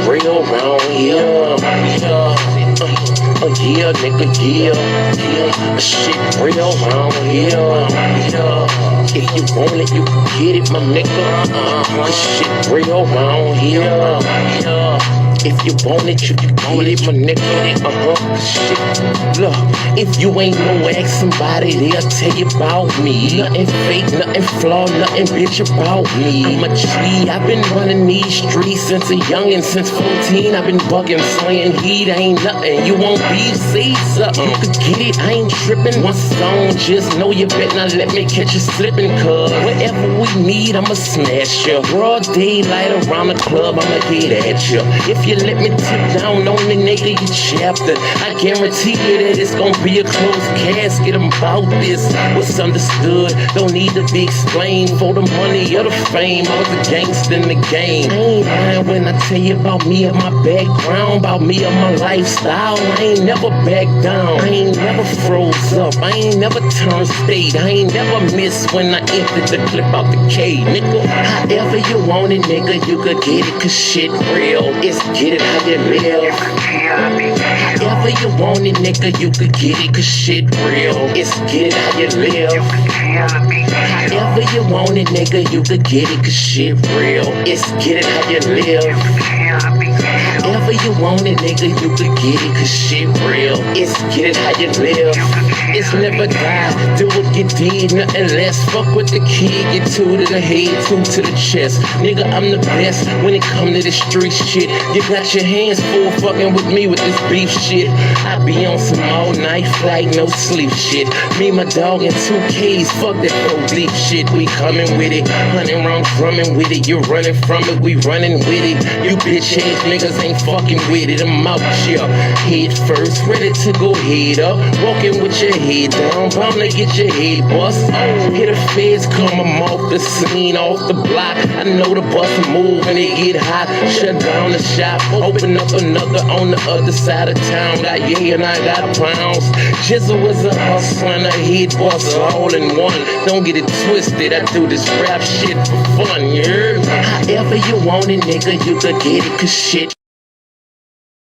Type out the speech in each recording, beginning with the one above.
real round here. Yeah, nigga, yeah. Shit real round here. If you want it, you can get it, my nigga. Shit real round here. If you want it, you can get it, my nigga. Shit. Look, if you ain't know, ask somebody, they'll tell you about me. Nothing fake, nothing flawed, nothing bitch about me. I'm a G, I've been running these streets since a youngin', since 14. I've been bugging, slaying heat, ain't nothing. You won't be, say something. You could get it, I ain't tripping. One song, just know you better not let me catch you slipping, cuz whatever we need, I'ma smash ya. Broad daylight around the club, I'ma get at ya. If you let me tip down on the nigga, you chapter, I guarantee you that it's gonna be a closed casket about this. What's understood don't need to be explained. For the money or the fame, I was a gangster in the game. I ain't lying when I tell you about me and my background, about me and my lifestyle. I ain't never back down, I ain't never froze up, I ain't never turned state, I ain't never missed when I emptied the clip out the K, nigga. However you want it, nigga, you could get it, cause shit real. It's get it how you live. However you want it, nigga, you could get it, cause shit real. It's get it how you live. However you want it, nigga, you could get it, cause shit real. It's get it how you live. However you want it, nigga, you could get it, cause shit real. It's get it how you live. It's never die, do what you did, nothing less. Fuck with the kid, get two to the head, two to the chest. Nigga, I'm the best when it come to the street shit. You got your hands full fucking with me with this beef shit. I be on some all night flight, no sleep shit. Me, my dog, and 2Ks, fuck that pro-leaf shit. We coming with it, 100 rounds drumming with it. You running from it, we running with it. You bitch ass niggas ain't fucking with it. I'm out here, head first, ready to go head up. Walking with your head down, bound to get your head bust. Hit the feds, come, I'm off the scene, off the block. I know the bus move when it get hot. Shut down the shop, open up another on the other side of town. Got yeah and I got pounds. Jizzle was a hustler and a head buster all in one. Don't get it twisted, I do this rap shit for fun, yeah. However you want it, nigga, you could get it, cause shit.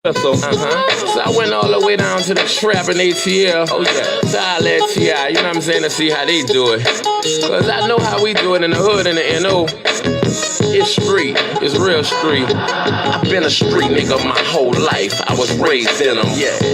So I went all the way down to the trap in ATL. Oh yeah, so I let T.I., you know what I'm saying, to see how they do it. Cause I know how we do it in the hood and the N.O. It's street, it's real street. I've been a street nigga my whole life. I was raised in them,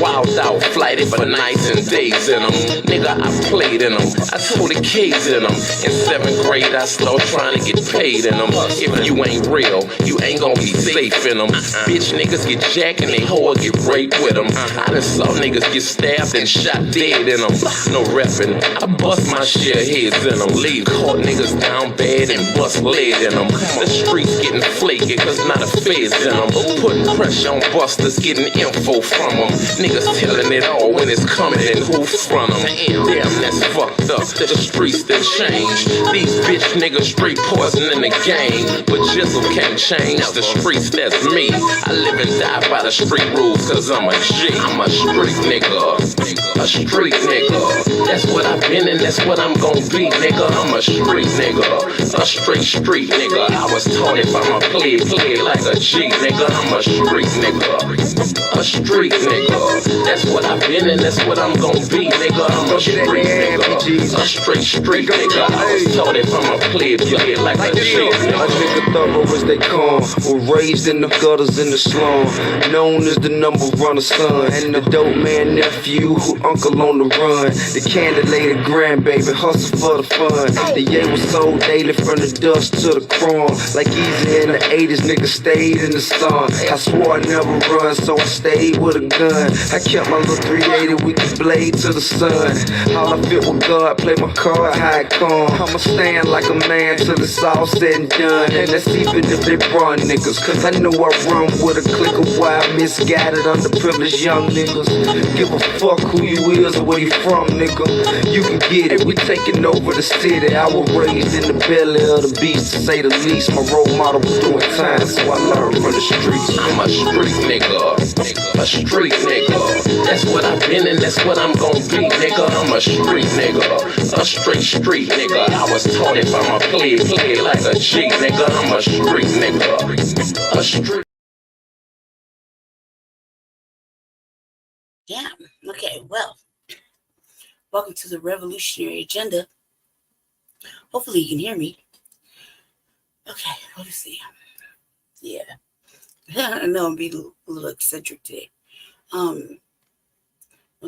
wild out, flighted for nights and days in them. Nigga, I played in them, I told the kids in them. In 7th grade, I started trying to get paid in them. If you ain't real, you ain't gonna be safe in them. Bitch niggas get jacked and they hoe get raped with them. I done saw niggas get stabbed and shot dead in them. No reppin', I bust my share heads in them. Leave caught niggas down bad and bust lead in them. The streets getting flaky cause not a feds in them. Putting pressure on busters, getting info from them. Niggas telling it all when it's coming and who from them. Damn, that's fucked up, the streets done changed. These bitch niggas straight poison in the game. But Jizzle can't change the streets, that's me. I live and die by the street rules cause I'm a G. I'm a street nigga, a street nigga. That's what I've been and that's what I'm gon' be, nigga. I'm a street nigga, a straight street nigga. I was taught if I'm a play like a G, nigga. I'm a street nigga, a street nigga. That's what I've been and that's what I'm gon' be, nigga. I'm a street nigga, a straight street nigga. I was taught if I'm a play like a G, nigga. A nigga thorough as they come, was raised in the gutters in the slum, known as the number runner son, and the dope man nephew who uncle on the run, the candidate grandbaby hustle for the fun. The yeah was sold daily from the dust to the chrome. Like easy in the 80s, nigga stayed in the sun. I swore I'd never run, so I stayed with a gun. I kept my little 380 with the blade to the sun. All I fit with God, play my card, how it come. I'ma stand like a man till it's all said and done. And let's see if they run niggas, cause I know I run with a clique of wild, misguided, underprivileged young niggas. Give a fuck who you is or where you from, nigga. You can get it, we taking over the city. I was raised in the belly of the beast, to say the least. My role model was doing time, so I learned from the streets. I'm a street nigga, a street nigga. That's what I've been and that's what I'm gon' be, nigga. I'm a street nigga, a straight street nigga. I was taught if I'm a play like a G, nigga. I'm a street nigga, a street Okay, well, welcome to the revolutionary agenda. Hopefully you can hear me. Okay, let me see. Yeah, I know I'm being a little eccentric today. 1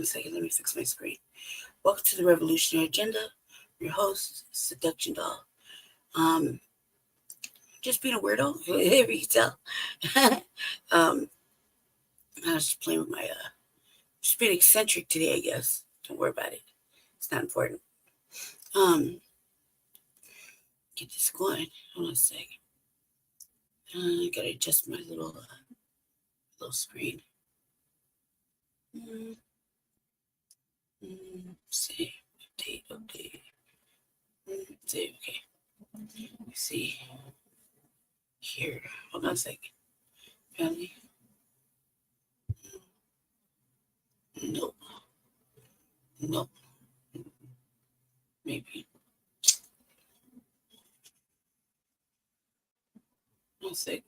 second, let me fix my screen. Welcome to the revolutionary agenda. Your host, Seduction Doll. Just being a weirdo, if you can tell. I was just playing with my just being eccentric today, I guess. Don't worry about it. It's not important. Get this going. Hold on a sec. I gotta adjust my little screen. Save, update. Save, okay. Let's see. Here. Hold on a second. Family. Nope. Nope. Maybe. 1 second.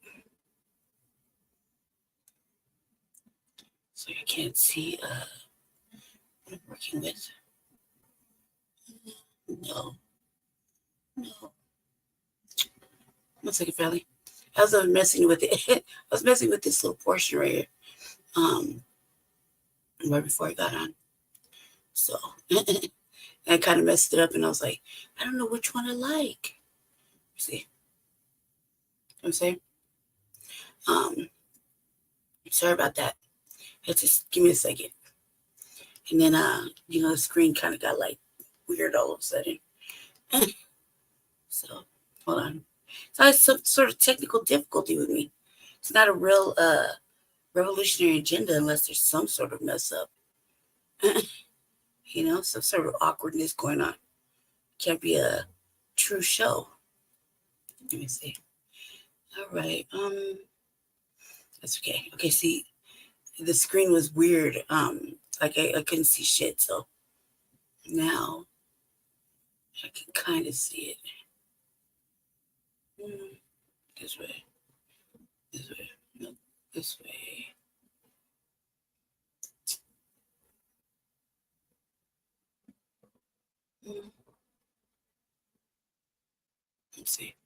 So you can't see what I'm working with. No. 1 second, family. I was messing with it. I was messing with this little portion right here. Right before I got on. So I kind of messed it up, and I was like, I don't know which one I like. See what I'm saying? Sorry about that. Just give me a second. And then the screen kind of got like weird all of a sudden. So hold on. So I have some sort of technical difficulty with me. It's not a real revolutionary agenda unless there's some sort of mess up. Some sort of awkwardness going on. Can't be a true show. Let me see. All right. That's okay. Okay, see, the screen was weird. Like I couldn't see shit, so now I can kind of see it. This way. No, this way. Let's see.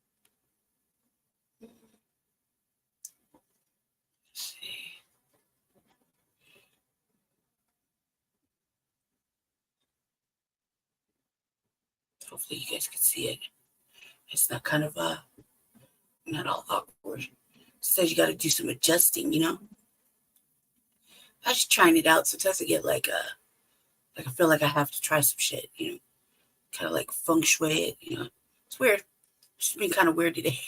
Hopefully you guys can see it. It's not kind of not all awkward. It says you got to do some adjusting, I was just trying it out. Sometimes I get like I feel like I have to try some shit, kind of like feng shui it, It's weird. It's just been kind of weird today.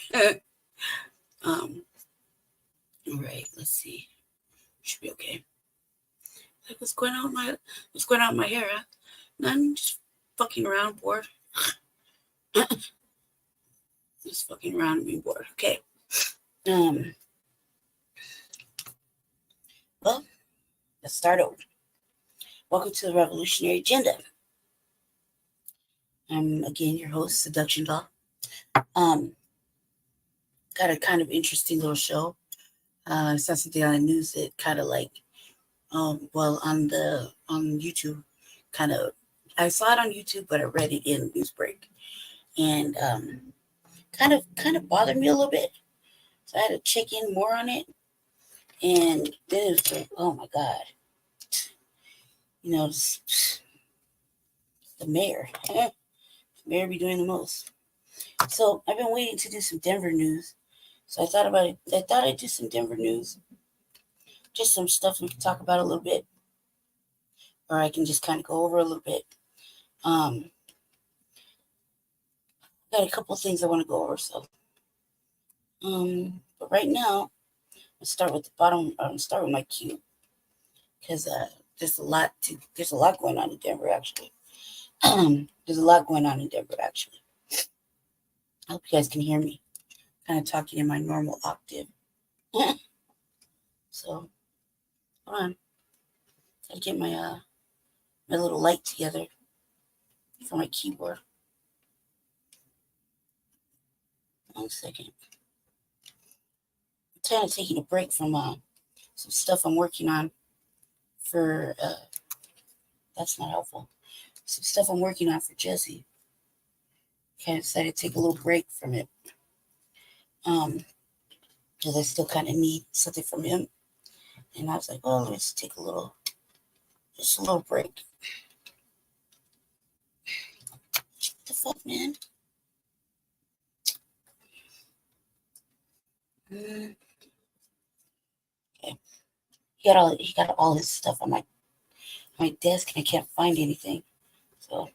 All right, let's see. Should be okay. Like what's going on with my hair, huh? None, just fucking around, bored. Just fucking around and being bored. Okay. Well, let's start over. Welcome to the Revolutionary Agenda. I'm again your host, Seduction Doll. Got a kind of interesting little show. I saw something on the news that kind of like, on YouTube, kind of. I saw it on YouTube, but I read it in Newsbreak, and kind of bothered me a little bit. So I had to check in more on it, and then it was like, oh my god, the mayor. The mayor be doing the most. So I've been waiting to do some Denver news. So I thought about it. I thought I'd do some Denver news. Just some stuff we can talk about a little bit. Or I can just kind of go over a little bit. Got a couple of things I want to go over. So, but right now, I'll start with the bottom. I'll start with my cue. Because there's a lot going on in Denver, actually. There's a lot going on in Denver, actually. I hope you guys can hear me. Kind of talking in my normal octave. So, hold on. Gotta get my my little light together for my keyboard. 1 second. I'm kind of taking a break from some stuff I'm working on for That's not helpful. Some stuff I'm working on for Jesse. Kind of decided to take a little break from it. Because I still kind of need something from him. And I was like, oh, let me just take just a little break. What the fuck, man? Okay. He got all his stuff on my desk, and I can't find anything. So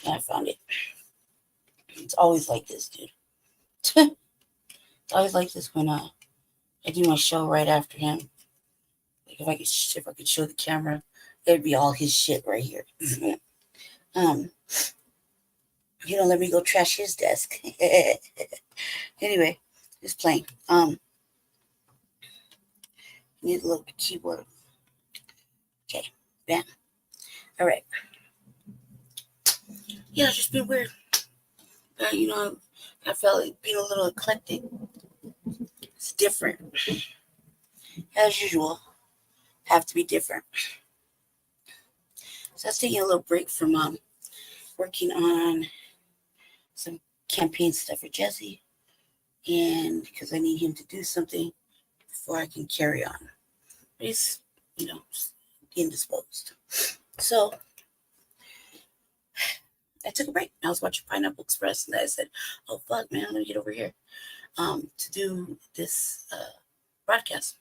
I found it. It's always like this, dude. It's always like this when I do my show right after him. Like if I could show the camera, there'd be all his shit right here. You don't let me go trash his desk. Anyway, just playing. Need a little keyboard. Okay, bam. All right. Yeah, it's just been weird. I felt like being a little eclectic. It's different. As usual, have to be different. So I was taking a little break from working on some campaign stuff for Jesse, and because I need him to do something before I can carry on. But he's, indisposed. So I took a break. I was watching Pineapple Express, and I said, "Oh fuck, man, I'm gonna get over here to do this broadcast."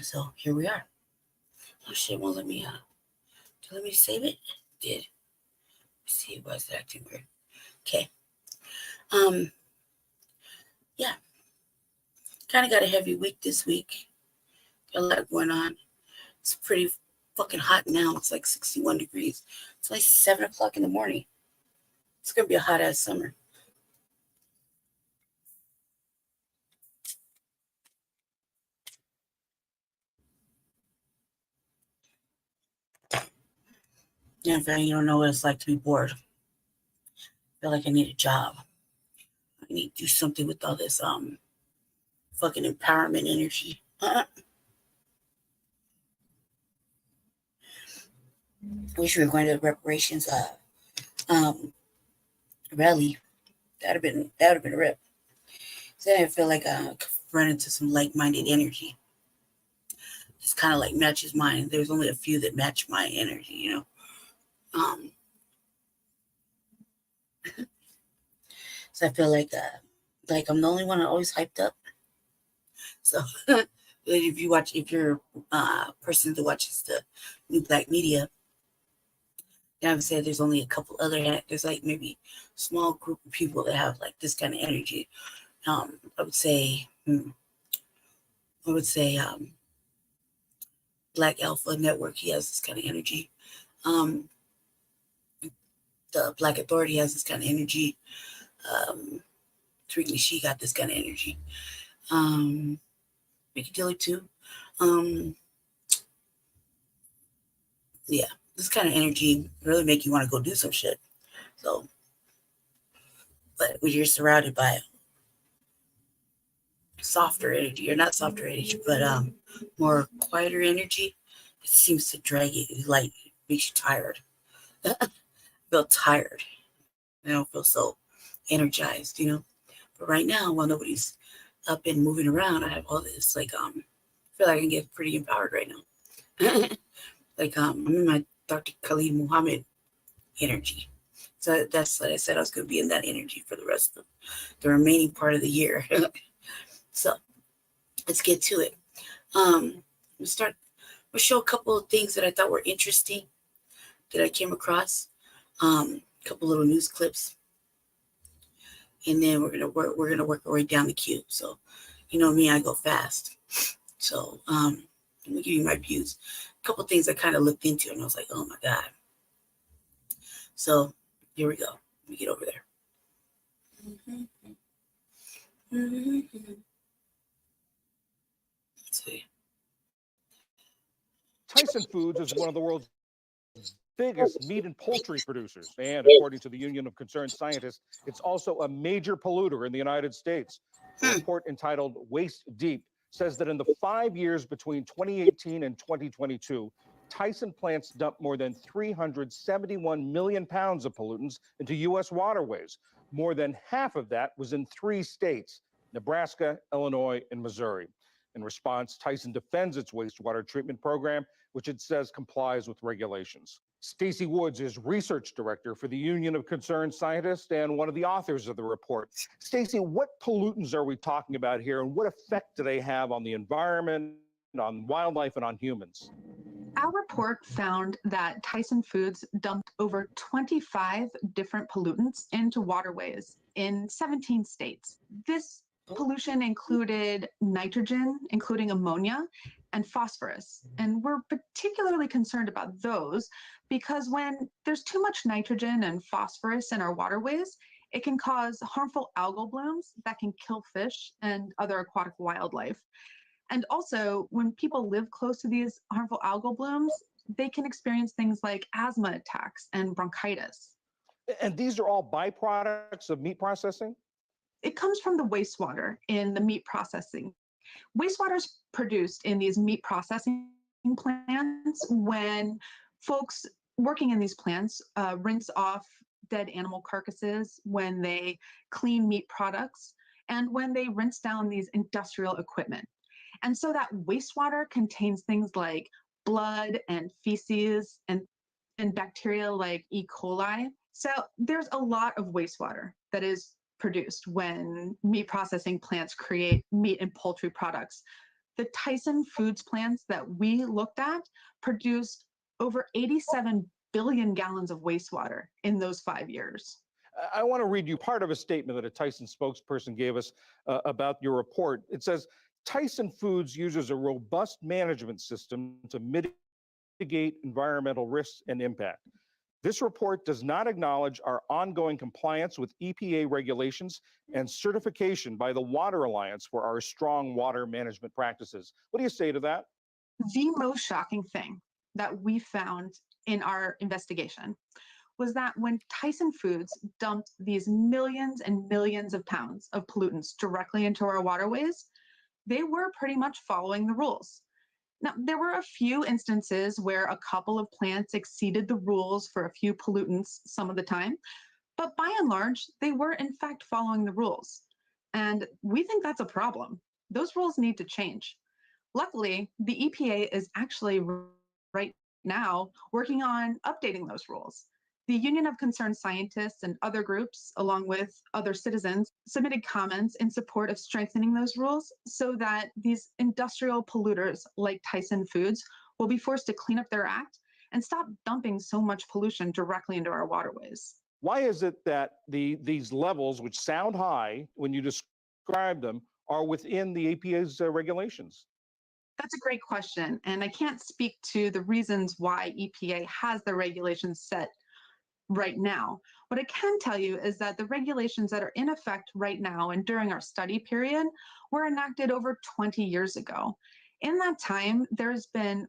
So here we are. Oh shit, won't let me save it? Did. Let's see, why is it acting weird? Okay. Yeah. Kind of got a heavy week this week. Got a lot going on. It's pretty fucking hot now. It's like 61 degrees. It's like 7 o'clock in the morning. It's gonna be a hot ass summer. Yeah, in fact, you don't know what it's like to be bored. I feel like I need a job. I need to do something with all this fucking empowerment energy. I wish we were going to the reparations rally. That would have been a rip. So then I feel like I could run into some like-minded energy. It's kind of like matches mine. There's only a few that match my energy, So I feel like I'm the only one always hyped up. So if you're a person that watches the New Black Media, I would say there's only a couple other, there's like maybe a small group of people that have like this kind of energy. I would say Black Alpha Network, he has this kind of energy. The Black Authority has this kind of energy. Tariq She got this kind of energy. Mickey Dilly too. Yeah, this kind of energy really make you want to go do some shit. So, but when you're surrounded by softer energy, or not softer energy, but more quieter energy, it seems to drag you, like makes you tired. I feel tired. I don't feel so energized, But right now, while nobody's up and moving around, I have all this like I feel like I can get pretty empowered right now. Like I'm in my Dr. Khalid Muhammad energy. So that's what I said, I was going to be in that energy for the rest of the remaining part of the year. So let's get to it. We'll show a couple of things that I thought were interesting that I came across. A couple little news clips, and then we're gonna work our way down the queue. So, me, I go fast. So, let me give you my views. A couple of things I kind of looked into, and I was like, oh my god. So here we go. Let me get over there. Let's see. Tyson Foods is one of the world's biggest meat and poultry producers. And according to the Union of Concerned Scientists, it's also a major polluter in the United States. A report entitled Waist Deep says that in the 5 years between 2018 and 2022, Tyson plants dump more than 371 million pounds of pollutants into U.S. waterways. More than half of that was in 3 states, Nebraska, Illinois, and Missouri. In response, Tyson defends its wastewater treatment program, which it says complies with regulations. Stacy Woods is research director for the Union of Concerned Scientists and one of the authors of the report. Stacy, what pollutants are we talking about here, and what effect do they have on the environment, on wildlife, and on humans? Our report found that Tyson Foods dumped over 25 different pollutants into waterways in 17 states. This pollution included nitrogen, including ammonia, and phosphorus. And we're particularly concerned about those because when there's too much nitrogen and phosphorus in our waterways, it can cause harmful algal blooms that can kill fish and other aquatic wildlife. And also, when people live close to these harmful algal blooms, they can experience things like asthma attacks and bronchitis. And these are all byproducts of meat processing? It comes from the wastewater in the meat processing. Wastewater is produced in these meat processing plants when folks working in these plants rinse off dead animal carcasses, when they clean meat products, and when they rinse down these industrial equipment. And so that wastewater contains things like blood and feces and bacteria like E. coli. So there's a lot of wastewater that is produced when meat processing plants create meat and poultry products. The Tyson Foods plants that we looked at produced over 87 billion gallons of wastewater in those 5 years. I want to read you part of a statement that a Tyson spokesperson gave us about your report. It says, Tyson Foods uses a robust management system to mitigate environmental risks and impact. This report does not acknowledge our ongoing compliance with EPA regulations and certification by the Water Alliance for our strong water management practices. What do you say to that? The most shocking thing that we found in our investigation was that when Tyson Foods dumped these millions and millions of pounds of pollutants directly into our waterways, they were pretty much following the rules. Now, there were a few instances where a couple of plants exceeded the rules for a few pollutants some of the time, but by and large, they were in fact following the rules. And we think that's a problem. Those rules need to change. Luckily, the EPA is actually right now working on updating those rules. The Union of Concerned Scientists and other groups, along with other citizens, submitted comments in support of strengthening those rules so that these industrial polluters like Tyson Foods will be forced to clean up their act and stop dumping so much pollution directly into our waterways. Why is it that these levels, which sound high when you describe them, are within the EPA's regulations? That's a great question, and I can't speak to the reasons why EPA has the regulations set right now. What I can tell you is that the regulations that are in effect right now and during our study period were enacted over 20 years ago. In that time, there's been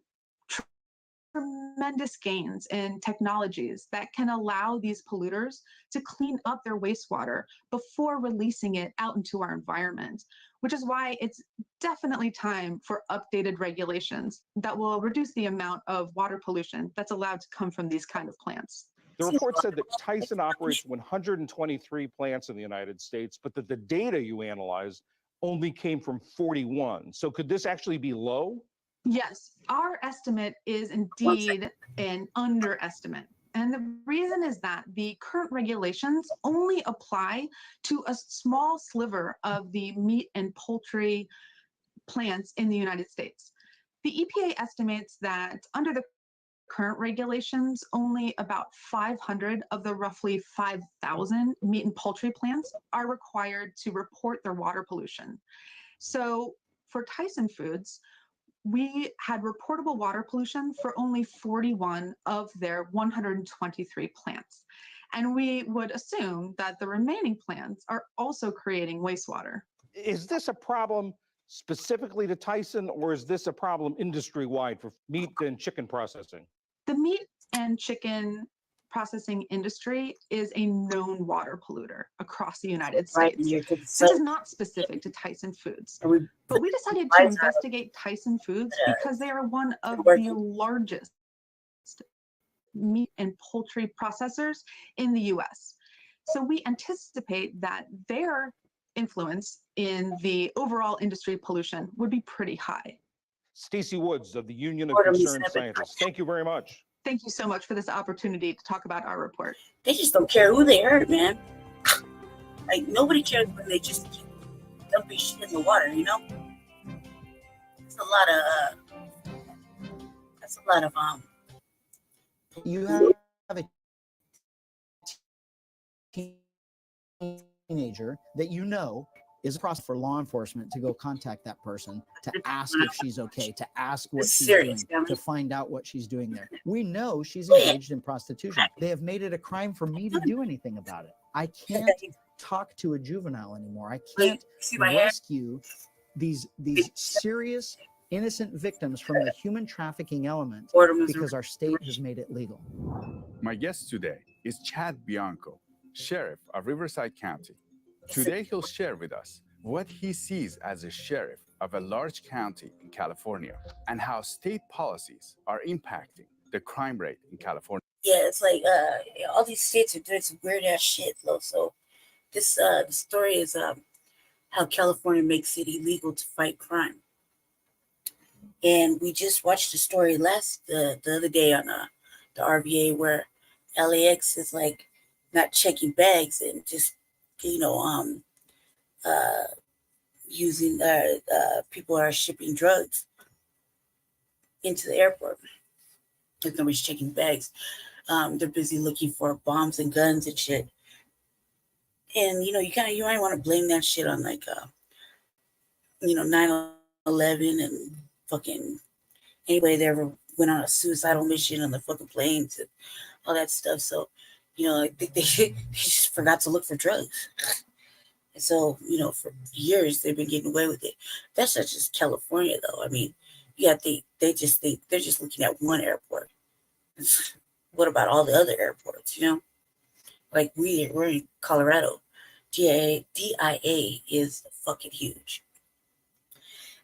tremendous gains in technologies that can allow these polluters to clean up their wastewater before releasing it out into our environment, which is why it's definitely time for updated regulations that will reduce the amount of water pollution that's allowed to come from these kind of plants. The report said that Tyson operates 123 plants in the United States, but that the data you analyzed only came from 41. So could this actually be low? Yes, our estimate is indeed an underestimate. And the reason is that the current regulations only apply to a small sliver of the meat and poultry plants in the United States. The EPA estimates that under the current regulations, only about 500 of the roughly 5,000 meat and poultry plants are required to report their water pollution. So for Tyson Foods, we had reportable water pollution for only 41 of their 123 plants. And we would assume that the remaining plants are also creating wastewater. Is this a problem specifically to Tyson, or is this a problem industry-wide for meat and chicken processing? The meat and chicken processing industry is a known water polluter across the United States. This is not specific to Tyson Foods, but we decided to investigate Tyson Foods because they are one of the largest meat and poultry processors in the US. So we anticipate that their influence in the overall industry pollution would be pretty high. Stacey Woods of the Union of Order me Concerned 7. Scientists. Thank you very much. Thank you so much for this opportunity to talk about our report. They just don't care who they hurt, man. Like, nobody cares when they just keep dumping shit in the water, you know? It's a lot of, You have a teenager that you know is a process for law enforcement to go contact that person, to ask if she's okay, to ask what she's doing, to find out what she's doing there. We know she's engaged in prostitution. They have made it a crime for me to do anything about it. I can't talk to a juvenile anymore. I can't rescue these serious innocent victims from the human trafficking element because our state has made it legal. My guest today is Chad Bianco, Sheriff of Riverside County. Today, he'll share with us what he sees as a sheriff of a large county in California and how state policies are impacting the crime rate in California. Yeah, it's like all these states are doing some weird ass shit, though. So this the story is how California makes it illegal to fight crime. And we just watched a story the other day on the RVA where LAX is like not checking bags and just using people are shipping drugs into the airport. Like nobody's checking bags. They're busy looking for bombs and guns and shit. And you might want to blame that shit on 9/11 and fucking anybody that ever went on a suicidal mission on the fucking planes and all that stuff. So, I think they just forgot to look for drugs. And so, for years they've been getting away with it. That's not just California, though. I mean, they just think they're just looking at one airport. What about all the other airports? Like we're in Colorado. DIA is fucking huge.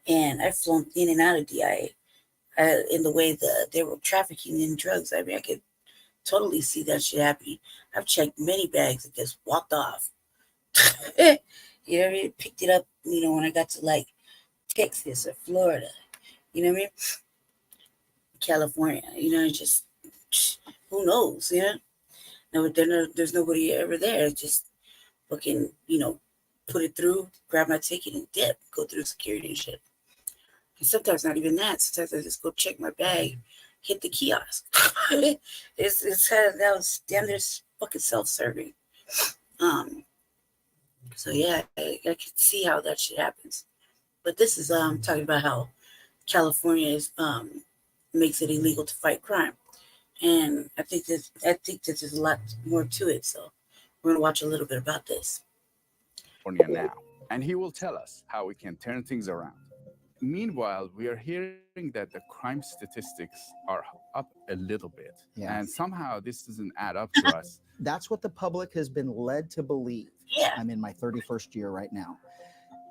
And I've flown in and out of DIA in the way that they were trafficking in drugs. I mean, I could totally see that shit happening. I've checked many bags that just walked off. You know what I mean? Picked it up, when I got to Texas or Florida. You know what I mean? California, just who knows, No, there's nobody ever there. Just fucking, put it through, grab my ticket and dip, go through security and shit. And sometimes not even that. Sometimes I just go check my bag, hit the kiosk. it's that was damn near fucking self-serving. So yeah, I can see how that shit happens. But this is talking about how California is makes it illegal to fight crime. And I think that there's a lot more to it. So we're gonna watch a little bit about this. Now, and he will tell us how we can turn things around. Meanwhile, we are hearing that the crime statistics are up a little bit, and somehow this doesn't add up to us. That's what the public has been led to believe. Yeah. I'm in my 31st year right now.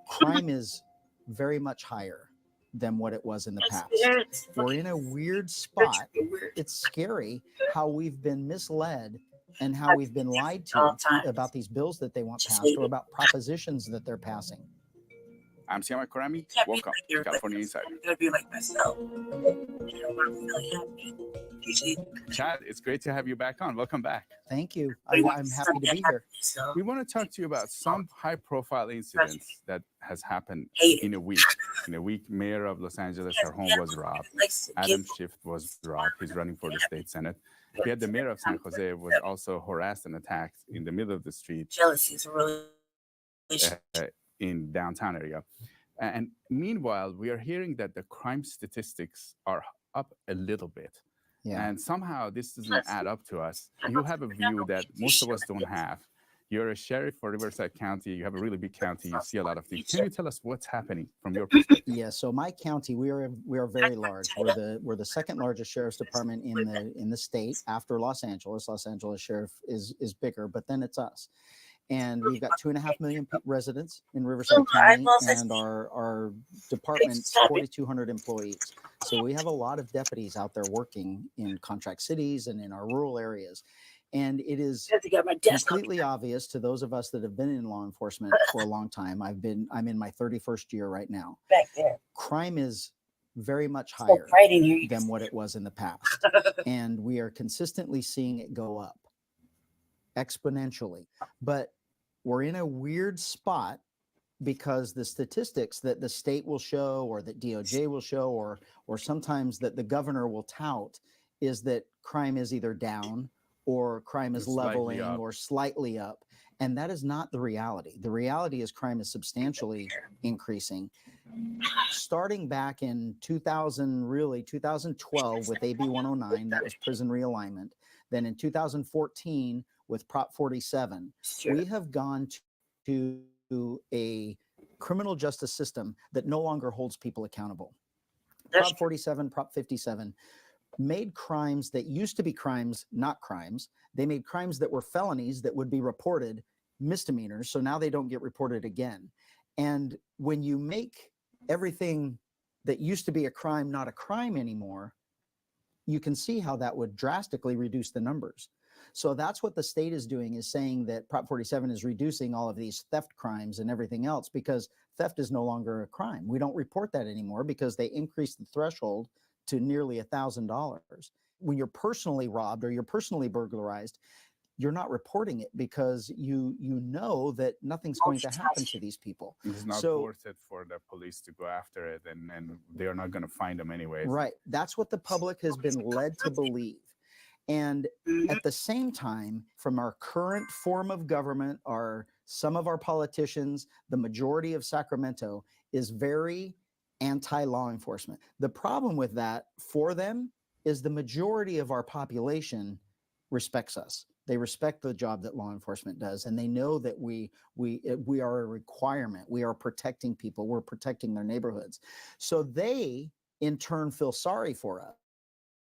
Crime is very much higher than what it was in the past. We're in a weird spot. It's scary how we've been misled and how we've been lied to about these bills that they want passed or about propositions that they're passing. I'm Siama Karami. Welcome to California Insider. I'm gonna be like myself. I'm really happy. Chad, it's great to have you back on. Welcome back. Thank you. I'm happy to be here. We want to talk to you about some high-profile incidents that has happened in a week. In a week, Mayor of Los Angeles, her home was robbed. Adam Schiff was robbed. He's running for the state senate. We had the mayor of San Jose was also harassed and attacked in the middle of the street. Jealousy is a really in downtown area. And meanwhile, we are hearing that the crime statistics are up a little bit. Yeah. And somehow this doesn't add up to us. You have a view that most of us don't have. You're a sheriff for Riverside County. You have a really big county. You see a lot of things. Can you tell us what's happening from your perspective? Yeah. So my county, we are very large. We're the second largest sheriff's department in the state after Los Angeles. Los Angeles Sheriff is bigger, but then it's us. And we've got 2.5 million residents in Riverside County, and our department's 4,200 employees. So we have a lot of deputies out there working in contract cities and in our rural areas. And it is completely obvious to those of us that have been in law enforcement for a long time. I'm in my 31st year right now. Back there. Crime is very much higher than what it was in the past. And we are consistently seeing it go up exponentially. But we're in a weird spot because the statistics that the state will show, or that DOJ will show, or sometimes that the governor will tout, is that crime is either down or crime is leveling or slightly up. And that is not the reality. The reality is crime is substantially increasing. Starting back in 2012 with AB 109, that was prison realignment. Then in 2014 with Prop 47, we have gone to a criminal justice system that no longer holds people accountable. Prop 47, Prop 57 made crimes that used to be crimes not crimes. They made crimes that were felonies that would be reported misdemeanors, so now they don't get reported again. And when you make everything that used to be a crime not a crime anymore, you can see how that would drastically reduce the numbers. So that's what the state is doing, is saying that Prop 47 is reducing all of these theft crimes and everything else, because theft is no longer a crime. We don't report that anymore because they increased the threshold to nearly $1,000. When you're personally robbed or you're personally burglarized, you're not reporting it because you know that nothing's going to happen to these people. It's not worth it for the police to go after it, and they're not going to find them anyway. Right. That's what the public has been led to believe. And at the same time, from our current form of government, some of our politicians, the majority of Sacramento is very anti-law enforcement. The problem with that for them is the majority of our population respects us. They respect the job that law enforcement does, and they know that we are a requirement. We are protecting people. We're protecting their neighborhoods. So they, in turn, feel sorry for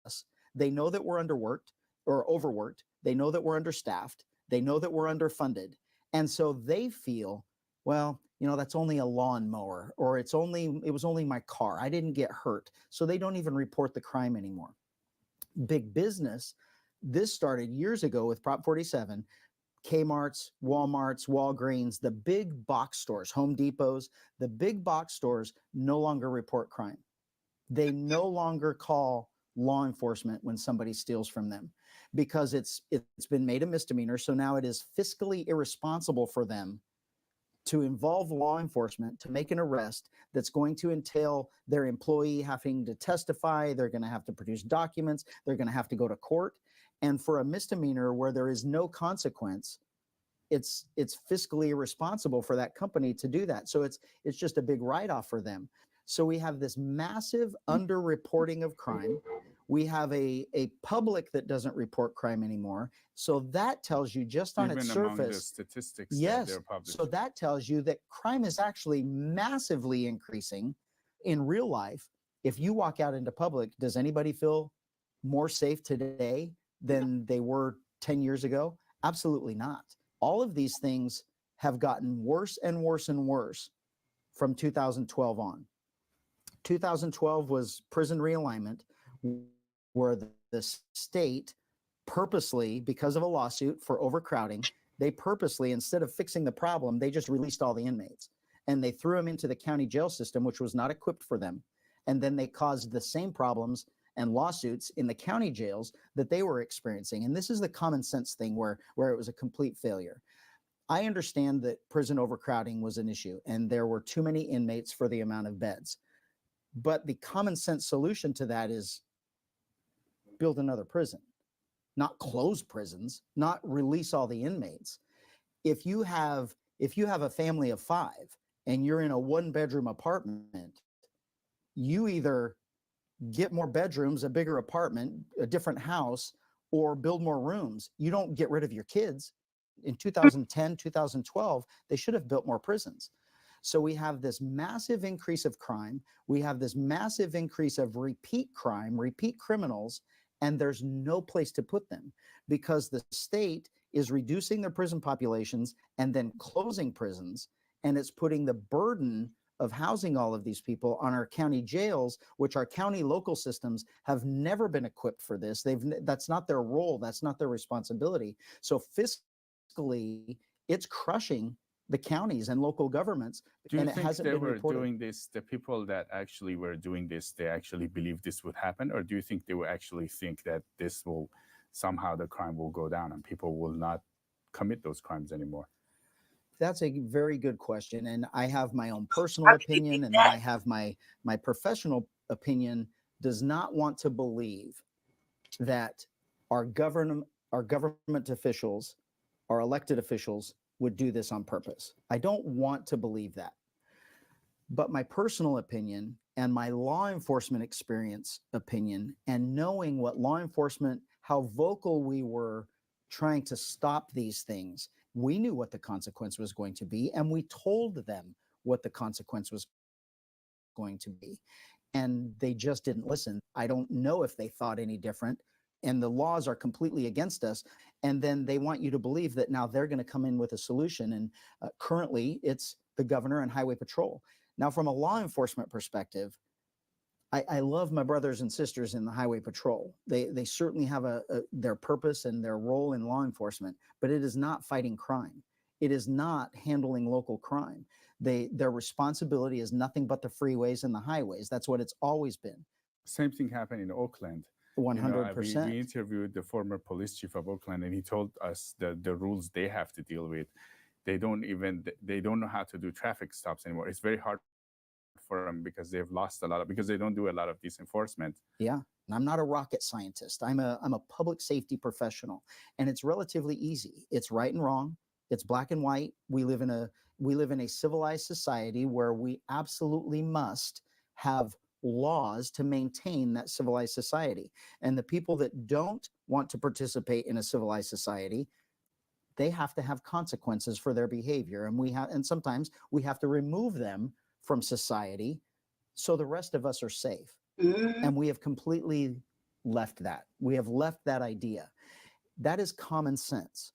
us. They know that we're underworked or overworked. They know that we're understaffed. They know that we're underfunded. And so they feel, well, that's only a lawnmower, or it was only my car. I didn't get hurt. So they don't even report the crime anymore. Big business. This started years ago with Prop 47. Kmart's, Walmart's, Walgreens, the big box stores, Home Depots, the big box stores no longer report crime. They no longer call law enforcement when somebody steals from them because it's been made a misdemeanor. So now it is fiscally irresponsible for them to involve law enforcement to make an arrest that's going to entail their employee having to testify. They're going to have to produce documents. They're going to have to go to court. And for a misdemeanor where there is no consequence, it's fiscally irresponsible for that company to do that. So it's just a big write-off for them. So we have this massive underreporting of crime. We have a public that doesn't report crime anymore. So that tells you just on its surface, among the statistics yes. That they're published. So that tells you that crime is actually massively increasing in real life. If you walk out into public, does anybody feel more safe today than they were 10 years ago? Absolutely not. All of these things have gotten worse and worse and worse from 2012 on. 2012 was prison realignment, where the state purposely, because of a lawsuit for overcrowding, they purposely, instead of fixing the problem, they just released all the inmates and they threw them into the county jail system, which was not equipped for them. And then they caused the same problems and lawsuits in the county jails that they were experiencing. And this is the common sense thing where it was a complete failure. I understand that prison overcrowding was an issue and there were too many inmates for the amount of beds. But the common sense solution to that is build another prison, not close prisons, not release all the inmates. If you have a family of 5 and you're in a 1-bedroom apartment, you either get more bedrooms, a bigger apartment, a different house, or build more rooms. You don't get rid of your kids. In 2010, 2012, they should have built more prisons. So we have this massive increase of crime. We have this massive increase of repeat crime, repeat criminals, and there's no place to put them because the state is reducing their prison populations and then closing prisons. And it's putting the burden of housing all of these people on our county jails, which our county local systems have never been equipped for this. That's not their role. That's not their responsibility. So fiscally, it's crushing the counties and local governments. Do you and it think hasn't they been were reported. doing this, the people that actually were doing this, they actually believe this would happen? Or do you think they will actually think that this will somehow, the crime will go down and people will not commit those crimes anymore? That's a very good question. And I have my own personal opinion, and then I have my professional opinion. Does not want to believe that our government officials, our elected officials would do this on purpose. I don't want to believe that. But my personal opinion and my law enforcement experience opinion, and knowing what law enforcement, how vocal we were trying to stop these things, we knew what the consequence was going to be, and we told them what the consequence was going to be. And they just didn't listen. I don't know if they thought any different. And the laws are completely against us. And then they want you to believe that now they're going to come in with a solution. And currently, it's the governor and highway patrol. Now, from a law enforcement perspective, I love my brothers and sisters in the highway patrol. They certainly have their purpose and their role in law enforcement, but it is not fighting crime. It is not handling local crime. Their responsibility is nothing but the freeways and the highways. That's what it's always been. Same thing happened in Oakland. 100%. We interviewed the former police chief of Oakland, and he told us the rules they have to deal with. They don't know how to do traffic stops anymore. It's very hard for them because they've lost a lot because they don't do a lot of this enforcement. Yeah. And I'm not a rocket scientist. I'm a public safety professional, and it's relatively easy. It's right and wrong. It's black and white. We live in a civilized society where we absolutely must have laws to maintain that civilized society. And the people that don't want to participate in a civilized society, they have to have consequences for their behavior. And sometimes we have to remove them from society so the rest of us are safe. And we have completely left that. We have left that idea. That is common sense.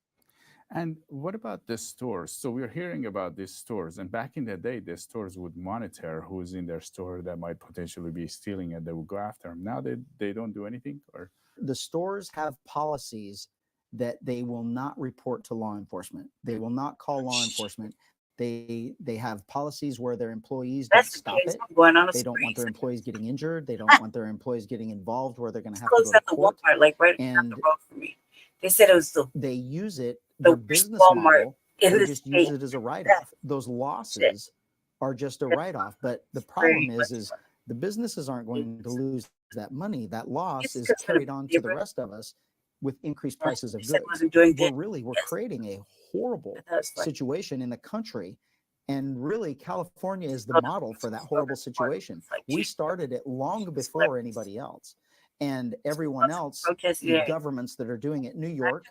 And what about the stores? So we're hearing about these stores, and back in the day, the stores would monitor who's in their store that might potentially be stealing, and they would go after them. Now they don't do anything? Or the stores have policies that they will not report to law enforcement. They will not call law enforcement. They have policies where their employees don't stop it. They don't want their employees getting injured. They don't want their employees getting involved where they're going to have to go to court. Walmart, like right down the road from me. They said it was they use it, their business model, they just use it as a write-off. Those losses are just a write-off. But the problem is the businesses aren't going to lose that money. That loss is carried on to the rest of us with increased prices of goods. We're creating a horrible situation in the country. And really, California is the model for that horrible situation. We started it long before anybody else. And everyone else, the governments that are doing it. New York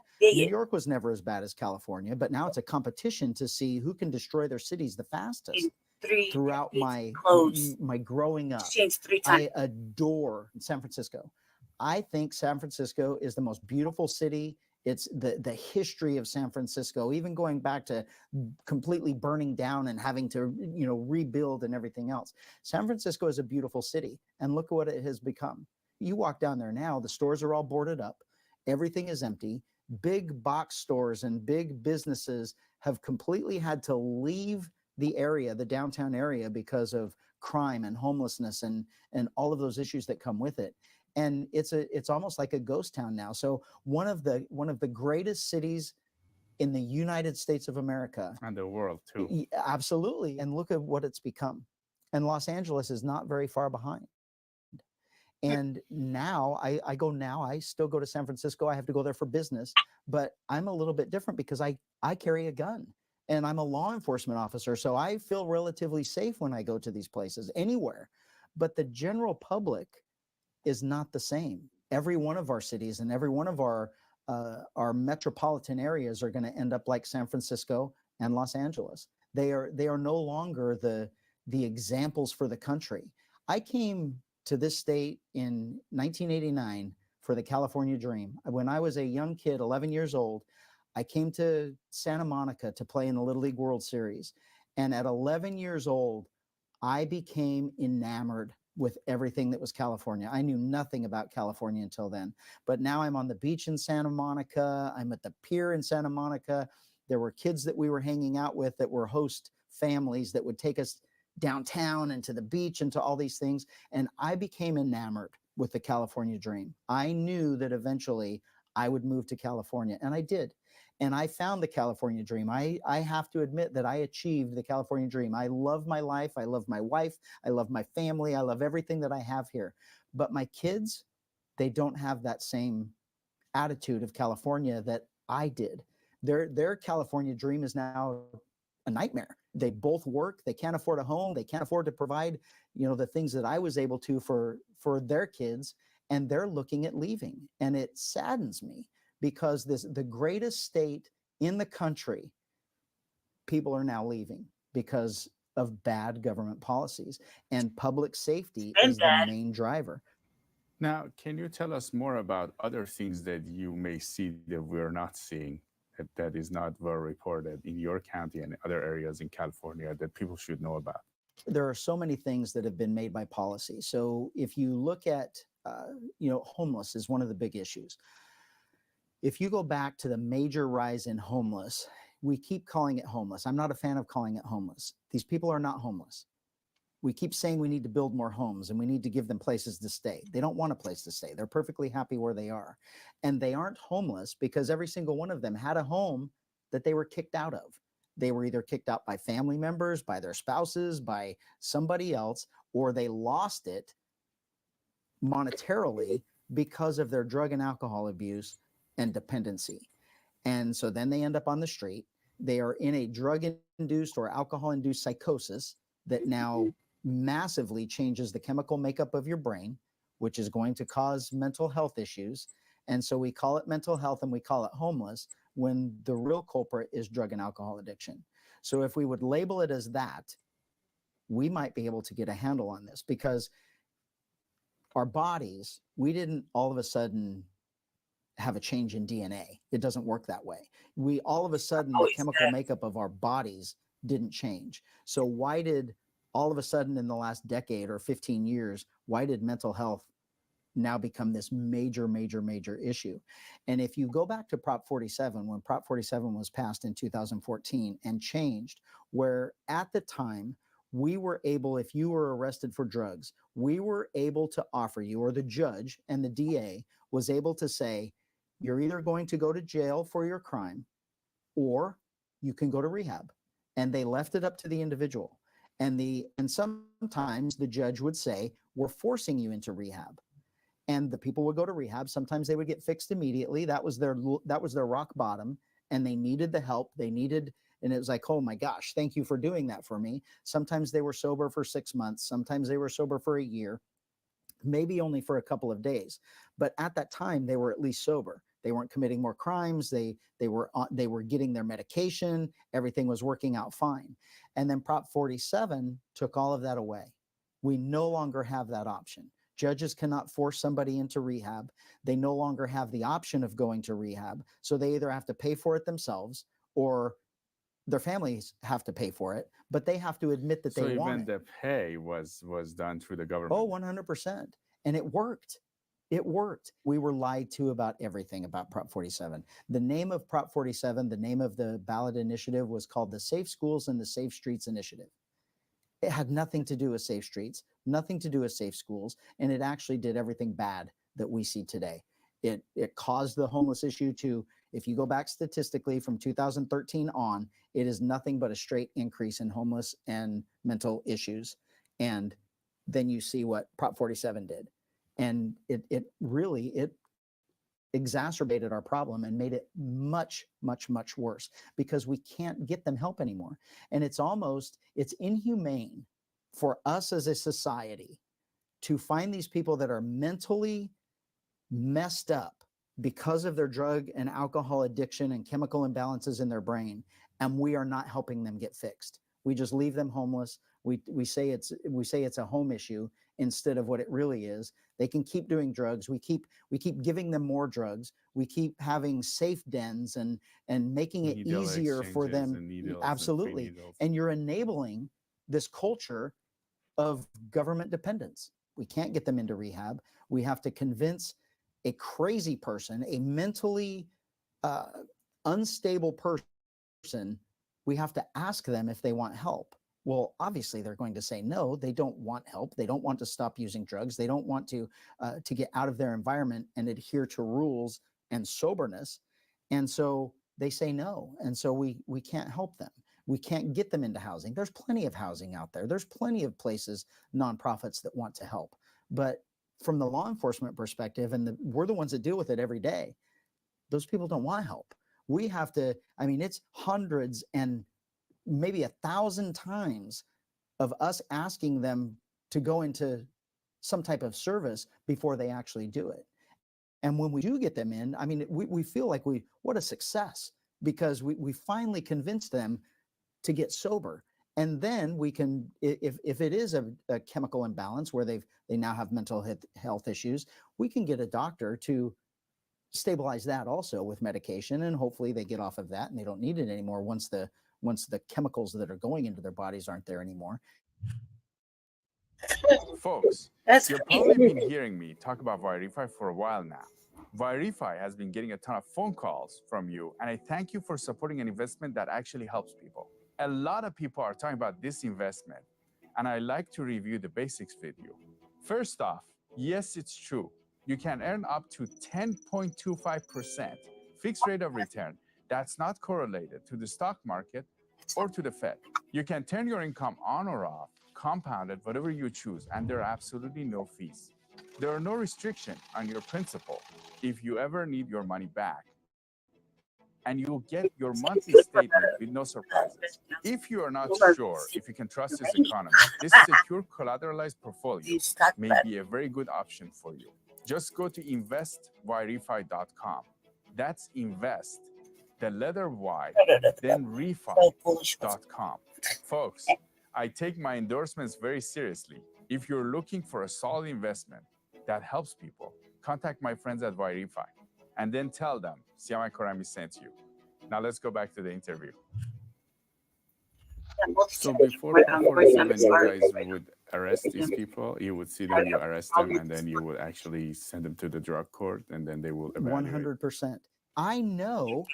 was never as bad as California, but now it's a competition to see who can destroy their cities the fastest. Throughout my growing up, I adore San Francisco. I think San Francisco is the most beautiful city. It's the history of San Francisco, even going back to completely burning down and having to, rebuild and everything else. San Francisco is a beautiful city, and look at what it has become. You walk down there now, the stores are all boarded up. Everything is empty. Big box stores and big businesses have completely had to leave the area, the downtown area, because of crime and homelessness and all of those issues that come with it. And it's almost like a ghost town now. So one of the greatest cities in the United States of America. And the world too. Absolutely. And look at what it's become. And Los Angeles is not very far behind. And now I still go to San Francisco. I have to go there for business, but I'm a little bit different because I carry a gun and I'm a law enforcement officer. So I feel relatively safe when I go to these places anywhere, but the general public is not the same. Every one of our cities and every one of our metropolitan areas are going to end up like San Francisco and Los Angeles. They are no longer the examples for the country. I came to this state in 1989 for the California dream. When I was a young kid, 11 years old, I came to Santa Monica to play in the Little League World Series. And at 11 years old, I became enamored with everything that was California. I knew nothing about California until then. But now I'm on the beach in Santa Monica. I'm at the pier in Santa Monica. There were kids that we were hanging out with that were host families that would take us downtown and to the beach and to all these things. And I became enamored with the California dream. I knew that eventually I would move to California, and I did. And I found the California dream. I have to admit that I achieved the California dream. I love my life. I love my wife. I love my family. I love everything that I have here. But my kids, they don't have that same attitude of California that I did. Their California dream is now a nightmare. They both work. They can't afford a home. They can't afford to provide, the things that I was able to for their kids, and they're looking at leaving. And it saddens me because the greatest state in the country, people are now leaving because of bad government policies, and public safety is the main driver. Now, can you tell us more about other things that you may see that we're not seeing, that is not well reported in your county and other areas in California that people should know about? There are so many things that have been made by policy. So if you look at, homeless is one of the big issues. If you go back to the major rise in homeless, we keep calling it homeless. I'm not a fan of calling it homeless. These people are not homeless. We keep saying we need to build more homes and we need to give them places to stay. They don't want a place to stay. They're perfectly happy where they are. And they aren't homeless because every single one of them had a home that they were kicked out of. They were either kicked out by family members, by their spouses, by somebody else, or they lost it monetarily because of their drug and alcohol abuse and dependency. And so then they end up on the street. They are in a drug-induced or alcohol-induced psychosis that now massively changes the chemical makeup of your brain, which is going to cause mental health issues. And so we call it mental health and we call it homeless when the real culprit is drug and alcohol addiction. So if we would label it as that, we might be able to get a handle on this, because our bodies, we didn't all of a sudden have a change in DNA. It doesn't work that way. We all of a sudden, the chemical makeup of our bodies didn't change. So why did all of a sudden in the last decade or 15 years, why did mental health now become this major, major, major issue? And if you go back to Prop 47, when Prop 47 was passed in 2014 and changed, where at the time, we were able, if you were arrested for drugs, we were able to offer you, or the judge and the DA was able to say, you're either going to go to jail for your crime or you can go to rehab. And they left it up to the individual. And sometimes the judge would say, we're forcing you into rehab. And the people would go to rehab. Sometimes they would get fixed immediately. That was their rock bottom, and they needed the help. And it was like, oh my gosh, thank you for doing that for me. Sometimes they were sober for 6 months. Sometimes they were sober for a year, maybe only for a couple of days. But at that time, they were at least sober. They weren't committing more crimes. They were getting their medication. Everything was working out fine. And then Prop 47 took all of that away. We no longer have that option. Judges cannot force somebody into rehab. They no longer have the option of going to rehab. So they either have to pay for it themselves or their families have to pay for it, but they have to admit that they want it. So even the pay was done through the government? Oh, 100%. And it worked. It worked. We were lied to about everything about Prop 47. The name of Prop 47, the name of the ballot initiative was called the Safe Schools and the Safe Streets Initiative. It had nothing to do with safe streets, nothing to do with safe schools, and it actually did everything bad that we see today. It caused the homeless issue to, if you go back statistically from 2013 on, it is nothing but a straight increase in homeless and mental issues. And then you see what Prop 47 did. And it really exacerbated our problem and made it much, much, much worse because we can't get them help anymore. And it's inhumane for us as a society to find these people that are mentally messed up because of their drug and alcohol addiction and chemical imbalances in their brain, and we are not helping them get fixed. We just leave them homeless. We say it's a home issue, instead of what it really is. They can keep doing drugs. We keep giving them more drugs. We keep having safe dens and making it Needle easier for exchanges them. and needles Absolutely. and free needles. And you're enabling this culture of government dependence. We can't get them into rehab. We have to convince a crazy person, a mentally unstable person, we have to ask them if they want help. Well, obviously they're going to say no. They don't want help. They don't want to stop using drugs. They don't want to get out of their environment and adhere to rules and soberness. And so they say no. And so we can't help them. We can't get them into housing. There's plenty of housing out there. There's plenty of places, nonprofits that want to help. But from the law enforcement perspective, and we're the ones that deal with it every day, those people don't want help. We have to, I mean, it's hundreds and maybe 1,000 times of us asking them to go into some type of service before they actually do it. And when we do get them in, I mean, we feel like what a success, because we finally convinced them to get sober. And then we can, if it is a chemical imbalance where they now have mental health issues, we can get a doctor to stabilize that also with medication, and hopefully they get off of that and they don't need it anymore once the chemicals that are going into their bodies aren't there anymore. Folks, That's you've crazy. probably been hearing me talk about Virify for a while now. Virify has been getting a ton of phone calls from you, and I thank you for supporting an investment that actually helps people. A lot of people are talking about this investment, and I like to review the basics with you. First off, yes, it's true. You can earn up to 10.25% fixed rate of return that's not correlated to the stock market or to the Fed. You can turn your income on or off, compounded, whatever you choose, and there are absolutely no fees. There are no restrictions on your principal if you ever need your money back. And you'll get your monthly statement with no surprises. If you are not sure if you can trust this economy, this secure collateralized portfolio may be a very good option for you. Just go to investvirify.com. That's invest, the letter Y, then refi.com. Folks, I take my endorsements very seriously. If you're looking for a solid investment that helps people, contact my friends at Virify and then tell them Siamai Karami sent you. Now let's go back to the interview. So before 47, you guys would arrest these people. You would see them, you arrest them, and then you would actually send them to the drug court, and then they will evaluate. 100%. I know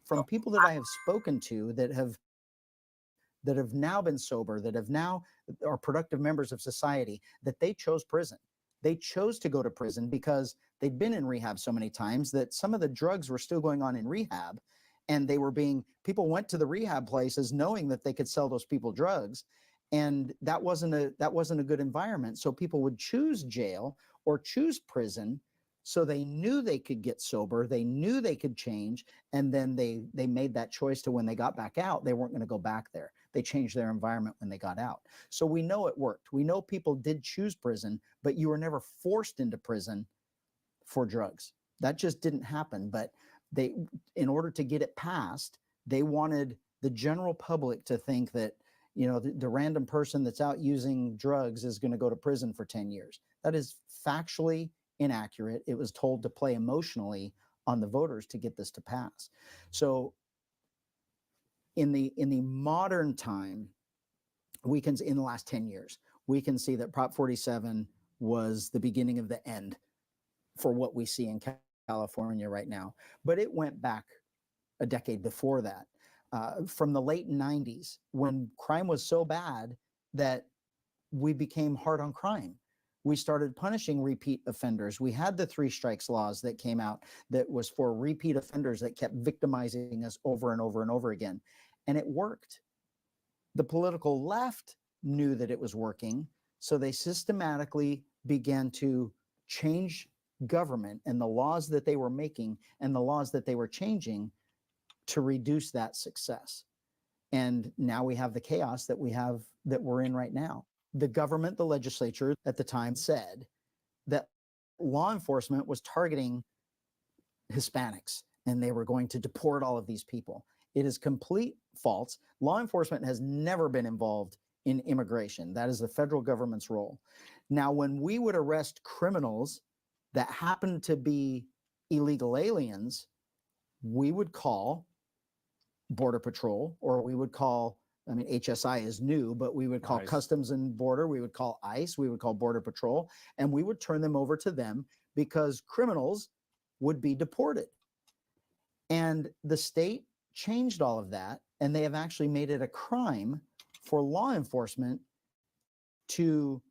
from people that I have spoken to that have now been sober, that have now are productive members of society, that they chose prison. They chose to go to prison because they'd been in rehab so many times that some of the drugs were still going on in rehab, and people went to the rehab places knowing that they could sell those people drugs, and that wasn't a good environment. So people would choose jail or choose prison, so they knew they could get sober, they knew they could change, and then they made that choice to, when they got back out, they weren't going to go back there. They changed their environment when they got out. So we know it worked. We know people did choose prison, but you were never forced into prison for drugs. That just didn't happen. But in order to get it passed, they wanted the general public to think that, the random person that's out using drugs is going to go to prison for 10 years. That is factually inaccurate. It was told to play emotionally on the voters to get this to pass. So in the modern time, in the last 10 years, we can see that Prop 47 was the beginning of the end for what we see in California right now. But it went back a decade before that, from the late 90s, when crime was so bad that we became hard on crime. We started punishing repeat offenders. We had the 3 strikes laws that came out that was for repeat offenders that kept victimizing us over and over and over again. And it worked. The political left knew that it was working, so they systematically began to change government and the laws that they were making and the laws that they were changing to reduce that success. And now we have the chaos that we're in right now. The government, the legislature at the time, said that law enforcement was targeting Hispanics and they were going to deport all of these people. It is complete false. Law enforcement has never been involved in immigration. That is the federal government's role. Now, when we would arrest criminals that happen to be illegal aliens, we would call Border Patrol, or we would call, I mean, HSI is new, but we would call ICE. Customs and Border, we would call ICE, we would call Border Patrol, and we would turn them over to them because criminals would be deported. And the state changed all of that, and they have actually made it a crime for law enforcement to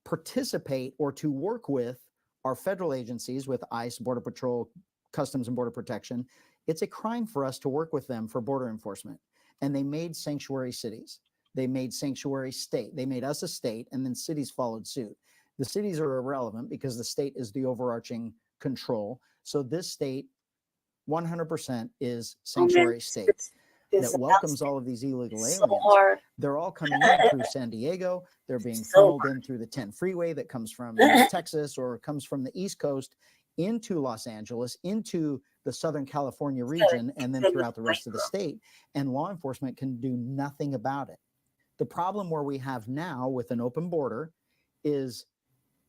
participate or to work with our federal agencies, with ICE, Border Patrol, Customs and Border Protection. It's a crime for us to work with them for border enforcement. And they made sanctuary cities. They made sanctuary state. They made us a state, and then cities followed suit. The cities are irrelevant because the state is the overarching control. So this state 100% is sanctuary state that welcomes all of these illegal aliens. They're all coming in through San Diego. They're being funneled in through the 10 freeway that comes from Texas or comes from the East Coast into Los Angeles, into the Southern California region, and then throughout the rest of the state. And law enforcement can do nothing about it. The problem where we have now with an open border is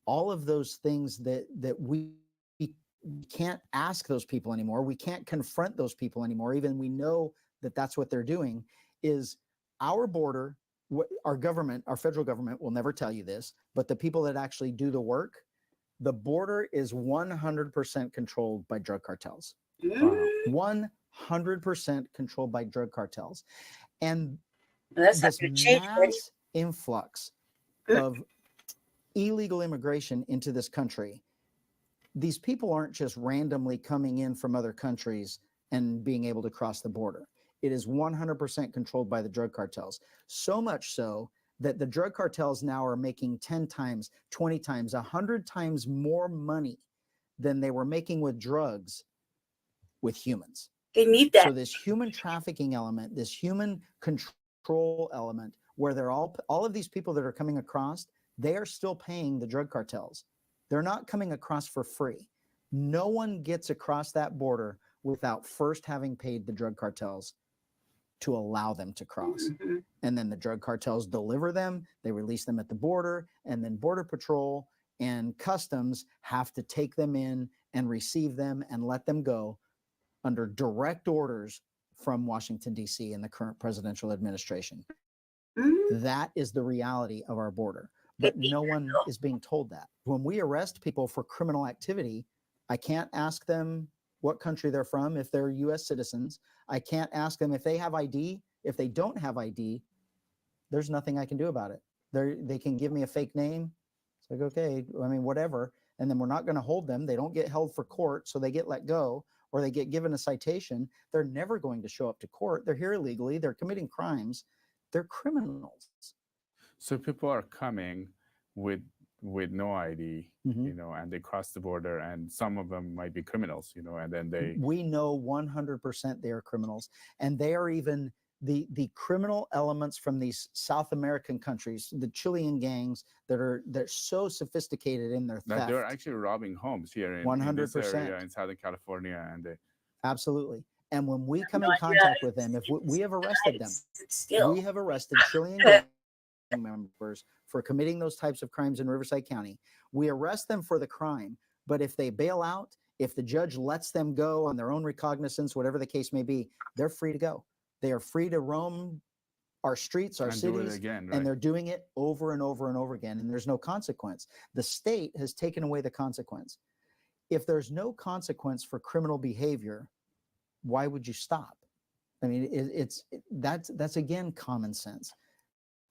all of those things that we can't ask those people anymore. We can't confront those people anymore. Even we know that that's what they're doing. Is our border, our government, our federal government will never tell you this, but the people that actually do the work, the border is 100% controlled by drug cartels. 100% controlled by drug cartels. And That's this not change, mass influx of illegal immigration into this country, these people aren't just randomly coming in from other countries and being able to cross the border. It is 100% controlled by the drug cartels. So much so that the drug cartels now are making 10 times, 20 times, 100 times more money than they were making with drugs with humans. They need that. So this human trafficking element, this human control element, where they're all of these people that are coming across, they are still paying the drug cartels. They're not coming across for free. No one gets across that border without first having paid the drug cartels to allow them to cross. And then the drug cartels deliver them, they release them at the border, and then Border Patrol and Customs have to take them in and receive them and let them go under direct orders from Washington, D.C. and the current presidential administration. That is the reality of our border. But no one is being told that. When we arrest people for criminal activity, I can't ask them what country they're from if they're U.S. citizens. I can't ask them if they have ID. If they don't have ID, there's nothing I can do about it. They can give me a fake name. It's like, okay, I mean, whatever. And then we're not going to hold them. They don't get held for court, so they get let go, or they get given a citation. They're never going to show up to court. They're here illegally. They're committing crimes. They're criminals. So people are coming with no ID, you know, and they cross the border, and some of them might be criminals, you know, and then we know 100% they are criminals, and they are even the criminal elements from these South American countries, the Chilean gangs they're so sophisticated in their theft. That they're actually robbing homes here in 100% this area in Southern California, and absolutely. And when we come in contact with them, if we have arrested them, we have arrested Chilean gang members for committing those types of crimes in Riverside County. We arrest them for the crime, but if they bail out, if the judge lets them go on their own recognizance, whatever the case may be, they're free to go. They are free to roam our streets, our cities, again, right? And they're doing it over and over and over again, and there's no consequence. The state has taken away the consequence. If there's no consequence for criminal behavior, why would you stop? I mean, that's again common sense.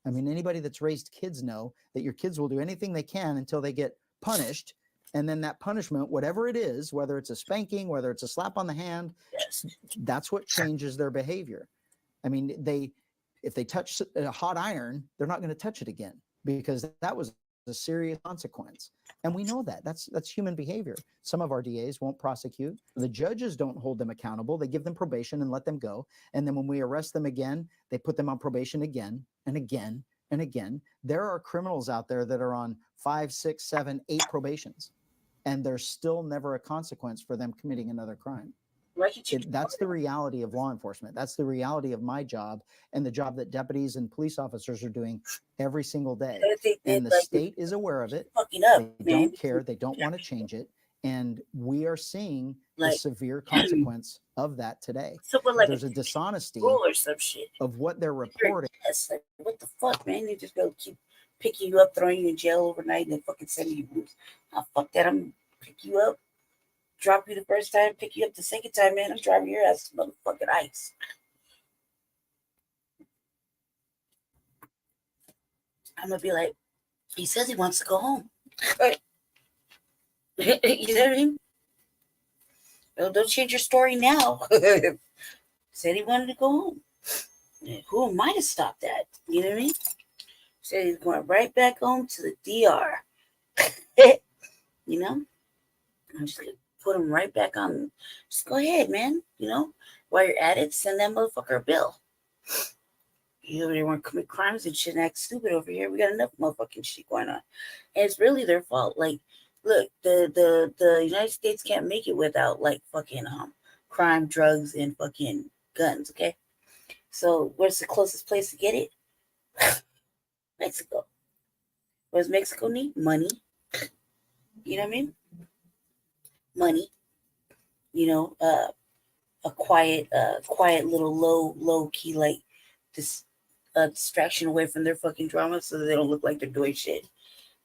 I mean, anybody that's raised kids know that your kids will do anything they can until they get punished. And then that punishment, whatever it is, whether it's a spanking, whether it's a slap on the hand, that's what changes their behavior. I mean, if they touch a hot iron, they're not going to touch it again because that was a serious consequence. And we know that. That's human behavior. Some of our DAs won't prosecute. The judges don't hold them accountable. They give them probation and let them go. And then when we arrest them again, they put them on probation again and again and again. There are criminals out there that are on 5, 6, 7, 8 probations, and there's still never a consequence for them committing another crime. That's the reality of law enforcement. That's the reality of my job and the job that deputies and police officers are doing every single day. And the state is aware of it. They don't care. They don't want to change it. And we are seeing the severe consequence of that today. There's a dishonesty or some shit of what they're reporting. Like, what the fuck, man? They just go keep picking you up, throwing you in jail overnight, and then fucking sending you moves. Oh, fuck that. I'm gonna pick you up, drop you the first time, pick you up the second time, man. I'm driving your ass to motherfucking ice. I'm gonna be like, he says he wants to go home. You know what I mean? Don't change your story now. Said he wanted to go home. Who am I to stop that? You know what I mean? Said he's going right back home to the DR. You know? I'm just going to put him right back on. Just go ahead, man. You know? While you're at it, send that motherfucker a bill. You know, they want to commit crimes and shit and act stupid over here. We got enough motherfucking shit going on. And it's really their fault. Like, look, the United States can't make it without, like, fucking crime, drugs, and fucking guns, okay? So where's the closest place to get it? Mexico. What does Mexico need? Money. You know what I mean? Money. You know, a quiet little low key, like, this distraction away from their fucking drama so that they don't look like they're doing shit.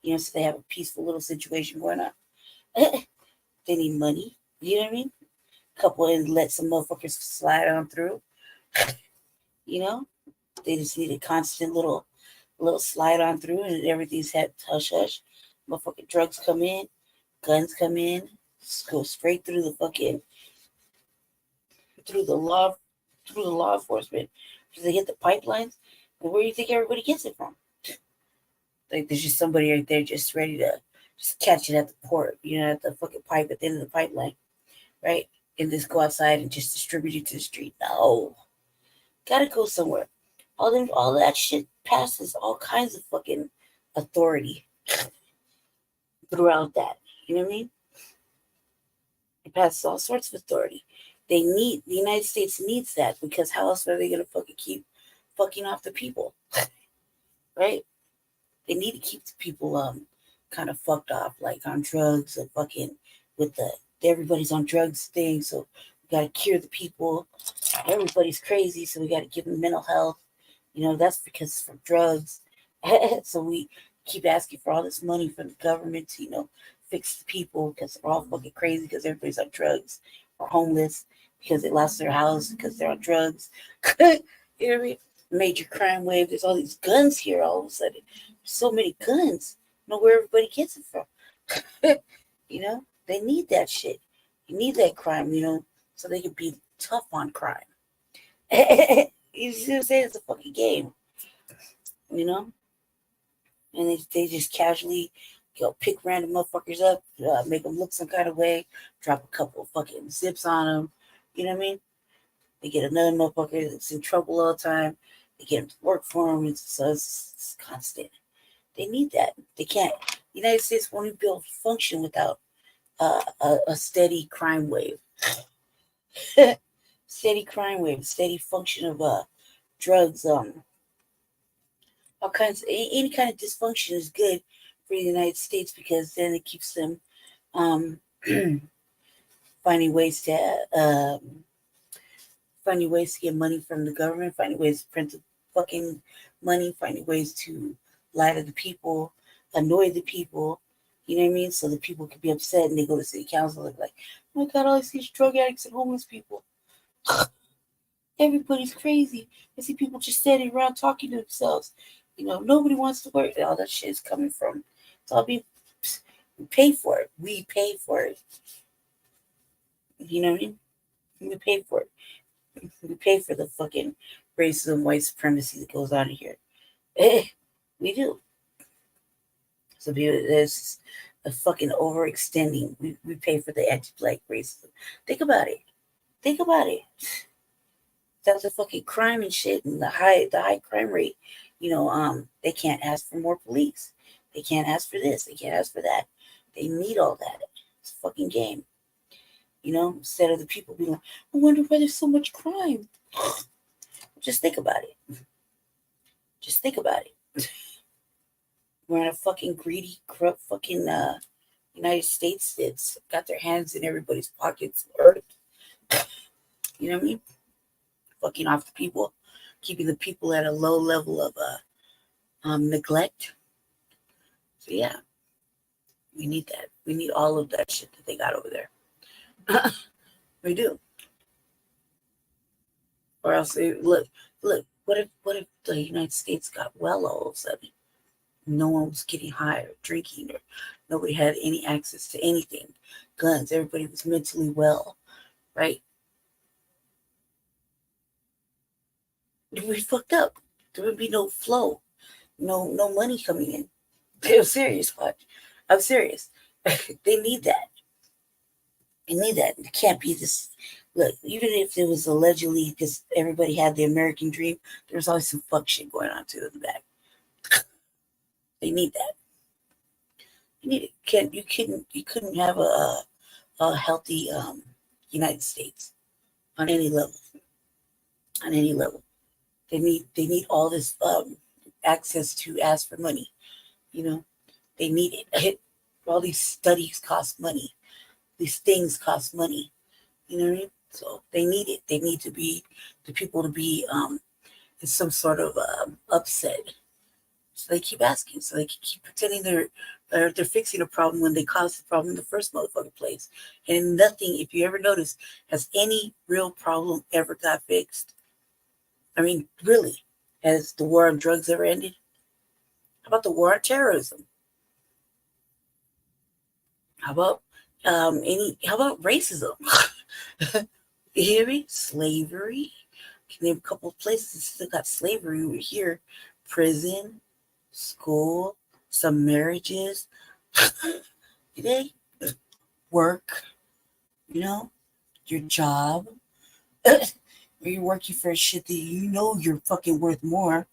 You know, so they have a peaceful little situation going on. They need money. You know what I mean? Couple and let some motherfuckers slide on through. You know? They just need a constant little slide on through and everything's had hush hush. Motherfucking drugs come in, guns come in, just go straight through the fucking through the law enforcement. Because they hit the pipelines. And where do you think everybody gets it from? Like there's just somebody right there just ready to just catch it at the port, you know, at the fucking pipe at the end of the pipeline. Right? And just go outside and just distribute it to the street. No. Gotta go somewhere. All that shit passes all kinds of fucking authority throughout that. You know what I mean? It passes all sorts of authority. The United States needs that because how else are they gonna fucking keep fucking off the people? Right? They need to keep the people kind of fucked off, like on drugs and fucking with the everybody's on drugs thing, so we gotta cure the people. Everybody's crazy, so we gotta give them mental health. You know, that's because it's from drugs. So we keep asking for all this money from the government to, you know, fix the people because they're all fucking crazy because everybody's on drugs or homeless because they lost their house because they're on drugs. You know what I mean? Major crime wave. There's all these guns here all of a sudden. So many guns. I don't know where everybody gets it from. You know, they need that shit. You need that crime, you know, so they can be tough on crime. You see what I'm saying? It's a fucking game. You know? And they just casually pick random motherfuckers up, make them look some kind of way, drop a couple of fucking zips on them. You know what I mean? They get another motherfucker that's in trouble all the time. They get them to work for them. So it's constant. They need that. They can't. The United States won't be able to function without a steady crime wave. Steady crime wave, steady function of drugs, all kinds, any kind of dysfunction is good for the United States because then it keeps them finding ways to get money from the government, finding ways to print the fucking money, finding ways to lie to the people, annoy the people. You know what I mean? So the people can be upset and they go to city council and like, oh my God, all I see is drug addicts and homeless people. Everybody's crazy. I see people just standing around talking to themselves. You know, nobody wants to work. All that shit is coming from. It's all we pay for it. We pay for it. You know what I mean? We pay for it. We pay for the fucking racism, white supremacy that goes on here. We do. So there's a fucking overextending. We pay for the anti-black racism. Think about it. Think about it. That's a fucking crime and shit, and the high crime rate. You know, they can't ask for more police. They can't ask for this. They can't ask for that. They need all that. It's a fucking game. instead of the people being like, I wonder why there's so much crime. Just think about it. Just think about it. We're in a fucking greedy, corrupt fucking United States that's got their hands in everybody's pockets. You know what I mean? Fucking off the people, keeping the people at a low level of neglect. So yeah, we need that. We need all of that shit that they got over there. We do. Or else, look. What if the United States got well all of a sudden? No one was getting high or drinking, or nobody had any access to anything, guns. Everybody was mentally well, right? We fucked up. There would be no flow, no money coming in. I'm serious, watch. I'm serious. They need that. They need that. It can't be this. Look, even if it was allegedly because everybody had the American dream, there's always some fuck shit going on too in the back. They need that. You need it. You couldn't have a healthy United States on any level. On any level, they need all this access to ask for money. They need it. All these studies cost money. These things cost money. You know what I mean? So they need it. They need the people to be in some sort of upset. So they keep asking. So they can keep pretending they're fixing a problem when they caused the problem in the first motherfucking place. And nothing, if you ever notice, has any real problem ever got fixed. I mean, really, has the war on drugs ever ended? How about the war on terrorism? How about how about racism? You hear me? Slavery. Can name a couple of places that still got slavery over here. Prison, school, some marriages. Today, work, your job. Where you're working for shit that you're fucking worth more,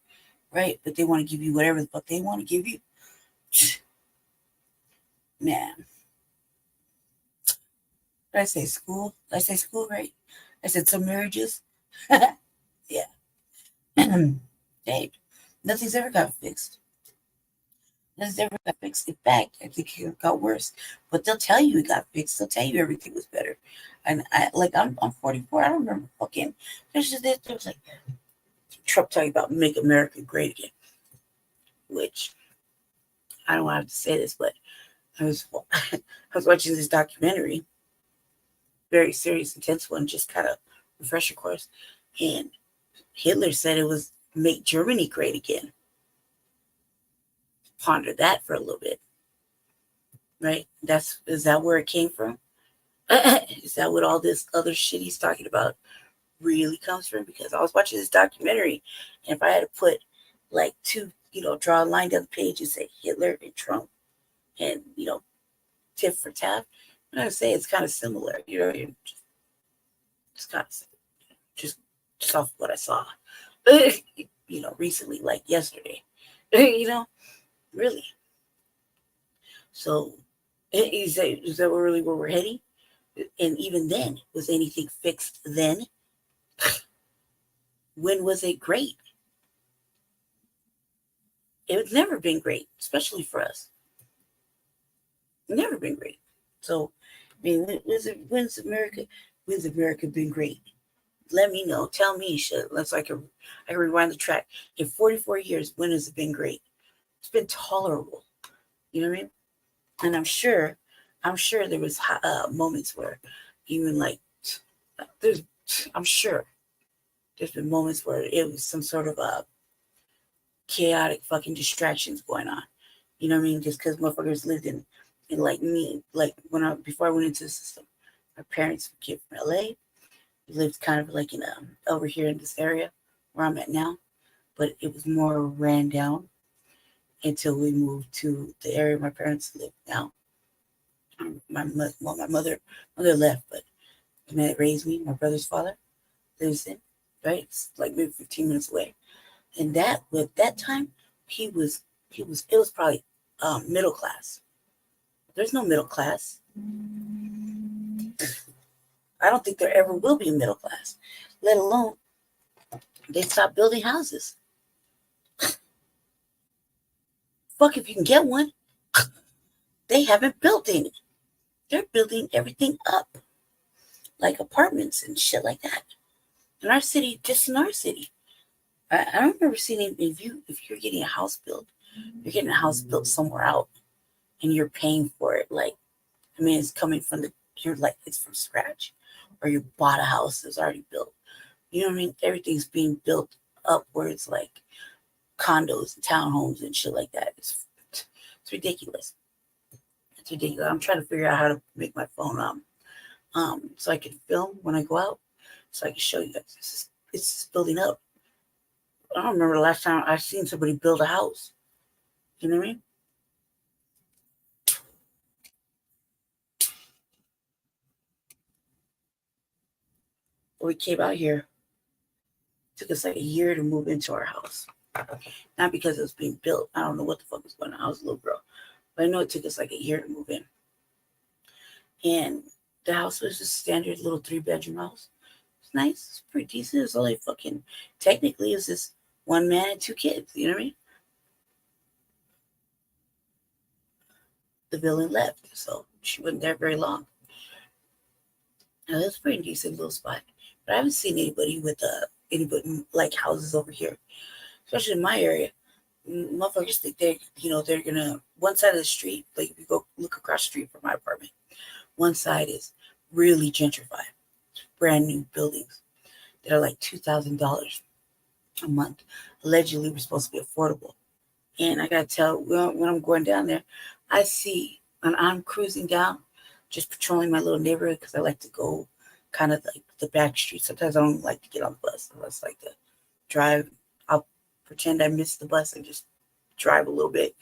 right? But they want to give you whatever the fuck they want to give you. Man. Did I say school? Did I say school, right? I said some marriages. Yeah. Hey, nothing's ever got fixed. Nothing's ever got fixed. In fact, I think it got worse. But they'll tell you it got fixed. They'll tell you everything was better. And I'm 44. I don't remember fucking. There was like Trump talking about make America great again. Which I don't have to say this, but I was watching this documentary, very serious, intense one, just kind of refresher course, and Hitler said it was make Germany great again. Ponder that for a little bit, right? Is that where it came from? Is that what all this other shit he's talking about really comes from? Because I was watching this documentary, and if I had to put like two, draw a line down the page and say Hitler and Trump, and tit for tat, I'm gonna say it's kind of similar. It's kind of just off what I saw, recently, like yesterday, really. So is that really where we're heading? And even then, was anything fixed then? When was it great? It's never been great, especially for us. Never been great. So, I mean, when's America been great? Let me know. Tell me shit. So I can rewind the track. In 44 years, when has it been great? It's been tolerable. You know what I mean? And I'm sure there was moments where even like I'm sure there's been moments where it was some sort of chaotic fucking distractions going on. You know what I mean? Just because motherfuckers lived in like me, like before I went into the system, my parents came from LA. We lived kind of like in over here in this area where I'm at now, but it was more ran down until we moved to the area my parents live now. My mother left, but the man that raised me, my brother's father, lives in, right? It's like maybe 15 minutes away. And that with that time, it was probably middle class. There's no middle class. I don't think there ever will be a middle class, let alone they stop building houses. Fuck if you can get one. They haven't built any. They're building everything up, like apartments and shit like that. In our city, just in our city. I don't remember seeing if you're getting a house built, you're getting a house built somewhere out and you're paying for it. Like, I mean, it's coming from it's from scratch, or you bought a house that's already built. You know what I mean? Everything's being built up where it's like condos and townhomes and shit like that. It's ridiculous. It's ridiculous. I'm trying to figure out how to make my phone so I can film when I go out, so I can show you guys. It's just building up. I don't remember the last time I seen somebody build a house. You know what I mean? When we came out here, it took us like a year to move into our house. Not because it was being built. I don't know what the fuck was going on. I was a little girl. But I know it took us like a year to move in. And the house was just a standard little 3-bedroom house. It's nice. It's pretty decent. It's only technically it was just 1 man and 2 kids. You know what I mean? The villain left, so she wasn't there very long. Now, it's a pretty decent little spot. But I haven't seen anybody with like houses over here, especially in my area. Motherfuckers think they're gonna, one side of the street, like if you go look across the street from my apartment, one side is really gentrified, brand new buildings that are like $2,000 a month. Allegedly, we're supposed to be affordable. And I gotta tell, when I'm going down there, I see, and I'm cruising down, just patrolling my little neighborhood because I like to go kind of like the back street. Sometimes I don't like to get on the bus. I just like to drive. I'll pretend I missed the bus and just drive a little bit,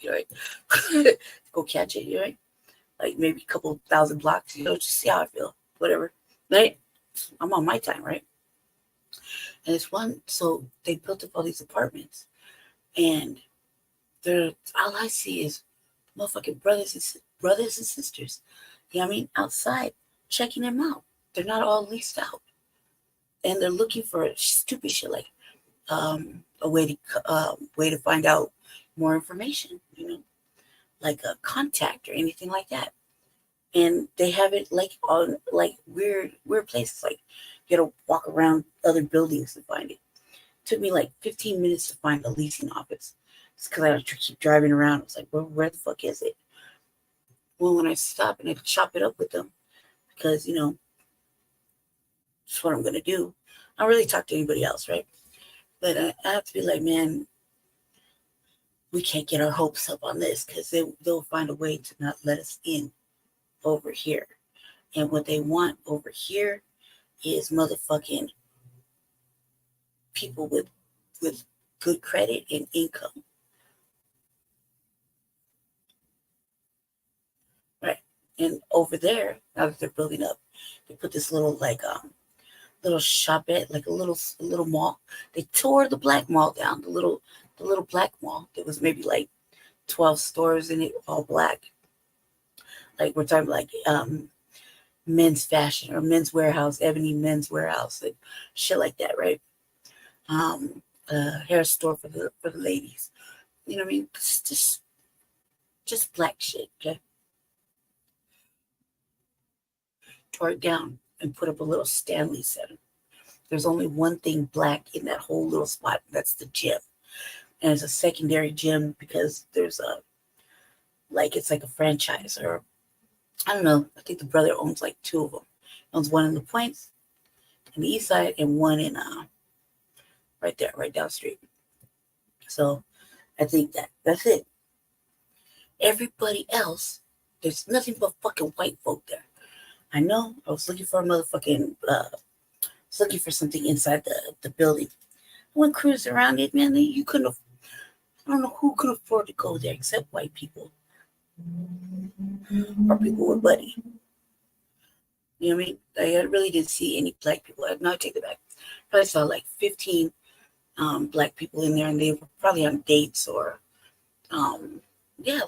go catch it, like maybe a couple thousand blocks, just see how I feel, whatever, right? I'm on my time, right? And it's so they built up all these apartments, and all I see is motherfucking brothers and sisters, you know what I mean, outside checking them out. They're not all leased out, and they're looking for stupid shit like a way to find out more information, like a contact or anything like that. And they have it like on like weird places, like you gotta walk around other buildings to find it. Took me like 15 minutes to find a leasing office. It's because I had to keep driving around. I was like, well, where the fuck is it? Well, when I stop and I chop it up with them, because that's what I'm gonna do. I don't really talk to anybody else, right? But I have to be like, man, we can't get our hopes up on this, because they'll find a way to not let us in over here. And what they want over here is motherfucking people with good credit and income. Right. And over there, now that they're building up, they put this little little shopette, like a little mall. They tore the black mall down, the little black mall. There was maybe like 12 stores in it, all black. Like we're talking like men's fashion or men's warehouse, Ebony Men's Warehouse, and shit like that, right? Hair store for the ladies. You know what I mean? It's just black shit, okay? Tore it down and put up a little Stanley Center. There's only one thing black in that whole little spot. That's the gym. And it's a secondary gym because there's it's like a franchise, or I don't know. I think the brother owns like 2 of them. He owns one in the Points, in the east side, and one in right there, right down the street. So I think that's it. Everybody else, there's nothing but fucking white folk there. I know. I was looking for a motherfucking looking for something inside the building. I went cruising around it, man. You couldn't. I don't know who could afford to go there except white people or people with money. You know what I mean? I really didn't see any black people. No, I take it back. Probably saw like 15 black people in there, and they were probably on dates or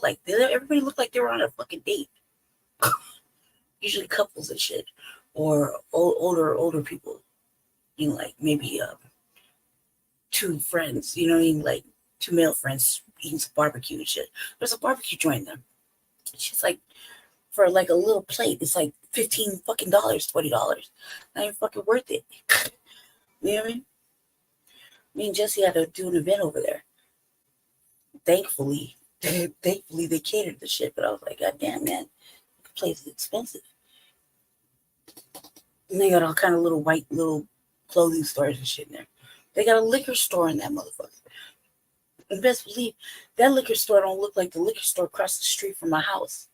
like everybody looked like they were on a fucking date. Usually couples and shit, or older people, you know, like maybe 2 friends, you know what I mean, like 2 male friends eating some barbecue and shit. There's a barbecue joint there. She's like, for like a little plate, it's like $15 fucking $20. Not even fucking worth it. You know what I mean? Me and Jesse had to do an event over there. Thankfully, they catered the shit, but I was like, God damn, man, the place is expensive. And they got all kind of little white little clothing stores and shit in there. They got a liquor store in that motherfucker. And best believe that liquor store don't look like the liquor store across the street from my house.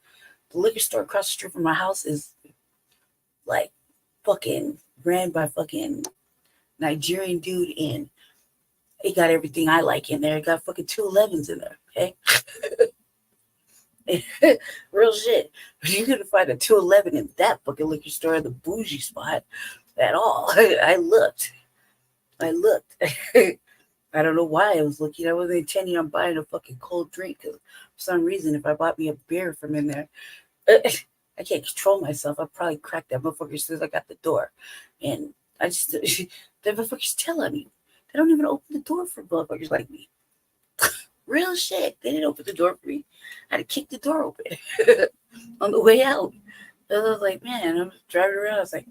The liquor store across the street from my house is like fucking ran by fucking Nigerian dude, and it got everything I like in there. It got fucking 211s in there, okay? Real shit. You couldn't find a 211 in that fucking liquor store, the bougie spot, at all. I looked. I don't know why I was looking. I wasn't intending on buying a fucking cold drink, because for some reason, if I bought me a beer from in there, I can't control myself. I'll probably crack that motherfucker as soon as I got the door. And I just, the motherfuckers tell on me. They don't even open the door for motherfuckers like me. Real shit. They didn't open the door for me. I had to kick the door open on the way out. I was like, man, I'm driving around. I was like,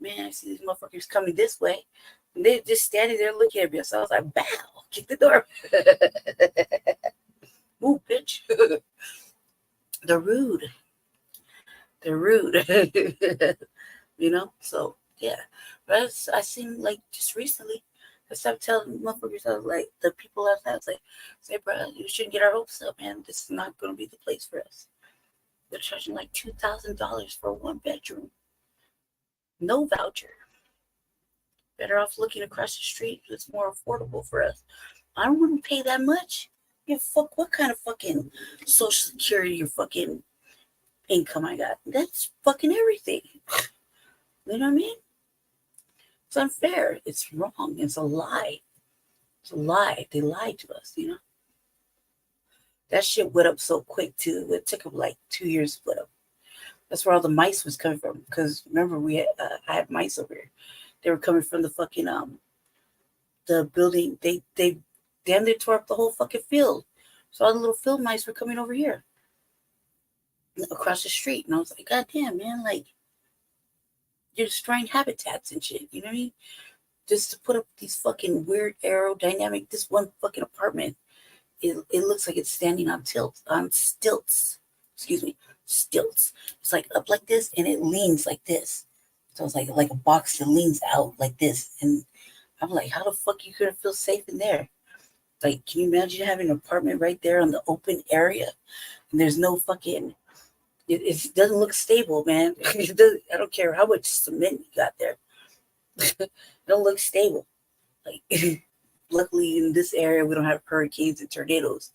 man, I see these motherfuckers coming this way. And they just standing there looking at me. So I was like, bow, kick the door. Move, bitch. They're rude. You know? So, yeah. But I seen, like, just recently, I stopped telling motherfuckers, I was like, the people outside, I was like, say, bro, you shouldn't get our hopes up, man. This is not going to be the place for us. They're charging like $2,000 for 1 bedroom. No voucher. Better off looking across the street. It's more affordable for us. I don't want to pay that much. Yeah, fuck, what kind of fucking social security or fucking income I got? That's fucking everything. You know what I mean? It's unfair. It's wrong. It's a lie. It's a lie. They lied to us, you know? That shit went up so quick, too. It took them like 2 years to put up. That's where all the mice was coming from. Because remember, I had mice over here. They were coming from the fucking the building. They damn near tore up the whole fucking field. So all the little field mice were coming over here across the street, and I was like, God damn, man, like you're destroying habitats and shit. You know what I mean? Just to put up these fucking weird aerodynamic. This one fucking apartment, it looks like it's standing on stilts. Excuse me, stilts. It's like up like this, and it leans like this. So it's like a box that leans out like this. And I'm like, how the fuck you gonna feel safe in there? Like, can you imagine having an apartment right there on the open area? And there's no fucking, it doesn't look stable, man. I don't care how much cement you got there. It don't look stable. Like, luckily in this area, we don't have hurricanes and tornadoes.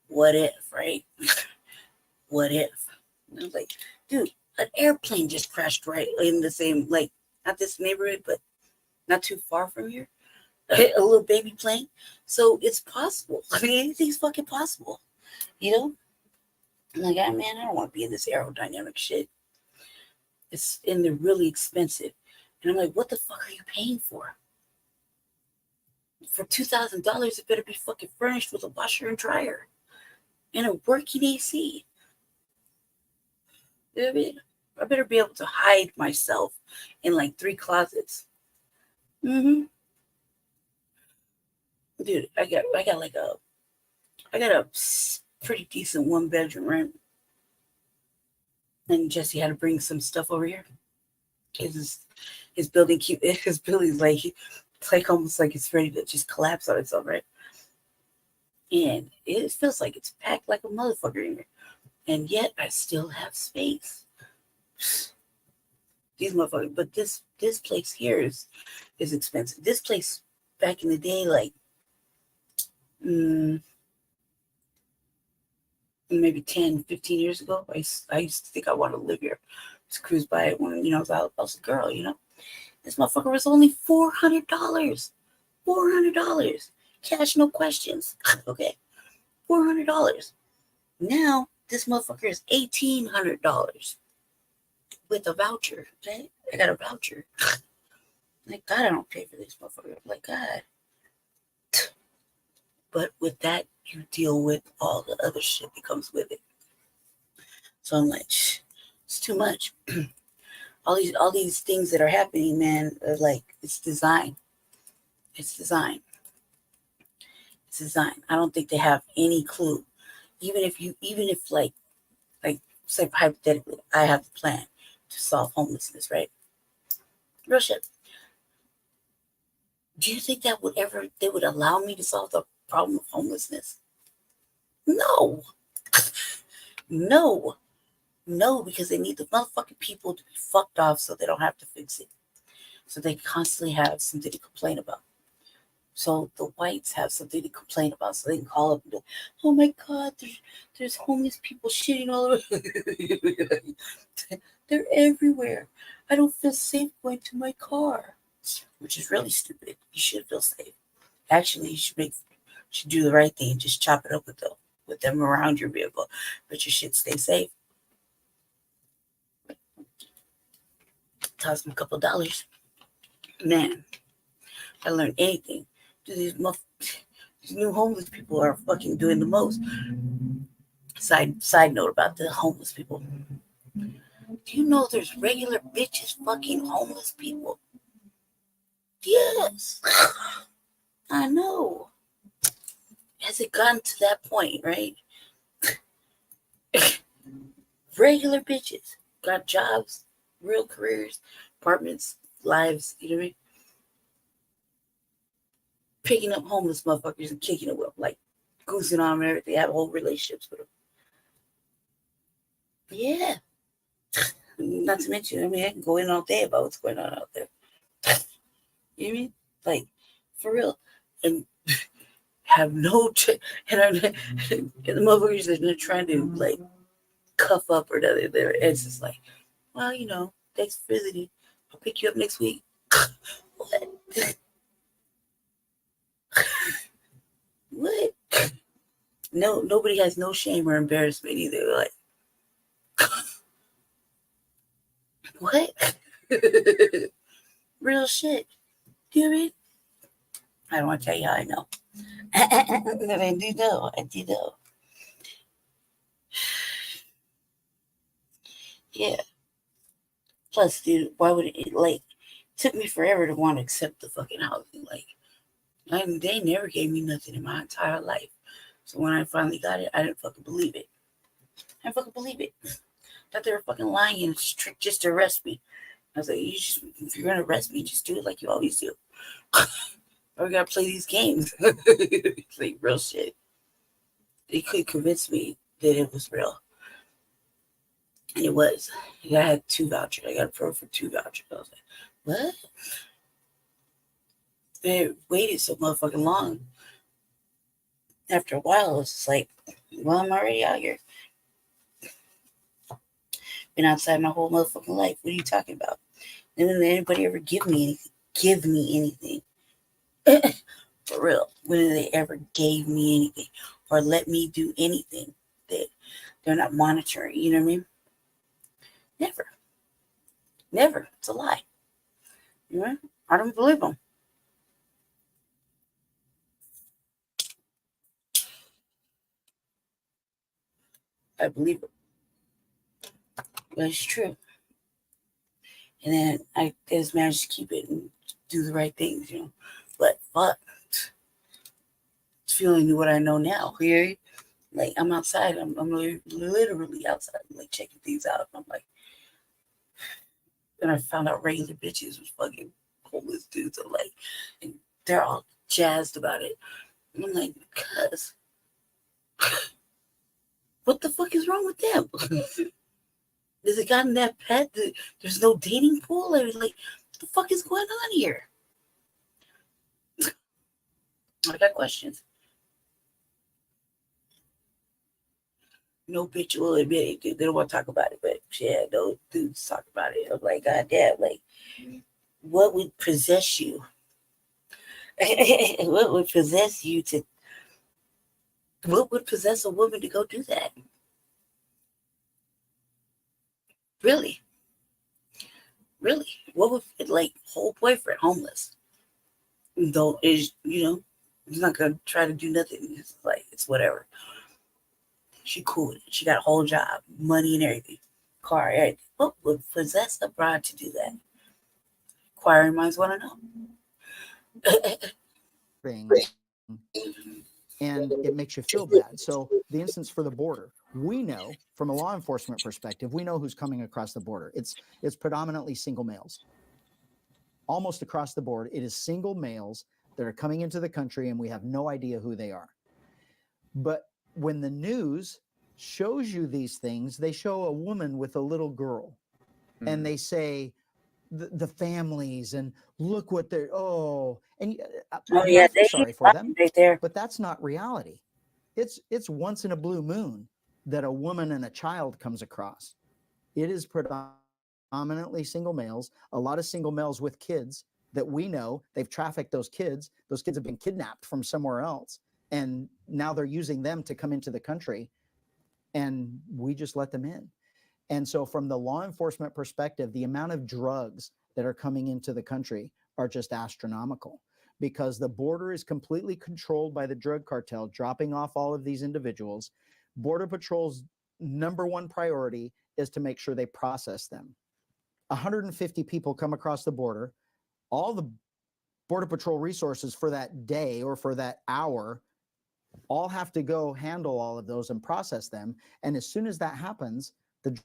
What if, right? What if? And I was like, dude, an airplane just crashed right in the same, like, not this neighborhood, but not too far from here. A little baby plane. So it's possible. I mean, anything's fucking possible. You know? I'm like, man, I don't want to be in this aerodynamic shit. And they're really expensive. And I'm like, what the fuck are you paying for? For $2,000, it better be fucking furnished with a washer and dryer and a working AC. You know what I mean? I better be able to hide myself in like 3 closets. Dude, I got a pretty decent 1 bedroom, right? And Jesse had to bring some stuff over here. His building's like almost like it's ready to just collapse on itself, right? And it feels like it's packed like a motherfucker in here. And yet I still have space. These motherfuckers, but this place here is expensive. This place back in the day, like maybe 10, 15 years ago, I used to think I wanted to live here. Just cruise by it when, I was a girl, This motherfucker was only $400. $400. Cash, no questions. Okay. $400. Now, this motherfucker is $1,800 with a voucher. Okay? I got a voucher. Like, God, I don't pay for this motherfucker. Like, God. But with that, you deal with all the other shit that comes with it. So I'm like, it's too much. all these things that are happening, man, are like, it's design. It's design. It's design. I don't think they have any clue. Even if like say hypothetically, I have a plan to solve homelessness, right? Real shit. Do you think that they would allow me to solve the problem of homelessness? No. No. No, because they need the motherfucking people to be fucked off so they don't have to fix it. So they constantly have something to complain about. So the whites have something to complain about, so they can call up and be like, oh my God, there's homeless people shitting all over. They're everywhere. I don't feel safe going to my car, which is really stupid. You should feel safe. Actually, you should do the right thing and just chop it up with them around your vehicle, but you should stay safe. Toss them a couple $. Man, I learned anything. These new homeless people are fucking doing the most. Side note about the homeless people. Do you know there's regular bitches fucking homeless people? Yes. I know. Has it gotten to that point, right? Regular bitches got jobs, real careers, apartments, lives, you know what I mean? Picking up homeless motherfuckers and kicking it with them, like goosing on them and everything. Have whole relationships with them. Yeah. Not to mention, I mean, I can go in all day about what's going on out there. You know what I mean? Like, for real. And have no, and the motherfuckers that are trying to, like, cuff up or nothing. It's just like, well, you know, thanks for visiting. I'll pick you up next week. What? What? No, nobody has no shame or embarrassment either. Like, what? Real shit. Do you know what I mean? I don't want to tell you how I know. I do know. I do know. Yeah. Plus, dude, why would it, like, took me forever to want to accept the fucking housing. Like, they never gave me nothing in my entire life. So when I finally got it, I didn't fucking believe it. I didn't fucking believe it. Thought they were fucking lying and just to arrest me. I was like, if you're gonna arrest me, just do it like you always do. Or we gotta play these games. Like, real shit. They couldn't convince me that it was real. And it was. I had 2 vouchers. I got approved for 2 vouchers. I was like, what? They waited so motherfucking long. After a while, it's just like, well, I'm already out here. Been outside my whole motherfucking life. What are you talking about? Didn't anybody ever give me anything? For real. When did they ever gave me anything or let me do anything that they're not monitoring? You know what I mean? Never. Never. It's a lie. You know? I don't believe them. I believe it. But it's true. And then I just managed to keep it and do the right things, you know. But fuck. It's feeling what I know now. Here, like, I'm outside. I'm literally outside. I'm like checking things out. I'm like, and I found out regular bitches was fucking homeless dudes. I'm like, and they're all jazzed about it. And I'm like, cuz, what the fuck is wrong with them? Has it gotten that bad that there's no dating pool? I was like, what the fuck is going on here? I got questions. No bitch will admit it. They don't want to talk about it, but yeah, no dudes talk about it. I'm like, God damn, like, what would possess you? What would possess a woman to go do that? Really? What would it like? Whole boyfriend homeless? Though is he's not gonna try to do nothing. It's like it's whatever. She cool with it. She got a whole job, money and everything, car, everything. What would possess a bride to do that? Inquiring minds want to know. And it makes you feel bad. So the instance for the border, we know from a law enforcement perspective, we know who's coming across the border. It's predominantly single males. Almost across the board, it is single males that are coming into the country, and we have no idea who they are. But when the news shows you these things, they show a woman with a little girl, and they say the families, and look what they're and I feel sorry for them, right there. but that's not reality. It's once in a blue moon that a woman and a child comes across. It is predominantly single males, a lot of single males with kids that we know. They've trafficked those kids. Those kids have been kidnapped from somewhere else, and now they're using them to come into the country, and we just let them in. And so from the law enforcement perspective, the amount of drugs that are coming into the country are just astronomical, because the border is completely controlled by the drug cartel, dropping off all of these individuals. Border Patrol's number one priority is to make sure they process them. 150 people come across the border. All the Border Patrol resources for that day or for that hour all have to go handle all of those and process them. And as soon as that happens, the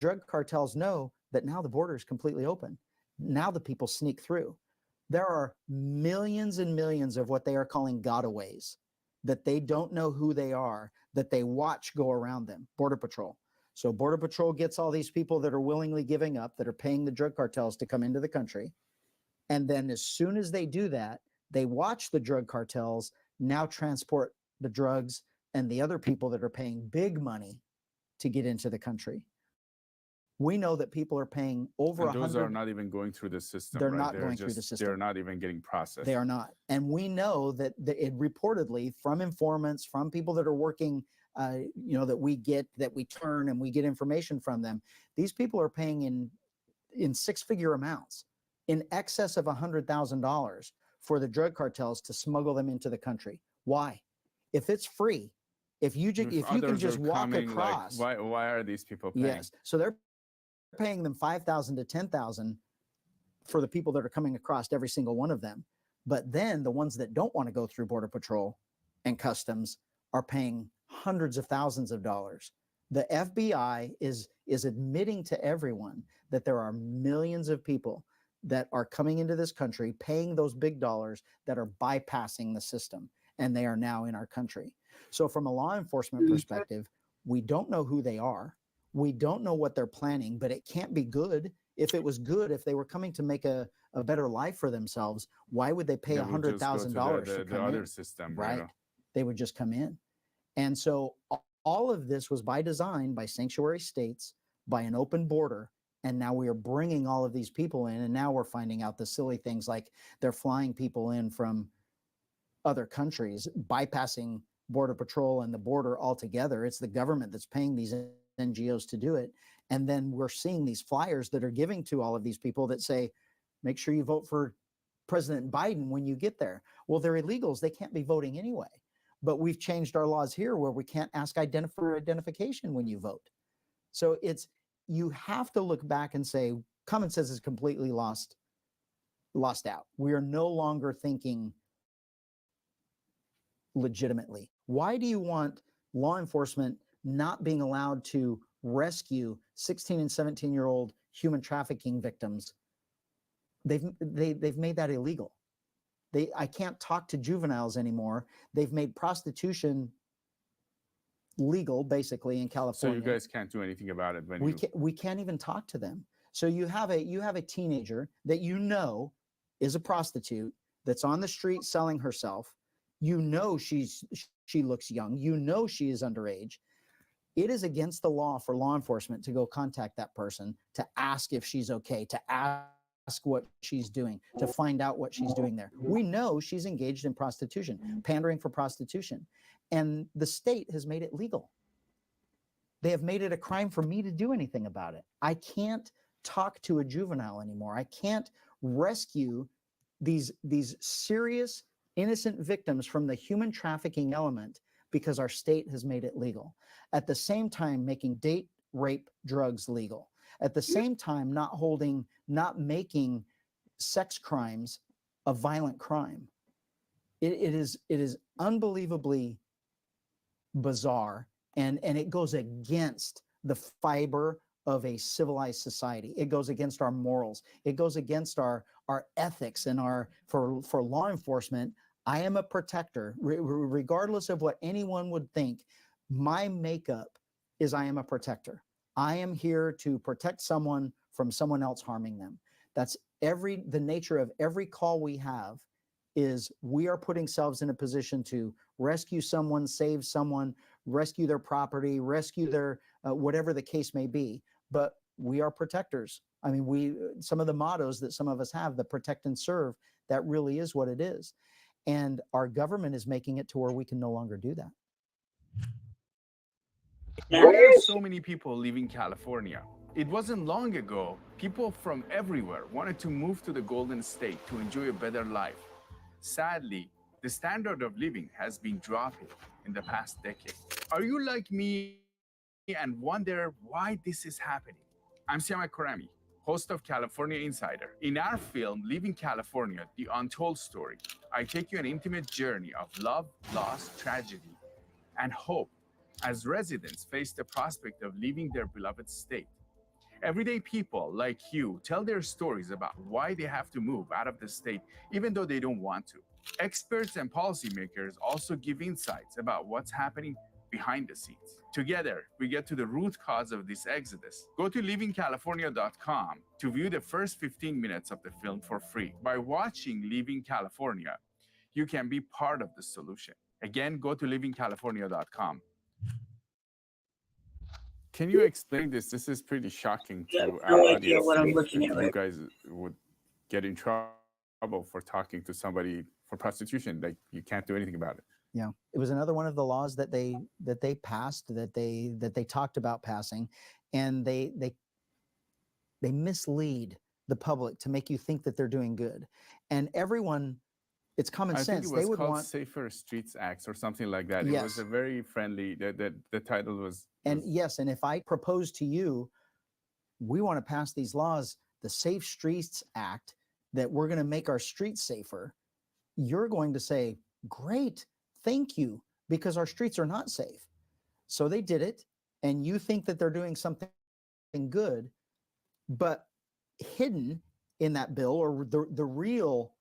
drug cartels know that now the border is completely open. Now the people sneak through. There are millions and millions of what they are calling gotaways that they don't know who they are, that they watch go around them. Border Patrol. So Border Patrol gets all these people that are willingly giving up, that are paying the drug cartels to come into the country. And then as soon as they do that, they watch the drug cartels now transport the drugs and the other people that are paying big money to get into the country. We know that people are paying over and those 100. are not even going through the system. They're right? not going through the system. They're not even getting processed. They are not. And we know that it reportedly from informants, from people that are working, that we get, that we turn and we get information from them. These people are paying in six-figure amounts, in excess of $100,000 for the drug cartels to smuggle them into the country. Why? If it's free, if you can just walk across. Like, why are these people paying? Yes. So they're paying them $5,000 to $10,000 for the people that are coming across, every single one of them. But then the ones that don't want to go through Border Patrol and Customs are paying hundreds of thousands of dollars. The FBI is admitting to everyone that there are millions of people that are coming into this country, paying those big dollars, that are bypassing the system, and they are now in our country. So from a law enforcement perspective, we don't know who they are. We don't know what they're planning, but it can't be good. If it was good, if they were coming to make a better life for themselves, why would they pay $100,000 to come the other in? system? Right. They would just come in. And so all of this was by design, by sanctuary states, by an open border. And now we are bringing all of these people in. And now we're finding out the silly things like they're flying people in from other countries, bypassing Border Patrol and the border altogether. It's the government that's paying these NGOs to do it. And then we're seeing these flyers that are giving to all of these people that say, make sure you vote for President Biden when you get there. Well, they're illegals. They can't be voting anyway. But we've changed our laws here where we can't ask for identification when you vote. So you have to look back and say, common sense is completely lost out. We are no longer thinking legitimately. Why do you want law enforcement not being allowed to rescue 16 and 17-year-old human trafficking victims? They've made that illegal. I can't talk to juveniles anymore. They've made prostitution legal, basically, in California. So you guys can't do anything about it when we can't even talk to them. So you have a teenager that is a prostitute that's on the street selling herself. She looks young. She is underage. It is against the law for law enforcement to go contact that person to ask if she's okay, to ask what she's doing, to find out what she's doing there. We know she's engaged in prostitution, pandering for prostitution, and the state has made it legal. They have made it a crime for me to do anything about it. I can't talk to a juvenile anymore. I can't rescue these serious innocent victims from the human trafficking element because our state has made it legal. At the same time, making date rape drugs legal. At the same time, not making sex crimes a violent crime. It is unbelievably bizarre, and it goes against the fiber of a civilized society. It goes against our morals. It goes against our ethics and for law enforcement. I am a protector, regardless of what anyone would think. My makeup is I am a protector. I am here to protect someone from someone else harming them. That's the nature of every call we have is we are putting ourselves in a position to rescue someone, save someone, rescue their property, rescue their whatever the case may be. But we are protectors. I mean, some of the mottos that some of us have, the protect and serve, that really is what it is. And our government is making it to where we can no longer do that. Why are so many people leaving California? It wasn't long ago, people from everywhere wanted to move to the Golden State to enjoy a better life. Sadly, the standard of living has been dropping in the past decade. Are you like me and wonder why this is happening? I'm Siamak Karami, host of California Insider. In our film, Leaving California, The Untold Story, I take you an intimate journey of love, loss, tragedy, and hope as residents face the prospect of leaving their beloved state. Everyday people like you tell their stories about why they have to move out of the state even though they don't want to. Experts and policymakers also give insights about what's happening behind the scenes. Together, we get to the root cause of this exodus. Go to leavingcalifornia.com to view the first 15 minutes of the film for free. By watching Leaving California, you can be part of the solution. Again, go to leavingcalifornia.com. Can you explain this? This is pretty shocking to our audience. What I'm looking at, you guys would get in trouble for talking to somebody for prostitution. Like, you can't do anything about it. Yeah, it was another one of the laws that they passed, that they talked about passing, and they mislead the public to make you think that they're doing good. And everyone, it's common sense. I think it was they would called want Safer Streets Acts or something like that. Yes. It was a very friendly. The title was. And yes, and if I propose to you, we want to pass these laws, the Safe Streets Act, that we're going to make our streets safer, you're going to say, great, thank you, because our streets are not safe. So they did it, and you think that they're doing something good, but hidden in that bill, or the real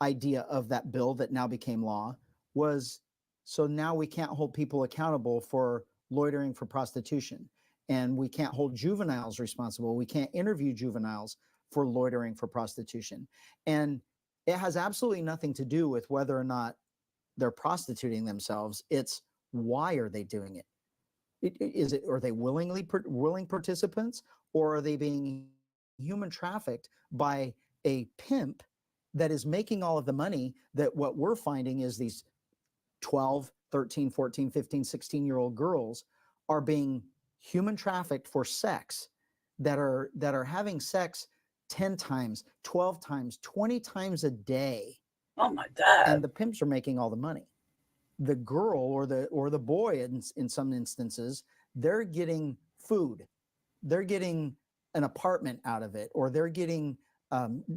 idea of that bill that now became law, was so now we can't hold people accountable for loitering for prostitution, and we can't hold juveniles responsible. We can't interview juveniles for loitering for prostitution. And it has absolutely nothing to do with whether or not they're prostituting themselves. It's why are they doing it? Are they willing participants, or are they being human trafficked by a pimp that is making all of the money? That what we're finding is these 12, 13, 14, 15, 16-year-old girls are being human trafficked for sex, that are having sex 10 times, 12 times, 20 times a day. Oh my God. And the pimps are making all the money. The girl or the boy, in some instances, they're getting food. They're getting an apartment out of it, or they're getting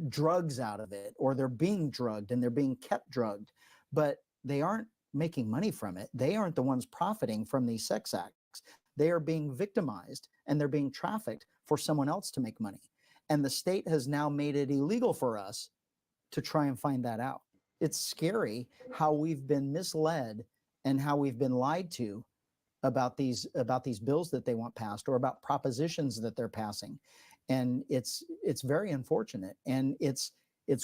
drugs out of it, or they're being drugged and they're being kept drugged, but they aren't making money from it. They aren't the ones profiting from these sex acts. They are being victimized, and they're being trafficked for someone else to make money. And the state has now made it illegal for us to try and find that out. It's scary how we've been misled and how we've been lied to about these bills that they want passed, or about propositions that they're passing. And it's very unfortunate. And it's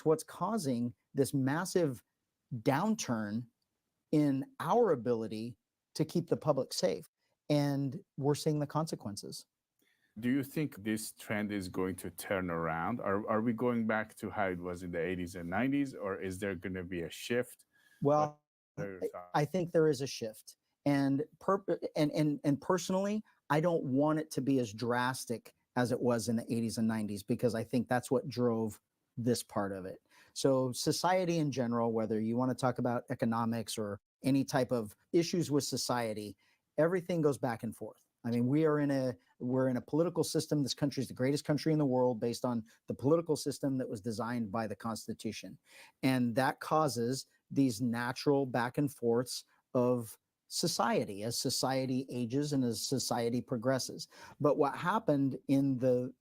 what's causing this massive downturn in our ability to keep the public safe. And we're seeing the consequences. Do you think this trend is going to turn around? Are we going back to how it was in the 80s and 90s, or is there going to be a shift? Well, I think there is a shift. And personally, I don't want it to be as drastic as it was in the 80s and 90s, because I think that's what drove this part of it. So society in general, whether you want to talk about economics or any type of issues with society, everything goes back and forth. I mean, we're in a political system. This country is the greatest country in the world based on the political system that was designed by the Constitution. And that causes these natural back and forths of society as society ages and as society progresses. But what happened in the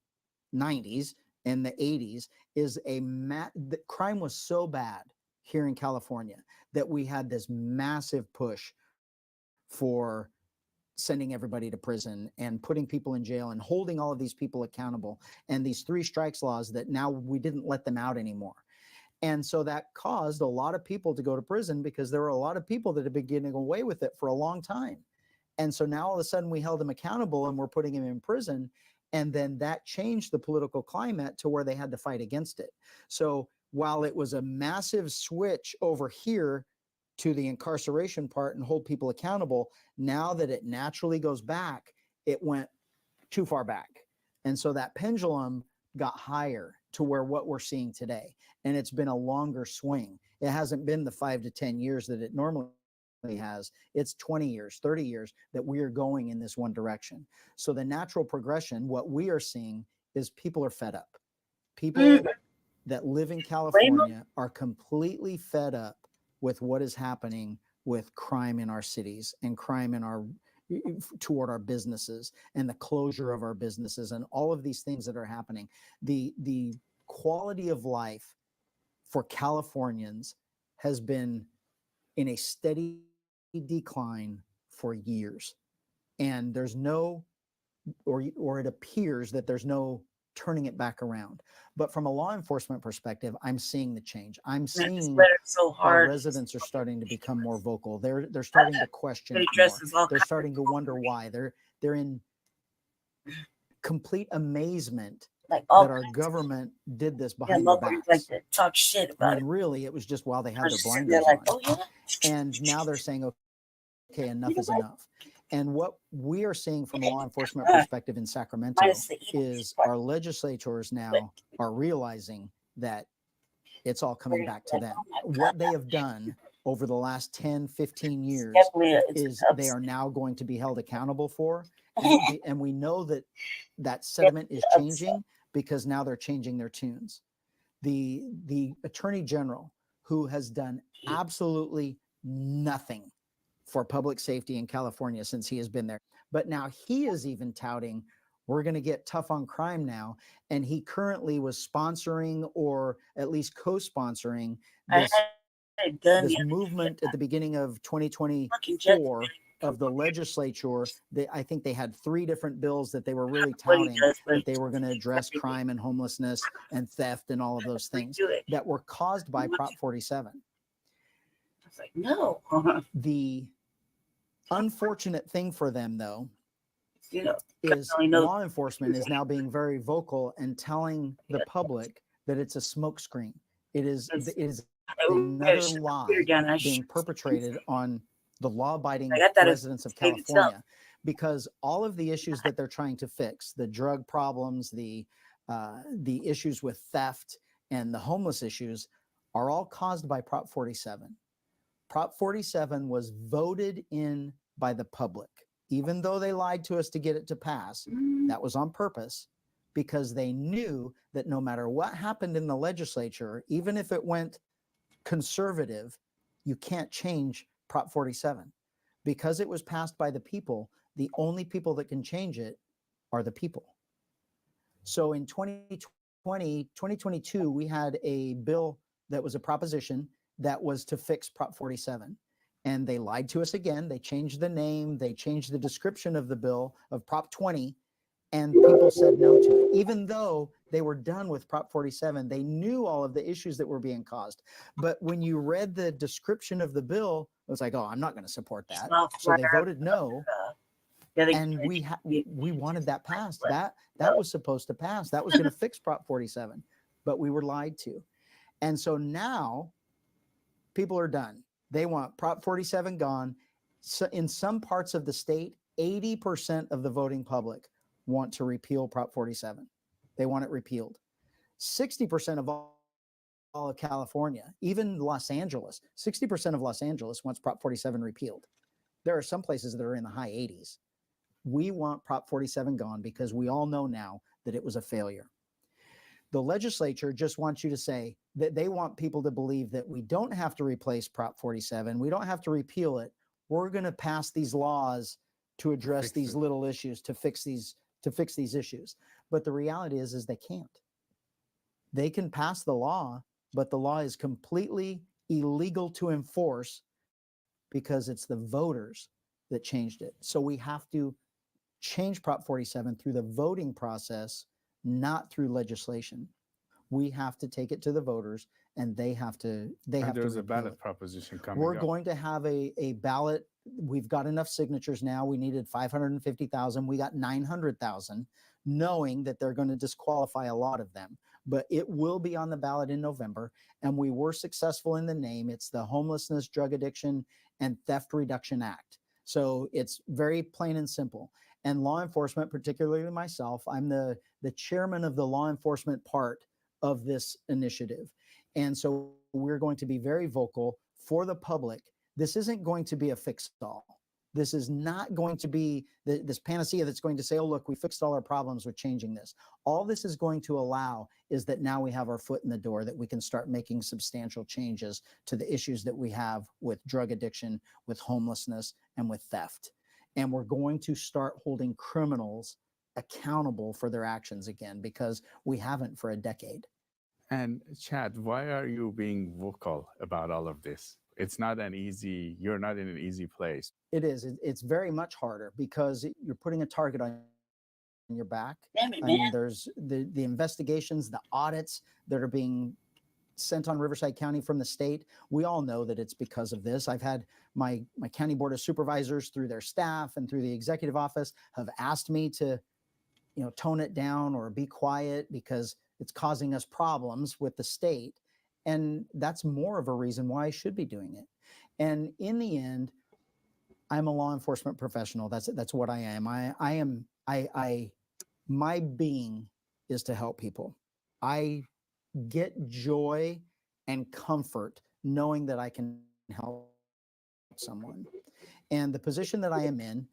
90s and the 80s is the crime was so bad here in California that we had this massive push for sending everybody to prison and putting people in jail and holding all of these people accountable, and these 3 strikes laws that now we didn't let them out anymore. And so that caused a lot of people to go to prison, because there were a lot of people that had been getting away with it for a long time. And so now all of a sudden we held them accountable and we're putting them in prison. And then that changed the political climate to where they had to fight against it. So while it was a massive switch over here to the incarceration part and hold people accountable, now that it naturally goes back, it went too far back. And so that pendulum got higher to where what we're seeing today. And it's been a longer swing. It hasn't been the 5 to 10 years that it normally has. It's 20 years, 30 years that we are going in this one direction. So the natural progression, what we are seeing is people are fed up. People that live in California are completely fed up with what is happening with crime in our cities and crime in our toward our businesses and the closure of our businesses and all of these things that are happening. The quality of life for Californians has been in a steady decline for years. And there's no, or it appears that there's no turning it back around. But from a law enforcement perspective, I'm seeing the change. I'm seeing our residents are starting to become more vocal. They're starting to question it more. They're starting to wonder why. They're in complete amazement that our government did this behind their backs. Talk shit about when really it was just while they had their blinders on. And now they're saying, okay, enough is enough. And what we are seeing from a law enforcement perspective in Sacramento is our legislators now are realizing that it's all coming back to them. What they have done over the last 10, 15 years is they are now going to be held accountable for. And we know that that sentiment is changing because now they're changing their tunes. The Attorney General, who has done absolutely nothing for public safety in California since he has been there. But now he is even touting, we're going to get tough on crime now. And he currently was sponsoring, or at least co-sponsoring, this movement at the beginning of 2024 of the legislature. I think they had 3 different bills that they were really touting that they were going to address crime and homelessness and theft and all of those things that were caused by Prop 47. It's like, no. The unfortunate thing for them, though, is law enforcement is now being very vocal and telling the public that it's a smokescreen. It is another lie being perpetrated on the law-abiding residents of California, because all of the issues that they're trying to fix, the drug problems, the issues with theft, and the homeless issues, are all caused by Prop 47. Prop 47 was voted in by the public. Even though they lied to us to get it to pass, that was on purpose, because they knew that no matter what happened in the legislature, even if it went conservative, you can't change Prop 47. Because it was passed by the people, the only people that can change it are the people. So in 2022, we had a bill that was a proposition that was to fix Prop 47. And they lied to us again. They changed the name. They changed the description of the bill of Prop 20. And people said no to it. Even though they were done with Prop 47, they knew all of the issues that were being caused. But when you read the description of the bill, it was like, oh, I'm not going to support that. So they voted no. And we wanted that passed. That was supposed to pass. That was going to fix Prop 47. But we were lied to. And so now people are done. They want Prop 47 gone. So in some parts of the state, 80% of the voting public want to repeal Prop 47. They want it repealed. 60% of all of California, even Los Angeles, 60% of Los Angeles wants Prop 47 repealed. There are some places that are in the high 80s. We want Prop 47 gone because we all know now that it was a failure. The legislature just wants you to say that they want people to believe that we don't have to replace Prop 47. We don't have to repeal it. We're going to pass these laws to address these little issues, to fix these issues. But the reality is they can't. They can pass the law, but the law is completely illegal to enforce because it's the voters that changed it. So we have to change Prop 47 through the voting process, not through legislation. We have to take it to the voters, and they have to. There's a ballot proposition coming. We're going to have a ballot. We've got enough signatures now. We needed 550,000. We got 900,000, knowing that they're going to disqualify a lot of them. But it will be on the ballot in November, and we were successful in the name. It's the Homelessness, Drug Addiction, and Theft Reduction Act. So it's very plain and simple. And law enforcement, particularly myself, I'm the chairman of the law enforcement part of this initiative. And so we're going to be very vocal for the public. This isn't going to be a fix-all. This is not going to be this panacea that's going to say, oh, look, we fixed all our problems with changing this. All this is going to allow is that now we have our foot in the door, that we can start making substantial changes to the issues that we have with drug addiction, with homelessness, and with theft. And we're going to start holding criminals accountable for their actions again, because we haven't for a decade. And Chad, why are you being vocal about all of this? It's not you're not in an easy place. It is. It's very much harder because you're putting a target on your back. I mean, there's the investigations, the audits that are being sent on Riverside County from the state. We all know that it's because of this. I've had my county board of supervisors, through their staff and through the executive office, have asked me to, tone it down or be quiet because it's causing us problems with the state. And that's more of a reason why I should be doing it. And in the end, I'm a law enforcement professional. That's what I am. My being is to help people. I get joy and comfort knowing that I can help someone. And the position that I am in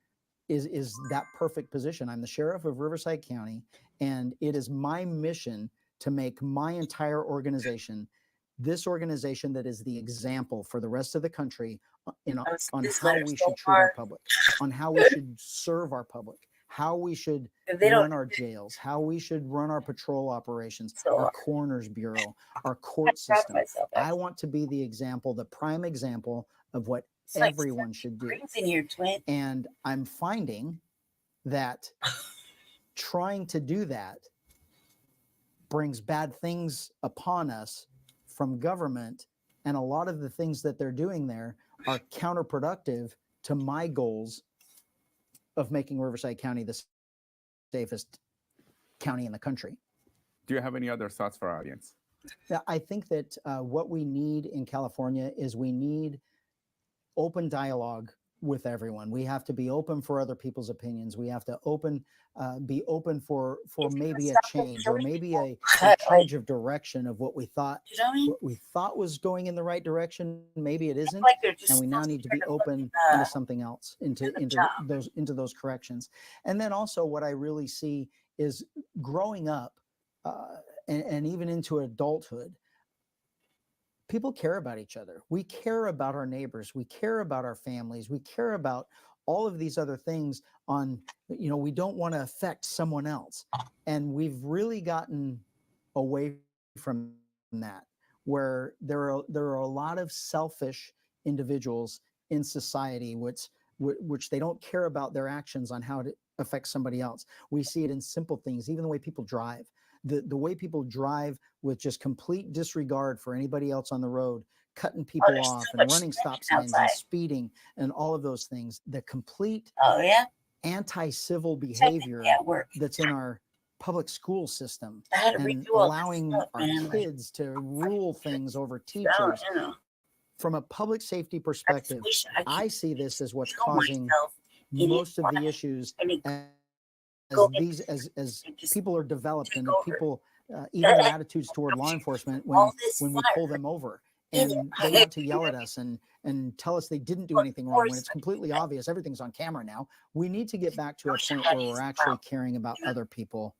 is that perfect position. I'm the sheriff of Riverside County, and it is my mission to make my entire organization this organization that is the example for the rest of the country on how we should treat our public, on how we should serve our public, how we should run our jails, how we should run our patrol operations, our coroner's bureau, our court system. I want to be the example, the prime example of what everyone should do. And I'm finding that trying to do that brings bad things upon us from government, and a lot of the things that they're doing there are counterproductive to my goals of making Riverside County the safest county in the country. Do you have any other thoughts for our audience? I think that what we need in California is we need open dialogue with everyone. We have to be open for other people's opinions. We have to be open for maybe a change, or maybe a change of direction of what we thought was going in the right direction. Maybe it isn't, and we now need to be open into something else, into those corrections. And then also, what I really see is growing up, and even into adulthood, people care about each other. We care about our neighbors. We care about our families. We care about all of these other things we don't want to affect someone else. And we've really gotten away from that, where there are a lot of selfish individuals in society, which they don't care about their actions on how to affect somebody else. We see it in simple things, even the way people drive. The way people drive with just complete disregard for anybody else on the road, cutting people off and running stop signs and speeding and all of those things. The complete anti-civil behavior that's in our public school system, and allowing our kids to rule things over teachers. From a public safety perspective, I see this as what's causing most of the issues as people are developed and people even their attitudes toward law enforcement when we pull them over and they want to yell at us and tell us they didn't do anything wrong when it's completely obvious, everything's on camera now. We need to get back to a point where we're actually caring about other people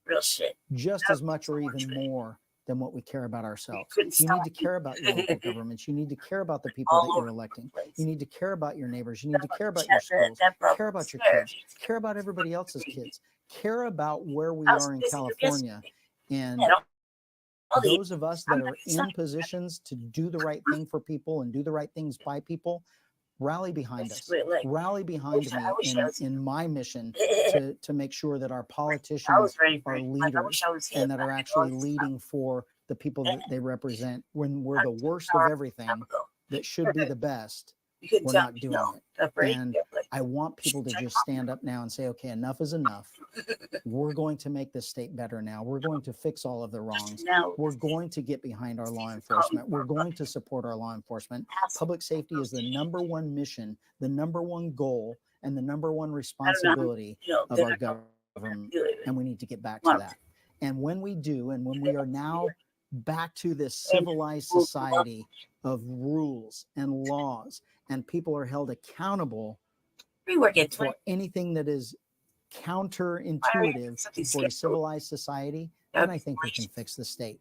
just as much or even more than what we care about ourselves. You need to care about your local governments. You need to care about the people that you're electing. You need to care about your neighbors. You need to care about your schools, care about your kids, care about everybody else's kids, care about where we are in California. And those of us that are in positions to do the right thing for people and do the right things by people, rally behind us, rally behind me in my mission to make sure that our politicians are leaders and that are actually leading for the people that they represent. When we're the worst of everything that should be the best, we're not doing it. And I want people to just stand up now and say, okay, enough is enough. We're going to make this state better now. We're going to fix all of the wrongs. We're going to get behind our law enforcement. We're going to support our law enforcement. Public safety is the #1 mission, the #1 goal, and the #1 responsibility of our government. And we need to get back to that. And when we do, and when we are now back to this civilized society of rules and laws, and people are held accountable for anything that is counterintuitive for a civilized society, then I think we can fix the state.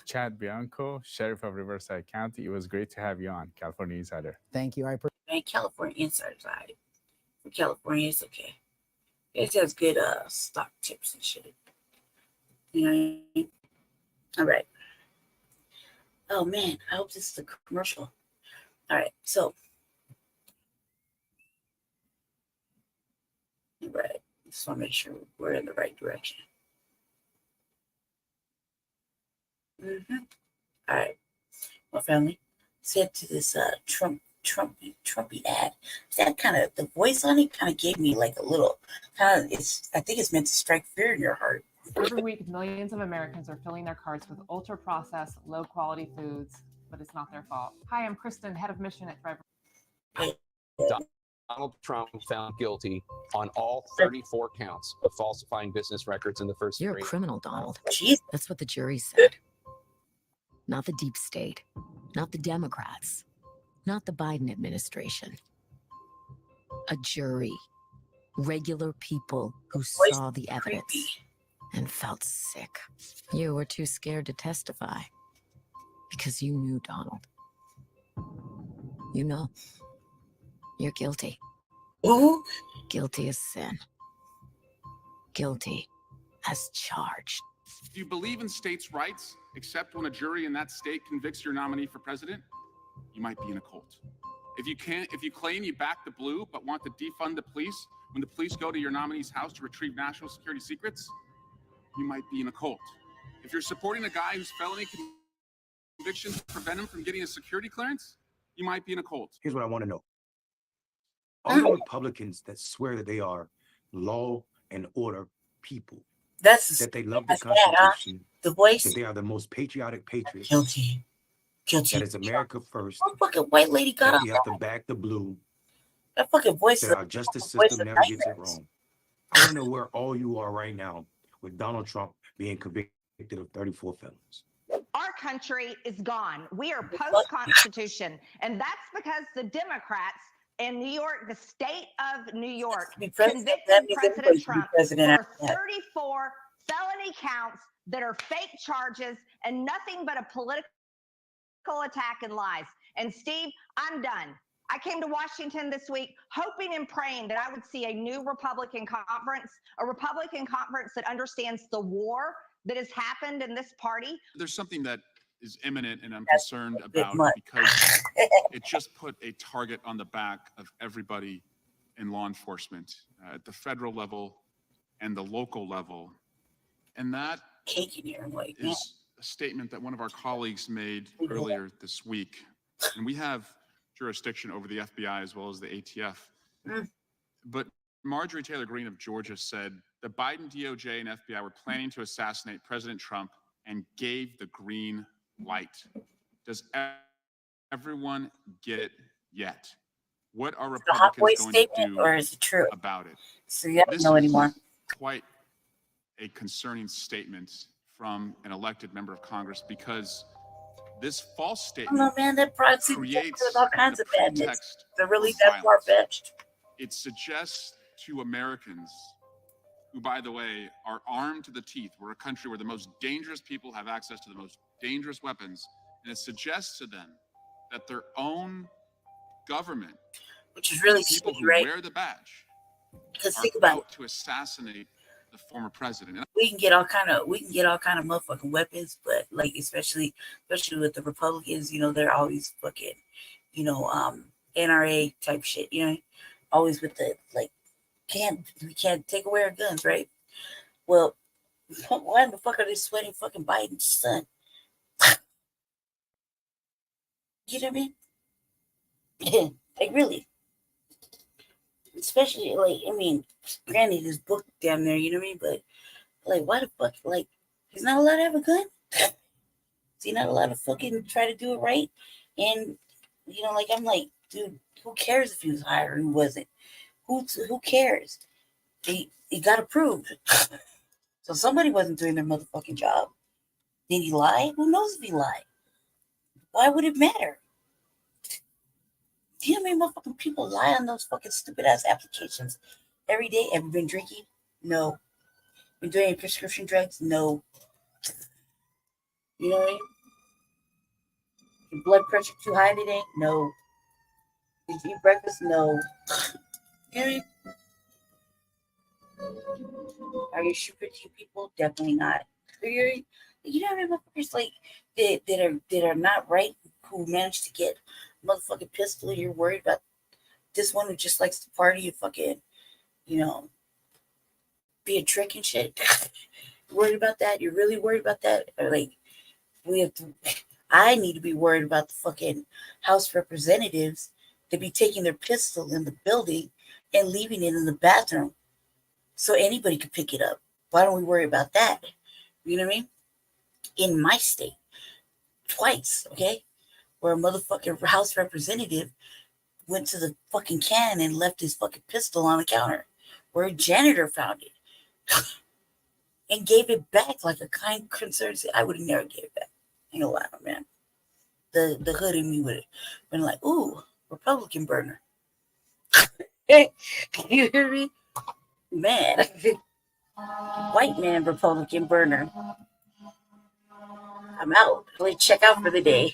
Chad Bianco, Sheriff of Riverside County. It was great to have you on California Insider. Thank you. California Insider side. For California, it's okay. It has good stock tips and shit. You know what I mean? All right. Oh man, I hope this is a commercial. All right, so right. Just want to make sure we're in the right direction. All right. Well, family, let's head to this Trumpy ad. That kind of, the voice on it kind of gave me like a little kind of, I think it's meant to strike fear in your heart. Every week, millions of Americans are filling their carts with ultra-processed, low-quality foods, but it's not their fault. Hi, I'm Kristen, head of mission at Thrive. Donald Trump found guilty on all 34 counts of falsifying business records in the first You're a criminal, Donald. Jeez. That's what the jury said. Not the deep state, not the Democrats, not the Biden administration. A jury. Regular people who saw the evidence and felt sick. You were too scared to testify because you knew Donald. You know. You're guilty. Ooh. Guilty as sin. Guilty as charged. Do you believe in states' rights, except when a jury in that state convicts your nominee for president? You might be in a cult. If you claim you back the blue but want to defund the police when the police go to your nominee's house to retrieve national security secrets, you might be in a cult. If you're supporting a guy whose felony convictions prevent him from getting a security clearance, you might be in a cult. Here's what I want to know. All the Republicans that swear that they are law and order people, that they love the Constitution, the voice, that they are the most patriotic patriots, guilty. That is America first. What fucking white lady got up? We have to back the blue. That fucking voice. That our justice system never gets it wrong. I want to know where all you are right now with Donald Trump being convicted of 34 felons. Our country is gone. We are post-Constitution, and that's because the Democrats in New York, the state of New York, convicted President Trump for 34 felony counts that are fake charges and nothing but a political attack and lies. And Steve, I'm done. I came to Washington this week hoping and praying that I would see a new Republican conference, a Republican conference that understands the war that has happened in this party. There's something that is imminent and I'm concerned about because it just put a target on the back of everybody in law enforcement at the federal level and the local level. And that is a statement that one of our colleagues made earlier this week. And we have jurisdiction over the FBI as well as the ATF. But Marjorie Taylor Greene of Georgia said the Biden DOJ and FBI were planning to assassinate President Trump and gave the green light. Does everyone get it yet? What are Republicans going to do or is it true? About it? So you don't know anymore. quite a concerning statement from an elected member of Congress, because this false statement man, that proxy creates with all kinds of badness. pretext They're really for that far violence. fetched. It suggests to Americans, who, by the way, are armed to the teeth, we're a country where the most dangerous people have access to the most dangerous weapons, and it suggests to them that their own government, which is really people shitty, who right? wear the badge, Because are think about out to assassinate the former president. we can get all kind of motherfucking weapons, but like especially with the Republicans, they're always fucking, NRA type shit, always with the like we can't take away our guns, right? Well, why the fuck are they sweating fucking Biden's son? You know what I mean? Like really. Especially granted his book down there, you know what I mean? But like why the fuck he's not allowed to have a gun? Is he not allowed to fucking try to do it right? And I'm like, dude, who cares if he was high or who wasn't? Who cares? He got approved. So somebody wasn't doing their motherfucking job. Did he lie? Who knows if he lied? Why would it matter? Do you know how many motherfucking people lie on those fucking stupid ass applications every day? Ever been drinking? No. Been doing any prescription drugs? No. You know what I mean? Your blood pressure too high today? No. Did you eat breakfast? No. You know what I mean? Are you super T people? Definitely not. You know how many motherfuckers that are not right who managed to get a motherfucking pistol? You're worried about this one who just likes to party and fucking, be a trick and shit. Worried about that? You're really worried about that? Or I need to be worried about the fucking House representatives to be taking their pistol in the building and leaving it in the bathroom so anybody could pick it up. Why don't we worry about that? You know what I mean? In my state, twice, okay? Where a motherfucking House representative went to the fucking can and left his fucking pistol on the counter, where a janitor found it and gave it back like a kind concern. I would have never gave it back. Ain't no lie, man. The hood in me would have been like, ooh, Republican burner. You hear me? Man. White man Republican burner. I'm out. Let's check out for the day.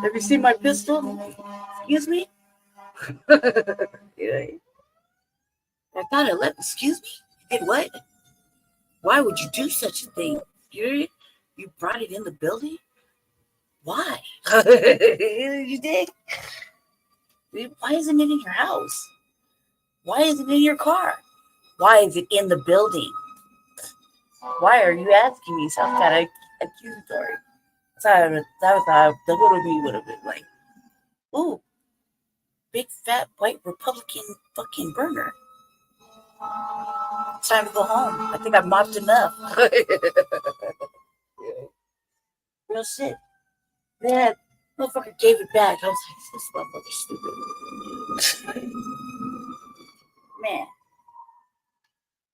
Have you seen my pistol? Excuse me? I thought I left. Excuse me? You did what? Why would you do such a thing? You brought it in the building? Why? You did? Why isn't it in your house? Why isn't it in your car? Why is it in the building? Why are you asking me some kind of accusatory? That was how the little me would have been like, ooh, big fat white Republican fucking burner. It's time to go home. I think I've mopped enough. Real shit. That motherfucker gave it back. I was like, this motherfucker's stupid. Man.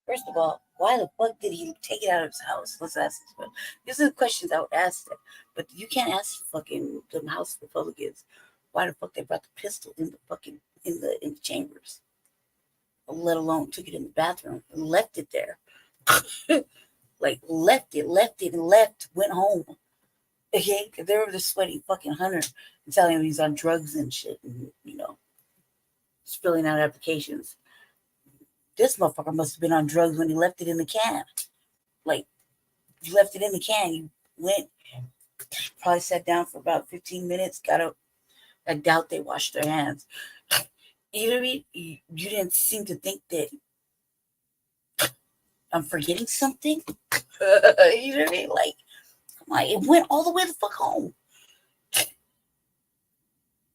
First of all, why the fuck did he take it out of his house? Let's ask this one. These are the questions I would ask them. But you can't ask fucking them House Republicans why the fuck they brought the pistol in the fucking in the chambers. Let alone took it in the bathroom and left it there. left it and went home. Okay? They were the sweaty fucking hunter and telling him he's on drugs and shit and filling out applications. This motherfucker must have been on drugs when he left it in the can. You left it in the can. You went, probably sat down for about 15 minutes, got up. I doubt they washed their hands. You know what I mean? You didn't seem to think that I'm forgetting something. You know what I mean? Come on, it went all the way the fuck home.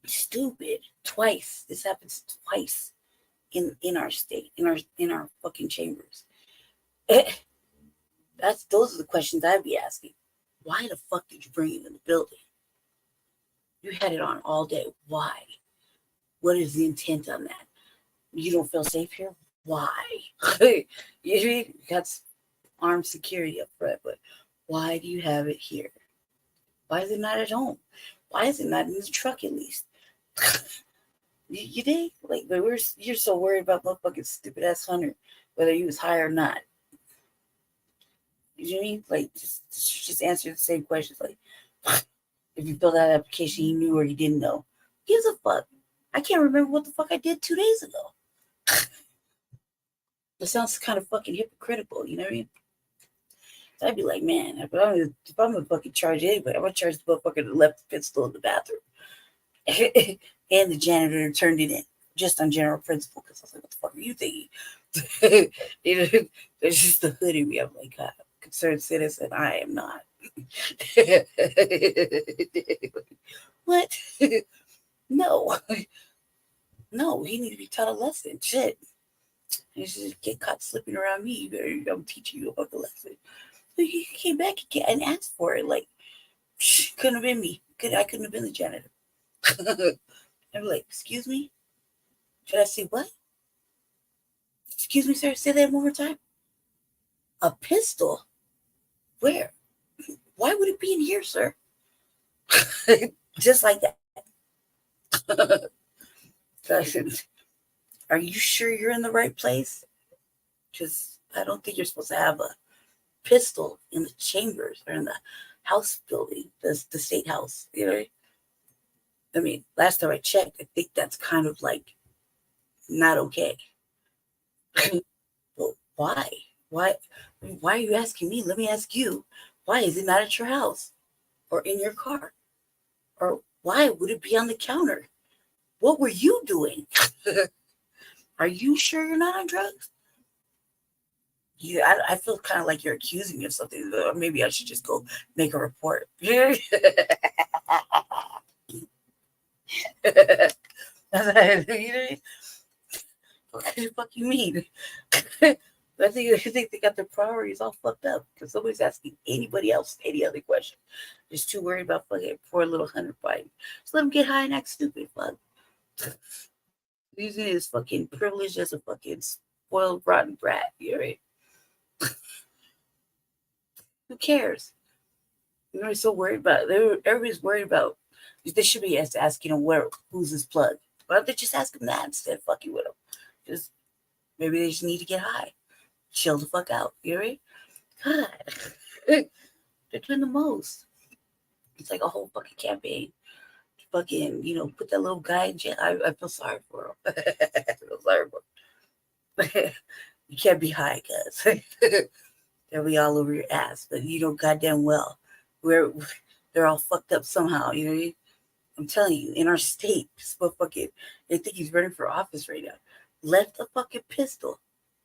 Stupid. Twice. This happens twice. In our state, in our fucking chambers. Those are the questions I'd be asking. Why the fuck did you bring it in the building? You had it on all day. Why? What is the intent on that? You don't feel safe here? why? You got armed security up front, but why do you have it here? Why is it not at home? Why is it not in the truck at least? You think? Like, but you're so worried about motherfucking stupid ass Hunter, whether he was high or not. You know what I mean? Like, just answer the same questions. Like, if you filled out an application, he knew or he didn't know. Who gives a fuck? I can't remember what the fuck I did 2 days ago. That sounds kind of fucking hypocritical, you know what I mean? So I'd be like, man, if I'm gonna fucking charge anybody, I'm gonna charge the motherfucker that left the pistol in the bathroom. And the janitor turned it in just on general principle, because I was like, what the fuck are you thinking? There's just the hood in me. I'm like, God, concerned citizen, I am not. What? No. No, he needs to be taught a lesson. Shit. You should get caught slipping around me. I'm teaching you a fucking lesson. So he came back and asked for it. Like, couldn't have been me. I couldn't have been the janitor. I'm like, excuse me? Should I say what? Excuse me, sir. Say that one more time. A pistol? Where? Why would it be in here, sir? Just like that. Are you sure you're in the right place? Because I don't think you're supposed to have a pistol in the chambers or in the house building, the state house. You know? I mean, last time I checked, I think that's kind of like not okay. Well, why? Why are you asking me? Let me ask you. Why is it not at your house or in your car? Or why would it be on the counter? What were you doing? Are you sure you're not on drugs? Yeah, I feel kind of like you're accusing me of something. Maybe I should just go make a report. What the fuck you mean? I think they got their priorities all fucked up because somebody's asking anybody else any other question. Just too worried about fucking poor little Hunter Biden. Just let him get high and act stupid. Fuck. Using his fucking privilege as a fucking spoiled, rotten brat. You right? Who cares? Everybody's so worried about it. Everybody's worried about. They should be asking him who's his plug. Why don't they just ask him that instead of fucking with him? Just maybe they just need to get high, chill the fuck out. You right? God, they're doing the most. It's like a whole fucking campaign. Fucking, put that little guy in jail. I feel sorry for him. I feel sorry for him. You can't be high, cuz. They'll be all over your ass. But you know goddamn well they're all fucked up somehow, you know what I mean? I'm telling you, in our state, they think he's running for office right now. Left a fucking pistol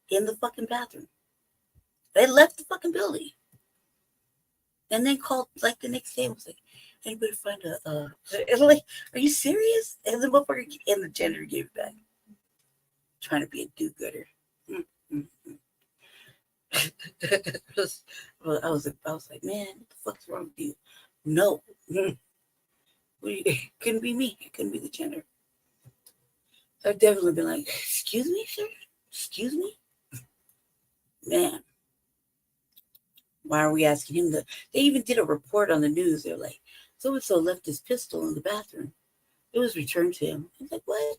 in the fucking bathroom. They left the fucking building. And then called like the next day and was like, anybody find and like, are you serious? And the motherfucker and the janitor gave it back. Trying to be a do-gooder. I was like, man, what the fuck's wrong with you? No. It couldn't be me. It couldn't be the janitor. I've definitely been like, excuse me, sir? Excuse me? Man. Why are we asking him that? They even did a report on the news. They're like, so-and-so left his pistol in the bathroom. It was returned to him. I was like, what?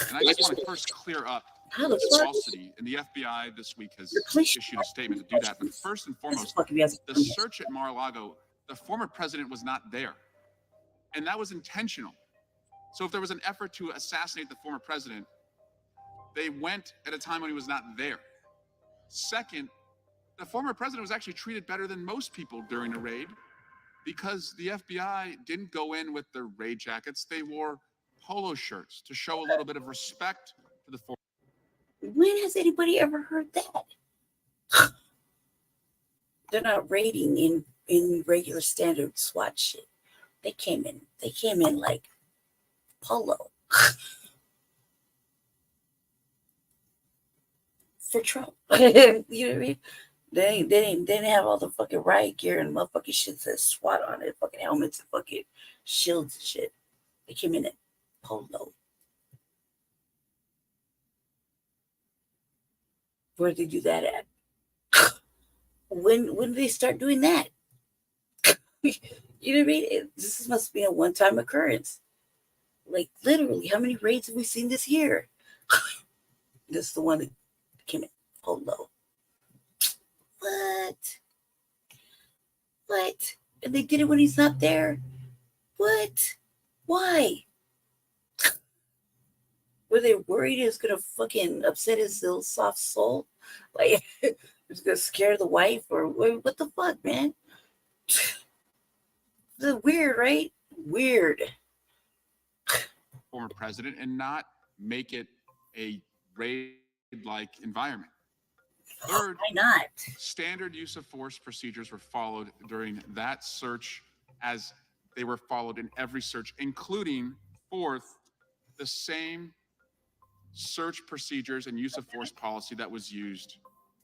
And I just want to first clear up the falsity. And the FBI this week has issued a statement to do that. But first and foremost, the search at Mar-a-Lago, the former president was not there. And that was intentional. So if there was an effort to assassinate the former president, they went at a time when he was not there. Second, the former president was actually treated better than most people during the raid because the FBI didn't go in with their raid jackets. They wore polo shirts to show a little bit of respect to the former. When has anybody ever heard that? They're not raiding in regular standard SWAT shit. They came in like polo. For Trump. You know what I mean? They didn't have all the fucking riot gear and motherfucking shit that SWAT on it, fucking helmets and fucking shields and shit. They came in at polo. Where did they do that at? When did they start doing that? You know what I mean? This must be a one-time occurrence. Like, literally, how many raids have we seen this year? This is the one that came in Polo. What? And they did it when he's not there? What? Why? Were they worried it was going to fucking upset his little soft soul? Like, it was going to scare the wife? Or what the fuck, man? This is weird, right? Weird. Former president and not make it a raid-like environment. Third, why not? Standard use of force procedures were followed during that search as they were followed in every search, including, fourth, the same search procedures and use of force policy that was used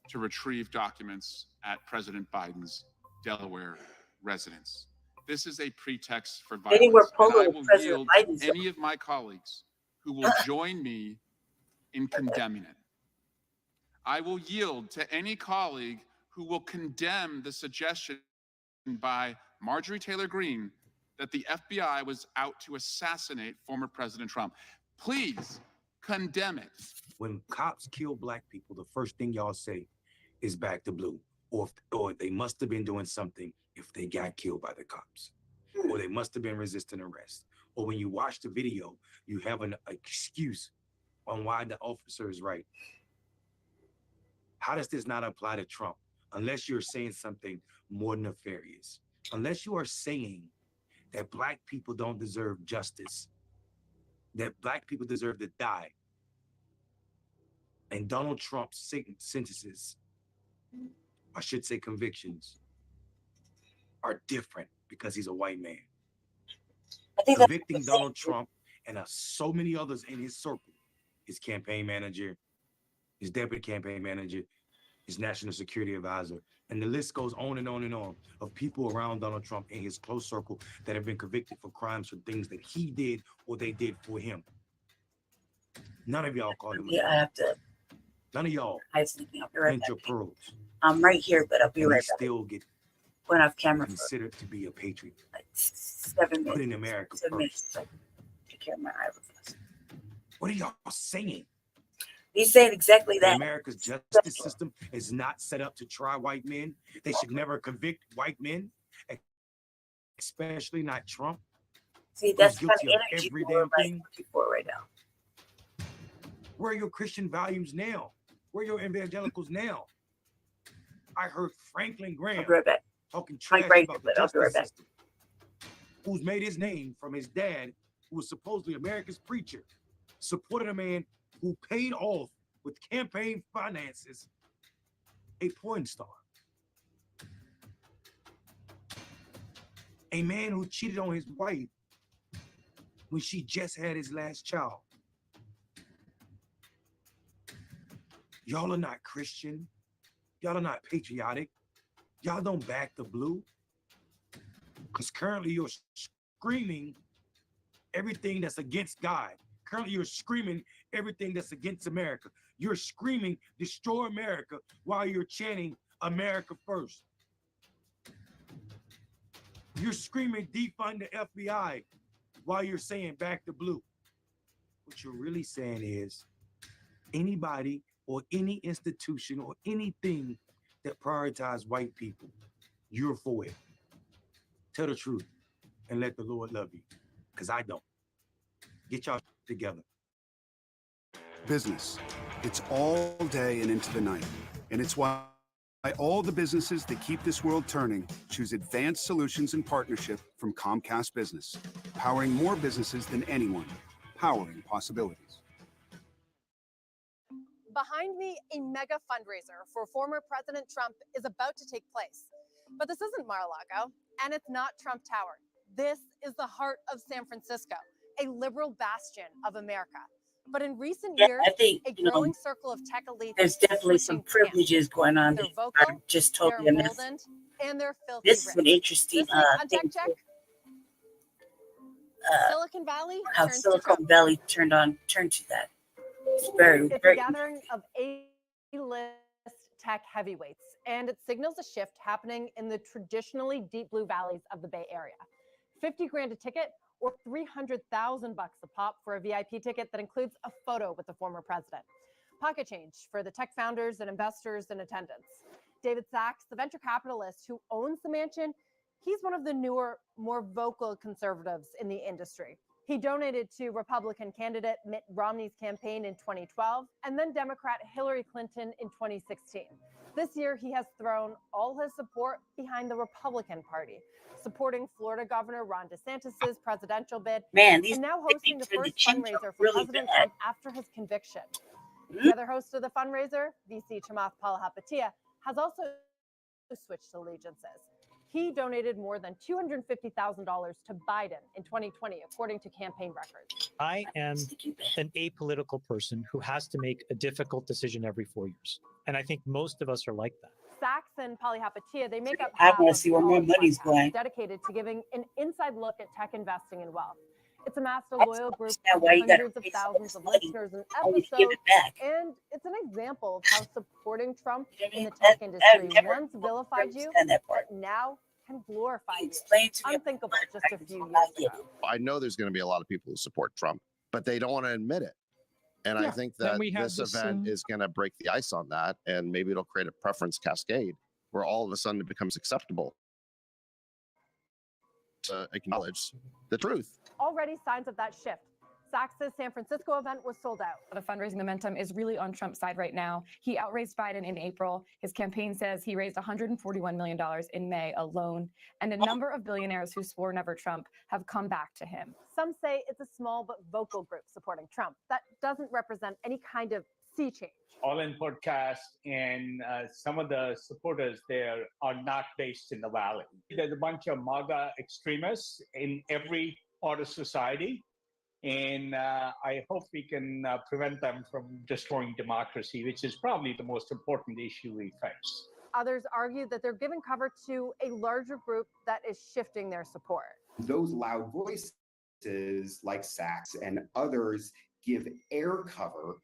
to retrieve documents at President Biden's Delaware residence. This is a pretext for violence, and I will yield to any of my colleagues who will join me in condemning it. I will yield to any colleague who will condemn the suggestion by Marjorie Taylor Greene that the FBI was out to assassinate former President Trump. Please condemn it. When cops kill black people, the first thing y'all say is back to blue, or they must have been doing something if they got killed by the cops, or they must have been resisting arrest. Or when you watch the video, you have an excuse on why the officer is right. How does this not apply to Trump? Unless you're saying something more nefarious, unless you are saying that black people don't deserve justice, that black people deserve to die, and Donald Trump's sentences, I should say convictions, are different because he's a white man. I think convicting Donald Trump and so many others in his circle, his campaign manager, his deputy campaign manager, his national security advisor, and the list goes on and on and on of people around Donald Trump in his close circle that have been convicted for crimes for things that he did or they did for him. None of y'all call him. Yeah, I have to. None of y'all. I was thinking, I'll be right back. Your pearls. I'm right here, but I'll be right back. Still get going off camera. Considered to be a patriot. Like 7 minutes. Putting America 7 minutes. So take care of my eyebrows. What are y'all saying? He's saying exactly that. America's justice system is not set up to try white men. They should never convict white men, especially not Trump. See, that's the kind guilty of of energy every we're damn thing. For right now. Where are your Christian values now? Where are your evangelicals now? I heard Franklin Graham talking trash about the justice system, who's made his name from his dad, who was supposedly America's preacher, supported a man who paid off with campaign finances a porn star, a man who cheated on his wife when she just had his last child. Y'all are not Christian. Y'all are not patriotic. Y'all don't back the blue. Because currently you're screaming everything that's against God. Currently you're screaming everything that's against America. You're screaming destroy America while you're chanting America first. You're screaming defund the FBI while you're saying back the blue. What you're really saying is anybody or any institution or anything that prioritizes white people, you're for it. Tell the truth and let the Lord love you, because I don't. Get y'all together. Business. It's all day and into the night. And it's why all the businesses that keep this world turning choose advanced solutions and partnership from Comcast Business, powering more businesses than anyone, powering possibilities. Behind me, a mega fundraiser for former President Trump is about to take place. But this isn't Mar-a-Lago, and it's not Trump Tower. This is the heart of San Francisco, a liberal bastion of America. But in recent years, I think, a growing circle of tech elites there's definitely some privileges going on. They're vocal, I'm just totally they're emboldened, and they're filthy This is an rich. interesting This week on thing. Tech Check, Silicon Valley How turns to Silicon Trump. Valley turned to that. It's very, It's very a gathering of A-list tech heavyweights, and it signals a shift happening in the traditionally deep blue valleys of the Bay Area. 50 grand a ticket or 300,000 bucks a pop for a VIP ticket that includes a photo with the former president. Pocket change for the tech founders and investors in attendance. David Sachs, the venture capitalist who owns the mansion, he's one of the newer, more vocal conservatives in the industry. He donated to Republican candidate Mitt Romney's campaign in 2012 and then Democrat Hillary Clinton in 2016. This year, he has thrown all his support behind the Republican Party, supporting Florida Governor Ron DeSantis' presidential bid, and now hosting the first fundraiser for President Trump after his conviction. The other host of the fundraiser, VC Chamath Palihapitiya, has also switched allegiances. He donated more than $250,000 to Biden in 2020, according to campaign records. I am an apolitical person who has to make a difficult decision every 4 years. And I think most of us are like that. Sachs and Palihapitiya, they make up I half want of to see where my money's going. dedicated to giving an inside look at tech investing and wealth. It's amassed a loyal group of why you gotta hundreds of pay so thousands much of money listeners and only to give episodes, it back. and it's an example of how supporting Trump in the tech industry once vilified you, but now can glorify you. Unthinkable just a few years ago. I know there's going to be a lot of people who support Trump, but they don't want to admit it. And I think that this event is going to break the ice on that, and maybe it'll create a preference cascade where all of a sudden it becomes acceptable to acknowledge the truth. Already signs of that shift. Sachs' San Francisco event was sold out. The fundraising momentum is really on Trump's side right now. He outraised Biden in April. His campaign says he raised $141 million in May alone. And a number of billionaires who swore never Trump have come back to him. Some say it's a small but vocal group supporting Trump. That doesn't represent any kind of sea change. All in podcast and some of the supporters there are not based in the Valley. There's a bunch of MAGA extremists in every part of society. And I hope we can prevent them from destroying democracy, which is probably the most important issue we face. Others argue that they're giving cover to a larger group that is shifting their support. Those loud voices like Sachs and others give air cover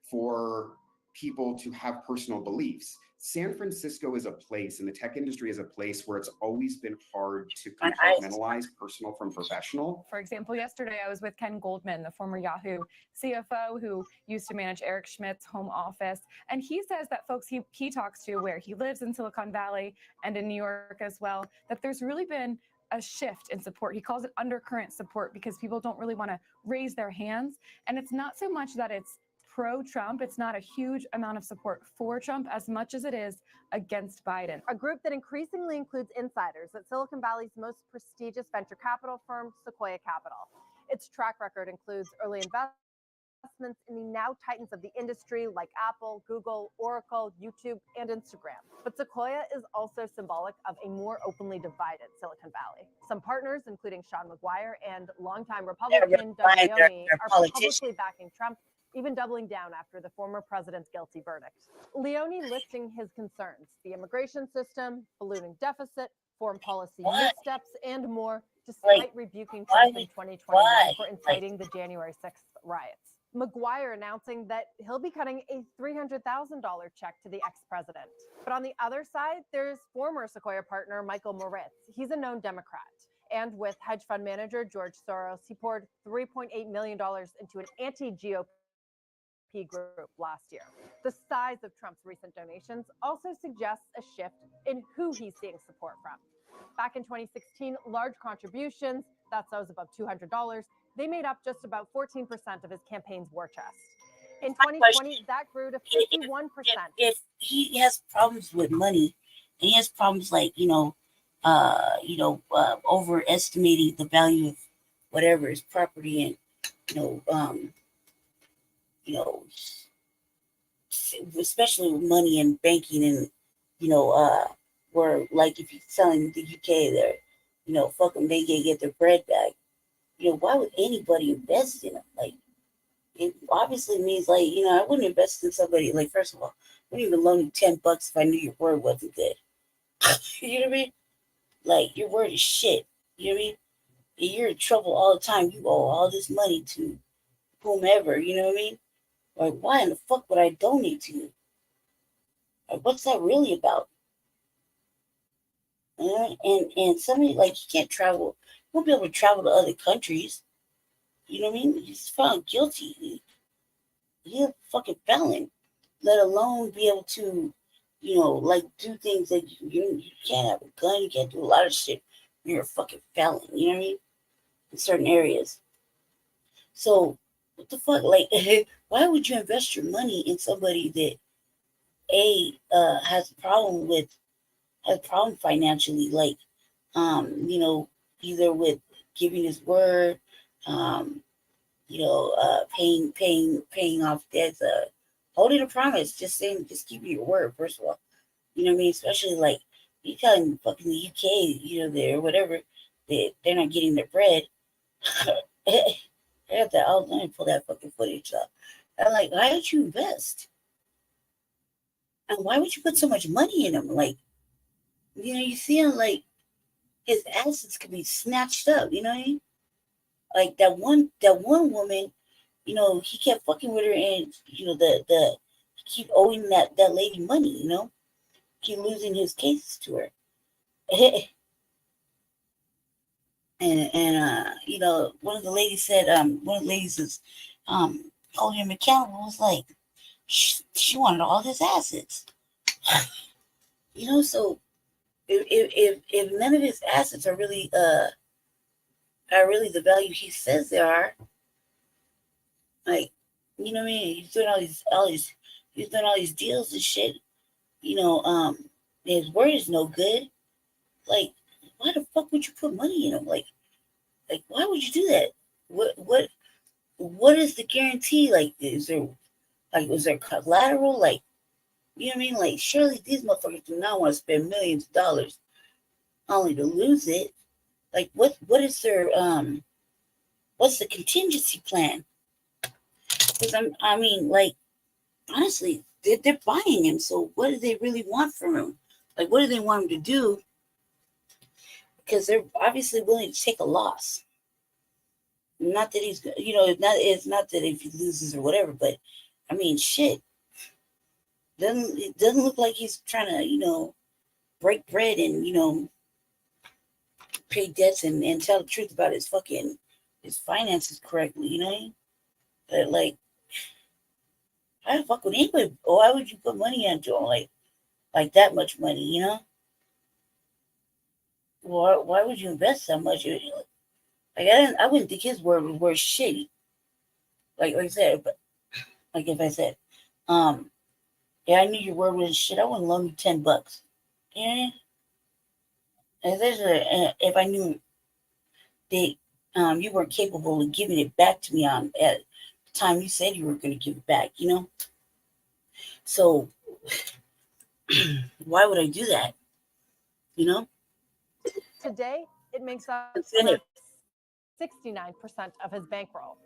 for people to have personal beliefs. San Francisco is a place, and the tech industry is a place where it's always been hard to compartmentalize personal from professional. For example, yesterday I was with Ken Goldman, the former Yahoo CFO who used to manage Eric Schmidt's home office. And he says that folks he talks to, where he lives in Silicon Valley and in New York as well, that there's really been a shift in support. He calls it undercurrent support because people don't really want to raise their hands. And it's not so much that it's pro-Trump. It's not a huge amount of support for Trump as much as it is against Biden. A group that increasingly includes insiders at Silicon Valley's most prestigious venture capital firm, Sequoia Capital. Its track record includes early investments in the now titans of the industry like Apple, Google, Oracle, YouTube, and Instagram. But Sequoia is also symbolic of a more openly divided Silicon Valley. Some partners, including Sean McGuire and longtime Republican Doug Leone, are publicly backing Trump, even doubling down after the former president's guilty verdict. Leone listing his concerns: the immigration system, ballooning deficit, foreign policy missteps, and more, despite rebuking Trump in 2021 for inciting the January 6th riots. McGuire announcing that he'll be cutting a $300,000 check to the ex-president. But on the other side, there's former Sequoia partner Michael Moritz. He's a known Democrat. And with hedge fund manager George Soros, he poured $3.8 million into an anti-GOP group last year. The size of Trump's recent donations also suggests a shift in who he's seeing support from. Back in 2016, large contributions, that's those above $200, they made up just about 14% of his campaign's war chest. In 2020, that grew to 51%. If he has problems with money, and he has problems like, overestimating the value of whatever his property and, especially with money and banking and, where like if he's selling the UK there, fuck them, they get their bread back. Why would anybody invest in him? Like, it obviously means like, I wouldn't invest in somebody, like, first of all, I wouldn't even loan you $10 if I knew your word wasn't good. You know what I mean? Like, your word is shit. You know what I mean? And you're in trouble all the time. You owe all this money to whomever, you know what I mean? Like, why in the fuck would I donate to you? Like, what's that really about? And somebody like he can't travel, he won't be able to travel to other countries. You know what I mean? He's found guilty. He's a fucking felon, let alone be able to, like do things that you can't have a gun, you can't do a lot of shit. You're a fucking felon. You know what I mean? In certain areas. So what the fuck? Like, why would you invest your money in somebody that has a problem financially, like either with giving his word, paying off debts, holding a promise, just keeping your word, first of all. You know what I mean? Especially like you telling fucking the UK, there, whatever, they're not getting their bread. I got that. Let me pull that fucking footage up. I'm like, why would you invest? And why would you put so much money in him? Like, you see him like his assets could be snatched up. You know what I mean? Like that one woman, he kept fucking with her, and the he keep owing that lady money. Keep losing his cases to her. and one of the ladies said, one of the ladies is holding him accountable, was like, she wanted all his assets. So if none of his assets are really the value he says they are, like, you know what I mean? He's doing he's doing all these deals and shit. His word is no good. Like, why the fuck would you put money in him? Like why would you do that? What is the guarantee? Like, is there collateral? Like, you know what I mean? Like, surely these motherfuckers do not want to spend millions of dollars only to lose it. Like, what is their what's the contingency plan? Because honestly, they're buying him. So what do they really want from him? Like, what do they want him to do? Because they're obviously willing to take a loss. Not that he's, it's not that if he loses or whatever, but I mean, shit. It doesn't look like he's trying to, break bread and, pay debts and tell the truth about his finances correctly, But like, how the fuck would anybody? Why would you put money into him like that much money? Why would you invest that much? Like, I wouldn't think his word was worth shit. Like I said, but like if I said, yeah, I knew your word was shit, I wouldn't loan you $10. Yeah. If I knew that you weren't capable of giving it back to me at the time you said you were going to give it back, So why would I do that? Today, it makes up 69% of his bankroll.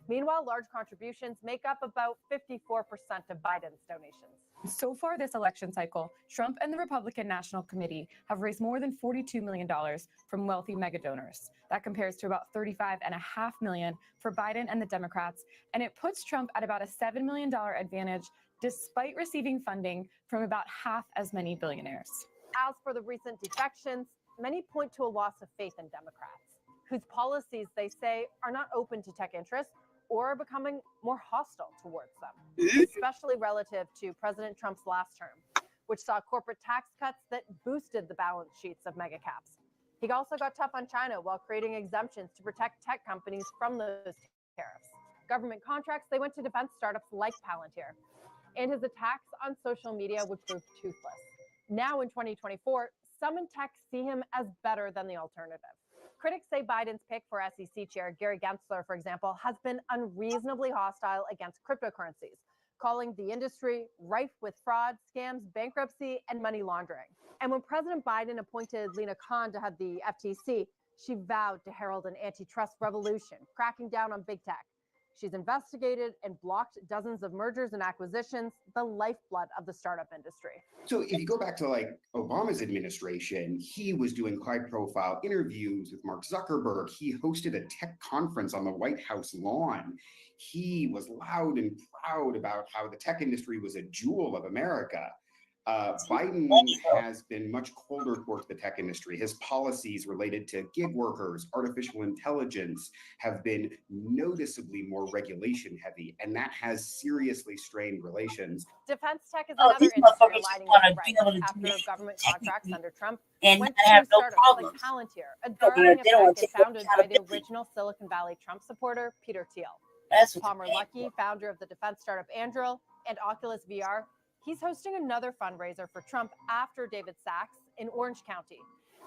Meanwhile, large contributions make up about 54% of Biden's donations. So far this election cycle, Trump and the Republican National Committee have raised more than $42 million from wealthy mega donors. That compares to about $35.5 million for Biden and the Democrats, and it puts Trump at about a $7 million advantage despite receiving funding from about half as many billionaires. As for the recent defections, many point to a loss of faith in Democrats, whose policies they say are not open to tech interests or are becoming more hostile towards them, especially relative to President Trump's last term, which saw corporate tax cuts that boosted the balance sheets of mega caps. He also got tough on China while creating exemptions to protect tech companies from those tariffs. Government contracts, they went to defense startups like Palantir. And his attacks on social media would prove toothless. Now in 2024, some in tech see him as better than the alternative. Critics say Biden's pick for SEC chair, Gary Gensler, for example, has been unreasonably hostile against cryptocurrencies, calling the industry rife with fraud, scams, bankruptcy, and money laundering. And when President Biden appointed Lina Khan to head the FTC, she vowed to herald an antitrust revolution, cracking down on big tech. She's investigated and blocked dozens of mergers and acquisitions, the lifeblood of the startup industry. So if you go back to like Obama's administration, he was doing high-profile interviews with Mark Zuckerberg. He hosted a tech conference on the White House lawn. He was loud and proud about how the tech industry was a jewel of America. Biden has been much colder towards the tech industry. His policies related to gig workers, artificial intelligence have been noticeably more regulation heavy, and that has seriously strained relations. Defense tech is another industry aligning with right after government contracts under Trump went to startups like Palantir, a darling of tech and founded by the original Silicon Valley Trump supporter, Peter Thiel. Palmer Luckey, founder of the defense startup Anduril and Oculus VR, he's hosting another fundraiser for Trump after David Sachs in Orange County.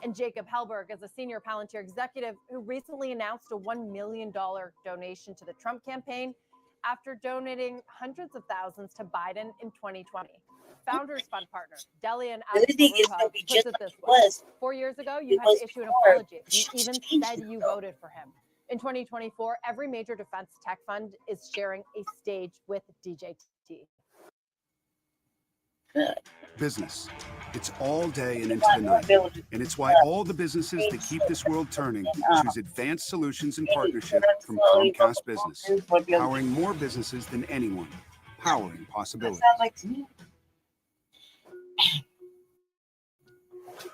And Jacob Helberg is a senior Palantir executive who recently announced a $1 million donation to the Trump campaign after donating hundreds of thousands to Biden in 2020. Founders Fund partner Delia and Alex Maruja puts it this way. 4 years ago, you had to issue an apology. You even said you voted for him. In 2024, every major defense tech fund is sharing a stage with DJT. Business. It's all day and into the night. And it's why all the businesses that keep this world turning choose advanced solutions and partnership from Comcast Business. Powering more businesses than anyone. Powering possibilities.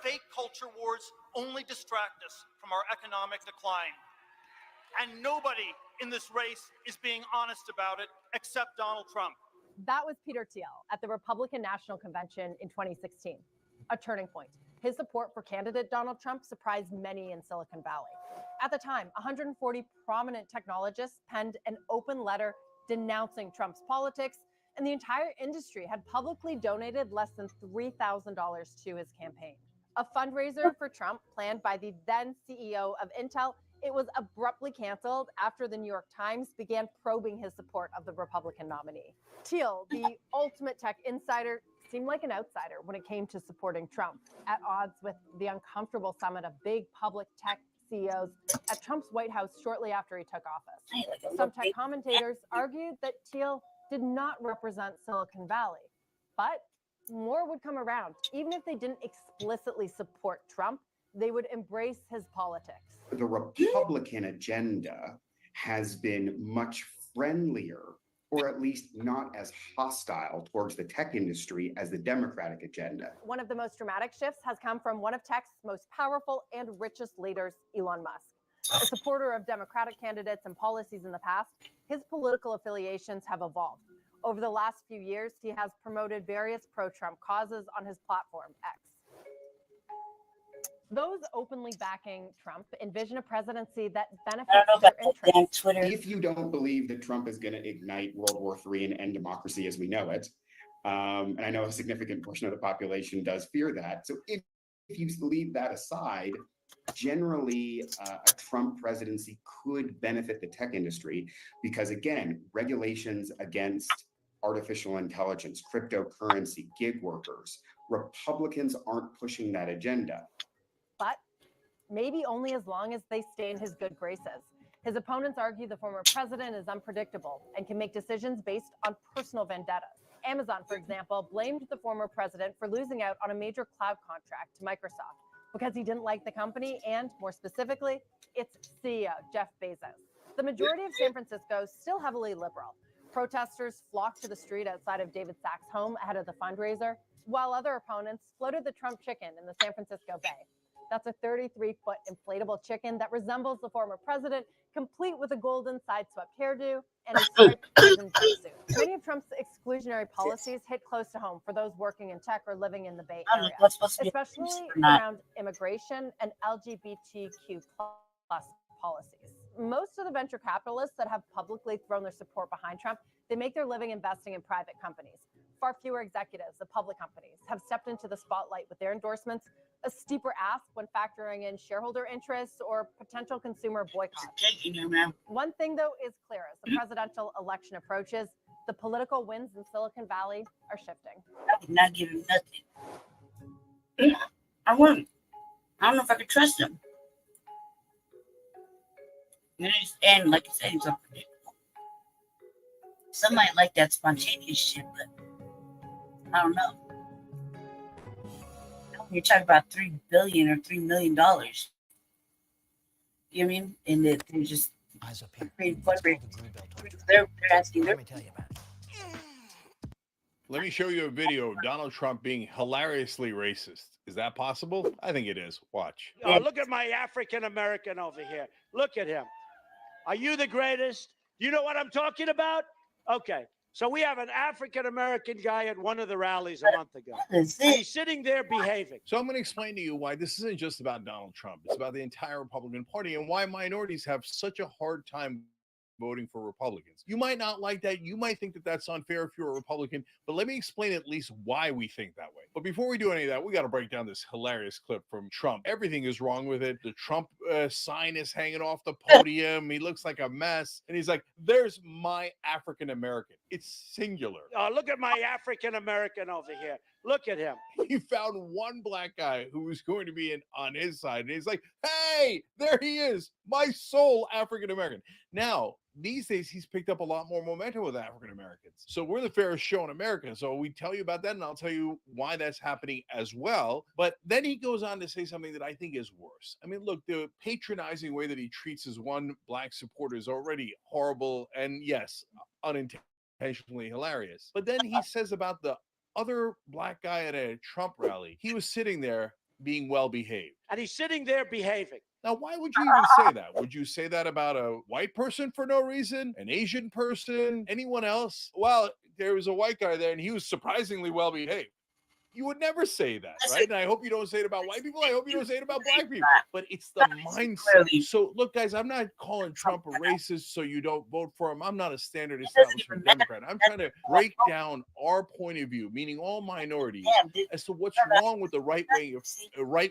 Fake culture wars only distract us from our economic decline. And nobody in this race is being honest about it except Donald Trump. That was Peter Thiel at the Republican National Convention in 2016, a turning point. His support for candidate Donald Trump surprised many in Silicon Valley. At the time, 140 prominent technologists penned an open letter denouncing Trump's politics, and the entire industry had publicly donated less than $3,000 to his campaign. A fundraiser for Trump planned by the then CEO of Intel, it was abruptly canceled after the New York Times began probing his support of the Republican nominee. Thiel, the ultimate tech insider, seemed like an outsider when it came to supporting Trump, at odds with the uncomfortable summit of big public tech CEOs at Trump's White House shortly after he took office. Some tech commentators argued that Thiel did not represent Silicon Valley, but more would come around. Even if they didn't explicitly support Trump, they would embrace his politics. The Republican agenda has been much friendlier, or at least not as hostile towards the tech industry as the Democratic agenda. One of the most dramatic shifts has come from one of tech's most powerful and richest leaders, Elon Musk. A supporter of Democratic candidates and policies in the past, his political affiliations have evolved. Over the last few years, he has promoted various pro-Trump causes on his platform, X. Those openly backing Trump envision a presidency that benefits their interests. If you don't believe that Trump is going to ignite World War III and end democracy as we know it, and I know a significant portion of the population does fear that. So if you leave that aside, generally a Trump presidency could benefit the tech industry because, again, regulations against artificial intelligence, cryptocurrency, gig workers, Republicans aren't pushing that agenda. But maybe only as long as they stay in his good graces. His opponents argue the former president is unpredictable and can make decisions based on personal vendettas. Amazon, for example, blamed the former president for losing out on a major cloud contract to Microsoft because he didn't like the company and, more specifically, its CEO, Jeff Bezos. The majority of San Francisco is still heavily liberal. Protesters flocked to the street outside of David Sachs' home ahead of the fundraiser, while other opponents floated the Trump chicken in the San Francisco Bay. That's a 33-foot inflatable chicken that resembles the former president, complete with a golden side-swept hairdo and a striped prison jumpsuit. Many of Trump's exclusionary policies hit close to home for those working in tech or living in the Bay Area, especially around immigration and LGBTQ+ policies. Most of the venture capitalists that have publicly thrown their support behind Trump, they make their living investing in private companies. Far fewer executives of public companies have stepped into the spotlight with their endorsements, a steeper ask when factoring in shareholder interests or potential consumer boycotts. One thing, though, is clear as the presidential election approaches, the political winds in Silicon Valley are shifting. I would not give him nothing. I wouldn't. I don't know if I could trust him. And like I said, he's unpredictable. Some might like that spontaneous shit, but I don't know. You're talking about $3 billion or $3 million. You know what I mean? And they're just creating fundraisers. They're asking their. Let me show you a video of Donald Trump being hilariously racist. Is that possible? I think it is. Watch. Look at my African American over here. Look at him. Are you the greatest? You know what I'm talking about? Okay. So we have an African American guy at one of the rallies a month ago. And he's sitting there behaving. So I'm going to explain to you why this isn't just about Donald Trump. It's about the entire Republican Party and why minorities have such a hard time voting for Republicans. You might not like that. You might think that that's unfair if you're a Republican, but let me explain at least why we think that way. But before we do any of that, we got to break down this hilarious clip from Trump. Everything is wrong with it. The Trump sign is hanging off the podium. He looks like a mess. And he's like, there's my African American. It's singular. Look at my African American over here. Look at him. He found one black guy who was going to be on his side. And he's like, hey, there he is, my sole African American. Now, these days, he's picked up a lot more momentum with African Americans. So we're the fairest show in America. So we tell you about that, and I'll tell you why that's happening as well. But then he goes on to say something that I think is worse. I mean, look, the patronizing way that he treats his one black supporter is already horrible and, yes, unintentionally hilarious. But then he says about the other black guy at a Trump rally, he was sitting there being well behaved. And he's sitting there behaving. Now, why would you even say that? Would you say that about a white person for no reason? An Asian person? Anyone else? Well, there was a white guy there and he was surprisingly well behaved. You would never say that, right? And I hope you don't say it about white people. I hope you don't say it about black people. But it's the mindset. So, look, guys, I'm not calling Trump a racist so you don't vote for him. I'm not a standard establishment Democrat. I'm trying to break down our point of view, meaning all minorities, as to what's wrong with the right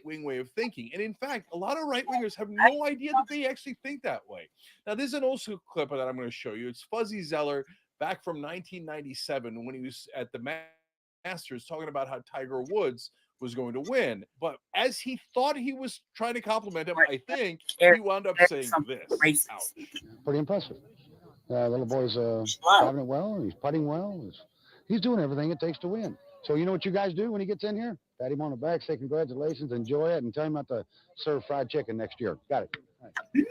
wing way of thinking. And in fact, a lot of right wingers have no idea that they actually think that way. Now, there's an old school clip that I'm going to show you. It's Fuzzy Zeller back from 1997 when he was at the Masters talking about how Tiger Woods was going to win. But as he thought he was trying to compliment him, I think he wound up saying this. Ouch. Pretty impressive. The little boy's driving it well. He's putting well. He's doing everything it takes to win. So you know what you guys do when he gets in here? Pat him on the back, say congratulations, enjoy it, and tell him not to serve fried chicken next year. Got it. All right.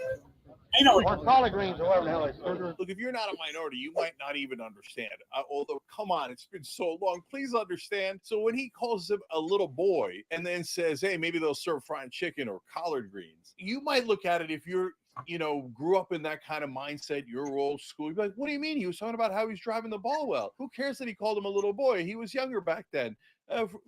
Or collard greens or whatever the hell it's. Look, if you're not a minority, you might not even understand. Although, come on, it's been so long. Please understand. So when he calls him a little boy and then says, hey, maybe they'll serve fried chicken or collard greens, you might look at it if you're, grew up in that kind of mindset, you're old school. You're like, what do you mean? He was talking about how he's driving the ball well. Who cares that he called him a little boy? He was younger back then.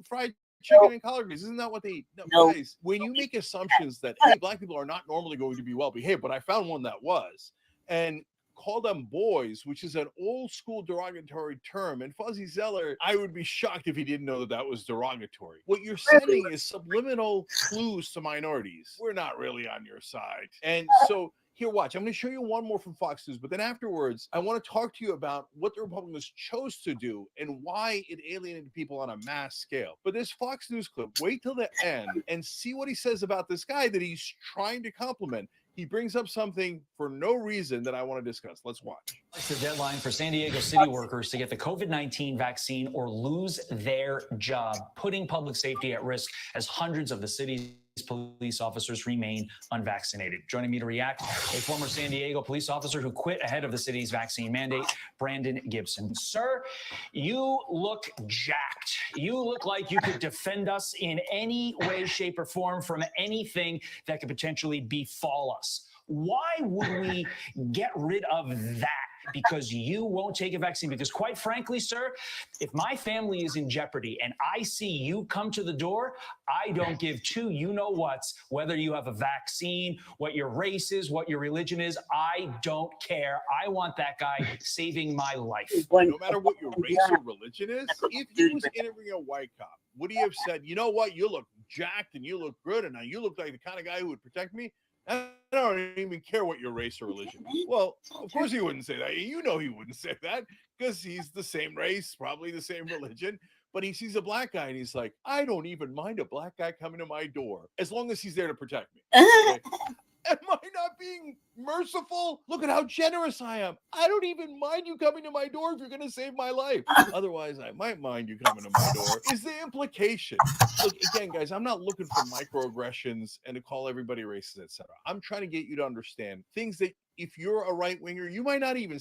Fried chicken and collard greens. Isn't that what they eat? No, guys, when you make assumptions that, hey, black people are not normally going to be well behaved, but I found one that was, and call them boys, which is an old school derogatory term. And Fuzzy Zeller, I would be shocked if he didn't know that that was derogatory. What you're sending is subliminal clues to minorities. We're not really on your side. And so here, watch. I'm going to show you one more from Fox News, but then afterwards, I want to talk to you about what the Republicans chose to do and why it alienated people on a mass scale. But this Fox News clip, wait till the end and see what he says about this guy that he's trying to compliment. He brings up something for no reason that I want to discuss. Let's watch. It's the deadline for San Diego city workers to get the COVID-19 vaccine or lose their job, putting public safety at risk as hundreds of the city's police officers remain unvaccinated. Joining me to react, a former San Diego police officer who quit ahead of the city's vaccine mandate, Brandon Gibson. Sir, you look jacked. You look like you could defend us in any way, shape, or form from anything that could potentially befall us. Why would we get rid of that? Because you won't take a vaccine? Because quite frankly, sir, if my family is in jeopardy and I see you come to the door, I don't give two you-know-whats whether you have a vaccine, what your race is, what your religion is. I don't care. I want that guy saving my life. No matter what your race or religion is, if he was interviewing a white cop, would he have said, you know what, you look jacked and you look good and now you look like the kind of guy who would protect me? I don't even care what your race or religion is. Well, of course he wouldn't say that. You know he wouldn't say that because he's the same race, probably the same religion. But he sees a black guy and he's like, I don't even mind a black guy coming to my door as long as he's there to protect me. Okay? Am I not being merciful? Look at how generous I am. I don't even mind you coming to my door if you're going to save my life. Otherwise, I might mind you coming to my door. Is the implication. Look, again, guys, I'm not looking for microaggressions and to call everybody racist, etc. I'm trying to get you to understand things that if you're a right winger, you might not even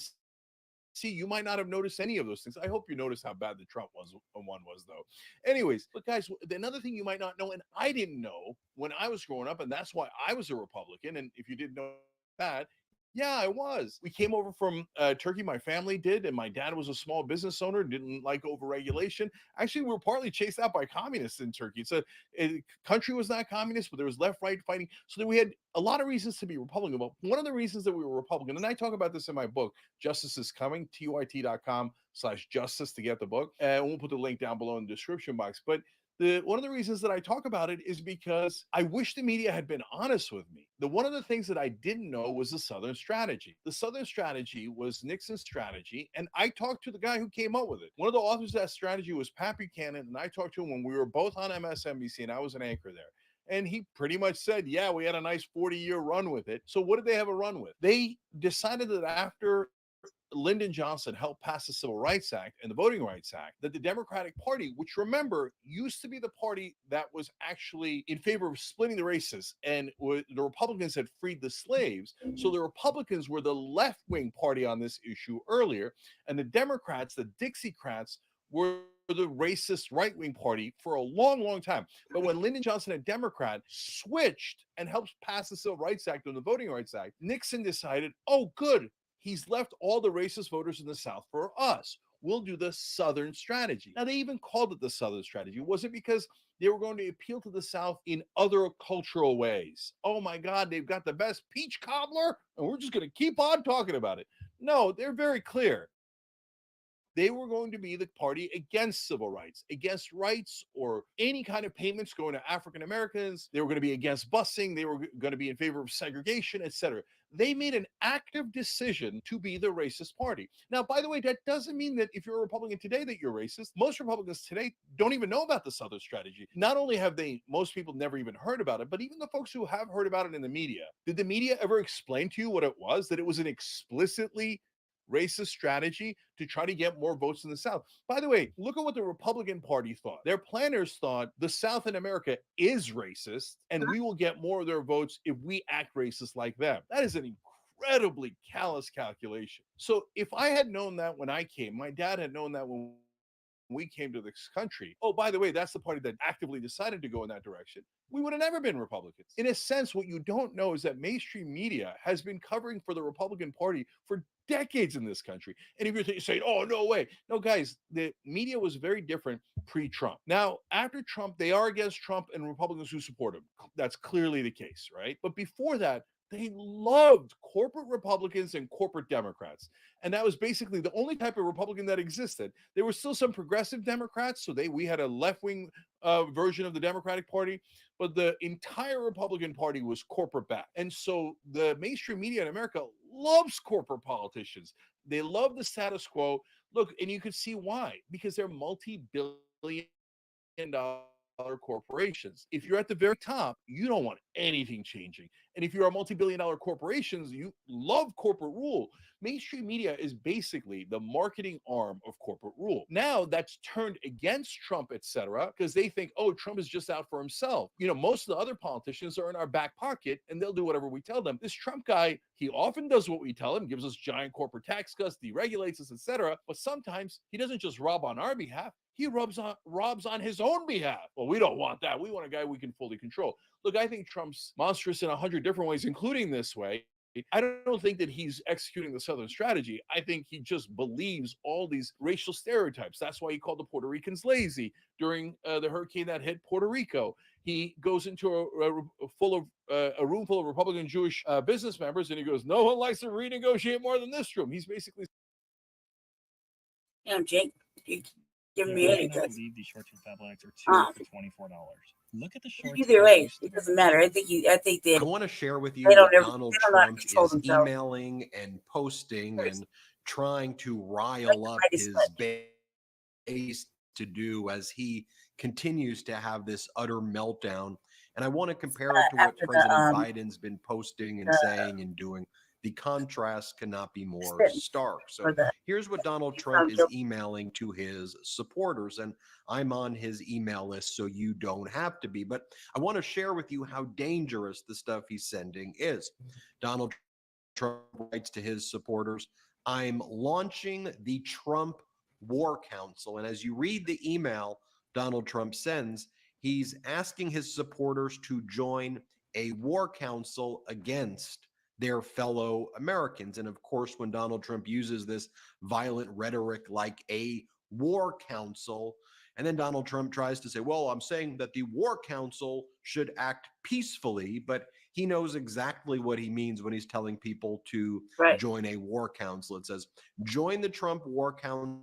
See, you might not have noticed any of those things. I hope you noticed how bad the Trump one was, though. Anyways, but guys, another thing you might not know, and I didn't know when I was growing up, and that's why I was a Republican. And if you didn't know that, yeah, I was. We came over from Turkey. My family did, and my dad was a small business owner, didn't like overregulation. Actually, we were partly chased out by communists in Turkey. Country was not communist, but there was left-right fighting. So then we had a lot of reasons to be Republican. But one of the reasons that we were Republican, and I talk about this in my book, Justice is Coming, TYT.com/justice to get the book. And we'll put the link down below in the description box. But one of the reasons that I talk about it is because I wish the media had been honest with me. One of the things that I didn't know was the Southern strategy. The Southern strategy was Nixon's strategy, and I talked to the guy who came up with it. One of the authors of that strategy was Pat Buchanan, and I talked to him when we were both on MSNBC, and I was an anchor there. And he pretty much said, yeah, we had a nice 40-year run with it. So what did they have a run with? They decided that after Lyndon Johnson helped pass the Civil Rights Act and the Voting Rights Act, that the Democratic Party, which remember used to be the party that was actually in favor of splitting the races, and the Republicans had freed the slaves. So the Republicans were the left-wing party on this issue earlier, and the Democrats, the Dixiecrats, were the racist right-wing party for a long, long time. But when Lyndon Johnson, a Democrat, switched and helped pass the Civil Rights Act and the Voting Rights Act, Nixon decided, oh, good, he's left all the racist voters in the South for us. We'll do the Southern strategy. Now, they even called it the Southern strategy. Was it because they were going to appeal to the South in other cultural ways? Oh my God, they've got the best peach cobbler, and we're just going to keep on talking about it. No, they're very clear. They were going to be the party against civil rights, against rights or any kind of payments going to African Americans. They were going to be against busing. They were going to be in favor of segregation, etc. They made an active decision to be the racist party. Now, by the way, that doesn't mean that if you're a Republican today that you're racist. Most Republicans today don't even know about the Southern strategy. Not only have most people never even heard about it, but even the folks who have heard about it in the media, did the media ever explain to you what it was? That it was an explicitly racist strategy to try to get more votes in the South. By the way, look at what the Republican Party thought. Their planners thought the South in America is racist, and we will get more of their votes if we act racist like them. That is an incredibly callous calculation. So if I had known that when I came, my dad had known that when we came to this country, oh, by the way, that's the party that actively decided to go in that direction, we would have never been Republicans. In a sense, what you don't know is that mainstream media has been covering for the Republican Party for decades in this country. And if you're saying, oh, no way. No, guys, the media was very different pre-Trump. Now, after Trump, they are against Trump and Republicans who support him. That's clearly the case, right? But before that, they loved corporate Republicans and corporate Democrats. And that was basically the only type of Republican that existed. There were still some progressive Democrats. So we had a left-wing version of the Democratic Party, but the entire Republican Party was corporate backed. And so the mainstream media in America loves corporate politicians. They love the status quo. Look, and you can see why, because they're multi-billion-dollar corporations. If you're at the very top, you don't want anything changing. And if you're a multi-billion-dollar corporations, you love corporate rule. Mainstream media is basically the marketing arm of corporate rule. Now that's turned against Trump, etc., because they think, oh, Trump is just out for himself. You know, most of the other politicians are in our back pocket and they'll do whatever we tell them. This Trump guy, he often does what we tell him, gives us giant corporate tax cuts, deregulates us, etc. But sometimes he doesn't just rob on our behalf. He robs on his own behalf. Well, we don't want that. We want a guy we can fully control. Look, I think Trump's monstrous in 100 different ways, including this way. I don't think that he's executing the Southern strategy. I think he just believes all these racial stereotypes. That's why he called the Puerto Ricans lazy during the hurricane that hit Puerto Rico. He goes into a room full of Republican Jewish business members, and he goes, no one likes to renegotiate more than this room. He's basically... Yeah, Jake, you give me any. I believe these short-term fab lines are two for $24. Look at the short. Either way, it doesn't matter. I think they. I want to share with you that Donald Trump is emailing and posting and trying to rile up his base to do as he continues to have this utter meltdown. And I want to compare it to what President Biden's been posting and saying and doing. The contrast cannot be more stark. So here's what Donald Trump is emailing to his supporters, and I'm on his email list, so you don't have to be. But I want to share with you how dangerous the stuff he's sending is. Donald Trump writes to his supporters, I'm launching the Trump War Council. And as you read the email Donald Trump sends, he's asking his supporters to join a war council against their fellow Americans. And of course, when Donald Trump uses this violent rhetoric like a war council, and then Donald Trump tries to say, well, I'm saying that the war council should act peacefully, but he knows exactly what he means when he's telling people to join a war council. It says, join the Trump War Council.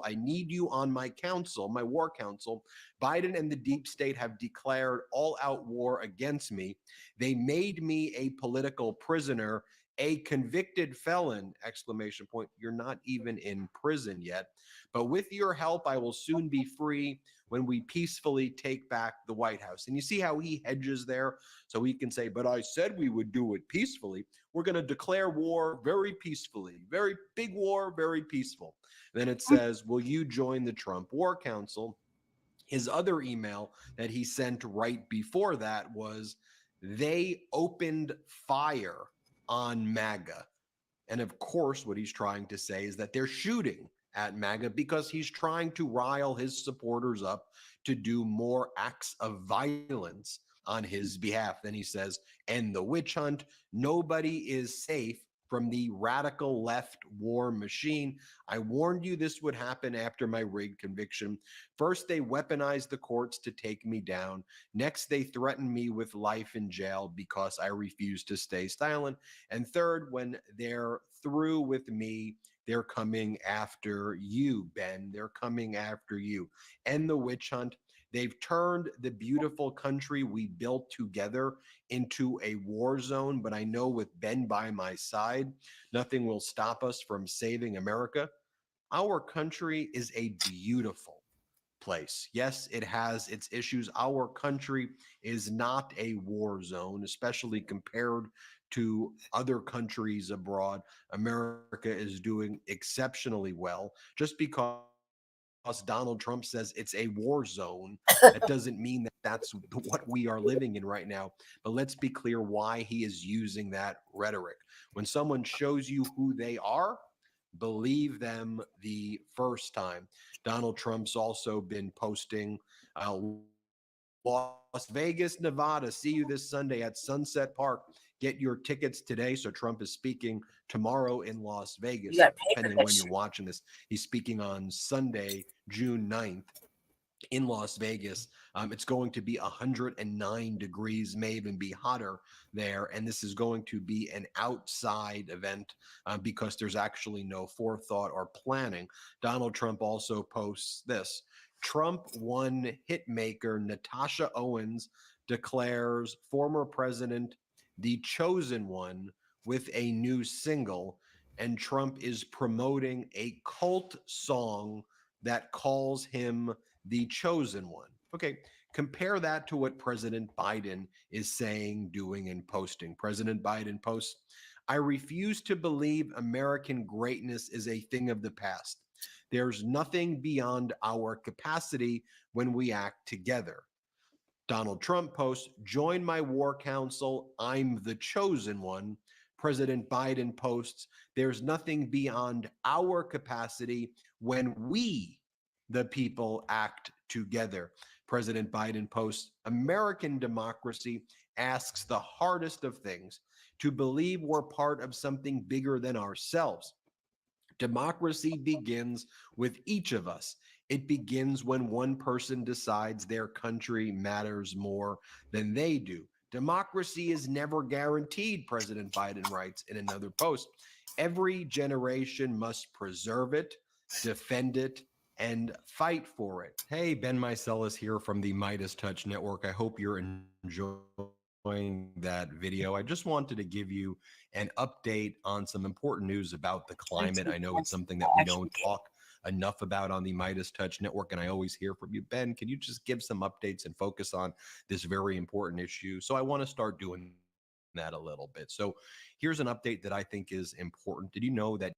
I need you on my council, my war council. Biden and the deep state have declared all-out war against me. They made me a political prisoner, a convicted felon, exclamation point. You're not even in prison yet. But with your help, I will soon be free when we peacefully take back the White House. And you see how he hedges there? So he can say, but I said we would do it peacefully. We're going to declare war very peacefully, very big war, very peaceful. Then it says, will you join the Trump War Council? His other email that he sent right before that was, they opened fire on MAGA. And of course, what he's trying to say is that they're shooting at MAGA because he's trying to rile his supporters up to do more acts of violence on his behalf. Then he says, end the witch hunt. Nobody is safe from the radical left war machine. I warned you this would happen after my rigged conviction. First, they weaponized the courts to take me down. Next, they threatened me with life in jail because I refused to stay silent. And third, when they're through with me, they're coming after you, Ben. They're coming after you. End the witch hunt. They've turned the beautiful country we built together into a war zone, but I know with Ben by my side, nothing will stop us from saving America. Our country is a beautiful place. Yes, it has its issues. Our country is not a war zone, especially compared to other countries abroad. America is doing exceptionally well. Just because Donald Trump says it's a war zone, that doesn't mean that that's what we are living in right now. But let's be clear why he is using that rhetoric. When someone shows you who they are, believe them the first time. Donald Trump's also been posting Las Vegas, Nevada. See you this Sunday at Sunset Park. Get your tickets today. So Trump is speaking tomorrow in Las Vegas, depending on when you're watching this. He's speaking on Sunday, June 9th in Las Vegas. It's going to be 109 degrees, may even be hotter there. And this is going to be an outside event because there's actually no forethought or planning. Donald Trump also posts this. Trump won hitmaker Natasha Owens declares former president the chosen one with a new single, and Trump is promoting a cult song that calls him the chosen one. Okay, compare that to what President Biden is saying, doing, and posting. President Biden posts, I refuse to believe American greatness is a thing of the past. There's nothing beyond our capacity when we act together. Donald Trump posts, join my war council. I'm the chosen one. President Biden posts, there's nothing beyond our capacity when we, the people, act together. President Biden posts, American democracy asks the hardest of things, to believe we're part of something bigger than ourselves. Democracy begins with each of us. It begins when one person decides their country matters more than they do. Democracy is never guaranteed, President Biden writes in another post. Every generation must preserve it, defend it, and fight for it. Hey, Ben Meiselas here from the Midas Touch Network. I hope you're enjoying that video. I just wanted to give you an update on some important news about the climate. I know it's something that we don't talk enough about on the Midas Touch Network, and I always hear from you. Ben, can you just give some updates and focus on this very important issue? So I want to start doing that a little bit. So here's an update that I think is important. Did you know that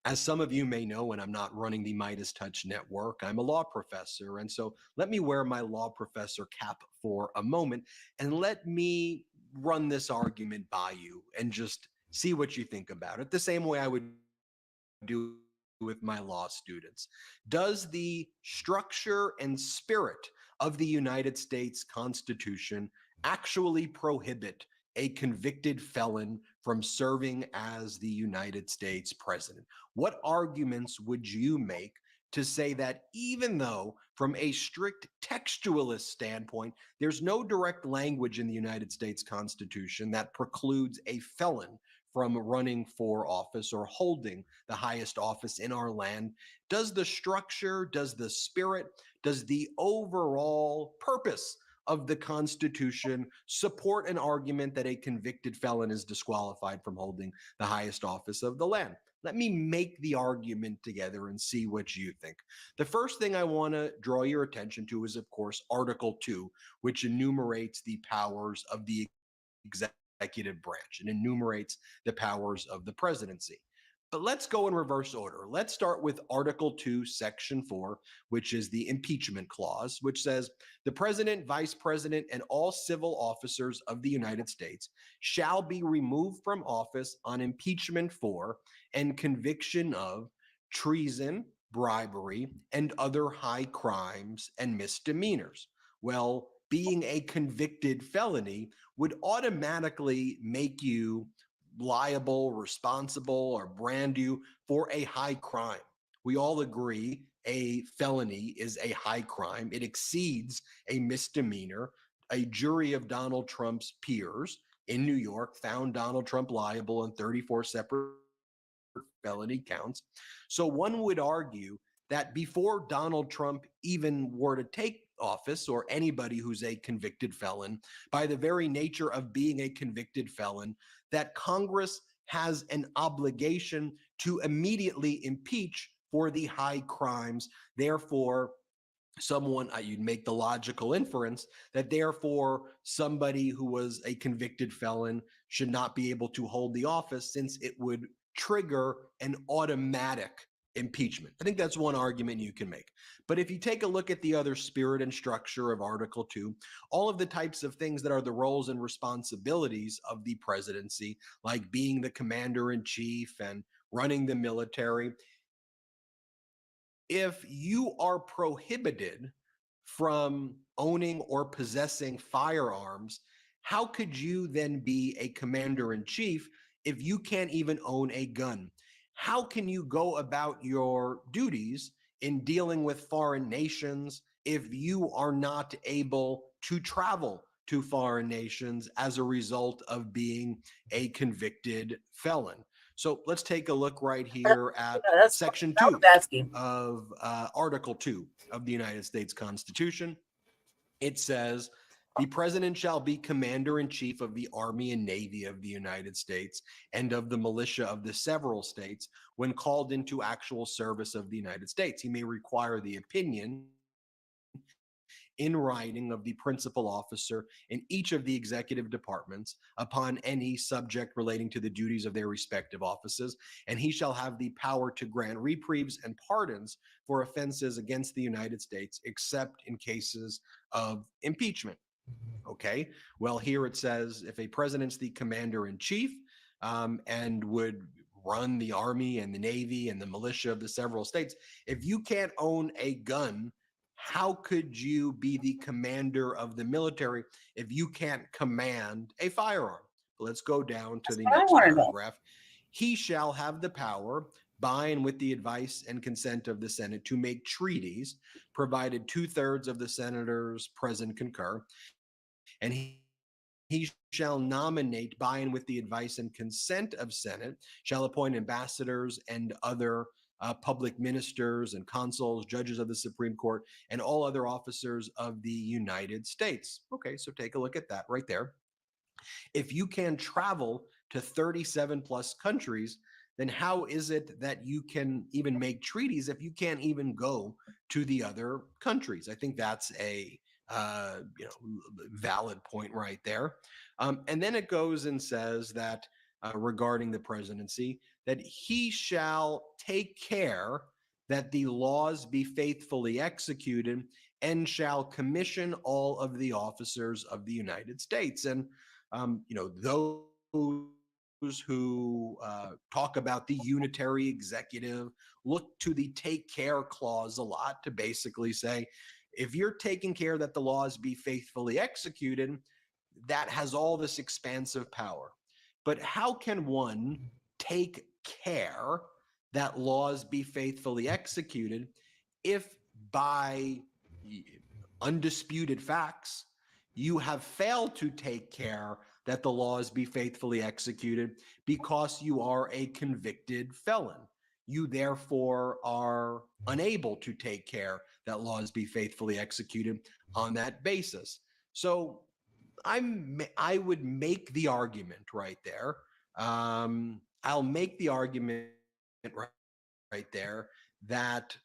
As some of you may know, when I'm not running the Midas Touch Network, I'm a law professor. And so let me wear my law professor cap for a moment and let me run this argument by you and just see what you think about it, the same way I would do with my law students. Does the structure and spirit of the United States Constitution actually prohibit a convicted felon from serving as the United States president? What arguments would you make to say that even though from a strict textualist standpoint, there's no direct language in the United States Constitution that precludes a felon from running for office or holding the highest office in our land, does the structure, does the spirit, does the overall purpose of the Constitution support an argument that a convicted felon is disqualified from holding the highest office of the land? Let me make the argument together and see what you think. The first thing I want to draw your attention to is, of course, Article 2, which enumerates the powers of the executive branch and enumerates the powers of the presidency. But let's go in reverse order. Let's start with Article 2, Section 4, which is the impeachment clause, which says the president, vice president, and all civil officers of the United States shall be removed from office on impeachment for and conviction of treason, bribery, and other high crimes and misdemeanors. Well, being a convicted felony would automatically make you liable, responsible, or brand you for a high crime. We all agree a felony is a high crime. It exceeds a misdemeanor. A jury of Donald Trump's peers in New York found Donald Trump liable on 34 separate felony counts. So one would argue that before Donald Trump even were to take office, or anybody who's a convicted felon, by the very nature of being a convicted felon, that Congress has an obligation to immediately impeach for the high crimes. Therefore, you'd make the logical inference that therefore somebody who was a convicted felon should not be able to hold the office, since it would trigger an automatic impeachment. I think that's one argument you can make. But if you take a look at the other spirit and structure of Article 2, all of the types of things that are the roles and responsibilities of the presidency, like being the commander-in-chief and running the military, if you are prohibited from owning or possessing firearms, how could you then be a commander-in-chief if you can't even own a gun? How can you go about your duties in dealing with foreign nations if you are not able to travel to foreign nations as a result of being a convicted felon? So let's take a look right here at Section 2 of Article 2 of the United States Constitution. It says, the president shall be commander-in-chief of the Army and Navy of the United States and of the militia of the several states when called into actual service of the United States. He may require the opinion in writing of the principal officer in each of the executive departments upon any subject relating to the duties of their respective offices, and he shall have the power to grant reprieves and pardons for offenses against the United States, except in cases of impeachment. Okay, well, here it says if a president's the commander-in-chief and would run the Army and the Navy and the militia of the several states, if you can't own a gun, how could you be the commander of the military if you can't command a firearm? Let's go down to the next paragraph. He shall have the power, by and with the advice and consent of the Senate, to make treaties, provided 2/3 of the senators present concur, and he shall nominate, by and with the advice and consent of Senate, shall appoint ambassadors and other public ministers and consuls, judges of the Supreme Court, and all other officers of the United States. Okay, so take a look at that right there. If you can travel to 37 plus countries, then how is it that you can even make treaties if you can't even go to the other countries? I think that's a valid point right there. And then it goes and says that regarding the presidency, that he shall take care that the laws be faithfully executed and shall commission all of the officers of the United States. And, those who talk about the unitary executive look to the take care clause a lot to basically say, if you're taking care that the laws be faithfully executed, that has all this expansive power. But how can one take care that laws be faithfully executed if by undisputed facts you have failed to take care that the laws be faithfully executed because you are a convicted felon? You therefore are unable to take care that laws be faithfully executed on that basis. So I would make the argument right there. I'll make the argument right there that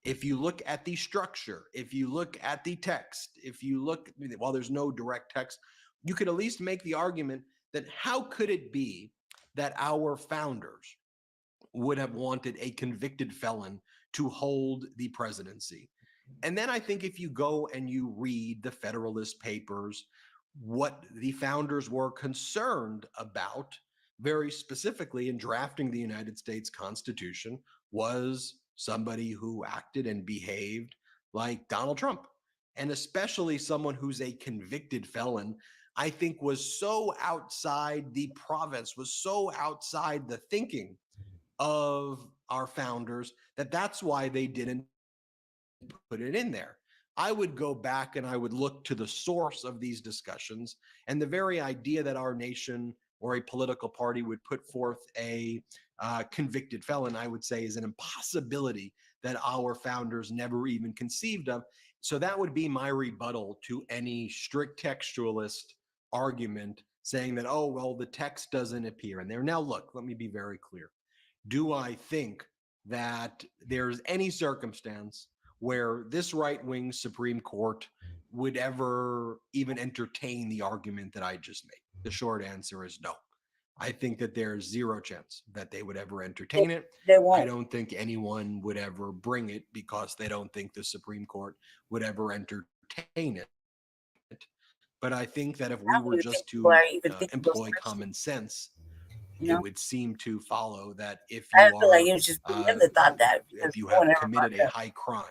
if you look at the structure, if you look at the text, if you look, while there's no direct text, you could at least make the argument that how could it be that our founders would have wanted a convicted felon to hold the presidency? And then I think if you go and you read the Federalist Papers, what the founders were concerned about very specifically in drafting the United States Constitution was somebody who acted and behaved like Donald Trump. And especially someone who's a convicted felon, I think was so outside the province, was so outside the thinking of our founders that that's why they didn't put it in there. I would go back and I would look to the source of these discussions, and the very idea that our nation or a political party would put forth a convicted felon, I would say, is an impossibility that our founders never even conceived of. So that would be my rebuttal to any strict textualist argument saying that, oh, well, the text doesn't appear in there. Now, look, let me be very clear. Do I think that there's any circumstance where this right-wing Supreme Court would ever even entertain the argument that I just made? The short answer is no. I think that there's zero chance that they would ever entertain it. I don't think anyone would ever bring it because they don't think the Supreme Court would ever entertain it. But I think that if we were just to employ common sense, it would seem to follow that if you if you have committed a high crime,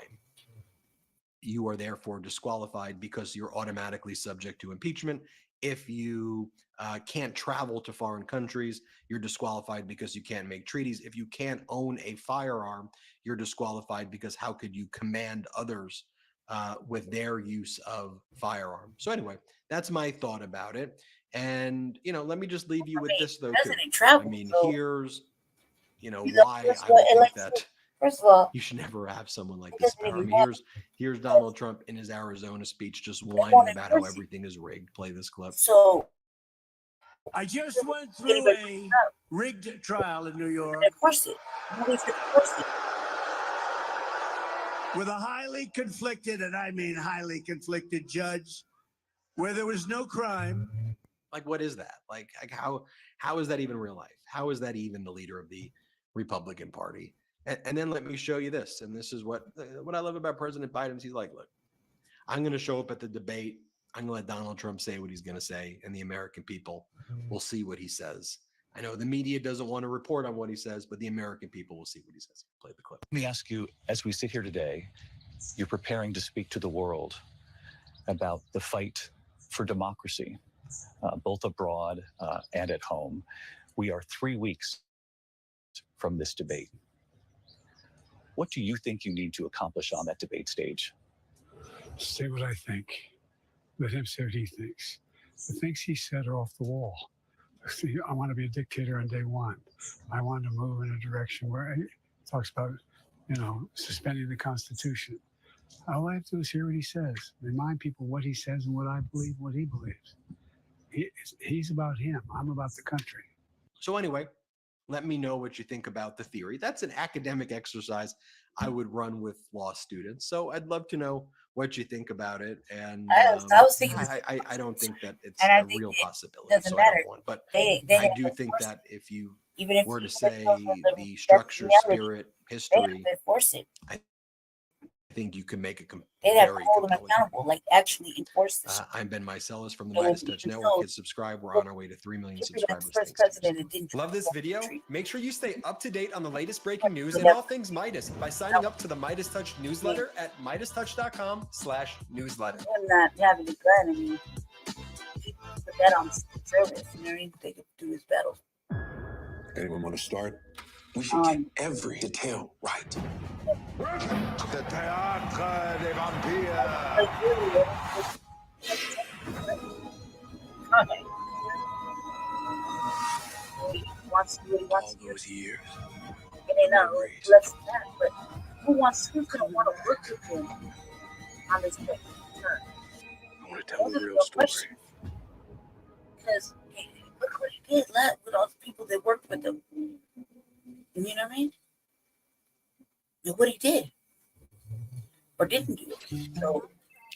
you are therefore disqualified because you're automatically subject to impeachment. If you can't travel to foreign countries, you're disqualified because you can't make treaties. If you can't own a firearm, you're disqualified because how could you command others with their use of firearms? So anyway, that's my thought about it. And, let me just leave you with this, though, too. Here's, why I think that first of all, you should never have someone like this power. Here's Donald Trump in his Arizona speech just whining about how everything is rigged. Play this clip. So I just went through a rigged trial in New York. Of course it. With a highly conflicted, and I mean highly conflicted judge, where there was no crime. Like, what is that? Like how is that even real life? How is that even the leader of the Republican Party? And then let me show you this. And this is what I love about President Biden. He's like, look, I'm going to show up at the debate. I'm going to let Donald Trump say what he's going to say, and the American people will see what he says. I know the media doesn't want to report on what he says, but the American people will see what he says. Play the clip. Let me ask you, as we sit here today, you're preparing to speak to the world about the fight for democracy, both abroad and at home. We are 3 weeks from this debate. What do you think you need to accomplish on that debate stage? Say what I think. Let him say what he thinks. The things he said are off the wall. I want to be a dictator on day one. I want to move in a direction where he talks about, suspending the Constitution. All I have to do is hear what he says, remind people what he says and what I believe, what he believes. He's about him. I'm about the country. So anyway, let me know what you think about the theory. That's an academic exercise I would run with law students. So I'd love to know what you think about it. And I was thinking, I don't think that it's a real possibility. So I don't want, but I do think that if you Even if were to even if say those are the that's structure, reality, spirit, they have history, to enforce it. I think you can make a They have to very hold them compelling. accountable, like actually enforce this. I'm Ben Mycelis from the So Midas when Touch you Network. so Hit subscribe. We're on our way to 3 million Jeffrey was the subscribers. first Thanks. president that didn't Love this control the video? country. Make sure you stay up to date on the latest breaking news So and that all things Midas by signing up to the Midas Touch newsletter at MidasTouch.com/newsletter. him not having a gun, I mean, he put that on service. You know what I mean? They could do his battles. Anyone want to start? We should get every detail right. The Théâtre des Vampires. He wants to do what he wants to do. All those years. And then less than that, but who's gonna want to work with him on this return? I want to tell the real story. Because look what he did with all the people that worked with him. You know what I mean? Look what he did. Or didn't do. So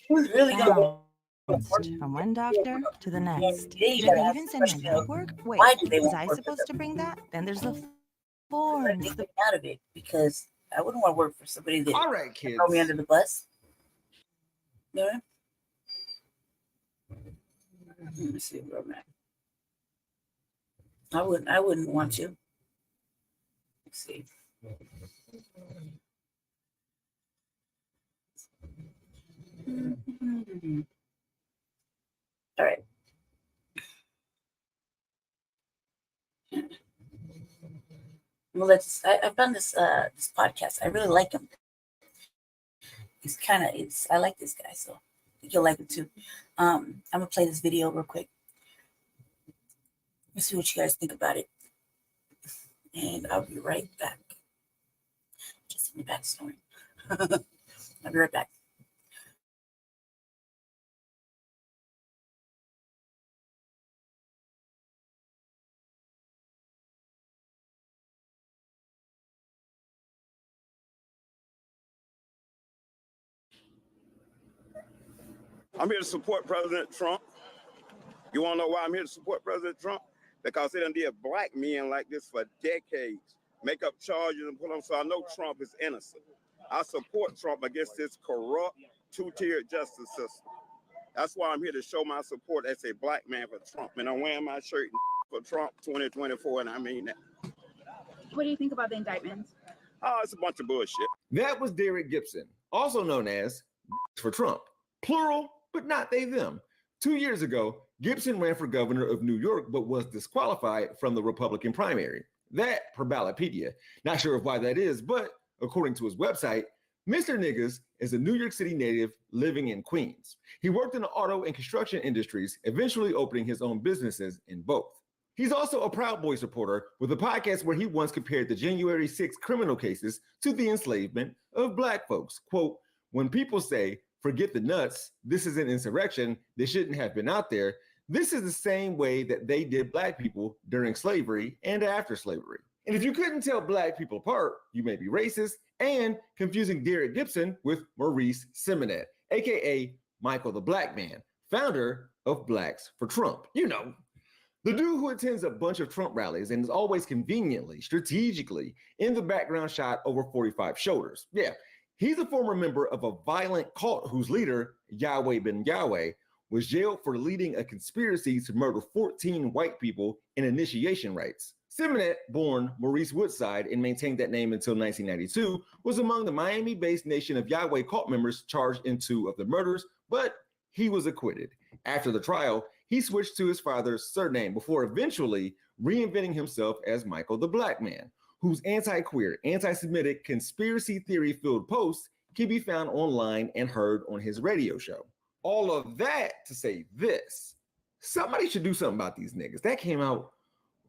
who's really gonna From one doctor to the next. Did Did they even send my paperwork? Wait, why do they was want I to work supposed with to bring that? Then there's the They forms. take me out of it because I wouldn't want to work for somebody that All right, kids. throw me under the bus. You know? Let me see where I'm at. I wouldn't want to. Let's see. All right. Well, I found this podcast. I really like him. I like this guy, so I think you'll like him too. I'm gonna play this video real quick. Let's see what you guys think about it. And I'll be right back. Just in the back snoring. I'll be right back. I'm here to support President Trump. You want to know why I'm here to support President Trump? Because they done did black men like this for decades. Make up charges and put them, so I know Trump is innocent. I support Trump against this corrupt, two-tiered justice system. That's why I'm here to show my support as a black man for Trump. And I'm wearing my shirt for Trump 2024, and I mean that. What do you think about the indictments? Oh, it's a bunch of bullshit. That was Derek Gibson, also known as for Trump. Plural, but not they, them. 2 years ago, Gibson ran for governor of New York, but was disqualified from the Republican primary. That per Ballotpedia. Not sure of why that is, but according to his website, Mr. Niggas is a New York City native living in Queens. He worked in the auto and construction industries, eventually opening his own businesses in both. He's also a Proud Boys supporter with a podcast where he once compared the January 6th criminal cases to the enslavement of black folks. Quote, when people say, forget the nuts, this is an insurrection, they shouldn't have been out there, this is the same way that they did black people during slavery and after slavery. And if you couldn't tell black people apart, you may be racist and confusing Derek Gibson with Maurice Simonet, aka Michael the Black Man, founder of Blacks for Trump. You know, the dude who attends a bunch of Trump rallies and is always conveniently, strategically in the background shot over 45 shoulders. Yeah, he's a former member of a violent cult whose leader, Yahweh Ben Yahweh, was jailed for leading a conspiracy to murder 14 white people in initiation rites. Simonet, born Maurice Woodside and maintained that name until 1992, was among the Miami-based Nation of Yahweh cult members charged in 2 of the murders, but he was acquitted. After the trial, he switched to his father's surname before eventually reinventing himself as Michael the Black Man, whose anti-queer, anti-Semitic, conspiracy theory-filled posts can be found online and heard on his radio show. All of that to say this, somebody should do something about these niggas. That came out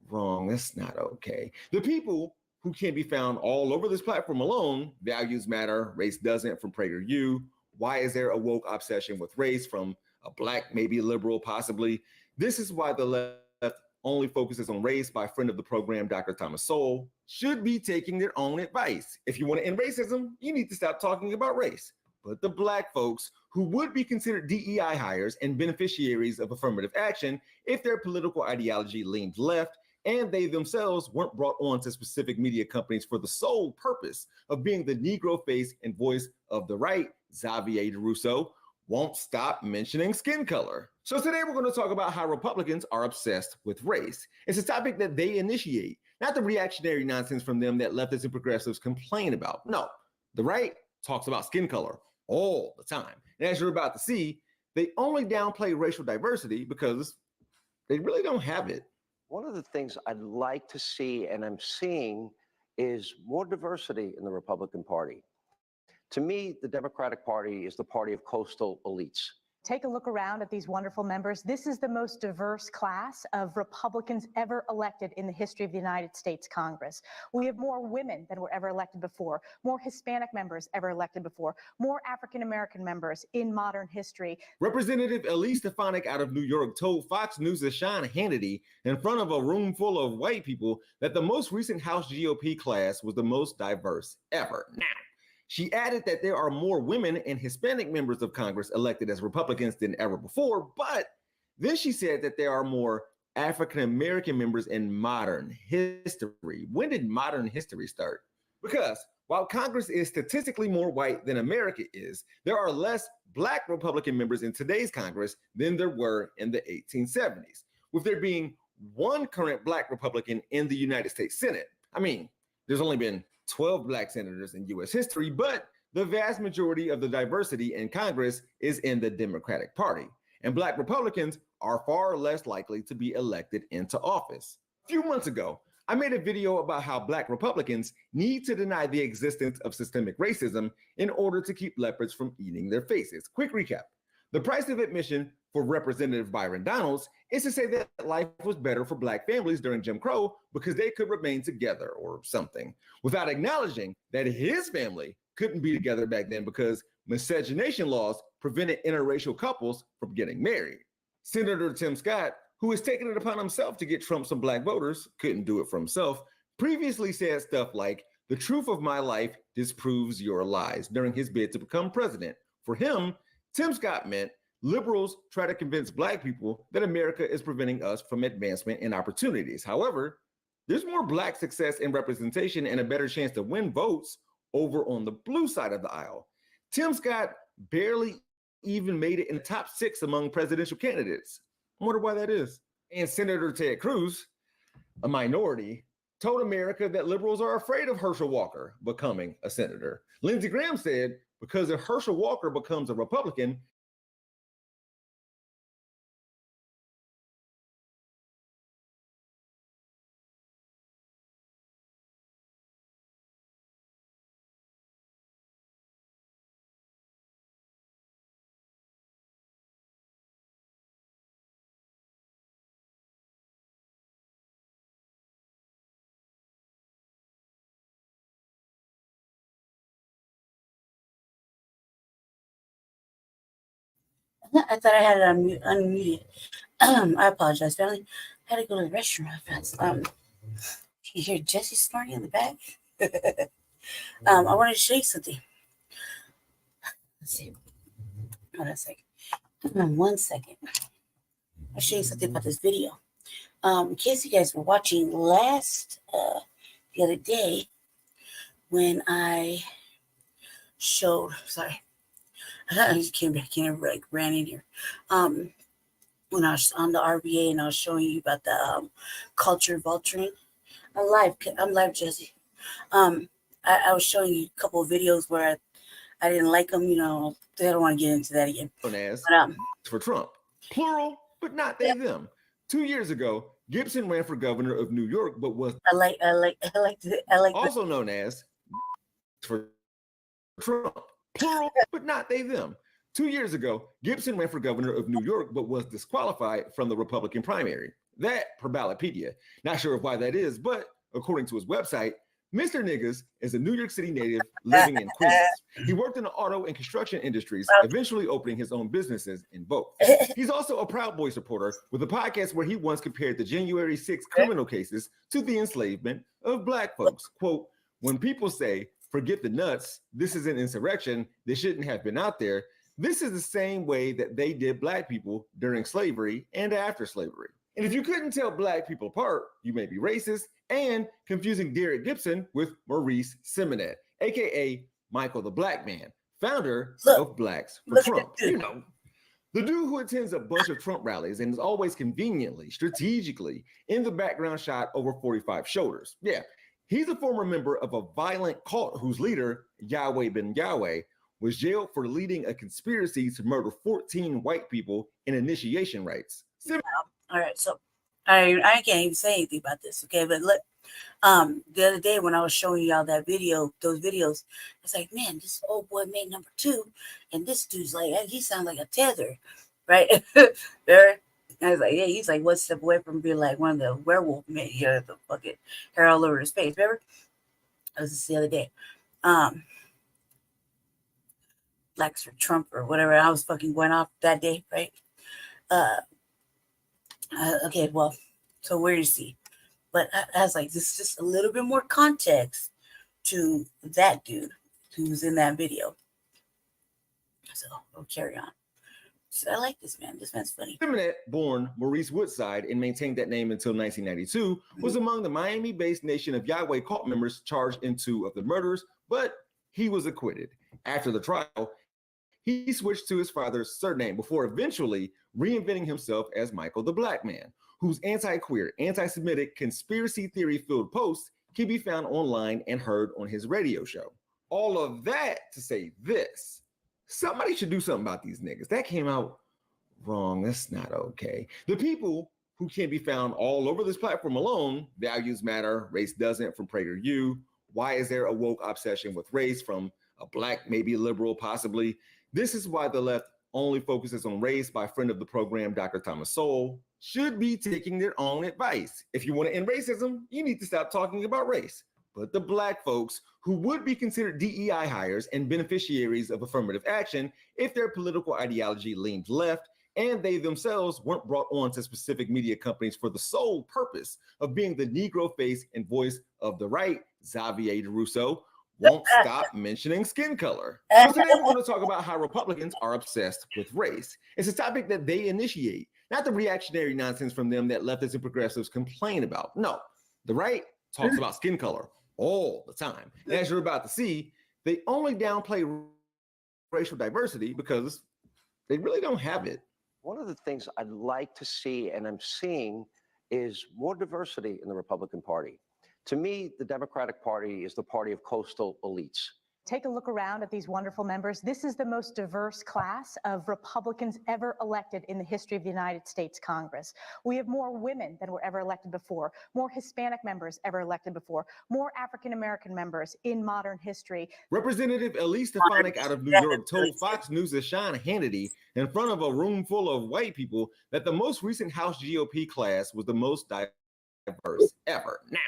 wrong. That's not okay. The people who can be found all over this platform alone, Values Matter, Race Doesn't from PragerU, Why Is There a Woke Obsession with Race from a Black, maybe a liberal, possibly. This is why the left only focuses on race by friend of the program, Dr. Thomas Sowell, should be taking their own advice. If you want to end racism, you need to stop talking about race. But the black folks who would be considered DEI hires and beneficiaries of affirmative action if their political ideology leaned left and they themselves weren't brought on to specific media companies for the sole purpose of being the Negro face and voice of the right. Xavier DeRusso won't stop mentioning skin color. So today we're going to talk about how Republicans are obsessed with race. It's a topic that they initiate, not the reactionary nonsense from them that leftists and progressives complain about. No, the right talks about skin color all the time. And as you're about to see, they only downplay racial diversity because they really don't have it. One of the things I'd like to see, and I'm seeing, is more diversity in the Republican Party. To me, the Democratic Party is the party of coastal elites. Take a look around at these wonderful members. This is the most diverse class of Republicans ever elected in the history of the United States Congress. We have more women than were ever elected before, more Hispanic members ever elected before, more African-American members in modern history. Representative Elise Stefanik out of New York told Fox News' Sean Hannity in front of a room full of white people that the most recent House GOP class was the most diverse ever. Now, she added that there are more women and Hispanic members of Congress elected as Republicans than ever before, but then she said that there are more African-American members in modern history. When did modern history start? Because while Congress is statistically more white than America is, there are less Black Republican members in today's Congress than there were in the 1870s, with there being one current Black Republican in the United States Senate. I mean, there's only been 12 Black senators in U.S. history, but the vast majority of the diversity in Congress is in the Democratic Party, and Black Republicans are far less likely to be elected into office. A few months ago, I made a video about how Black Republicans need to deny the existence of systemic racism in order to keep leopards from eating their faces. Quick recap. The price of admission for Representative Byron Donalds is to say that life was better for Black families during Jim Crow because they could remain together or something, without acknowledging that his family couldn't be together back then because miscegenation laws prevented interracial couples from getting married. Senator Tim Scott, who has taken it upon himself to get Trump some Black voters, couldn't do it for himself, previously said stuff like, "The truth of my life disproves your lies," during his bid to become president. For him, Tim Scott meant liberals try to convince Black people that America is preventing us from advancement and opportunities. However, there's more Black success and representation and a better chance to win votes over on the blue side of the aisle. Tim Scott barely even made it in the top 6 among presidential candidates. I wonder why that is. And Senator Ted Cruz, a minority, told America that liberals are afraid of Herschel Walker becoming a senator. Lindsey Graham said, because if Herschel Walker becomes a Republican, I thought I had it unmuted. I apologize, family. I had to go to the restroom real fast. You hear Jesse snoring in the back? I wanted to show you something. Let's see. Hold on a second. 1 second. I'll show you something about this video. In case you guys were watching the other day, when I showed, sorry, I just came back in and ran in here. When I was on the RVA and I was showing you about the culture vulturing. I'm live, Jesse. I was showing you a couple of videos where I didn't like them. You know, I don't want to get into that again. As for Trump, plural, but not they them. 2 years ago, Gibson ran for governor of New York, but was also known as for Trump, plural, but not they them. 2 years ago, Gibson ran for governor of New York, but was disqualified from the Republican primary. That per Ballotpedia. Not sure of why that is, but according to his website, Mr. Niggas is a New York City native living in Queens. He worked in the auto and construction industries, eventually opening his own businesses in both. He's also a Proud Boys supporter with a podcast where he once compared the January 6th criminal cases to the enslavement of Black folks. Quote, when people say, forget the nuts, this is an insurrection, they shouldn't have been out there, this is the same way that they did Black people during slavery and after slavery. And if you couldn't tell black people apart, you may be racist and confusing Derek Gibson with Maurice Simonet, aka Michael the Black Man, founder of Blacks for Trump. You know, the dude who attends a bunch of Trump rallies and is always conveniently, strategically in the background shot over 45 shoulders. Yeah, he's a former member of a violent cult whose leader, Yahweh Ben Yahweh, was jailed for leading a conspiracy to murder 14 white people in initiation rites. All right, so I can't even say anything about this, okay? But look, the other day when I was showing y'all that video, those videos, I was like, man, this old boy made number 2, and this dude's like, he sounds like a tether, right? I was like, yeah, he's like one step away from being like one of the werewolf men here, the fucking hair all over his face. Remember? That was just the other day. Blacks for Trump or whatever. I was fucking going off that day, right? Okay, well, so where is he? But I was like, this is just a little bit more context to that dude who's in that video. So we'll carry on. So I like this man. This man's funny. Simonet, born Maurice Woodside and maintained that name until 1992, was among the Miami-based Nation of Yahweh cult members charged in 2 of the murders, but he was acquitted. After the trial, he switched to his father's surname before eventually reinventing himself as Michael the Black Man, whose anti-queer, anti-Semitic, conspiracy theory-filled posts can be found online and heard on his radio show. All of that to say this: somebody should do something about these niggas. That came out wrong. That's not okay. The people who can be found all over this platform alone, Values Matter, Race Doesn't from PragerU, Why Is There a Woke Obsession with Race from a Black, maybe liberal, possibly. This is why the left only focuses on race by friend of the program, Dr. Thomas Sowell, should be taking their own advice. If you want to end racism, you need to stop talking about race. But the Black folks who would be considered DEI hires and beneficiaries of affirmative action if their political ideology leaned left and they themselves weren't brought on to specific media companies for the sole purpose of being the Negro face and voice of the right, Xavier DeRusso, won't stop mentioning skin color. So today we're going to talk about how Republicans are obsessed with race. It's a topic that they initiate, not the reactionary nonsense from them that leftists and progressives complain about. No, the right talks about skin color all the time. And as you're about to see, they only downplay racial diversity because they really don't have it. One of the things I'd like to see, and I'm seeing, is more diversity in the Republican Party. To me, the Democratic Party is the party of coastal elites. Take a look around at these wonderful members. This is the most diverse class of Republicans ever elected in the history of the United States Congress. We have more women than were ever elected before, more Hispanic members ever elected before, more African-American members in modern history. Representative Elise Stefanik out of New York told Fox News' Sean Hannity in front of a room full of white people that the most recent House GOP class was the most diverse ever. Now,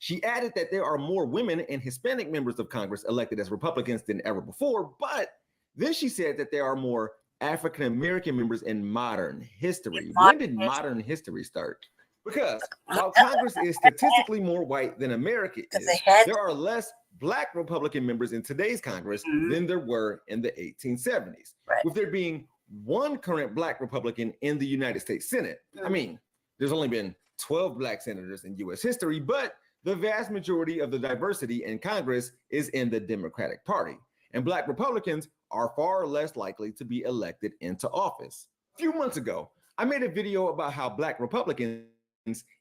she added that there are more women and Hispanic members of Congress elected as Republicans than ever before, but then she said that there are more African-American members in modern history. When did modern history start? Because while Congress is statistically more white than America is, there are less Black Republican members in today's Congress than there were in the 1870s, with there being one current Black Republican in the United States Senate. I mean, there's only been 12 Black senators in U.S. history, but the vast majority of the diversity in Congress is in the Democratic Party, and Black Republicans are far less likely to be elected into office. A few months ago, I made a video about how Black Republicans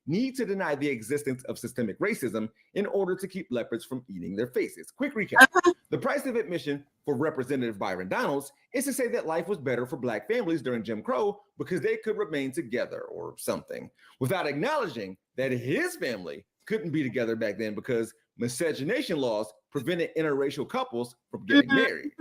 need to deny the existence of systemic racism in order to keep leopards from eating their faces. Quick recap. The price of admission for Representative Byron Donalds is to say that life was better for Black families during Jim Crow because they could remain together or something, without acknowledging that his family couldn't be together back then because miscegenation laws prevented interracial couples from getting married.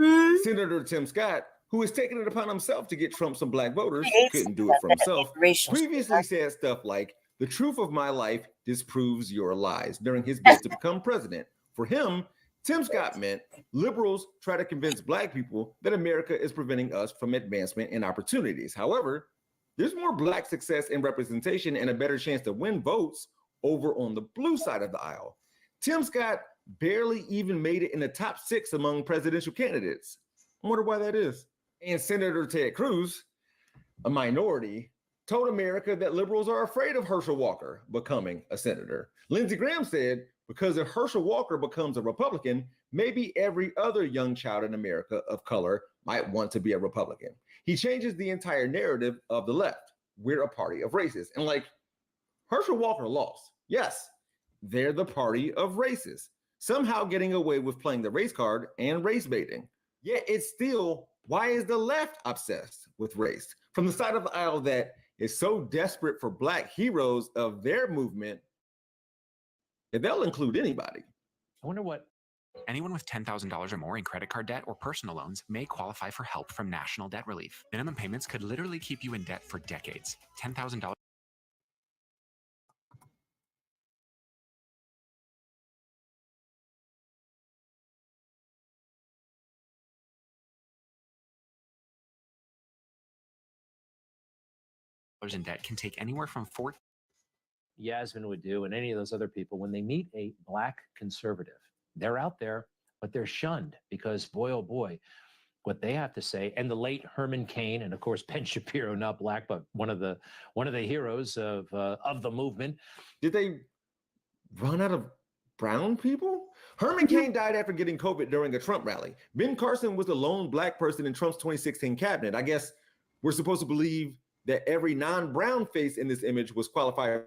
Senator Tim Scott, who has taken it upon himself to get Trump some Black voters, couldn't do it for himself, previously said stuff like, "The truth of my life disproves your lies," during his bid to become president. For him, Tim Scott meant liberals try to convince Black people that America is preventing us from advancement and opportunities. However, there's more Black success and representation and a better chance to win votes over on the blue side of the aisle. Tim Scott barely even made it in the top 6 among presidential candidates. I wonder why that is. And Senator Ted Cruz, a minority, told America that liberals are afraid of Herschel Walker becoming a senator. Lindsey Graham said, because if Herschel Walker becomes a Republican, maybe every other young child in America of color might want to be a Republican. He changes the entire narrative of the left. We're a party of racists. And like, Herschel Walker lost. Yes, they're the party of racists, somehow getting away with playing the race card and race baiting. Yet it's still, why is the left obsessed with race? From the side of the aisle that is so desperate for Black heroes of their movement, that they'll include anybody. I wonder what anyone with $10,000 or more in credit card debt or personal loans may qualify for help from National Debt Relief. Minimum payments could literally keep you in debt for decades. $10,000. In debt can take anywhere from 4 Yasmin would do and any of those other people when they meet a Black conservative. They're out there, but they're shunned because, boy, oh boy, what they have to say. And the late Herman Cain, and of course Ben Shapiro, not Black, but one of the heroes of the movement. Did they run out of brown people? Herman Cain died after getting COVID during a Trump rally. Ben Carson was the lone Black person in Trump's 2016 cabinet. I guess we're supposed to believe that every non-brown face in this image was qualified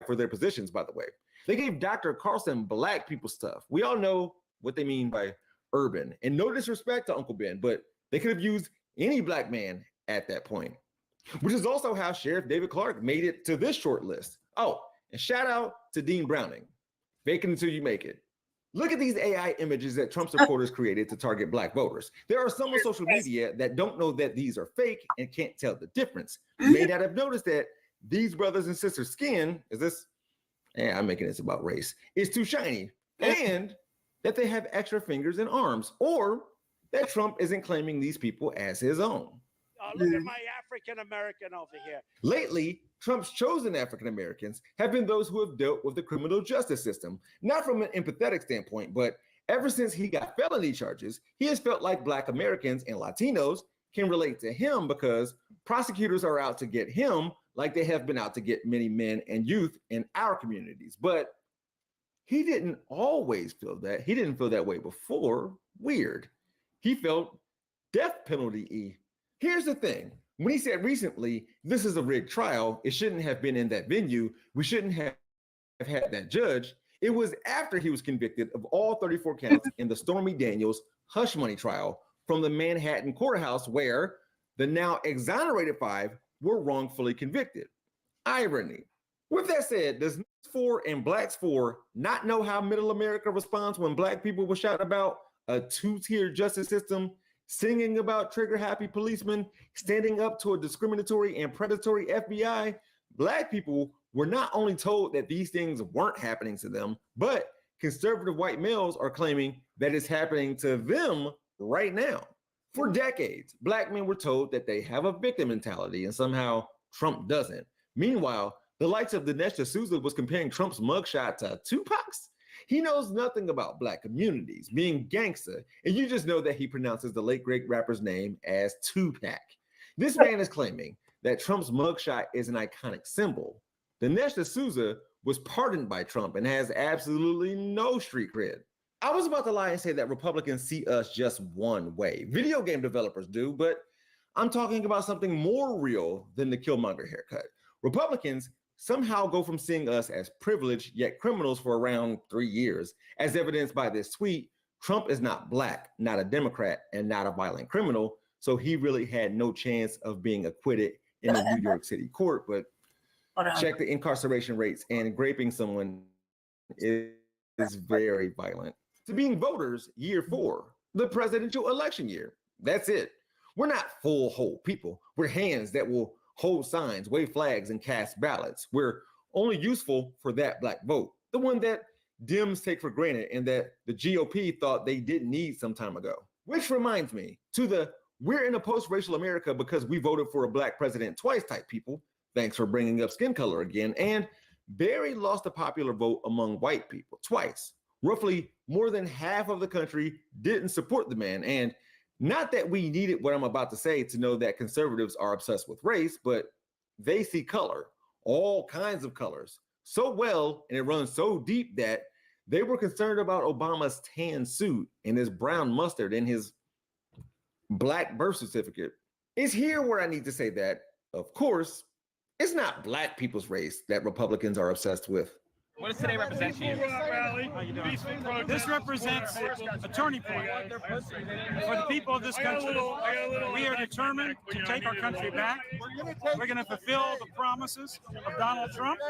for their positions, by the way. They gave Dr. Carson Black people stuff. We all know what they mean by urban. And no disrespect to Uncle Ben, but they could have used any Black man at that point, which is also how Sheriff David Clark made it to this short list. Oh, and shout out to Dean Browning. Fake it until you make it. Look at these AI images that Trump supporters created to target Black voters. There are some on social media that don't know that these are fake and can't tell the difference. You may not have noticed that these brothers and sisters' skin, I'm making this about race, is too shiny, and that they have extra fingers and arms, or that Trump isn't claiming these people as his own. Look at my African American over here. Lately, Trump's chosen African Americans have been those who have dealt with the criminal justice system, not from an empathetic standpoint, but ever since he got felony charges, he has felt like Black Americans and Latinos can relate to him because prosecutors are out to get him like they have been out to get many men and youth in our communities. But he didn't always feel that. He didn't feel that way before. Weird. He felt death penalty-y. Here's the thing. When he said recently, this is a rigged trial, it shouldn't have been in that venue, we shouldn't have had that judge, it was after he was convicted of all 34 counts in the Stormy Daniels hush money trial from the Manhattan courthouse where the now exonerated 5 were wrongfully convicted. Irony. With that said, does NICS4 and Blacks4 not know how middle America responds when Black people were shouting about a two-tier justice system, singing about trigger-happy policemen, standing up to a discriminatory and predatory FBI? Black people were not only told that these things weren't happening to them, but conservative white males are claiming that it's happening to them right now. For decades, Black men were told that they have a victim mentality and somehow Trump doesn't. Meanwhile, the likes of Dinesh D'Souza was comparing Trump's mugshot to Tupac's. He knows nothing about Black communities, being gangster, and you just know that he pronounces the late great rapper's name as Tupac. This man is claiming that Trump's mugshot is an iconic symbol. Dinesh D'Souza was pardoned by Trump and has absolutely no street cred. I was about to lie and say that Republicans see us just one way. Video game developers do, but I'm talking about something more real than the Killmonger haircut. Republicans somehow go from seeing us as privileged yet criminals for around 3 years. As evidenced by this tweet, Trump is not Black, not a Democrat, and not a violent criminal, so he really had no chance of being acquitted in a New York City court. But check the incarceration rates, and raping someone is very violent. To being voters year 4, the presidential election year. That's it. We're not full whole people. We're hands that will hold signs, wave flags, and cast ballots. We're only useful for that Black vote, the one that Dems take for granted and that the GOP thought they didn't need some time ago. Which reminds me, to the we're in a post-racial America because we voted for a Black president twice type people, thanks for bringing up skin color again, and Barry lost the popular vote among white people twice. Roughly more than half of the country didn't support the man, and not that we needed what I'm about to say to know that conservatives are obsessed with race, but they see color, all kinds of colors, so well, and it runs so deep that they were concerned about Obama's tan suit and his brown mustard and his black birth certificate. It's here where I need to say that, of course, it's not black people's race that Republicans are obsessed with. What does today represent to you? How you doing? This represents a turning point for the people of this country. We are determined to take our country back. We're going to fulfill the promises of Donald Trump.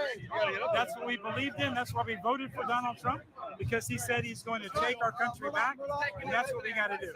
That's what we believed in. That's why we voted for Donald Trump, because he said he's going to take our country back, and that's what we got to do.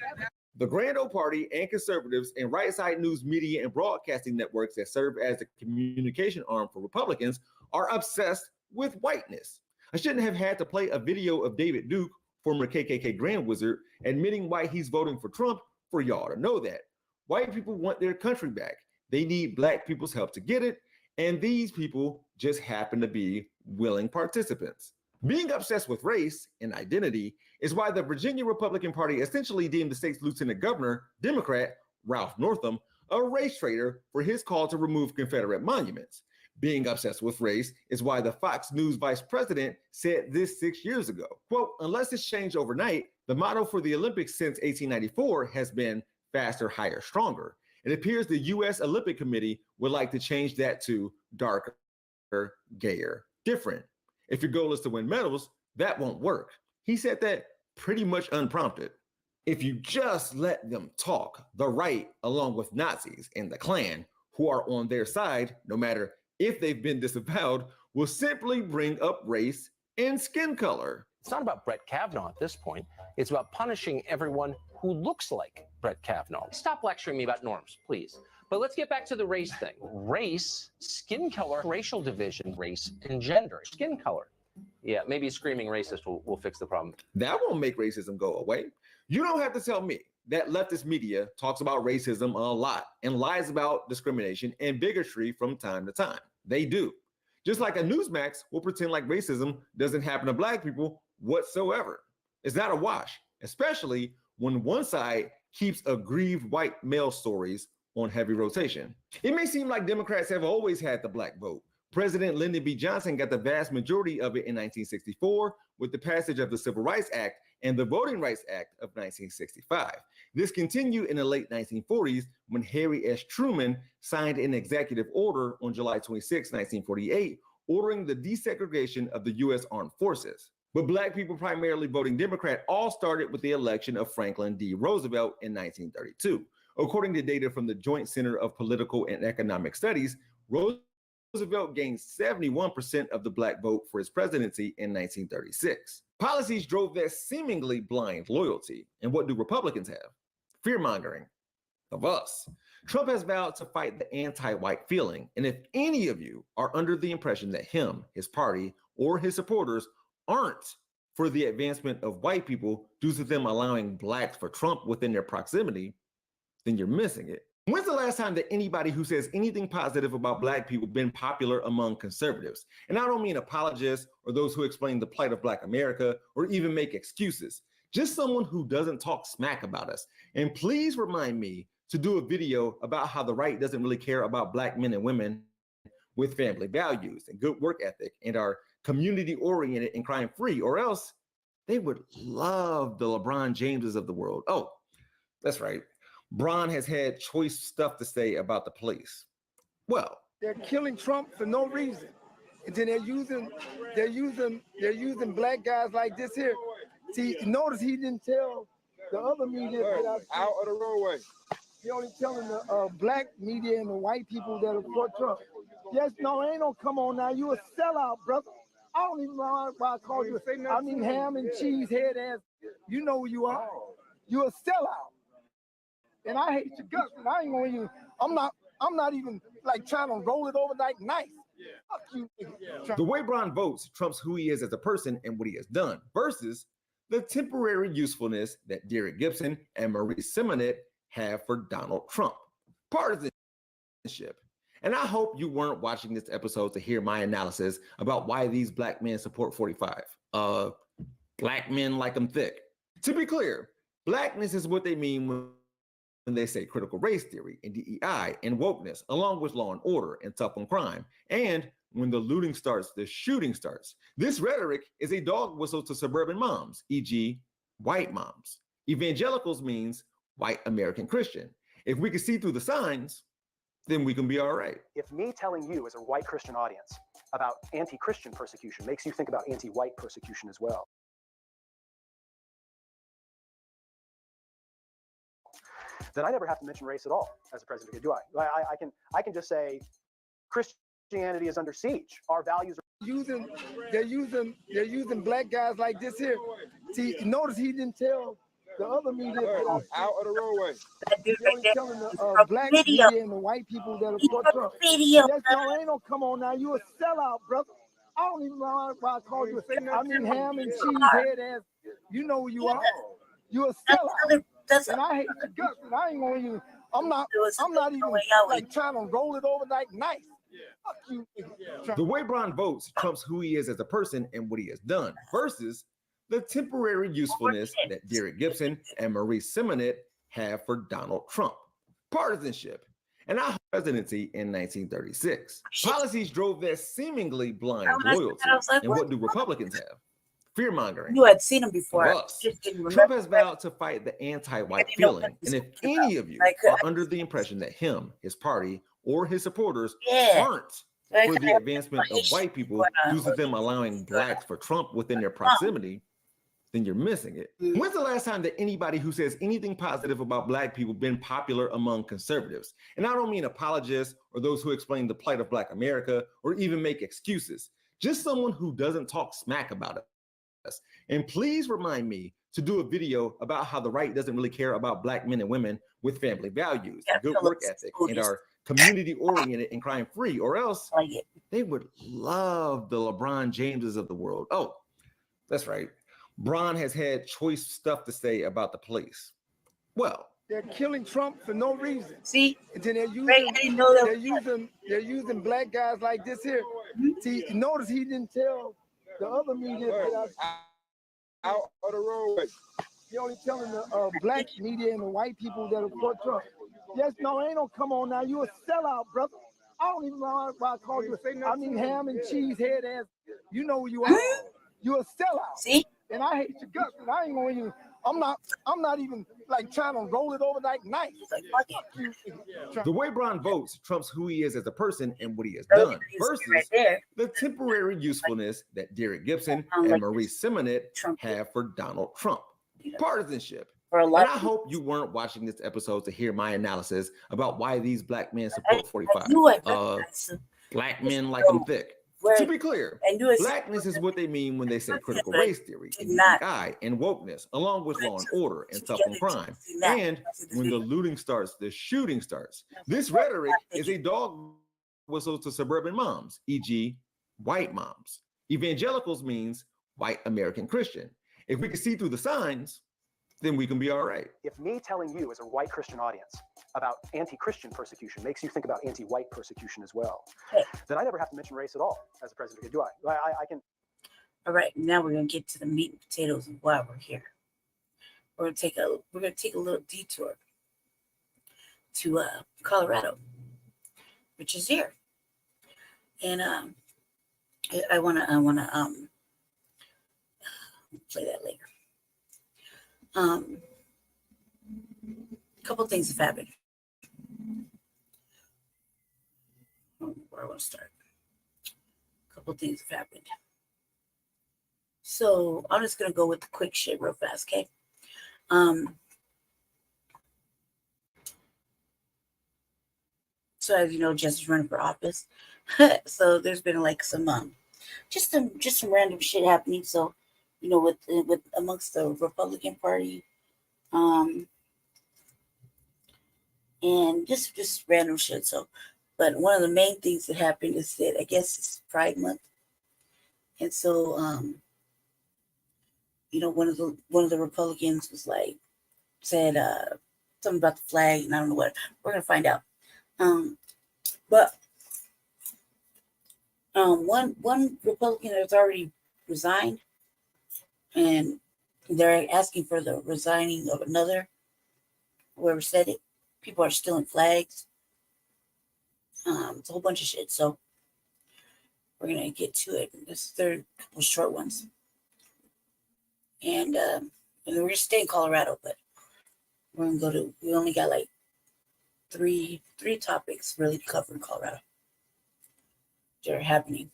The Grand Old Party and conservatives and right-side news media and broadcasting networks that serve as the communication arm for Republicans are obsessed with whiteness. I shouldn't have had to play a video of David Duke, former KKK Grand Wizard, admitting why he's voting for Trump for y'all to know that. White people want their country back. They need black people's help to get it, and these people just happen to be willing participants. Being obsessed with race and identity is why the Virginia Republican Party essentially deemed the state's lieutenant governor, Democrat Ralph Northam, a race traitor for his call to remove Confederate monuments. Being obsessed with race is why the Fox News vice president said this 6 years ago. Quote, unless it's changed overnight, the motto for the Olympics since 1894 has been faster, higher, stronger. It appears the U.S. Olympic Committee would like to change that to darker, gayer, different. If your goal is to win medals, that won't work. He said that pretty much unprompted. If you just let them talk, the right, along with Nazis and the Klan, who are on their side, no matter if they've been disavowed, will simply bring up race and skin color. It's not about Brett Kavanaugh at this point. It's about punishing everyone who looks like Brett Kavanaugh. Stop lecturing me about norms, please. But let's get back to the race thing. Race, skin color, racial division, race, and gender. Skin color. Yeah, maybe screaming racist will fix the problem. That won't make racism go away. You don't have to tell me that leftist media talks about racism a lot and lies about discrimination and bigotry from time to time. They do. Just like a Newsmax will pretend like racism doesn't happen to black people whatsoever. It's not a wash, especially when one side keeps aggrieved white male stories on heavy rotation. It may seem like Democrats have always had the black vote. President Lyndon B. Johnson got the vast majority of it in 1964 with the passage of the Civil Rights Act and the Voting Rights Act of 1965. This continued in the late 1940s when Harry S. Truman signed an executive order on July 26, 1948, ordering the desegregation of the U.S. Armed Forces. But black people primarily voting Democrat all started with the election of Franklin D. Roosevelt in 1932. According to data from the Joint Center of Political and Economic Studies, Roosevelt gained 71% of the black vote for his presidency in 1936. Policies drove that seemingly blind loyalty. And what do Republicans have? Fear-mongering of us. Trump has vowed to fight the anti-white feeling. And if any of you are under the impression that him, his party, or his supporters aren't for the advancement of white people due to them allowing blacks for Trump within their proximity, then you're missing it. When's the last time that anybody who says anything positive about black people been popular among conservatives? And I don't mean apologists or those who explain the plight of black America or even make excuses. Just someone who doesn't talk smack about us. And please remind me to do a video about how the right doesn't really care about black men and women with family values and good work ethic and are community-oriented and crime-free, or else they would love the LeBron Jameses of the world. Oh, that's right. Bron has had choice stuff to say about the police. Well, they're killing Trump for no reason. And then they're using black guys like this here. See, notice he didn't tell the other media to get out of the roadway. He only telling the black media and the white people that are for Trump. Yes, no, ain't no come on now. You a sellout, brother. I don't even know why I called you. I mean, ham and cheese head ass. You know who you are. You're a sellout. And I hate your guts. And I ain't gonna even. I'm not even like trying to roll it over like nice. Fuck you. The way Bron votes trumps who he is as a person and what he has done, versus the temporary usefulness that Derek Gibson and Marie Simonet have for Donald Trump. Partisanship. And I hope you weren't watching this episode to hear my analysis about why these black men support 45. Black men like them thick. To be clear, blackness is what they mean when they say critical race theory and DEI and wokeness, along with law and order and tough on crime. And when the looting starts, the shooting starts. This rhetoric is a dog whistle to suburban moms, e.g., white moms. Evangelicals means white American Christian. If we can see through the signs, then we can be all right. If me telling you as a white Christian audience about anti-Christian persecution makes you think about anti-white persecution as well, then I never have to mention race at all as a president, do I? I can just say Christianity is under siege. Our values are they're using black guys like this here. See, notice he didn't tell the other media out of the roadway. He's only telling the black media and the white people that are for Trump. Yes, no, ain't no come on now. You a sellout, brother. I don't even know why I called you. I mean, ham and cheese head ass. You know who you are. You a sellout. And I hate your guts. And I ain't gonna even. I'm not even like trying to roll it over like nice. Fuck you. The way Bron votes trumps who he is as a person and what he has done, versus the temporary usefulness that Derek Gibson and Marie Simonet have for Donald Trump. Partisanship and our presidency in 1936. Policies drove their seemingly blind loyalty. And what do Republicans have? Fear-mongering. You had seen him before. Trump has vowed to fight the anti-white feeling. And if any of you are under the impression that him, his party, or his supporters aren't for the advancement of white people due to them allowing blacks for Trump within their proximity, then you're missing it. When's the last time that anybody who says anything positive about black people been popular among conservatives? And I don't mean apologists or those who explain the plight of Black America or even make excuses. Just someone who doesn't talk smack about it. And please remind me to do a video about how the right doesn't really care about black men and women with family values, good work ethic, and are community-oriented and crime-free, or else they would love the LeBron Jameses of the world. Oh, that's right. Bron has had choice stuff to say about the police. Well, they're killing Trump for no reason. See, and then they're using black guys like this here. See, notice he didn't tell the other media out of the roadway. He only telling the black media and the white people that are for Trump. Yes, no, ain't no come on now. You a sellout, brother. I don't even know why I called you. I mean, ham and cheese head ass. You know who you are. You a sellout. See? And I hate your guts. And I ain't gonna even. I'm not even like trying to roll it over like nice. The way Bron votes trumps who he is as a person and what he has done, versus the temporary usefulness that Derek Gibson and Marie Simonet have for Donald Trump. Partisanship. And I hope you weren't watching this episode to hear my analysis about why these black men support 45. Black men like them thick. To be clear, blackness is what they mean when they say critical race theory, DEI, and wokeness, along with law and order and tough on crime. And when the looting starts, the shooting starts. This rhetoric is a dog whistle to suburban moms, e.g., white moms. Evangelicals means white American Christian. If we can see through the signs, then we can be all right. If me telling you as a white Christian audience about anti-Christian persecution makes you think about anti-white persecution as well, then I never have to mention race at all as a president, do I? I can. All right, now we're gonna get to the meat and potatoes of why we're here. We're gonna take a little detour to Colorado, which is here, and I wanna play that later. A couple things have happened. Where I want to start. A couple things have happened. So I'm just gonna go with the quick shit real fast, okay? So as you know, Jesse's running for office. So there's been like some just some random shit happening. So you know, with amongst the Republican Party, and just random shit. So, but one of the main things that happened is that I guess it's Pride Month, and so you know, one of the Republicans was like said something about the flag, and I don't know what. We're gonna find out. But one Republican has already resigned. And they're asking for the resigning of another, whoever said it. People are stealing flags. It's a whole bunch of shit. So we're going to get to it. This third couple short ones. And we're going to stay in Colorado, but we're going to go to, we only got like three topics really to cover in Colorado that are happening.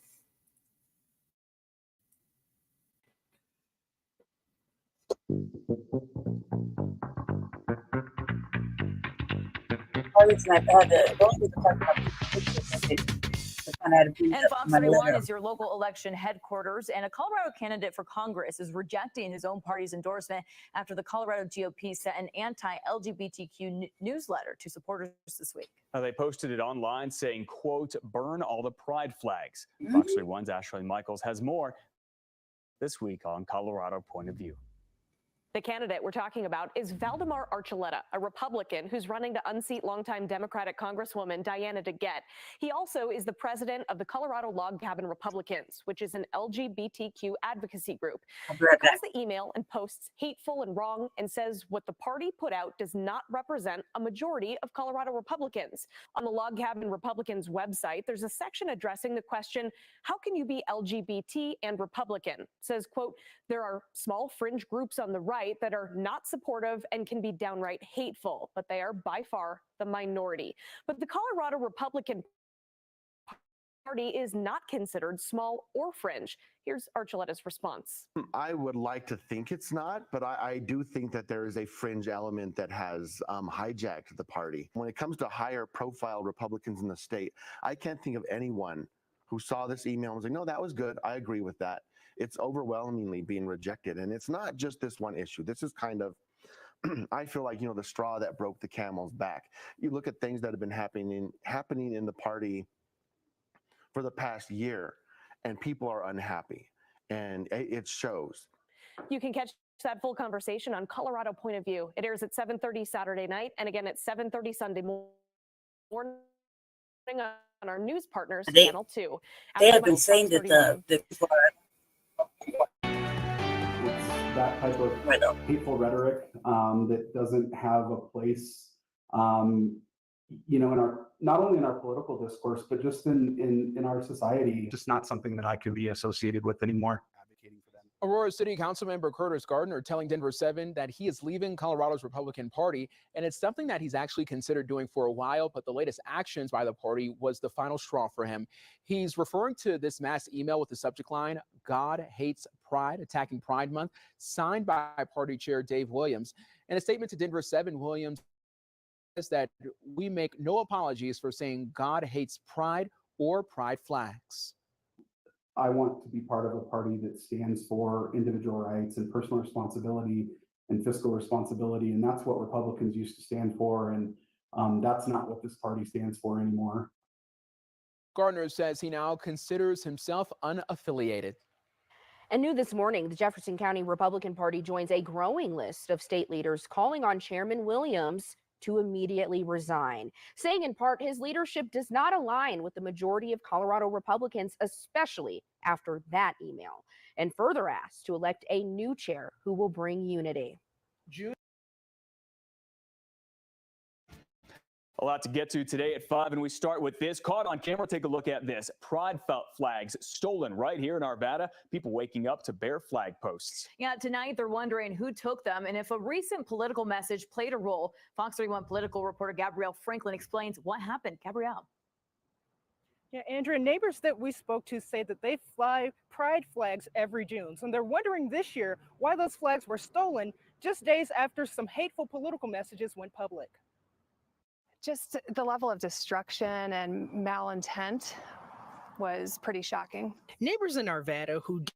And Fox 31 is your local election headquarters, and a Colorado candidate for Congress is rejecting his own party's endorsement after the Colorado GOP sent an anti-LGBTQ newsletter to supporters this week. Now, they posted it online saying, quote, burn all the pride flags. Fox 31's Ashley Michaels has more this week on Colorado Point of View. The candidate we're talking about is Valdemar Archuleta, a Republican who's running to unseat longtime Democratic Congresswoman Diana DeGette. He also is the president of the Colorado Log Cabin Republicans, which is an LGBTQ advocacy group. He calls the email and posts hateful and wrong and says what the party put out does not represent a majority of Colorado Republicans. On the Log Cabin Republicans website, there's a section addressing the question, how can you be LGBT and Republican? It says, quote, there are small fringe groups on the right that are not supportive and can be downright hateful, but they are by far the minority. But the Colorado Republican Party is not considered small or fringe. Here's Archuleta's response. I would like to think it's not, but I do think that there is a fringe element that has hijacked the party. When it comes to higher profile Republicans in the state, I can't think of anyone who saw this email and was like, no, that was good. I agree with that. It's overwhelmingly being rejected. And it's not just this one issue. This is kind of, I feel like, the straw that broke the camel's back. You look at things that have been happening in the party for the past year, and people are unhappy. And it shows. You can catch that full conversation on Colorado Point of View. It airs at 7:30 Saturday night and again at 7:30 Sunday morning on our news partners, Channel 2. They have been saying that the it's that type of hateful rhetoric that doesn't have a place, in our, not only in our political discourse, but just in our society. Just not something that I could be associated with anymore. Aurora City Councilmember Curtis Gardner telling Denver 7 that he is leaving Colorado's Republican Party, and it's something that he's actually considered doing for a while, but the latest actions by the party was the final straw for him. He's referring to this mass email with the subject line, God hates pride, attacking Pride Month, signed by party chair Dave Williams. In a statement to Denver 7, Williams says that we make no apologies for saying God hates pride or pride flags. I want to be part of a party that stands for individual rights and personal responsibility and fiscal responsibility. And that's what Republicans used to stand for. And that's not what this party stands for anymore. Gardner says he now considers himself unaffiliated. And new this morning, the Jefferson County Republican Party joins a growing list of state leaders calling on Chairman Williams to immediately resign, saying in part his leadership does not align with the majority of Colorado Republicans, especially after that email, and further asked to elect a new chair who will bring unity. A lot to get to today at 5, and we start with this. Caught on camera, take a look at this. Pride flags stolen right here in Arvada. People waking up to bare flag posts. Yeah, tonight they're wondering who took them and if a recent political message played a role. Fox 31 political reporter Gabrielle Franklin explains what happened. Gabrielle. Yeah, Andrea, neighbors that we spoke to say that they fly pride flags every June. And they're wondering this year why those flags were stolen just days after some hateful political messages went public. Just the level of destruction and malintent was pretty shocking. Neighbors in Arvada who did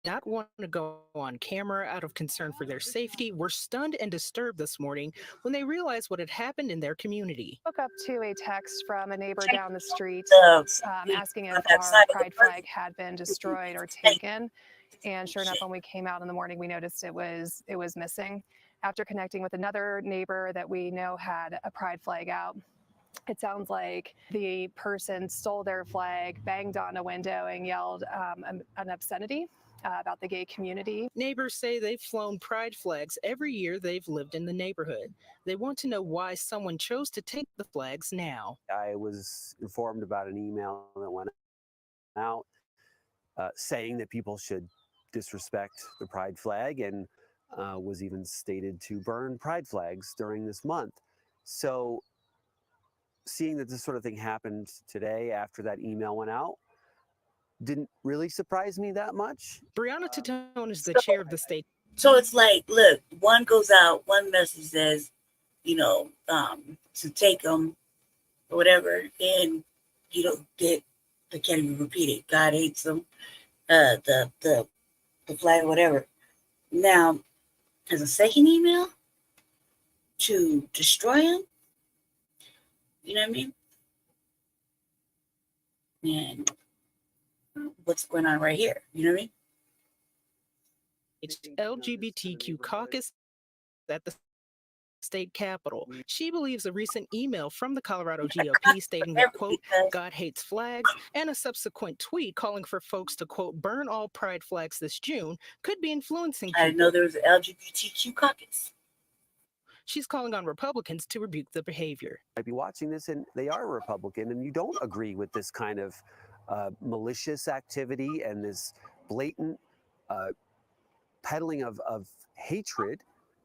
not want to go on camera out of concern for their safety were stunned and disturbed this morning when they realized what had happened in their community. Woke up to a text from a neighbor down the street asking if our pride flag had been destroyed or taken. And sure enough, when we came out in the morning, we noticed it was missing. After connecting with another neighbor that we know had a pride flag out, it sounds like the person stole their flag, banged on a window, and yelled an obscenity about the gay community. Neighbors say they've flown pride flags every year they've lived in the neighborhood. They want to know why someone chose to take the flags now. I was informed about an email that went out saying that people should disrespect the pride flag, and was even stated to burn pride flags during this month. So seeing that this sort of thing happened today after that email went out didn't really surprise me that much. Brianna Titone is the chair of the state. So it's like, look, one goes out, one message says, you know, to take them or whatever, and you don't get, I can't even repeat it. God hates them, the flag or whatever. Now, as a second email to destroy him, you know what I mean? And what's going on right here? You know what I mean? It's LGBTQ caucus at the state capitol. She believes a recent email from the Colorado GOP stating that, quote, God hates flags, and a subsequent tweet calling for folks to, quote, burn all pride flags this June could be influencing people. I didn't know there was an LGBTQ caucus. She's calling on Republicans to rebuke the behavior. Might be watching this and they are Republican and you don't agree with this kind of malicious activity and this blatant peddling of hatred,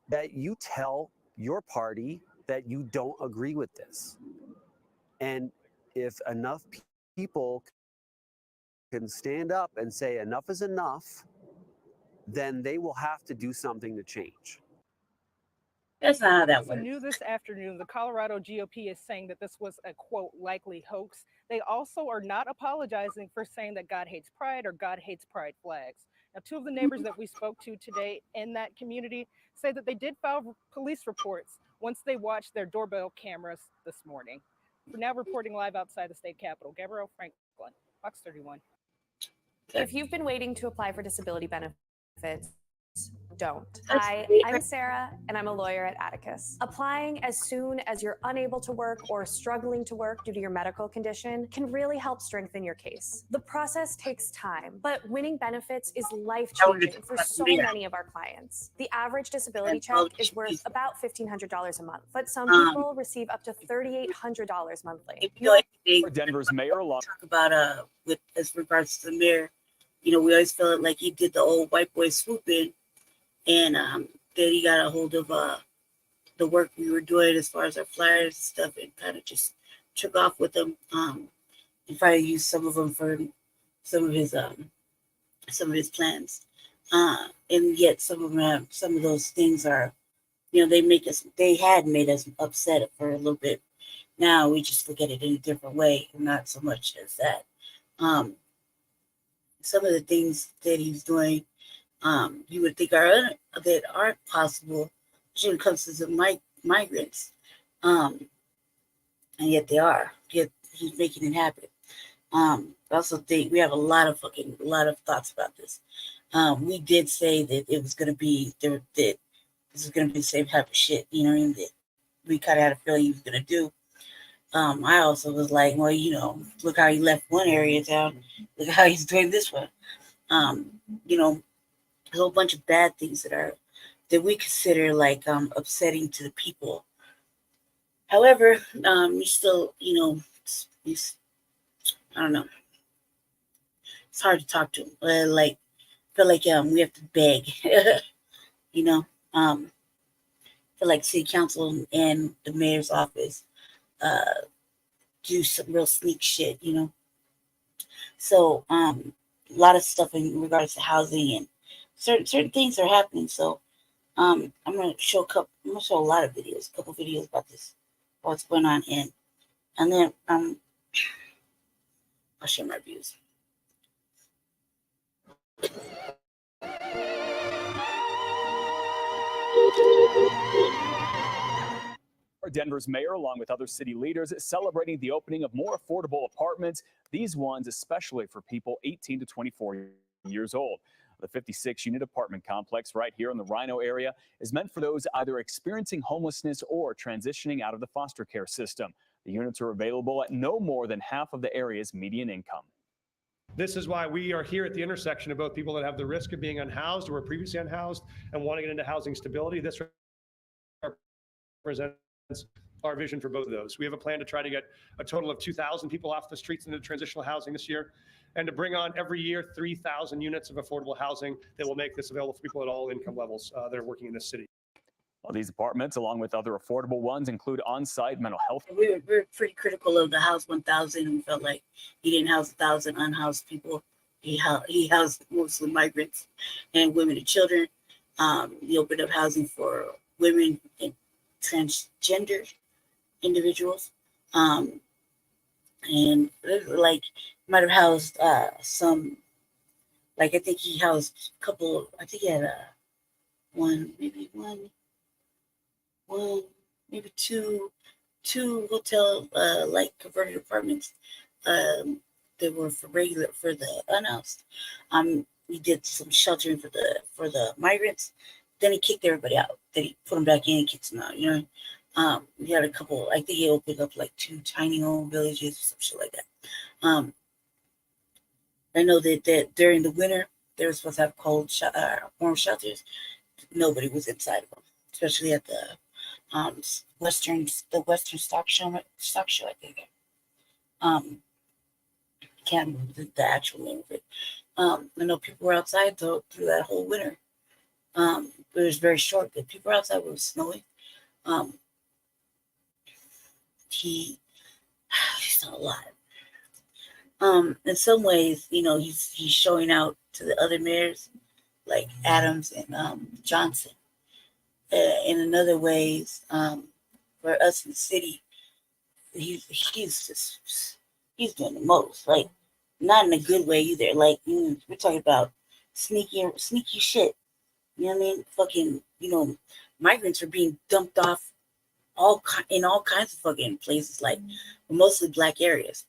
that you tell your party that you don't agree with this. And if enough people can stand up and say enough is enough, then they will have to do something to change. That's not how that works. New this afternoon, the Colorado GOP is saying that this was a, quote, likely hoax. They also are not apologizing for saying that God hates pride or God hates pride flags. Now, two of the neighbors that we spoke to today in that community say that they did file police reports once they watched their doorbell cameras this morning. We're now reporting live outside the state capitol. Gabrielle Franklin, Fox 31. If you've been waiting to apply for disability benefits, don't. Hi, I'm Sarah, and I'm a lawyer at Atticus. Applying as soon as you're unable to work or struggling to work due to your medical condition can really help strengthen your case. The process takes time, but winning benefits is life-changing for so many of our clients. The average disability check is worth about $1,500 a month, but some people receive up to $3,800 monthly. Denver's mayor along. Talk about with as regards to the mayor, you know, we always felt like he did the old white boy swoop in. And then he got a hold of the work we were doing as far as our flyers and stuff, and kind of just took off with them. And probably used some of them for some of his plans. And yet some of those things are, you know, they had made us upset for a little bit. Now we just look at it in a different way, not so much as that. Some of the things that he's doing, you would think that aren't possible when it comes to the migrants, and yet they are. Yet he's making it happen. I also think we have a lot of thoughts about this. We did say that it was going to be that this was going to be the same type of shit, you know what I mean? That we kind of had a feeling he was going to do. I also was like, well, you know, look how he left one area of town. Look how he's doing this one. You know, a whole bunch of bad things that we consider like upsetting to the people. However, you still, you know, I don't know. It's hard to talk to him. Like, feel like we have to beg. You know, feel like city council and the mayor's office do some real sneak shit. You know, so a lot of stuff in regards to housing and certain things are happening. So I'm gonna show a lot of videos, a couple videos about this, what's going on, and then I'll share my views. Denver's mayor, along with other city leaders, celebrating the opening of more affordable apartments, these ones especially for people 18 to 24 years old. The 56-unit apartment complex right here in the Rhino area is meant for those either experiencing homelessness or transitioning out of the foster care system. The units are available at no more than half of the area's median income. This is why we are here at the intersection of both people that have the risk of being unhoused or were previously unhoused and want to get into housing stability. This represents our vision for both of those. We have a plan to try to get a total of 2,000 people off the streets into transitional housing this year, and to bring on every year 3,000 units of affordable housing that will make this available for people at all income levels that are working in this city. Well, these apartments, along with other affordable ones, include on-site mental health. We're pretty critical of the House 1,000, and we felt like he didn't house 1,000 unhoused people. He housed mostly migrants and women and children. He opened up housing for women and transgender individuals. And like might have housed some, like I think he housed a couple, I think he had maybe two hotel like converted apartments that were for the unhoused. He did some sheltering for the migrants. Then he kicked everybody out. Then he put them back in and kicked them out. You know, we had a couple. I think he opened up like 2 tiny home villages or some shit like that. I know that during the winter they were supposed to have warm shelters. Nobody was inside of them, especially at the Western stock show. I think. Can't remember the actual name of it. I know people were outside through that whole winter. It was very short, but people were outside when it was snowing. He's not alive. In some ways, you know, he's showing out to the other mayors like Adams and Johnson. In other ways, for us in the city, he's doing the most. Like, not in a good way either. Like, we're talking about sneaky shit. You know what I mean? Fucking, migrants are being dumped off in all kinds of fucking places, like mostly black areas.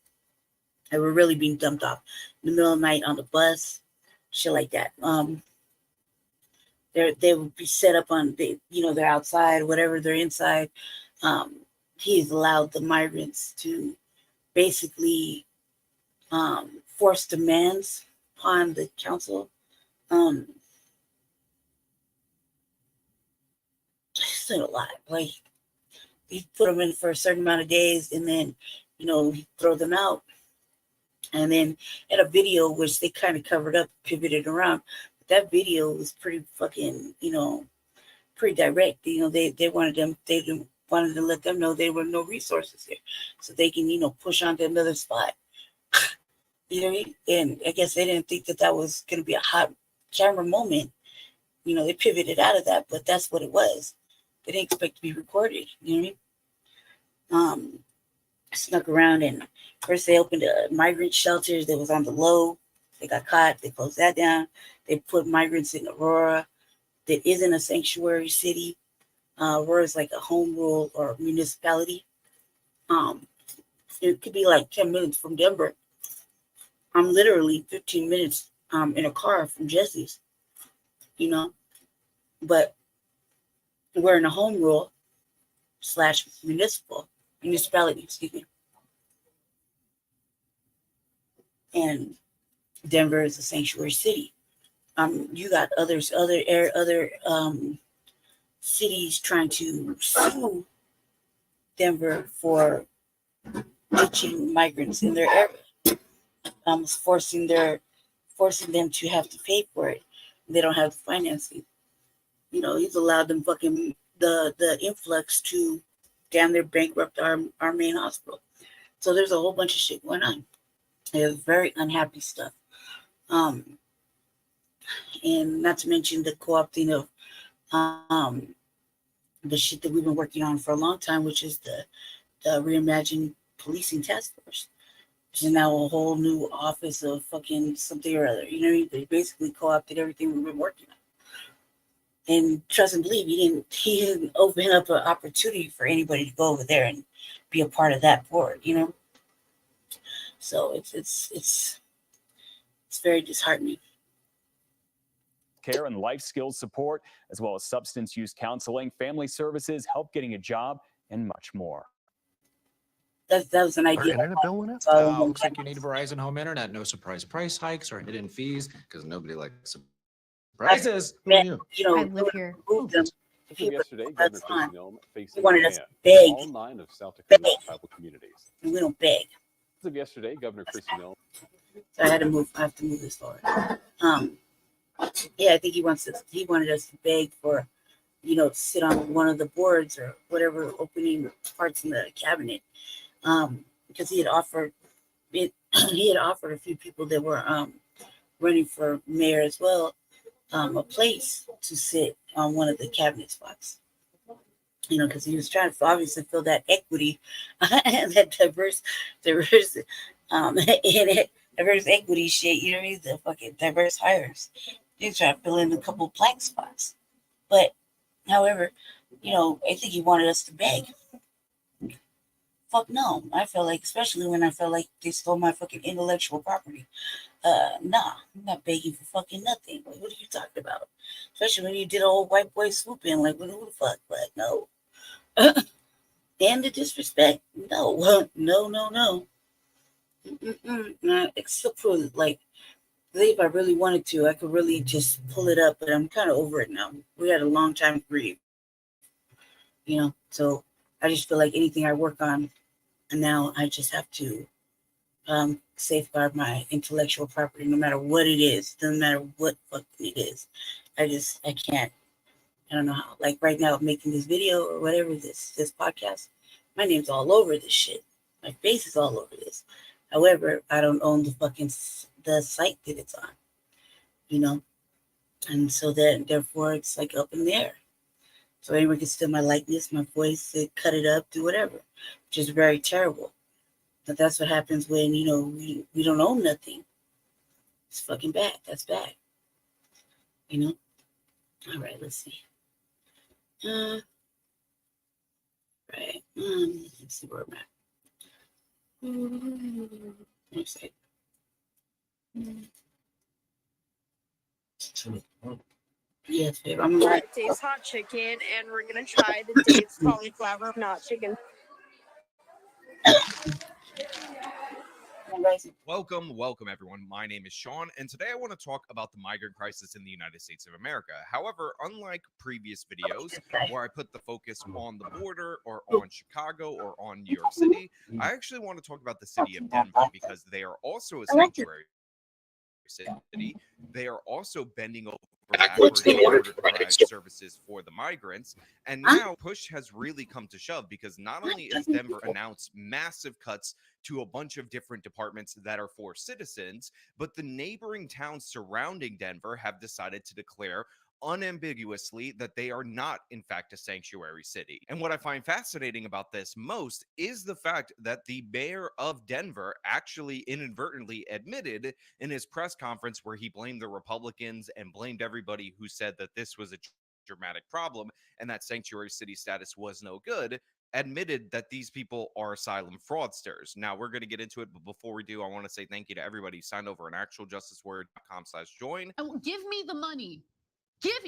They were really being dumped off in the middle of the night on the bus, shit like that. They would be set up on they're outside, whatever, they're inside. He's allowed the migrants to basically force demands upon the council. It's not a lot. Like, he put them in for a certain amount of days, and then he throw them out. And then had a video which they kind of covered up, pivoted around. But that video was pretty fucking, pretty direct. They wanted to let them know there were no resources there, so they can push on to another spot. You know what I mean? And I guess they didn't think that was going to be a hot camera moment. They pivoted out of that, but that's what it was. They didn't expect to be recorded. You know what I mean? Snuck around, and first they opened migrant shelters that was on the low. They got caught. They closed that down. They put migrants in Aurora that isn't a sanctuary city. Aurora is like a home rule or municipality. It could be like 10 minutes from Denver. I'm literally 15 minutes in a car from Jesse's, but we're in a home rule / municipality, excuse me. And Denver is a sanctuary city. You got other cities trying to sue Denver for ditching migrants in their area, forcing them to have to pay for it. They don't have the financing. He's allowed them fucking the influx to damn near bankrupt our main hospital. So there's a whole bunch of shit going on. There's very unhappy stuff. And not to mention the co-opting of the shit that we've been working on for a long time, which is the reimagined policing task force, which is now a whole new office of fucking something or other. They basically co-opted everything we've been working on. And trust and believe, he didn't open up an opportunity for anybody to go over there and be a part of that board, So it's very disheartening. Care and life skills support, as well as substance use counseling, family services, help getting a job, and much more. that was an Our idea. internet bill went up? Looks like you need Verizon home internet. No surprise price hikes or hidden fees because nobody likes surprises. Who are you? You know, I live here. remove them. As of yesterday, Governor Kristi Noem facing wanted a us ban to beg. in all 9 of South Dakota's tribal communities. We don't beg. As of yesterday, Governor Kristi Noem. So I have to move this forward. Yeah, I think he wanted us to beg for, you know, to sit on one of the boards or whatever opening parts in the cabinet. Because he had offered a few people that were running for mayor as well, a place to sit on one of the cabinet spots. You know, because he was trying to obviously fill that equity, that diverse equity shit. You know what I mean? The fucking diverse hires. He's trying to fill in a couple blank spots. But, however, you know, I think he wanted us to beg. Fuck no. I feel like, especially when I felt like they stole my fucking intellectual property. Nah, I'm not begging for fucking nothing. Like, what are you talking about? Especially when you did a whole white boy swoop in. Like, who the fuck? But no. And the disrespect. No. No. Nah, except for, like, if I really wanted to, I could really just pull it up, but I'm kind of over it now. We had a long time to grieve. You know, so I just feel like anything I work on, and now I just have to safeguard my intellectual property, no matter what it is. Doesn't matter what fucking it is. I can't. I don't know how. Like right now, making this video or whatever, this podcast, my name's all over this shit. My face is all over this. However, I don't own the site that it's on, you know, and so therefore it's like up in the air. So anyone can steal my likeness, my voice, cut it up, do whatever, which is very terrible. But that's what happens when, you know, we don't own nothing. It's fucking bad. That's bad. You know? All right, let's see. Right. Let's see where I'm at. Next slide. Yes, babe. I'm gonna Dave's hot chicken, and we're gonna try the Dave's cauliflower not chicken. Welcome, everyone. My name is Sean, and today I want to talk about the migrant crisis in the United States of America. However, unlike previous videos where I put the focus on the border or on Chicago or on New York City, I actually want to talk about the city of Denver because they are also a sanctuary city. They are also bending over backwards in order to provide services for the migrants. And now push has really come to shove because not only has Denver announced massive cuts to a bunch of different departments that are for citizens, but the neighboring towns surrounding Denver have decided to declare unambiguously that they are not, in fact, a sanctuary city. And what I find fascinating about this most is the fact that the mayor of Denver actually inadvertently admitted in his press conference where he blamed the Republicans and blamed everybody who said that this was a dramatic problem and that sanctuary city status was no good, admitted that these people are asylum fraudsters. Now, we're going to get into it, but before we do, I want to say thank you to everybody who signed over on actualjusticewarrior.com/join. Give me the money. Give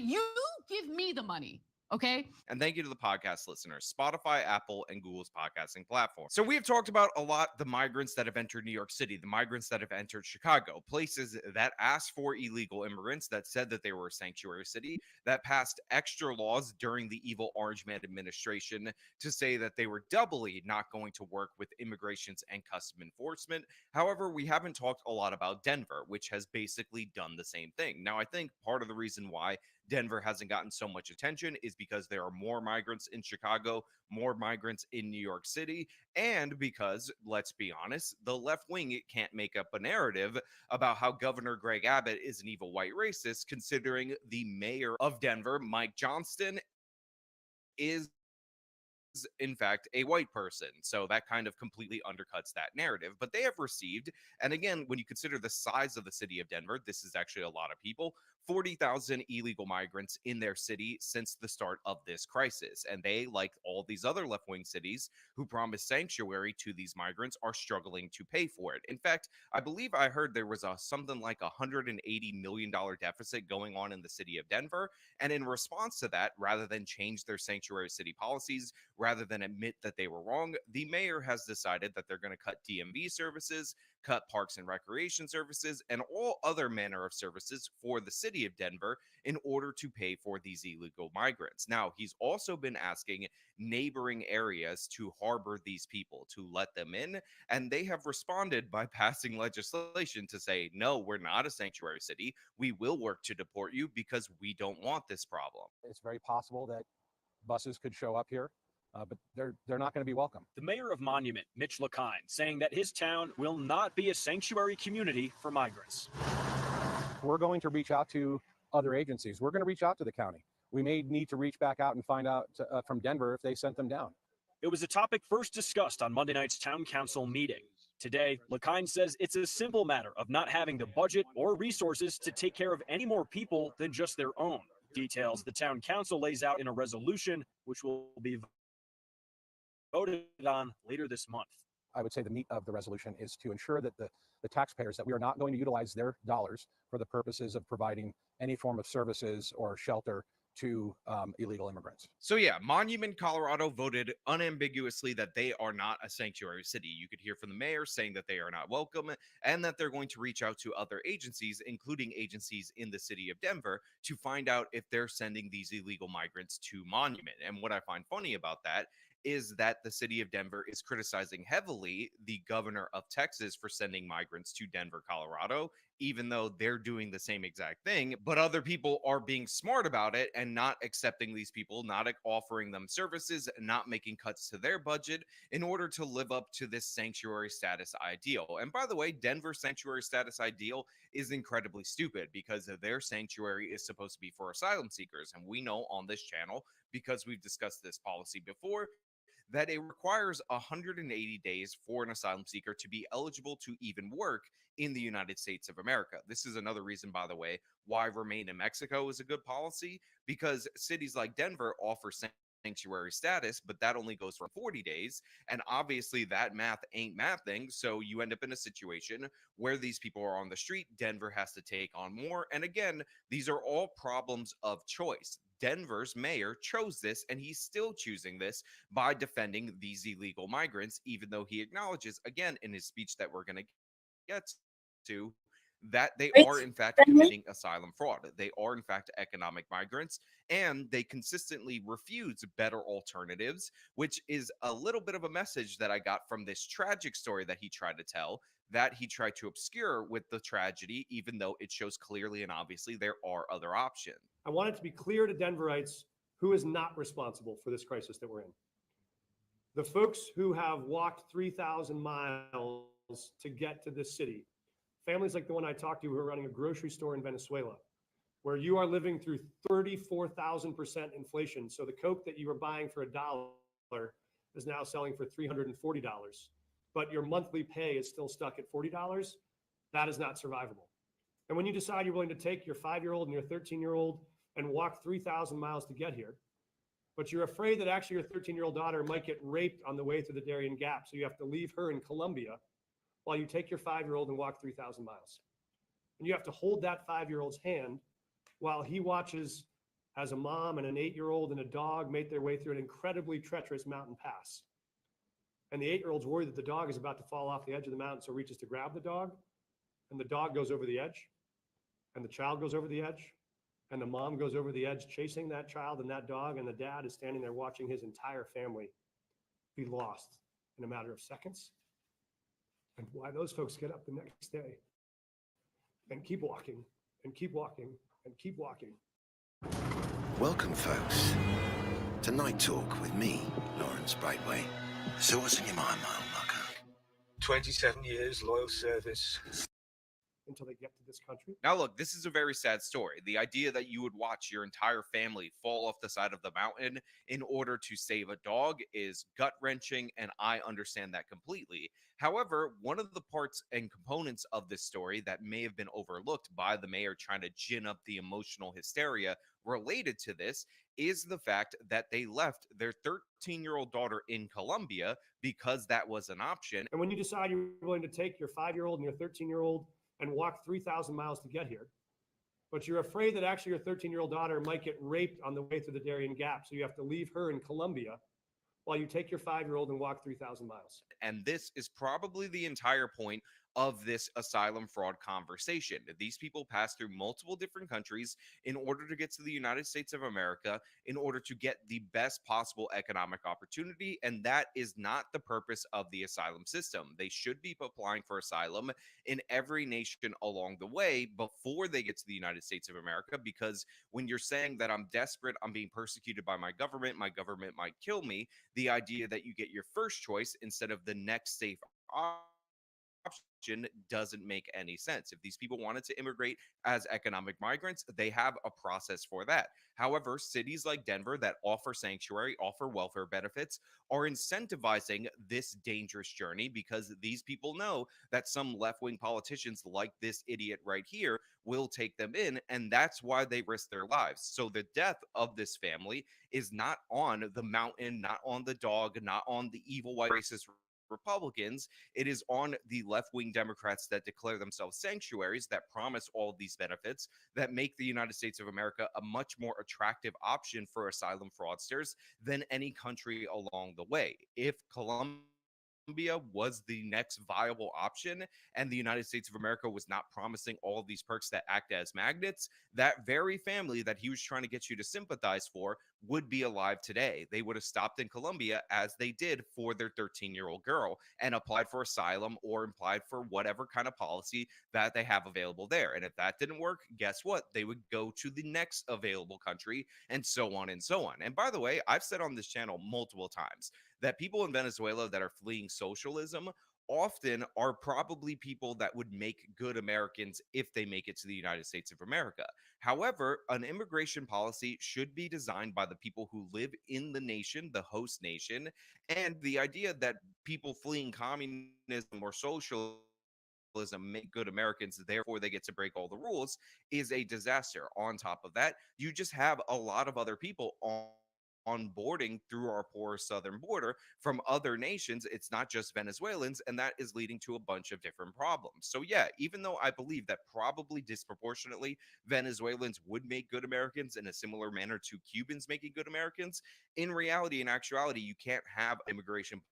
me the money. Okay. And thank you to the podcast listeners, Spotify, Apple, and Google's podcasting platform. So we have talked about a lot the migrants that have entered New York City, the migrants that have entered Chicago, places that asked for illegal immigrants, that said that they were a sanctuary city, that passed extra laws during the evil Orange Man administration to say that they were doubly not going to work with immigrations and custom enforcement. However, we haven't talked a lot about Denver, which has basically done the same thing. Now, I think part of the reason why Denver hasn't gotten so much attention is because there are more migrants in Chicago, more migrants in New York City, and because, let's be honest, the left wing can't make up a narrative about how Governor Greg Abbott is an evil white racist, considering the mayor of Denver, Mike Johnston, is in fact a white person. So that kind of completely undercuts that narrative. But they have received, and again, when you consider the size of the city of Denver, this is actually a lot of people, 40,000 illegal migrants in their city since the start of this crisis. And they, like all these other left-wing cities who promise sanctuary to these migrants, are struggling to pay for it. In fact, I believe I heard there was something like $180 million deficit going on in the city of Denver. And in response to that, rather than change their sanctuary city policies, rather than admit that they were wrong, the mayor has decided that they're going to cut DMV services, cut parks and recreation services, and all other manner of services for the city of Denver in order to pay for these illegal migrants. Now, he's also been asking neighboring areas to harbor these people, to let them in, and they have responded by passing legislation to say, no, we're not a sanctuary city. We will work to deport you because we don't want this problem. It's very possible that buses could show up here, but they're not going to be welcome. The mayor of Monument, Mitch LaKine, saying that his town will not be a sanctuary community for migrants. We're going to reach out to other agencies. We're going to reach out to the county. We may need to reach back out and find out from Denver if they sent them down. It was a topic first discussed on Monday night's town council meeting. Today, LaKine says it's a simple matter of not having the budget or resources to take care of any more people than just their own. Details the town council lays out in a resolution, which will be voted on later this month. I would say the meat of the resolution is to ensure that the taxpayers, that we are not going to utilize their dollars for the purposes of providing any form of services or shelter to illegal immigrants. So yeah, Monument, Colorado voted unambiguously that they are not a sanctuary city. You could hear from the mayor saying that they are not welcome and that they're going to reach out to other agencies, including agencies in the city of Denver, to find out if they're sending these illegal migrants to Monument. And what I find funny about that is that the city of Denver is criticizing heavily the governor of Texas for sending migrants to Denver, Colorado, even though they're doing the same exact thing. But other people are being smart about it and not accepting these people, not offering them services, not making cuts to their budget in order to live up to this sanctuary status ideal. And by the way, Denver's sanctuary status ideal is incredibly stupid because their sanctuary is supposed to be for asylum seekers. And we know on this channel, because we've discussed this policy before, that it requires 180 days for an asylum seeker to be eligible to even work in the United States of America. This is another reason, by the way, why Remain in Mexico is a good policy, because cities like Denver offer sanctuary status, but that only goes for 40 days. And obviously that math ain't mathing. So you end up in a situation where these people are on the street. Denver has to take on more. And again, these are all problems of choice. Denver's mayor chose this, and he's still choosing this by defending these illegal migrants, even though he acknowledges, again, in his speech that we're going to get to, that they are, in fact, committing asylum fraud. They are, in fact, economic migrants, and they consistently refuse better alternatives, which is a little bit of a message that I got from this tragic story that he tried to tell, that he tried to obscure with the tragedy, even though it shows clearly and obviously there are other options. I want it to be clear to Denverites who is not responsible for this crisis that we're in. The folks who have walked 3,000 miles to get to this city, families like the one I talked to who are running a grocery store in Venezuela, where you are living through 34,000% inflation. So the Coke that you were buying for $1 is now selling for $340, but your monthly pay is still stuck at $40. That is not survivable. And when you decide you're willing to take your 5-year-old and your 13-year-old and walk 3,000 miles to get here, but you're afraid that actually your 13-year-old daughter might get raped on the way through the Darien Gap, so you have to leave her in Colombia while you take your 5-year-old and walk 3,000 miles. And you have to hold that 5-year-old's hand while he watches as a mom and an 8-year-old and a dog make their way through an incredibly treacherous mountain pass. And the 8-year-old's worried that the dog is about to fall off the edge of the mountain, so reaches to grab the dog, and the dog goes over the edge, and the child goes over the edge, and the mom goes over the edge chasing that child and that dog, and the dad is standing there watching his entire family be lost in a matter of seconds. And why those folks get up the next day and keep walking and keep walking and keep walking. Welcome, folks, to Night Talk with me, Lawrence Brightway. So what's in your mind, my old mucker? 27 years, loyal service. until they get to this country. Now, look, this is a very sad story. The idea that you would watch your entire family fall off the side of the mountain in order to save a dog is gut-wrenching, and I understand that completely. However, one of the parts and components of this story that may have been overlooked by the mayor trying to gin up the emotional hysteria related to this is the fact that they left their 13-year-old daughter in Colombia because that was an option. And when you decide you're willing to take your 5-year-old and your 13-year-old and walk 3,000 miles to get here, but you're afraid that actually your 13-year-old daughter might get raped on the way through the Darien Gap, so you have to leave her in Colombia while you take your 5-year-old and walk 3,000 miles. And this is probably the entire point of this asylum fraud conversation. These people pass through multiple different countries in order to get to the United States of America, in order to get the best possible economic opportunity, and that is not the purpose of the asylum system. They should be applying for asylum in every nation along the way before they get to the United States of America, because when you're saying that I'm desperate, I'm being persecuted by my government might kill me, the idea that you get your first choice instead of the next safe option doesn't make any sense. If these people wanted to immigrate as economic migrants, they have a process for that. However, cities like Denver that offer sanctuary, offer welfare benefits, are incentivizing this dangerous journey because these people know that some left-wing politicians like this idiot right here will take them in, and that's why they risk their lives. So the death of this family is not on the mountain, not on the dog, not on the evil white racist Republicans. It is on the left-wing Democrats that declare themselves sanctuaries, that promise all of these benefits, that make the United States of America a much more attractive option for asylum fraudsters than any country along the way. If Colombia was the next viable option and the United States of America was not promising all of these perks that act as magnets, that very family that he was trying to get you to sympathize for would be alive today. They would have stopped in Colombia as they did for their 13-year-old girl and applied for asylum or applied for whatever kind of policy that they have available there. And if that didn't work, guess what? They would go to the next available country and so on and so on. And by the way, I've said on this channel multiple times that people in Venezuela that are fleeing socialism often are probably people that would make good Americans if they make it to the United States of America. However, an immigration policy should be designed by the people who live in the nation, the host nation, and the idea that people fleeing communism or socialism make good Americans, therefore they get to break all the rules, is a disaster. On top of that, you just have a lot of other people onboarding through our porous southern border from other nations. It's not just Venezuelans, and that is leading to a bunch of different problems. So yeah, even though I believe that probably disproportionately Venezuelans would make good Americans in a similar manner to Cubans making good Americans, in reality, in actuality, you can't have immigration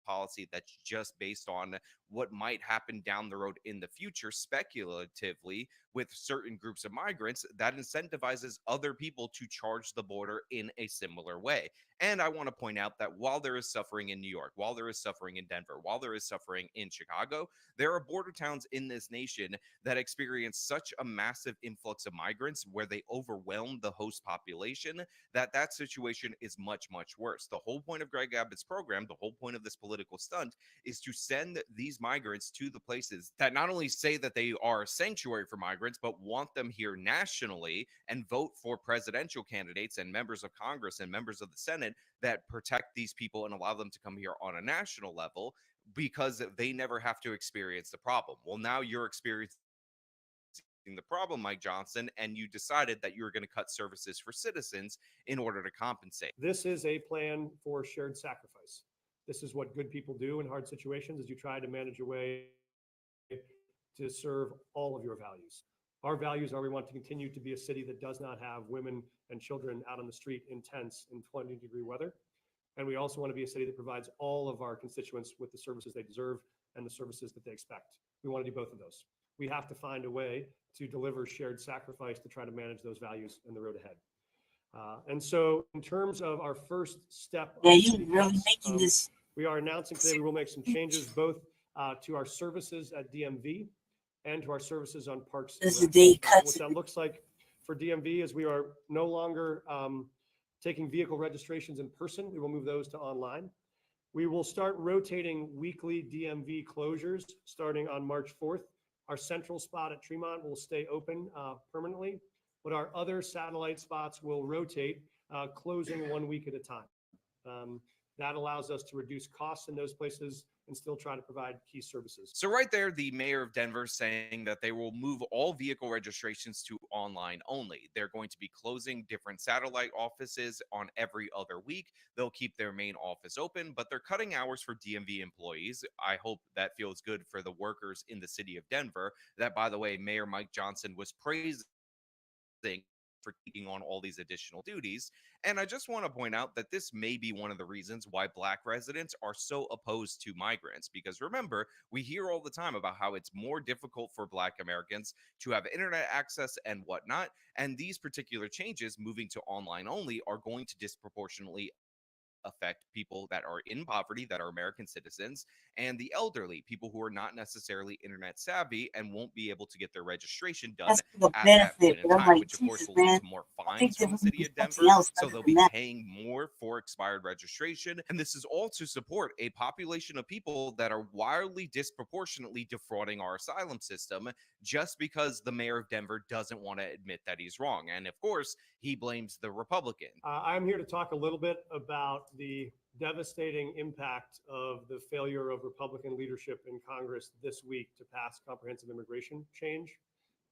policy that's just based on what might happen down the road in the future speculatively with certain groups of migrants that incentivizes other people to charge the border in a similar way. And I want to point out that while there is suffering in New York, while there is suffering in Denver, while there is suffering in Chicago, there are border towns in this nation that experience such a massive influx of migrants where they overwhelm the host population that situation is much, much worse. The whole point of Greg Abbott's program, the whole point of this political stunt, is to send these migrants to the places that not only say that they are a sanctuary for migrants, but want them here nationally and vote for presidential candidates and members of Congress and members of the Senate that protect these people and allow them to come here on a national level because they never have to experience the problem. Well, now you're experiencing the problem, Mike Johnson, and you decided that you were going to cut services for citizens in order to compensate. This is a plan for shared sacrifice. This is what good people do in hard situations, is you try to manage your way to serve all of your values. Our values are we want to continue to be a city that does not have women and children out on the street in tents in 20-degree weather. And we also want to be a city that provides all of our constituents with the services they deserve and the services that they expect. We want to do both of those. We have to find a way to deliver shared sacrifice to try to manage those values in the road ahead. And so in terms of our first step, we are announcing today we will make some changes both to our services at DMV and to our services on Parks. What that looks like for DMV is we are no longer taking vehicle registrations in person. We will move those to online. We will start rotating weekly DMV closures starting on March 4th Our central spot at Tremont will stay open permanently, but our other satellite spots will rotate, closing 1 week at a time. That allows us to reduce costs in those places and still try to provide key services. So right there, the mayor of Denver saying that they will move all vehicle registrations to online only. They're going to be closing different satellite offices on every other week. They'll keep their main office open, but they're cutting hours for DMV employees. I hope that feels good for the workers in the city of Denver. That, by the way, Mayor Mike Johnson was praising for taking on all these additional duties. And I just want to point out that this may be one of the reasons why Black residents are so opposed to migrants. Because remember, we hear all the time about how it's more difficult for Black Americans to have internet access and whatnot. And these particular changes, moving to online only, are going to disproportionately affect people that are in poverty, that are American citizens, and the elderly, people who are not necessarily internet savvy and won't be able to get their registration done That's for the at that point benefit, in but I'm time, like, which of course Jesus, will lead man, to more I think fines there from the would city be of something Denver. else So other they'll than be that. paying more for expired registration. And this is all to support a population of people that are wildly disproportionately defrauding our asylum system just because the mayor of Denver doesn't want to admit that he's wrong. And of course, he blames the Republican. I'm here to talk a little bit about the devastating impact of the failure of Republican leadership in Congress this week to pass comprehensive immigration change,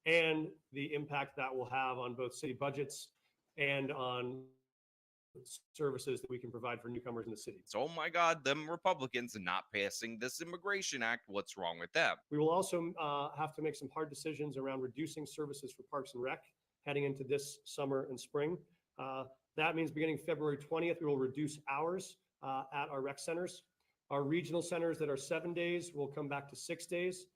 and the impact that will have on both city budgets and on services that we can provide for newcomers in the city. So, oh my God, them Republicans not passing this immigration act. What's wrong with them? We will also have to make some hard decisions around reducing services for Parks and Rec heading into this summer and spring. That means beginning February 20th, we will reduce hours at our rec centers. Our regional centers that are 7 days will come back to 6 days.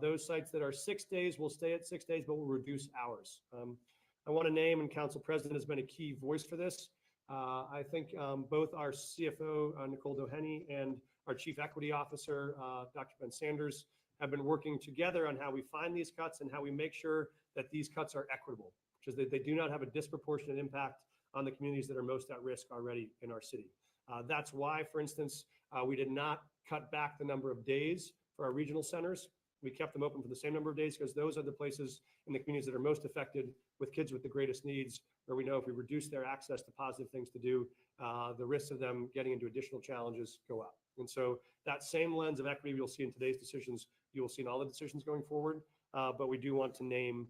Those sites that are 6 days will stay at 6 days, but will reduce hours. I want to name, and Council President has been a key voice for this. I think both our CFO, Nicole Doheny, and our Chief Equity Officer, Dr. Ben Sanders, have been working together on how we find these cuts and how we make sure that these cuts are equitable, which is that they do not have a disproportionate impact on the communities that are most at risk already in our city. That's why, for instance, we did not cut back the number of days for our regional centers. We kept them open for the same number of days because those are the places in the communities that are most affected with kids with the greatest needs, where we know if we reduce their access to positive things to do, the risks of them getting into additional challenges go up. And so that same lens of equity you'll see in today's decisions, you will see in all the decisions going forward. But we do want to name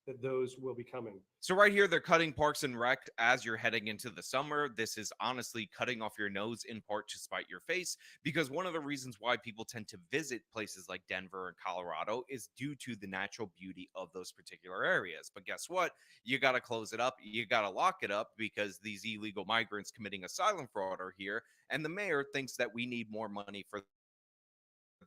that those will be coming. So right here, they're cutting Parks and Rec as you're heading into the summer. This is honestly cutting off your nose in part to spite your face, because one of the reasons why people tend to visit places like Denver and Colorado is due to the natural beauty of those particular areas. But guess what? You got to close it up. You got to lock it up because these illegal migrants committing asylum fraud are here. And the mayor thinks that we need more money for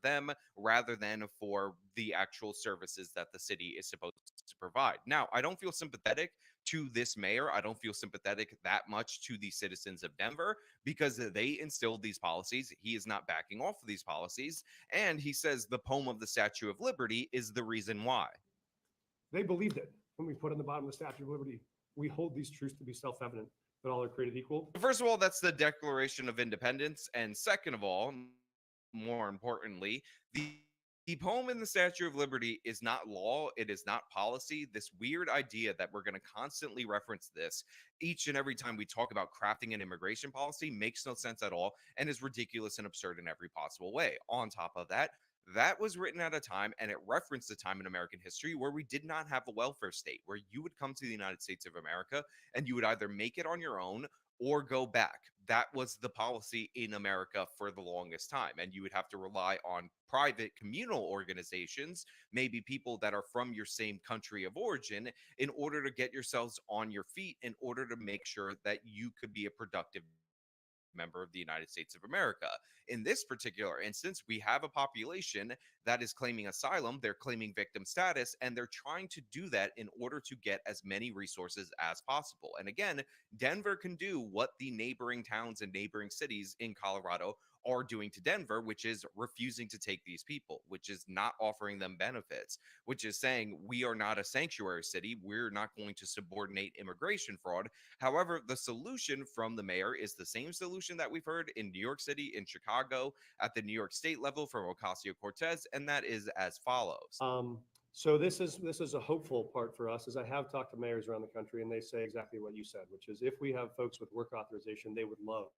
them rather than for the actual services that the city is supposed to provide. Now, I don't feel sympathetic to this mayor. I don't feel sympathetic that much to the citizens of Denver because they instilled these policies. He is not backing off of these policies. And he says the poem of the Statue of Liberty is the reason why. They believed it when we put on the bottom of the Statue of Liberty. We hold these truths to be self-evident, that all are created equal. First of all, that's the Declaration of Independence. And second of all, more importantly, the poem in the Statue of Liberty is not law. It is not policy. This weird idea that we're going to constantly reference this each and every time we talk about crafting an immigration policy makes no sense at all and is ridiculous and absurd in every possible way. On top of that, that was written at a time and it referenced a time in American history where we did not have a welfare state, where you would come to the United States of America and you would either make it on your own or go back. That was the policy in America for the longest time. And you would have to rely on private communal organizations, maybe people that are from your same country of origin, in order to get yourselves on your feet, in order to make sure that you could be a productive member of the United States of America. In this particular instance, we have a population that is claiming asylum, they're claiming victim status, and they're trying to do that in order to get as many resources as possible. And again, Denver can do what the neighboring towns and neighboring cities in Colorado are doing to Denver, which is refusing to take these people, which is not offering them benefits, which is saying we are not a sanctuary city. We're not going to subordinate immigration fraud. However, the solution from the mayor is the same solution that we've heard in New York City, in Chicago, at the New York State level from Ocasio-Cortez, and that is as follows. So this is a hopeful part for us, as I have talked to mayors around the country, and they say exactly what you said, which is if we have folks with work authorization, they would love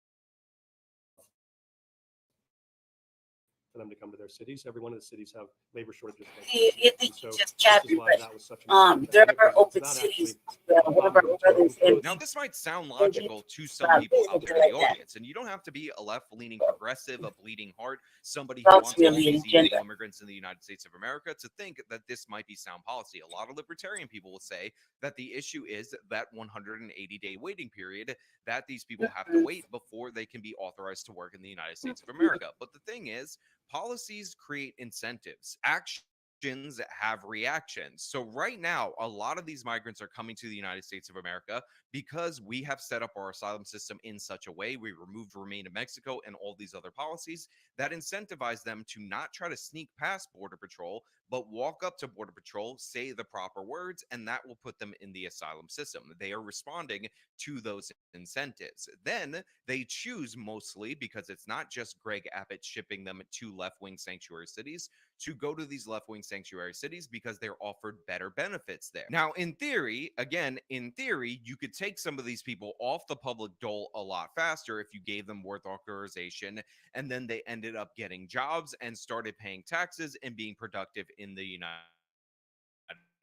for them to come to their cities. Every one of the cities have labor shortages. You think So you just this chatted, is why but that was such an there important are thing, because open it's not cities. actually One of our brothers in Now, this might sound logical to some people out there in the audience, and you don't have to be a left-leaning progressive, a bleeding heart, somebody who That's wants all really these agenda. illegal immigrants in the United States of America to think that this might be sound policy. A lot of libertarian people will say that the issue is that 180-day waiting period that these people have to wait before they can be authorized to work in the United States of America. But the thing is, policies create incentives. Actions have reactions. So right now, a lot of these migrants are coming to the United States of America because we have set up our asylum system in such a way, we removed Remain in Mexico and all these other policies that incentivize them to not try to sneak past Border Patrol, but walk up to Border Patrol, say the proper words, and that will put them in the asylum system. They are responding to those incentives. Then they choose, mostly because it's not just Greg Abbott shipping them to left-wing sanctuary cities, to go to these left-wing sanctuary cities because they're offered better benefits there. Now, in theory, again, in theory, you could take some of these people off the public dole a lot faster if you gave them work authorization, and then they ended up getting jobs and started paying taxes and being productive in the United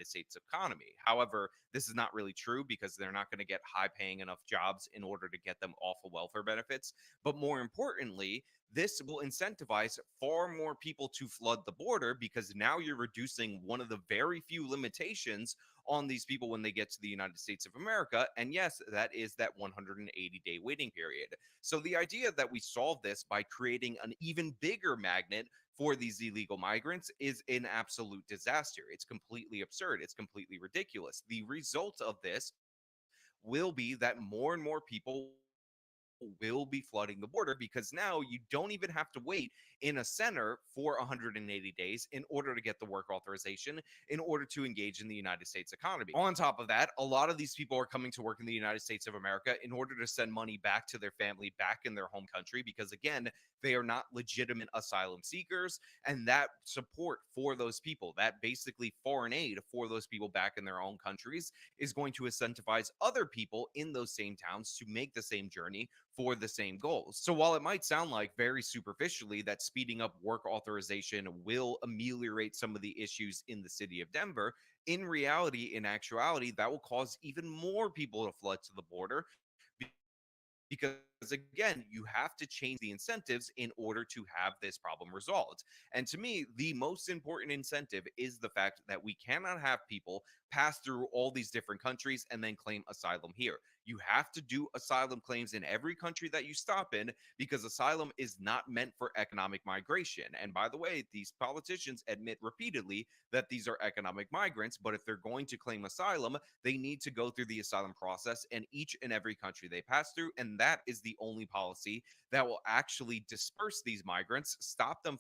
States economy. However, this is not really true because they're not going to get high paying enough jobs in order to get them off of welfare benefits. But more importantly, this will incentivize far more people to flood the border because now you're reducing one of the very few limitations on these people when they get to the United States of America. And yes, that is that 180-day waiting period. So the idea that we solve this by creating an even bigger magnet for these illegal migrants is an absolute disaster. It's completely absurd. It's completely ridiculous. The result of this will be that more and more people will be flooding the border because now you don't even have to wait in a center for 180 days in order to get the work authorization in order to engage in the United States economy. On top of that, a lot of these people are coming to work in the United States of America in order to send money back to their family back in their home country because, again, they are not legitimate asylum seekers, and that support for those people, that basically foreign aid for those people back in their own countries, is going to incentivize other people in those same towns to make the same journey for the same goals. So while it might sound like very superficially that speeding up work authorization will ameliorate some of the issues in the city of Denver, in reality, in actuality, that will cause even more people to flood to the border because, again, you have to change the incentives in order to have this problem resolved. And to me, the most important incentive is the fact that we cannot have people pass through all these different countries and then claim asylum here. You have to do asylum claims in every country that you stop in because asylum is not meant for economic migration. And by the way, these politicians admit repeatedly that these are economic migrants, but if they're going to claim asylum, they need to go through the asylum process in each and every country they pass through. And that is the only policy that will actually disperse these migrants, stop them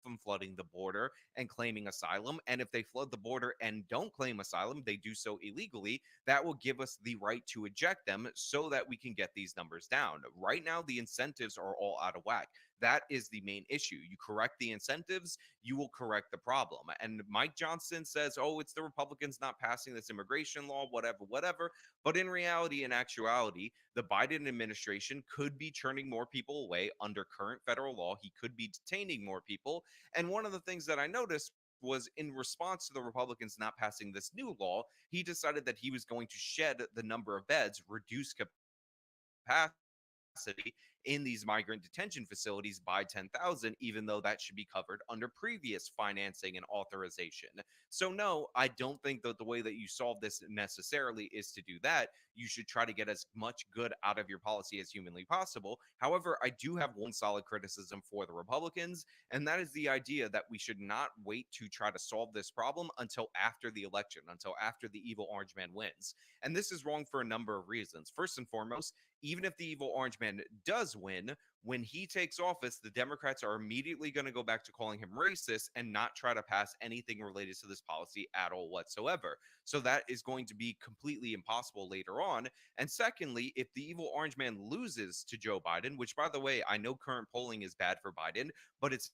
from flooding the border and claiming asylum. And if they flood the border and don't claim asylum, they do so illegally, that will give us the right to eject them so that we can get these numbers down. Right now, the incentives are all out of whack. That is the main issue. You correct the incentives, you will correct the problem. And Mike Johnson says, oh, it's the Republicans not passing this immigration law, whatever. But in reality, in actuality, the Biden administration could be turning more people away under current federal law. He could be detaining more people. And one of the things that I noticed was in response to the Republicans not passing this new law, he decided that he was going to shed the number of beds, reduce capacity in these migrant detention facilities by 10,000, even though that should be covered under previous financing and authorization. So no, I don't think that the way that you solve this necessarily is to do that. You should try to get as much good out of your policy as humanly possible. However, I do have one solid criticism for the Republicans, and that is the idea that we should not wait to try to solve this problem until after the election, until after the evil orange man wins. And this is wrong for a number of reasons. First and foremost, even if the evil orange man does win, when he takes office, the Democrats are immediately going to go back to calling him racist and not try to pass anything related to this policy at all whatsoever. So that is going to be completely impossible later on. And secondly, if the evil orange man loses to Joe Biden, which, by the way, I know current polling is bad for Biden, but it's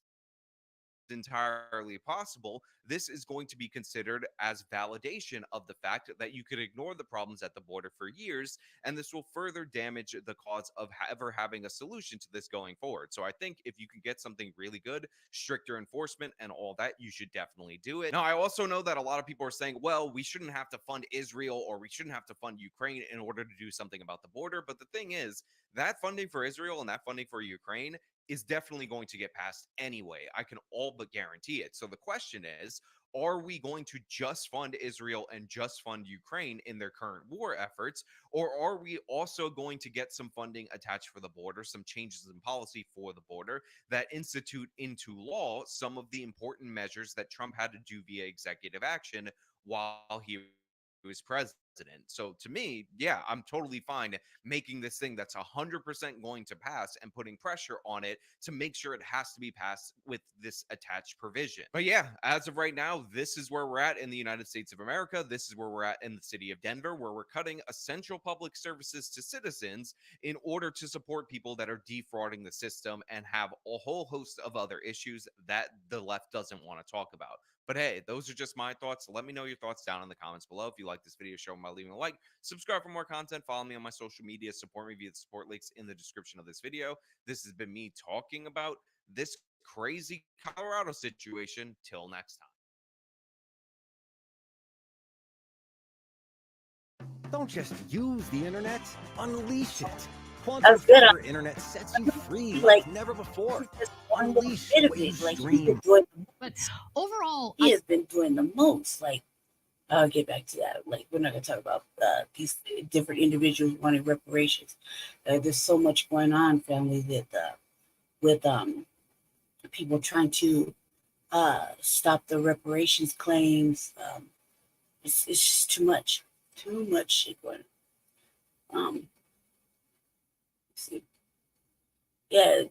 entirely possible, this is going to be considered as validation of the fact that you could ignore the problems at the border for years, and this will further damage the cause of ever having a solution to this going forward. So I think if you can get something really good, stricter enforcement and all that, you should definitely do it. Now, I also know that a lot of people are saying, well, we shouldn't have to fund Israel or we shouldn't have to fund Ukraine in order to do something about the border. But the thing is, that funding for Israel and that funding for Ukraine is definitely going to get passed anyway. I can all but guarantee it. So the question is, are we going to just fund Israel and just fund Ukraine in their current war efforts? Or are we also going to get some funding attached for the border, some changes in policy for the border that institute into law some of the important measures that Trump had to do via executive action while he was president? So to me, yeah, I'm totally fine making this thing that's 100% going to pass and putting pressure on it to make sure it has to be passed with this attached provision. But yeah, as of right now, this is where we're at in the United States of America. This is where we're at in the city of Denver, where we're cutting essential public services to citizens in order to support people that are defrauding the system and have a whole host of other issues that the left doesn't want to talk about. But hey, those are just my thoughts. Let me know your thoughts down in the comments below. If you like this video, show them by leaving a like. Subscribe for more content. Follow me on my social media. Support me via the support links in the description of this video. This has been me talking about this crazy Colorado situation. Till next time. Don't just use the internet, unleash it. That's Quantum good. Fiber Internet sets you free like never before. Unleash what you dream. But overall, He has been doing the most. Like, I'll get back to that. Like, we're not going to talk about these different individuals wanting reparations. There's so much going on, family, that with people trying to stop the reparations claims. It's just too much shit going on. Let's see. Yeah,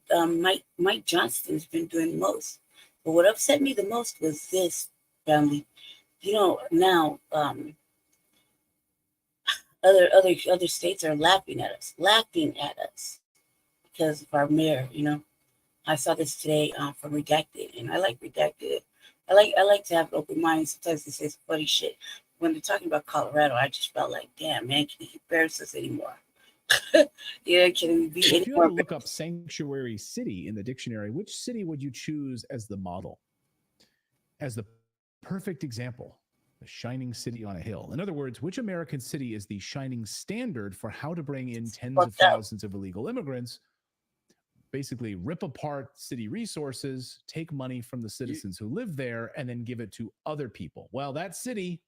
Mike Johnston's been doing the most. But what upset me the most was this, family. You know, now other states are laughing at us because of our mayor. You know, I saw this today from Redacted, and I like Redacted. I like to have an open mind. Sometimes they say some funny shit. When they're talking about Colorado, I just felt like, damn, man, can he embarrass us anymore? Yeah, can we be If you anymore? had to look up sanctuary city in the dictionary, which city would you choose as the model? As the perfect example, the shining city on a hill. In other words, which American city is the shining standard for how to bring in tens of thousands of illegal immigrants, basically rip apart city resources, take money from the citizens who live there, and then give it to other people? Well, that city...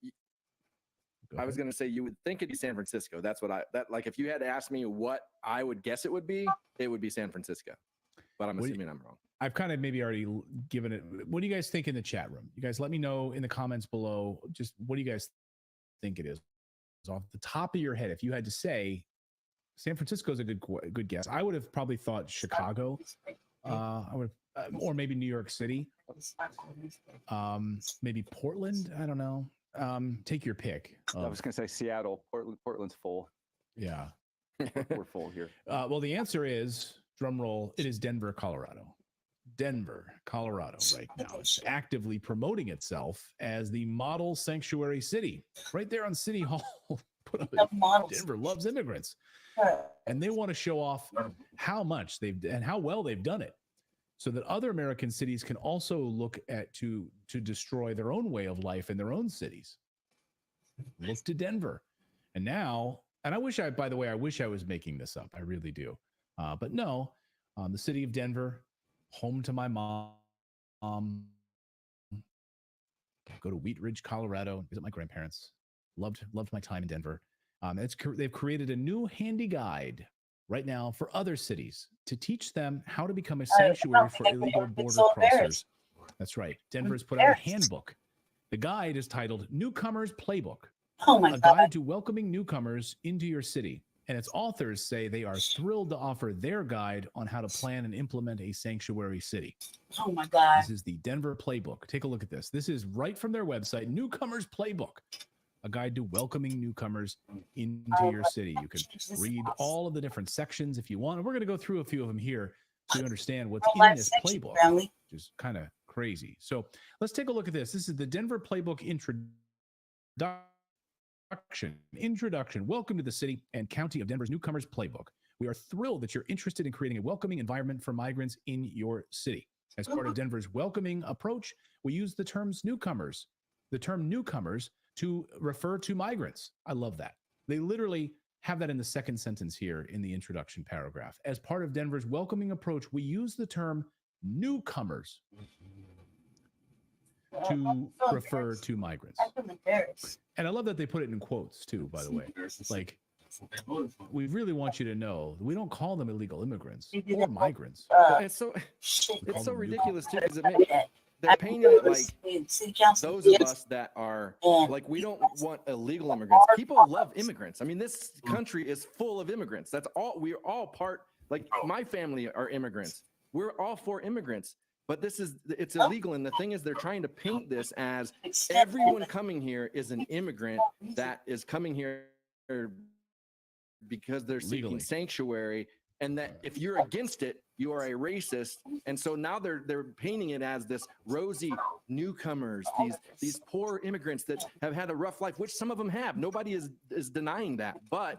I was going to say, you would think it'd be San Francisco. That's what like, if you had to ask me what I would guess it would be San Francisco. But I'm assuming I'm wrong. I've kind of maybe already given it. What do you guys think in the chat room? You guys let me know in the comments below. Just what do you guys think it is? Off the top of your head, if you had to say San Francisco is a good guess. I would have probably thought Chicago. I would, or maybe New York City. Maybe Portland. I don't know. Take your pick. I was going to say Seattle. Portland's full. Yeah. We're full here. Well, the answer is, drum roll, it is Denver, Colorado. Denver, Colorado right now. It's actively promoting itself as the model sanctuary city. Right there on City Hall. Put up Denver loves immigrants. And they want to show off how much they've and how well they've done it, so that other American cities can also look at to destroy their own way of life in their own cities. Look to Denver. And now, and I wish I was making this up. I really do. But no, the city of Denver, home to my mom. Go to Wheat Ridge, Colorado, visit my grandparents. Loved my time in Denver. They've created a new handy guide right now for other cities to teach them how to become a sanctuary for illegal border crossers. That's right. Denver's put out a handbook. The guide is titled Newcomer's Playbook, a guide to welcoming newcomers into your city. And its authors say they are thrilled to offer their guide on how to plan and implement a sanctuary city. Oh my God. This is the Denver Playbook. Take a look at this. This is right from their website, Newcomers Playbook, a guide to welcoming newcomers into your city. You can read all of the different sections if you want. And we're going to go through a few of them here so you understand what's in this playbook, which is kind of crazy. So let's take a look at this. This is the Denver Playbook Introduction. Welcome to the city and county of Denver's Newcomers Playbook. We are thrilled that you're interested in creating a welcoming environment for migrants in your city. As part of Denver's welcoming approach, we use the term newcomers to refer to migrants. I love that. They literally have that in the second sentence here in the introduction paragraph. As part of Denver's welcoming approach, we use the term newcomers to refer to migrants. And I love that they put it in quotes too, by the way. Like, we really want you to know we don't call them illegal immigrants or migrants. It's so ridiculous too, because they're painting it like those of us that are like, we don't want illegal immigrants. People love immigrants. I mean, this country is full of immigrants. That's all. We're all part. Like, my family are immigrants. We're all for immigrants. But it's illegal. And the thing is, they're trying to paint this as everyone coming here is an immigrant that is coming here because they're seeking sanctuary, and that if you're against it, you are a racist. And so now they're painting it as this rosy newcomers, these poor immigrants that have had a rough life, which some of them have. Nobody is denying that. But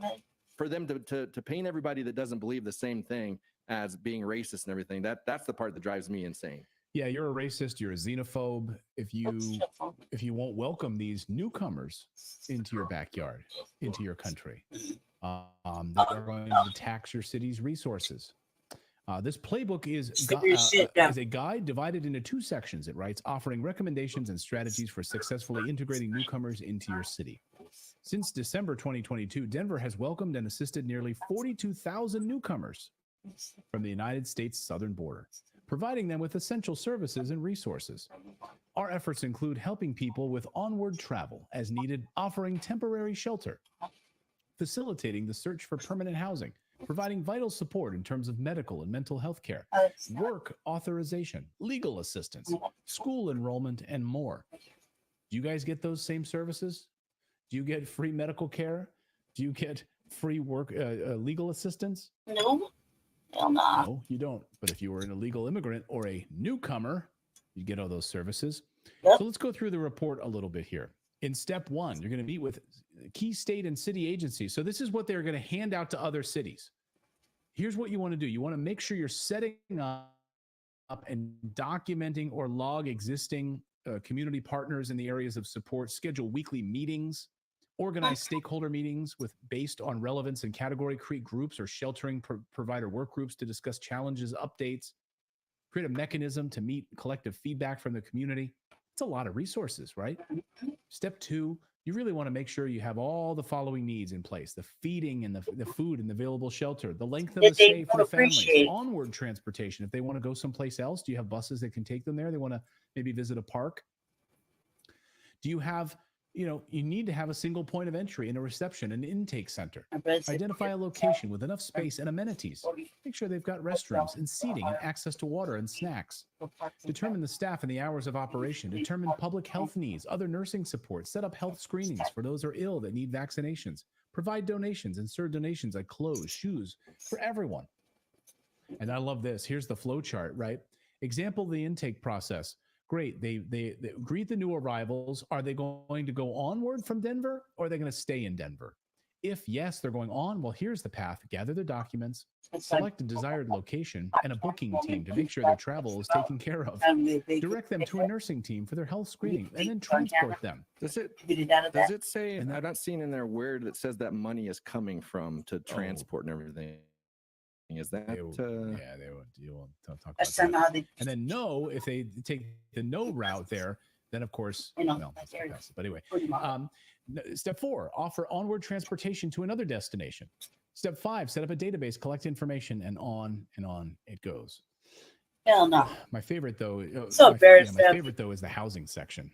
for them to paint everybody that doesn't believe the same thing as being racist and everything, that's the part that drives me insane. Yeah, you're a racist, you're a xenophobe if you won't welcome these newcomers into your backyard, into your country. That are going to tax your city's resources. This playbook is a guide divided into two sections. It writes, offering recommendations and strategies for successfully integrating newcomers into your city. Since December 2022, Denver has welcomed and assisted nearly 42,000 newcomers from the United States southern border, providing them with essential services and resources. Our efforts include helping people with onward travel as needed, offering temporary shelter, facilitating the search for permanent housing, providing vital support in terms of medical and mental health care, work authorization, legal assistance, school enrollment, and more. Do you guys get those same services? Do you get free medical care? Do you get free work, legal assistance? No. Hell no. No, you don't. But if you were an illegal immigrant or a newcomer, you get all those services. So let's go through the report a little bit here. In step one, you're going to meet with key state and city agencies. So this is what they're going to hand out to other cities. Here's what you want to do. You want to make sure you're setting up and documenting or log existing community partners in the areas of support, schedule weekly meetings, organize stakeholder meetings based on relevance and category, create groups or sheltering provider work groups to discuss challenges, updates, create a mechanism to meet collective feedback from the community. It's a lot of resources, right? Step two, you really want to make sure you have all the following needs in place: the feeding and the food and the available shelter, the length of the stay for the families, onward transportation. If they want to go someplace else, do you have buses that can take them there? They want to maybe visit a park. Do you have, you need to have a single point of entry and a reception, an intake center. Identify a location with enough space and amenities. Make sure they've got restrooms and seating and access to water and snacks. Determine the staff and the hours of operation. Determine public health needs, other nursing support. Set up health screenings for those who are ill that need vaccinations. Provide donations. Insert donations like clothes, shoes for everyone. And I love this. Here's the flow chart, right? Example the intake process. Great. They greet the new arrivals. Are they going to go onward from Denver, or are they going to stay in Denver? If yes, they're going on, well, here's the path. Gather their documents, select a desired location and a booking team to make sure their travel is taken care of. Direct them to a nursing team for their health screening, and then transport them. Does it say, and I'm not seeing in there where it says that money is coming from to transport and everything? Is that they will talk about that. And then no, if they take the no route there, then of course, but anyway, step 4, offer onward transportation to another destination. Step 5, set up a database, collect information, and on it goes. Hell no. My favorite though, So embarrassing. my favorite though is the housing section.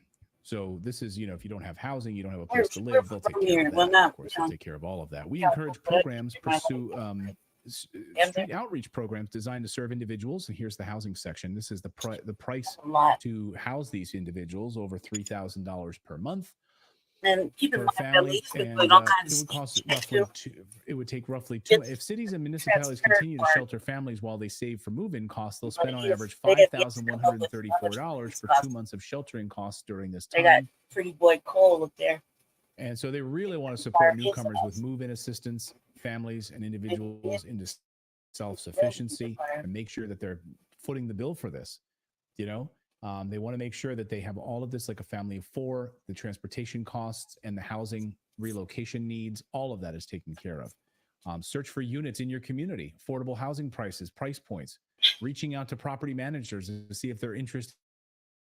So this is, if you don't have housing, you don't have a place to live, they'll take care of that. Of course, they'll take care of all of that. We encourage programs, pursue street outreach programs designed to serve individuals. And here's the housing section. This is the price to house these individuals, over $3,000 per month. And keep in For a mind, family, and and all kinds it would of cost stuff roughly too. it would take roughly two. If cities and municipalities continue to shelter families while they save for move-in costs, they'll spend on average $5,134 for 2 months of sheltering costs during this They got time. Pretty Boy Cole up there. And so they really want to support newcomers with move-in assistance, families and individuals into self-sufficiency, and make sure that they're footing the bill for this. They want to make sure that they have all of this, like a family of four, the transportation costs and the housing relocation needs, all of that is taken care of. Search for units in your community, affordable housing prices, price points, reaching out to property managers to see if they're interested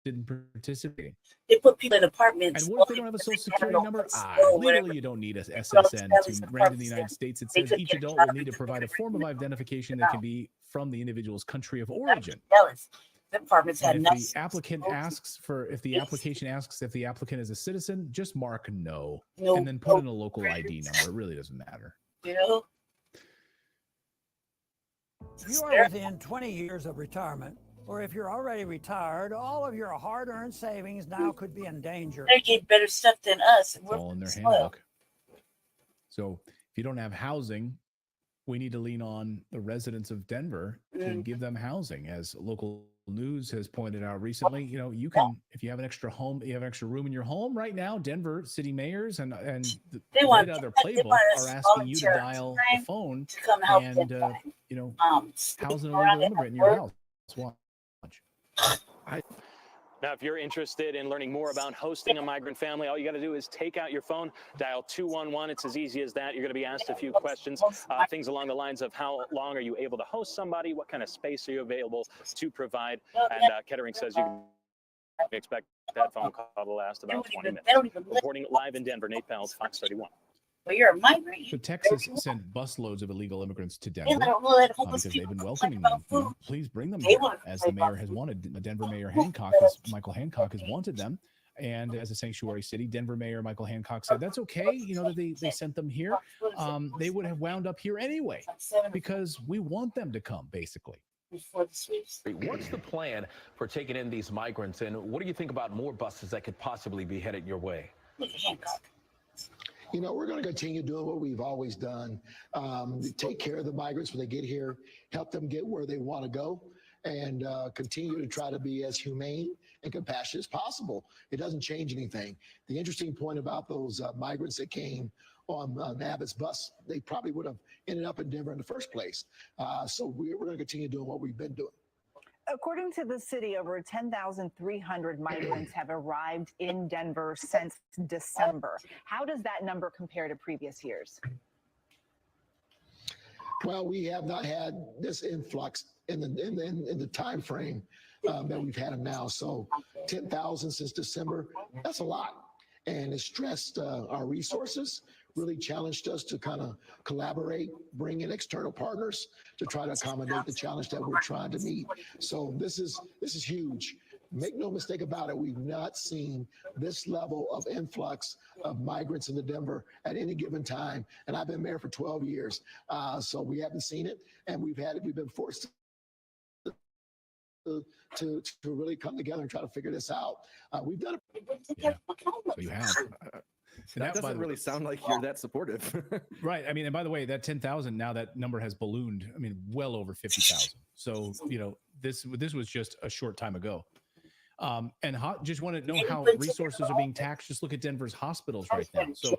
in participating. They put people in apartments. And what if they don't have a social security number? Legally, you don't need a SSN to rent in the United States. It says each adult will need to provide a form of identification that can be from the individual's country of origin. Apartments had And enough. if the applicant asks if the application asks if the applicant is a citizen, just mark no, and then put in a local ID number. It really doesn't matter. You know? If you are within 20 years of retirement, or if you're already retired, all of your hard-earned savings now could be in danger. They get better stuff than us. It's all in their handbook. So if you don't have housing, we need to lean on the residents of Denver to give them housing. As local news has pointed out recently, you can, if you have an extra home, you have an extra room in your home right now, Denver city mayors and the right out of their playbook are asking you to dial the phone and, house an illegal immigrant in your house. Watch. Now, if you're interested in learning more about hosting a migrant family, all you got to do is take out your phone, dial 211. It's as easy as that. You're going to be asked a few questions, things along the lines of how long are you able to host somebody? What kind of space are you available to provide? And Kettering says you can expect that phone call to last about 20 minutes. Reporting live in Denver, Nate Pels, Fox 31. Well, you're a migrant. So Texas sent busloads of illegal immigrants to Denver because they've been welcoming them. Please bring them here, as the mayor has wanted. Denver Mayor Michael Hancock has wanted them. And as a sanctuary city, Denver Mayor Michael Hancock said that's okay, that they sent them here. They would have wound up here anyway because we want them to come, basically. What's the plan for taking in these migrants, and what do you think about more buses that could possibly be headed your way? We're going to continue doing what we've always done. Take care of the migrants when they get here, help them get where they want to go, and continue to try to be as humane and compassionate as possible. It doesn't change anything. The interesting point about those migrants that came on Abbott's bus, they probably would have ended up in Denver in the first place. So we're going to continue doing what we've been doing. According to the city, over 10,300 migrants have arrived in Denver since December. How does that number compare to previous years? Well, we have not had this influx in the time frame that we've had them now. So 10,000 since December, that's a lot. And it stressed our resources, really challenged us to kind of collaborate, bring in external partners to try to accommodate the challenge that we're trying to meet. So this is huge. Make no mistake about it, we've not seen this level of influx of migrants into Denver at any given time. And I've been mayor for 12 years. So we haven't seen it, and we've been forced to really come together and try to figure this out. We've done it. Yeah. So you have. That doesn't really sound like you're that supportive. Right. I mean, and by the way, that 10,000, now that number has ballooned. I mean, well over 50,000. So, this was just a short time ago. And just want to know how resources are being taxed. Just look at Denver's hospitals right now. So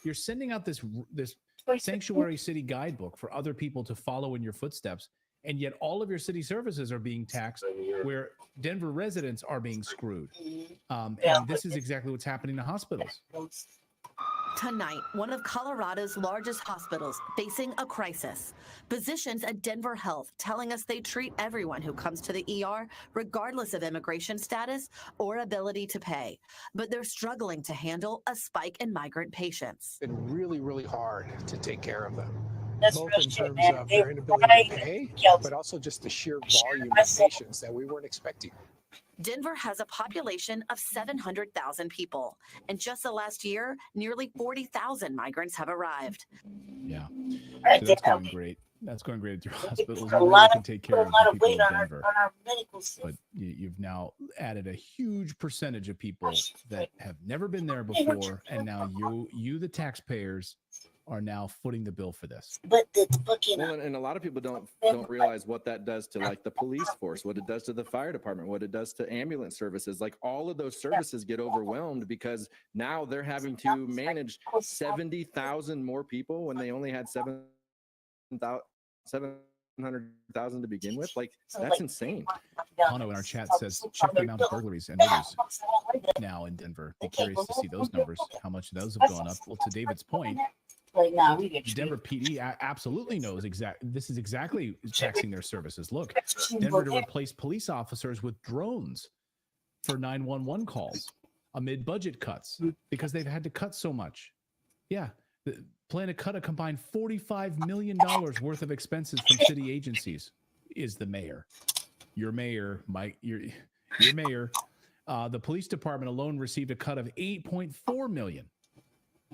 you're sending out this sanctuary city guidebook for other people to follow in your footsteps. And yet all of your city services are being taxed where Denver residents are being screwed. And this is exactly what's happening to hospitals. Tonight, one of Colorado's largest hospitals facing a crisis. Physicians at Denver Health telling us they treat everyone who comes to the ER, regardless of immigration status or ability to pay. But they're struggling to handle a spike in migrant patients. It's been really, really hard to take care of them. That's both real in shit, terms man. of They their inability right to pay, killed but also just the sheer volume of patients that we weren't expecting. Denver has a population of 700,000 people. And just the last year, nearly 40,000 migrants have arrived. Yeah. So that's going great. That's going great at your hospitals. You really can take care of the people in Denver. But you've now added a huge percentage of people that have never been there before. And now you, the taxpayers, are now footing the bill for this. But the fucking Well, and a lot of people don't realize what that does to like the police force, what it does to the fire department, what it does to ambulance services. Like all of those services get overwhelmed because now they're having to manage 70,000 more people when they only had 700,000 to begin with. Like that's insane. Hano in our chat says, check the amount of burglaries and murders now in Denver. Be curious to see those numbers, how much those have gone up. Well, to David's point, the Denver PD absolutely knows this is exactly taxing their services. Look, Denver to replace police officers with drones for 911 calls amid budget cuts because they've had to cut so much. Yeah, plan to cut a combined $45 million worth of expenses from city agencies is the mayor. Your mayor, Mike, your mayor. The police department alone received a cut of $8.4 million.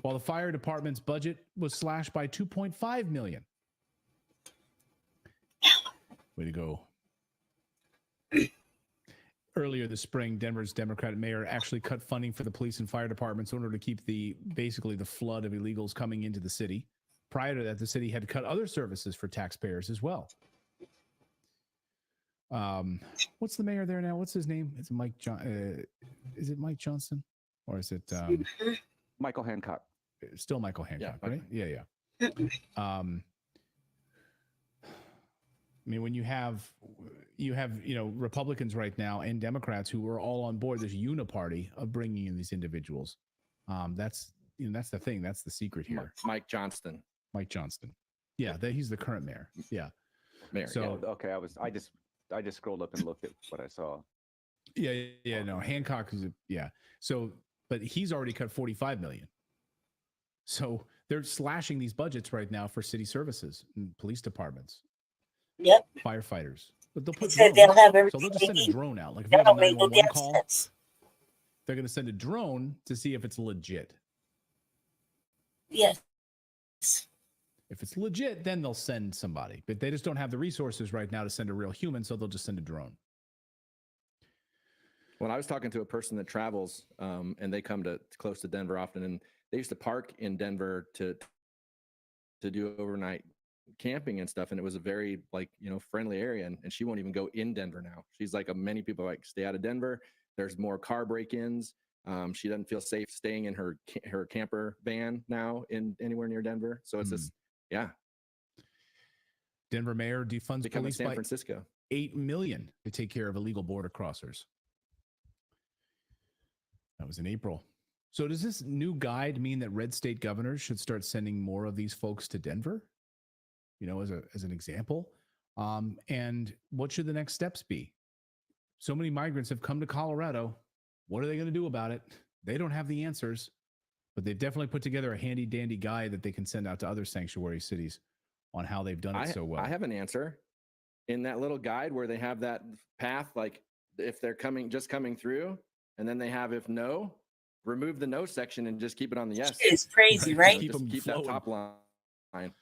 While the fire department's budget was slashed by $2.5 million. Way to go. Earlier this spring, Denver's Democratic mayor actually cut funding for the police and fire departments in order to keep basically the flood of illegals coming into the city. Prior to that, the city had cut other services for taxpayers as well. What's the mayor there now? What's his name? It's Mike is it Mike Johnson? Or is it Michael Hancock? Still Michael Hancock, right? Yeah. I mean, when you have Republicans right now and Democrats who are all on board this uniparty of bringing in these individuals. That's the thing. That's the secret here. Mike Johnston. Yeah, he's the current mayor. Yeah. Mayor. So Okay, I just scrolled up and looked at what I saw. Yeah. No, Hancock is So, but he's already cut $45 million. So they're slashing these budgets right now for city services and police departments. Yep. Firefighters. But they'll They put said drones. they'll have So everything they'll just they send a need. drone out. Like if That you have a don't make no 911 damn call, sense. they're going to send a drone to see if it's legit. Yes. If it's legit, then they'll send somebody. But they just don't have the resources right now to send a real human, so they'll just send a drone. When I was talking to a person that travels, and they come to close to Denver often, and they used to park in Denver to do overnight camping and stuff, and it was a very friendly area, and she won't even go in Denver now. She's like, many people stay out of Denver. There's more car break-ins. She doesn't feel safe staying in her camper van now in anywhere near Denver. So it's just Denver mayor defunds police San by Francisco. $8 million to take care of illegal border crossers. That was in April. So does this new guide mean that red state governors should start sending more of these folks to Denver? As an example. And what should the next steps be? So many migrants have come to Colorado. What are they going to do about it? They don't have the answers, but they've definitely put together a handy dandy guide that they can send out to other sanctuary cities on how they've done it so well. I have an answer in that little guide where they have that path, like if they're coming through, and then they have if no, remove the no section and just keep it on the yes. It's crazy, right? Keep that top line.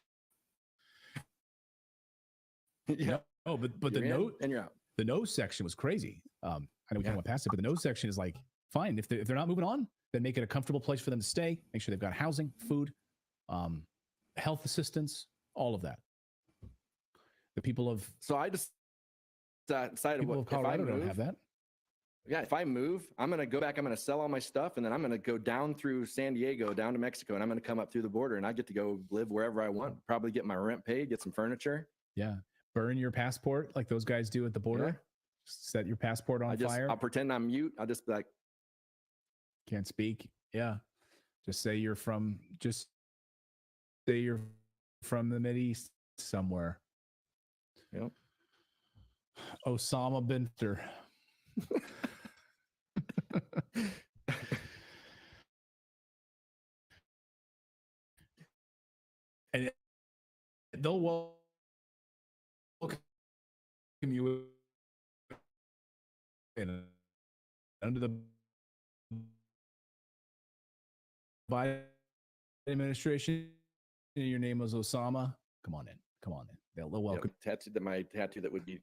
Yeah. Oh, but the note and you're out. The no section was crazy. I know we kind of went past it, but the no section is like, fine. If they're not moving on, then make it a comfortable place for them to stay. Make sure they've got housing, food, health assistance, all of that. The people of I just decided people of Colorado don't have that. Yeah, if I move, I'm going to go back. I'm going to sell all my stuff, and then I'm going to go down through San Diego, down to Mexico, and I'm going to come up through the border, and I get to go live wherever I want. Probably get my rent paid, get some furniture. Yeah, burn your passport like those guys do at the border. Yeah. Set your passport on fire. I'll pretend I'm mute. I'll just be like, can't speak. Yeah, just say you're from the Mideast somewhere. Yep. Osama bin Laden. And they'll welcome you under the Biden administration, your name was Osama. Come on in. Come on in. They'll welcome. Tattoo that my tattoo that would be.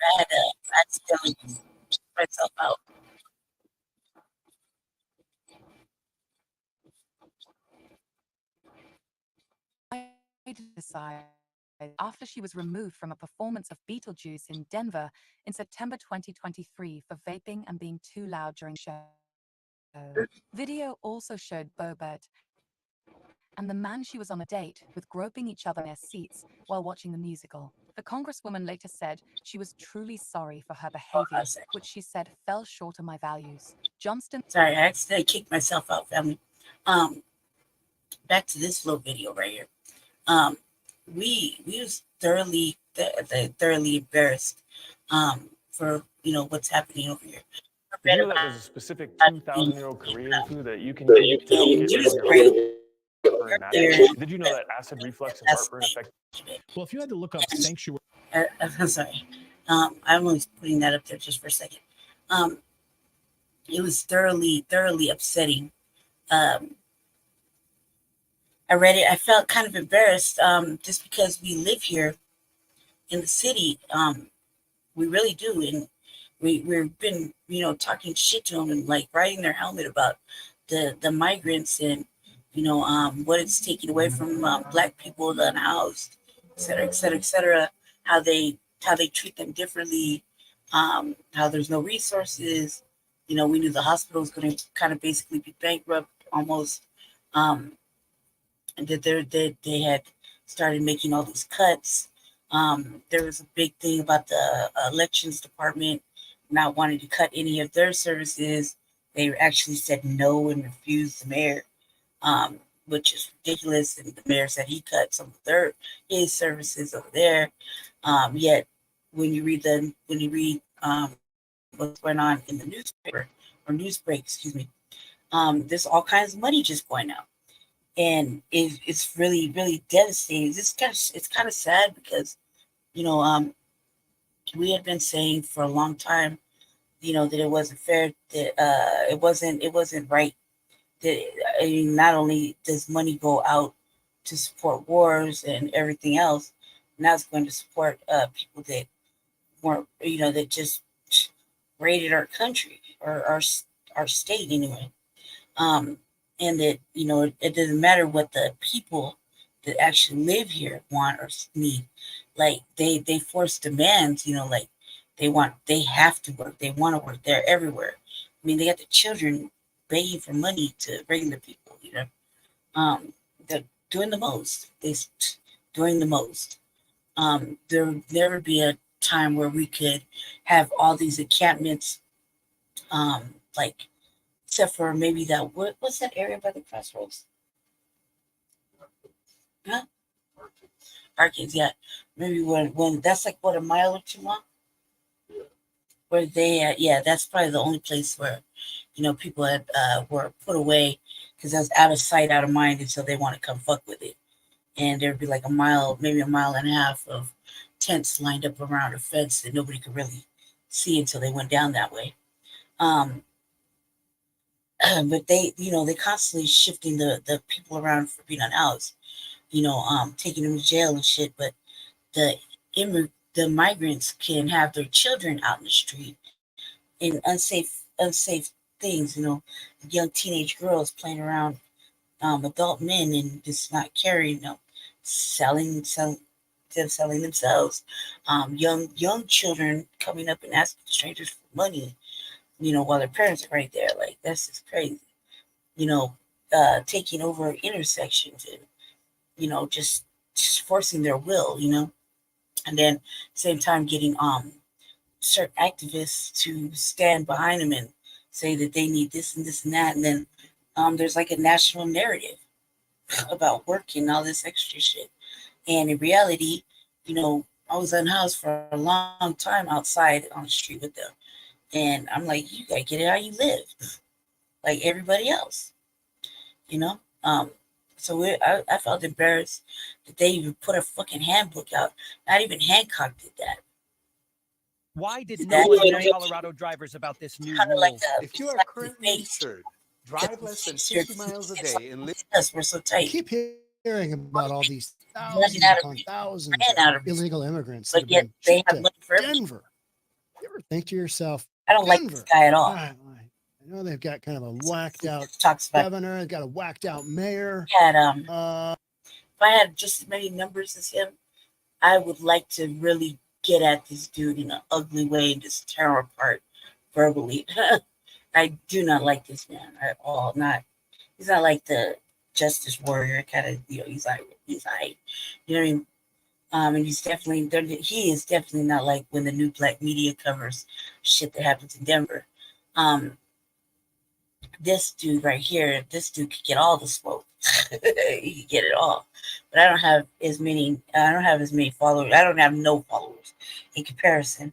I had to accidentally put myself out. Decide after she was removed from a performance of Beetlejuice in Denver in September 2023 for vaping and being too loud during the show. Video also showed Bobert and the man she was on a date with groping each other in their seats while watching the musical. The congresswoman later said she was truly sorry for her behavior, which she said fell short of my values. Johnston. Sorry, I accidentally kicked myself out, family. Back to this little video right here. We was thoroughly embarrassed for what's happening over here. Did you know that there's a specific 2,000-year-old Korean food that you can eat to help get rid of your heartburn naturally? Did you know that acid reflux and heartburn affect? Well, if you had to look up sanctuary. I'm sorry. I'm only putting that up there just for a second. It was thoroughly upsetting. I read it. I felt kind of embarrassed just because we live here in the city. We really do. And we've been, talking shit to them and like riding their helmet about the migrants and, what it's taking away from Black people, the unhoused, et cetera, et cetera, et cetera, how they treat them differently, how there's no resources. We knew the hospital was going to kind of basically be bankrupt almost. And that they had started making all these cuts. There was a big thing about the elections department not wanting to cut any of their services. They actually said no and refused the mayor, which is ridiculous. And the mayor said he cut some of his services over there. Yet when you read what's going on in the newspaper or news break, excuse me, there's all kinds of money just going out. And it's really, really devastating. It's kind of sad because, we had been saying for a long time, that it wasn't fair, that it wasn't right. That not only does money go out to support wars and everything else, now it's going to support people that weren't, that just raided our country or our state anyway. And that, it doesn't matter what the people that actually live here want or need. Like they force demands, like they have to work. They want to work. They're everywhere. I mean, they got the children begging for money to regular people, they're doing the most. They're doing the most. There'll never be a time where we could have all these encampments, except for maybe what's that area by the crossroads? Huh? Arcades, yeah. Maybe when that's like a mile or two long. Where they, that's probably the only place where, people were put away because that's out of sight, out of mind, and so they want to come fuck with it. And there'd be like a mile, maybe a mile and a half of tents lined up around a fence that nobody could really see until they went down that way. But they constantly shifting the people around for being unhoused, taking them to jail and shit. But the migrants can have their children out in the street in unsafe things, young teenage girls playing around adult men and just not caring, selling themselves, young children coming up and asking strangers for money, while their parents are right there. Like, that's just crazy. Taking over intersections and, just forcing their will, and then same time getting certain activists to stand behind them and say that they need this and this and that, and then there's like a national narrative about work and all this extra shit. And in reality, I was unhoused for a long time outside on the street with them, and I'm like, you gotta get it how you live, like everybody else, you know. So I felt embarrassed that they even put a fucking handbook out. Not even Hancock did that. Why did Did no that one even tell make Colorado drivers about this new kind of like rule? if you are currently insured, drive less than 50 miles a day and live. Yes, we're so tight. Keep hearing about all these Running thousands out of upon ran thousands out of of illegal immigrants that but have yet been they shipped have to money for everything. Denver. You ever think to yourself, I don't like this Denver? guy at all. I know they've got kind of a whacked out Talks about governor, they've got a whacked out mayor. had if I had just as many numbers as him, I would like to really get at this dude in an ugly way and just tear him apart verbally. I do not like this man at all. He's not like the justice warrior kind of, he's like, you know what I mean? And he is definitely not like when the new black media covers shit that happens in Denver. This dude right here, this dude could get all the smoke. He could get it all. But I don't have as many followers. I don't have no followers in comparison.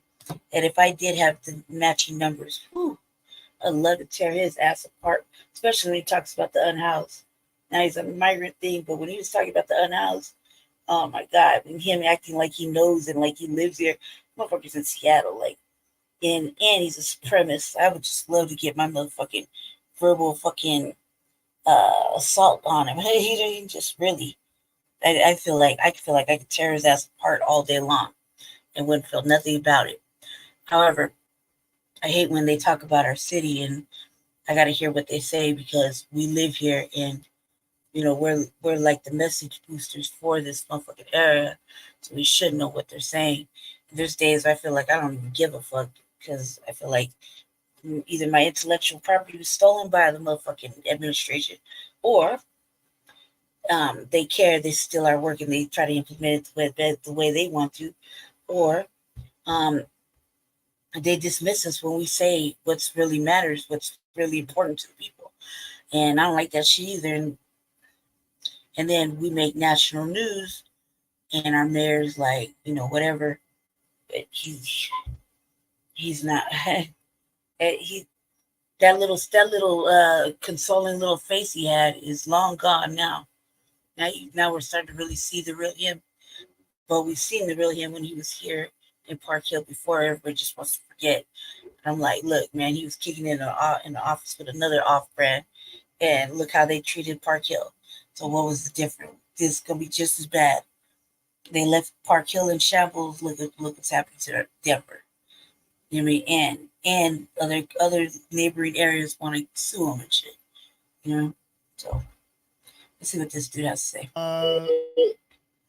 And if I did have the matching numbers, I'd love to tear his ass apart, especially when he talks about the unhoused. Now he's a migrant thing, but when he was talking about the unhoused, oh my God, and him acting like he knows and like he lives here, motherfuckers in Seattle, like, and he's a supremacist. I would just love to get my motherfucking verbal fucking assault on him. He just really, I feel like I could tear his ass apart all day long and wouldn't feel nothing about it. However, I hate when they talk about our city and I got to hear what they say because we live here and we're like the message boosters for this motherfucking area, so we should know what they're saying. There's days I feel like I don't even give a fuck because I feel like either my intellectual property was stolen by the motherfucking administration, or they care, they still are working, they try to implement it the way they want to, or they dismiss us when we say what's really matters, what's really important to the people. And I don't like that shit either. And then we make national news, and our mayor's like, whatever. But he's not. he that little consoling little face he had is long gone now. Now we're starting to really see the real him. But we've seen the real him when he was here in Park Hill before. Everybody just wants to forget. And I'm like, look, man, he was kicking in the office with another off brand, and look how they treated Park Hill. So what was the difference? This is gonna be just as bad. They left Park Hill in shambles. Look what's happening to Denver. You know what I mean? And other neighboring areas want to sue them and shit. So let's see what this dude has to say.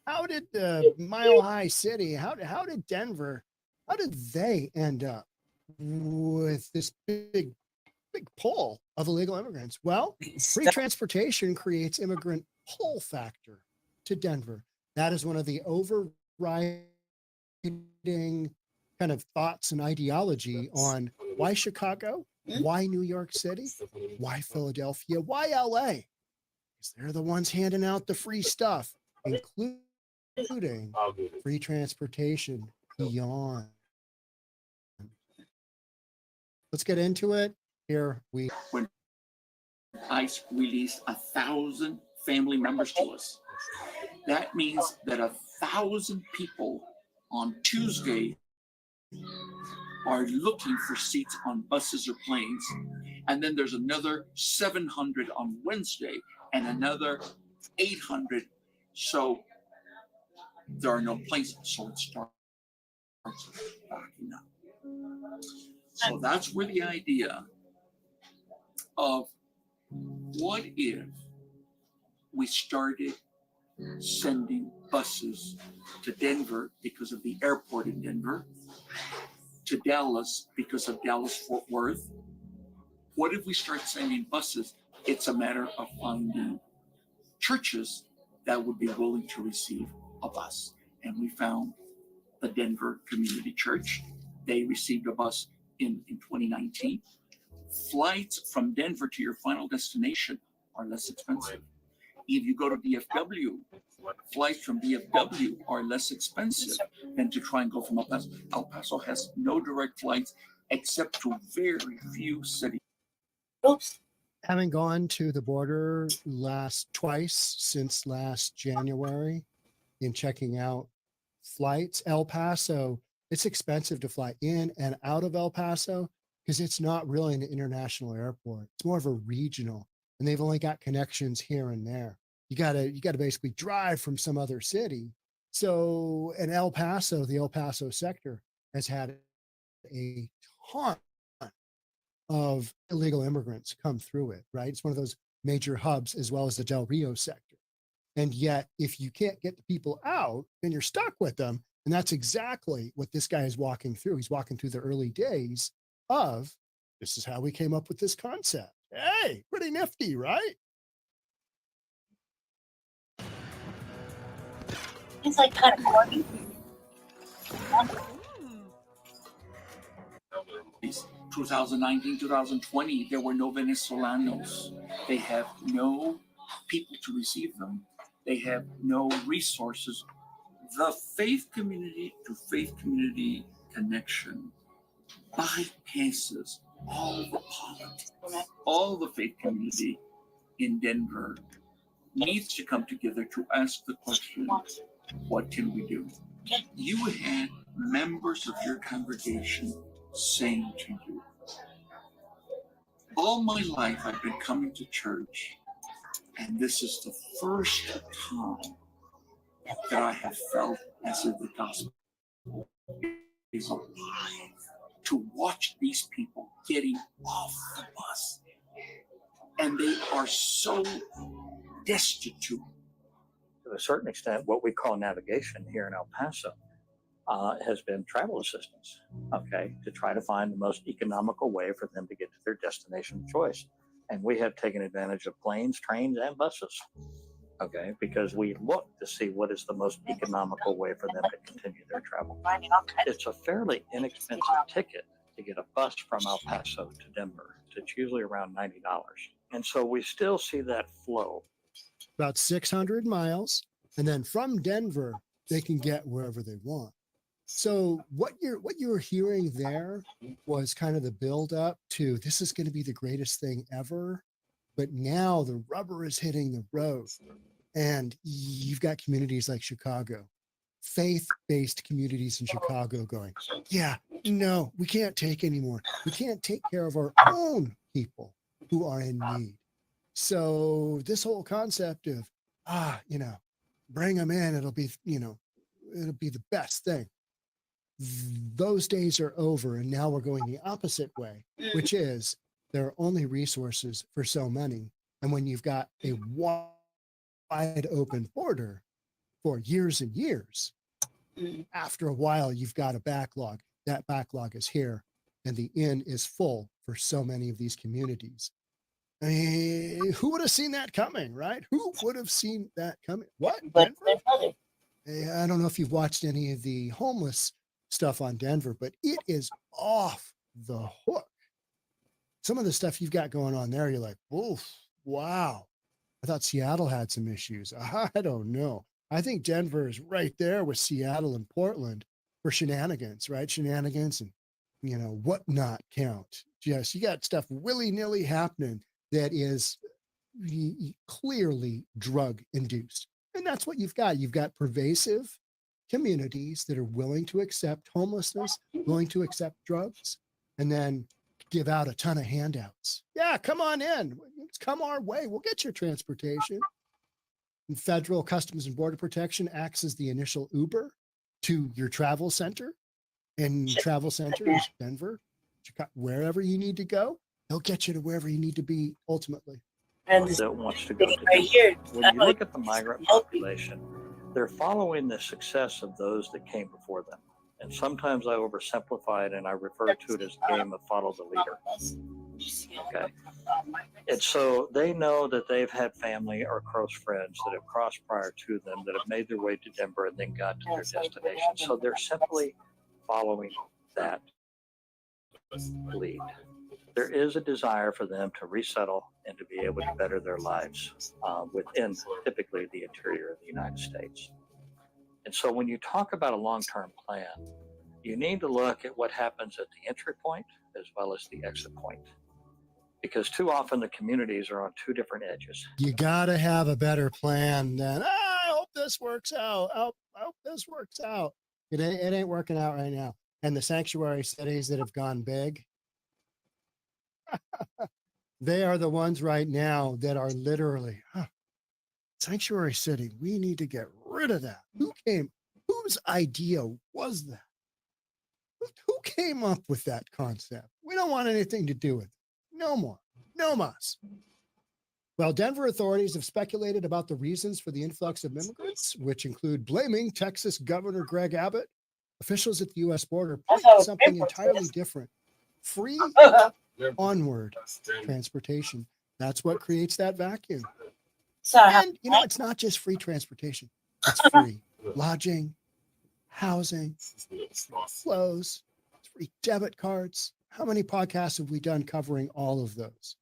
How did the Mile High City? How did Denver? How did they end up with this big pull of illegal immigrants? Well, free transportation creates immigrant pull factor to Denver. That is one of the overriding kind of thoughts and ideology on why Chicago, why New York City, why Philadelphia, why LA. Because they're the ones handing out the free stuff, including free transportation beyond. Let's get into it. Here we. When ICE released 1,000 family members to us, that means that 1,000 people on Tuesday are looking for seats on buses or planes. And then there's another 700 on Wednesday and another 800. So there are no places. So it starts backing up. So that's where the idea of what if we started sending buses to Denver because of the airport in Denver, to Dallas because of Dallas-Fort Worth. What if we start sending buses? It's a matter of finding churches that would be willing to receive a bus. And we found the Denver Community Church. They received a bus in 2019. Flights from Denver to your final destination are less expensive. If you go to DFW, flights from DFW are less expensive than to try and go from El Paso. El Paso has no direct flights except to very few cities. Oops. Having gone to the border twice since last January in checking out flights, El Paso, it's expensive to fly in and out of El Paso because it's not really an international airport. It's more of a regional, and they've only got connections here and there. You gotta basically drive from some other city. So in El Paso, the El Paso sector has had a ton of illegal immigrants come through it, right? It's one of those major hubs as well as the Del Rio sector. And yet, if you can't get the people out, then you're stuck with them. And that's exactly what this guy is walking through. He's walking through the early days of, this is how we came up with this concept. Hey, pretty nifty, right? It's like kind of corny. 2019, 2020, there were no Venezolanos. They have no people to receive them. They have no resources. The faith community to faith community connection bypasses all the politics. All the faith community in Denver needs to come together to ask the question, what can we do? You had members of your congregation saying to you, all my life I've been coming to church, and this is the first time that I have felt as if the gospel is alive. To watch these people getting off the bus, and they are so destitute. To a certain extent, what we call navigation here in El Paso has been travel assistance, okay, to try to find the most economical way for them to get to their destination of choice. And we have taken advantage of planes, trains, and buses, okay, because we look to see what is the most economical way for them to continue their travel. It's a fairly inexpensive ticket to get a bus from El Paso to Denver. It's usually around $90. And so we still see that flow. About 600 miles. And then from Denver, they can get wherever they want. So what you're hearing there was kind of the build up to, this is going to be the greatest thing ever. But now the rubber is hitting the road. And you've got communities like Chicago, faith-based communities in Chicago going, yeah, no, we can't take anymore. We can't take care of our own people who are in need. So this whole concept of, bring them in, it'll be the best thing. Those days are over. And now we're going the opposite way, which is there are only resources for so many. And when you've got a wide open border for years and years, after a while, you've got a backlog. That backlog is here, and the inn is full for so many of these communities. I mean, who would have seen that coming, right? Who would have seen that coming? What? Denver? I don't know if you've watched any of the homeless stuff on Denver, but it is off the hook. Some of the stuff you've got going on there, you're like, oof, wow. I thought Seattle had some issues. I don't know. I think Denver is right there with Seattle and Portland for shenanigans, right? Shenanigans and, whatnot count. Just, you got stuff willy-nilly happening that is clearly drug induced. And that's what you've got. You've got pervasive communities that are willing to accept homelessness, willing to accept drugs, and then give out a ton of handouts. Yeah, come on in. Come our way. We'll get your transportation. And Federal Customs and Border Protection acts as the initial Uber to your travel center. And travel centers, Denver, Chicago, wherever you need to go. They'll get you to wherever you need to be ultimately. That wants to go to Denver. When you look at the migrant population, they're following the success of those that came before them. And sometimes I oversimplify it and I refer to it as a game of follow the leader. Okay. And so they know that they've had family or close friends that have crossed prior to them that have made their way to Denver and then got to their destination. So they're simply following that lead. There is a desire for them to resettle and to be able to better their lives within typically the interior of the United States. And so when you talk about a long-term plan, you need to look at what happens at the entry point as well as the exit point. Because too often the communities are on two different edges. You got to have a better plan than, I hope this works out. I hope this works out. It ain't working out right now. And the sanctuary cities that have gone big, they are the ones right now that are literally, sanctuary city, we need to get rid of that. Whose idea was that? Who came up with that concept? We don't want anything to do with it. No more. No mas. Well, Denver authorities have speculated about the reasons for the influx of immigrants, which include blaming Texas Governor Greg Abbott. Officials at the U.S. border point to something entirely different. Free onward transportation. That's what creates that vacuum. And, it's not just free transportation. It's free lodging, housing, clothes, free debit cards. How many podcasts have we done covering all of those?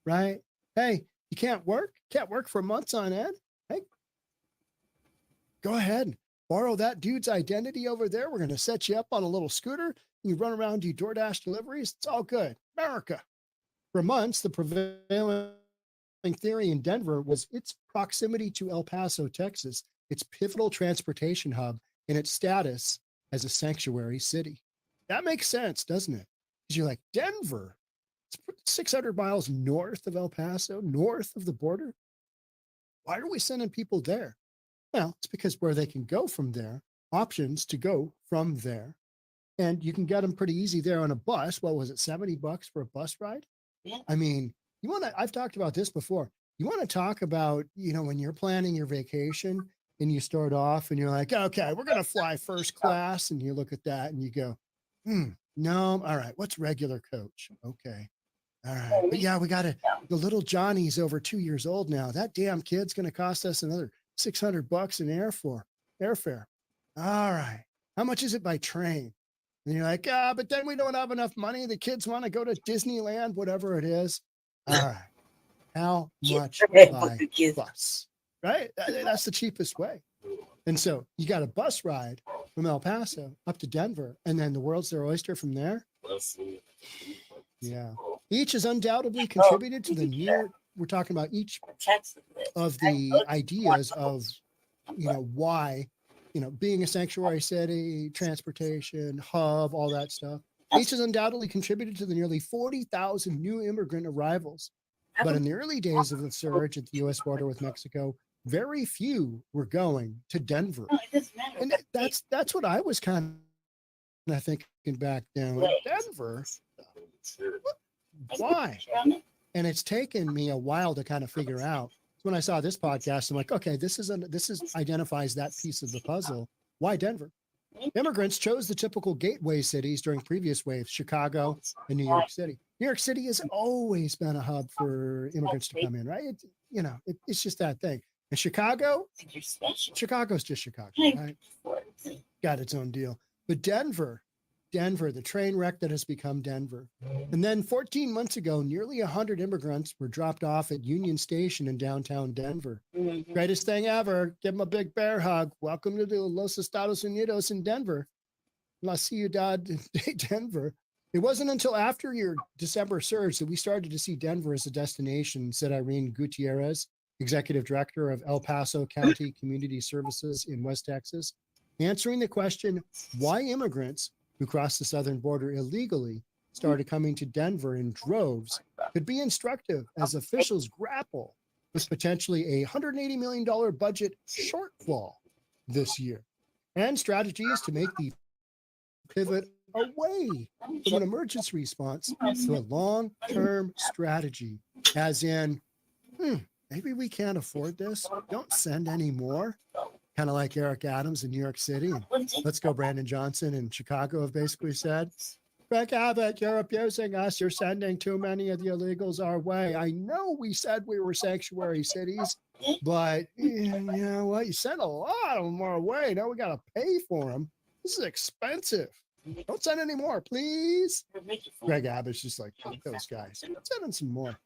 Right? Hey, you can't work for months on end. Hey, go ahead. Borrow that dude's identity over there. We're going to set you up on a little scooter. You run around, do DoorDash deliveries. It's all good. America. For months, the prevailing theory in Denver was its proximity to El Paso, Texas, its pivotal transportation hub, and its status as a sanctuary city. That makes sense, doesn't it? Because you're like, Denver, it's 600 miles north of El Paso, north of the border. Why are we sending people there? Well, it's because where they can go from there, options to go from there. And you can get them pretty easy there on a bus. What was it, $70 for a bus ride? Yeah. I mean, I've talked about this before. You want to talk about, when you're planning your vacation and you start off and you're like, okay, we're going to fly first class. And you look at that and you go, no, all right, what's regular coach? Okay. All right. But yeah, the little Johnny's over 2 years old now. That damn kid's going to cost us another $600 in airfare. All right. How much is it by train? And you're like, but then we don't have enough money. The kids want to go to Disneyland, whatever it is. All right. How much by bus? Right? That's the cheapest way. And so you got a bus ride from El Paso up to Denver, and then the world's their oyster from there. Yeah. Each has undoubtedly contributed to we're talking about each of the ideas of, why, being a sanctuary city, transportation, hub, all that stuff. Each has undoubtedly contributed to the nearly 40,000 new immigrant arrivals. But in the early days of the surge at the U.S. border with Mexico, very few were going to Denver. And that's what I was kind of thinking back then. Like, Denver? Why? And it's taken me a while to kind of figure out. When I saw this podcast, I'm like, okay, this identifies that piece of the puzzle. Why Denver? Immigrants chose the typical gateway cities during previous waves, Chicago and New York City. New York City has always been a hub for immigrants to come in, right? It's just that thing. And Chicago's just Chicago, right? Got its own deal. But Denver, the train wreck that has become Denver. And then 14 months ago, nearly 100 immigrants were dropped off at Union Station in downtown Denver. Greatest thing ever. Give them a big bear hug. Welcome to the Los Estados Unidos in Denver. La Ciudad de Denver. It wasn't until after your December surge that we started to see Denver as a destination, said Irene Gutierrez, executive director of El Paso County Community Services in West Texas, answering the question, why immigrants who crossed the southern border illegally started coming to Denver in droves could be instructive as officials grapple with potentially a $180 million budget shortfall this year and strategies to make the pivot away from an emergency response to a long-term strategy, as in, maybe we can't afford this. Don't send any more. Kind of like Eric Adams in New York City. And let's go, Brandon Johnson in Chicago have basically said, Greg Abbott, you're abusing us. You're sending too many of the illegals our way. I know we said we were sanctuary cities, but you know what? You sent a lot of them our way. Now we got to pay for them. This is expensive. Don't send any more, please. Greg Abbott's just like, those guys. Send them some more.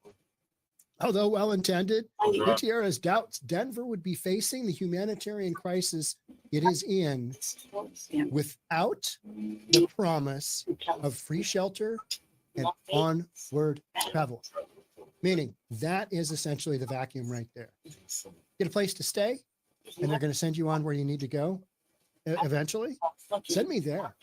Although well-intended, Gutierrez doubts Denver would be facing the humanitarian crisis it is in without the promise of free shelter and onward travel. Meaning that is essentially the vacuum right there. Get a place to stay, and they're going to send you on where you need to go eventually. Send me there.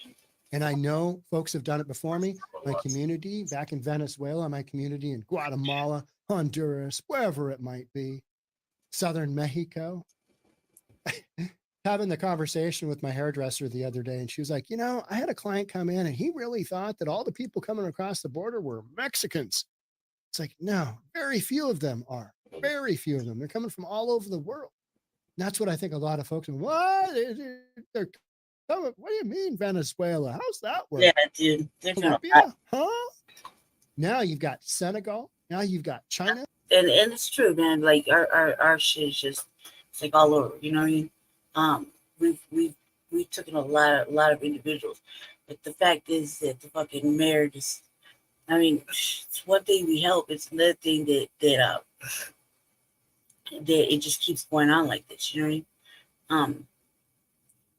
And I know folks have done it before me. My community back in Venezuela, my community in Guatemala, Honduras, wherever it might be, Southern Mexico. Having the conversation with my hairdresser the other day, and she was like, you know, I had a client come in and he really thought that all the people coming across the border were Mexicans. It's like, no, very few of them are. Very few of them. They're coming from all over the world. And that's what I think a lot of folks are, what? They're coming, what do you mean Venezuela? How's that work? Yeah, dude. Colombia? Huh? Now you've got Senegal. Now you've got China. And it's true, man. Like our shit is just, it's like all over. You know what I mean? We've taken a lot of individuals, but the fact is that the fucking mayor just, I mean, it's one thing we help. It's another thing that it just keeps going on like this. You know what I mean?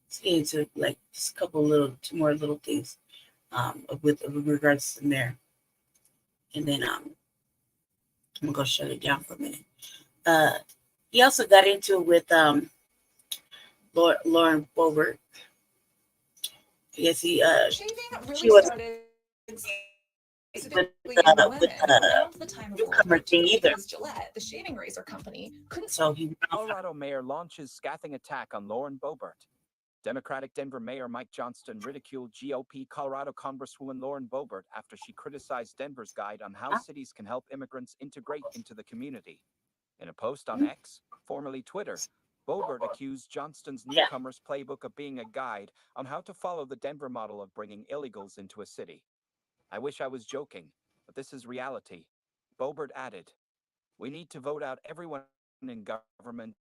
Let's get into like just a couple two more little things with regards to the mayor, and then I'm gonna go shut it down for a minute. He also got into it with Lauren Boebert. I guess she was with the newcomer thing either. Gillette, the shaving razor company, couldn't. So he Colorado mayor launches scathing attack on Lauren Boebert. Democratic Denver Mayor Mike Johnston ridiculed GOP Colorado Congresswoman Lauren Boebert after she criticized Denver's guide on how cities can help immigrants integrate into the community. In a post on X, formerly Twitter, Boebert accused Johnston's Newcomers Playbook of being a guide on how to follow the Denver model of bringing illegals into a city. I wish I was joking, but this is reality. Boebert added, we need to vote out everyone in government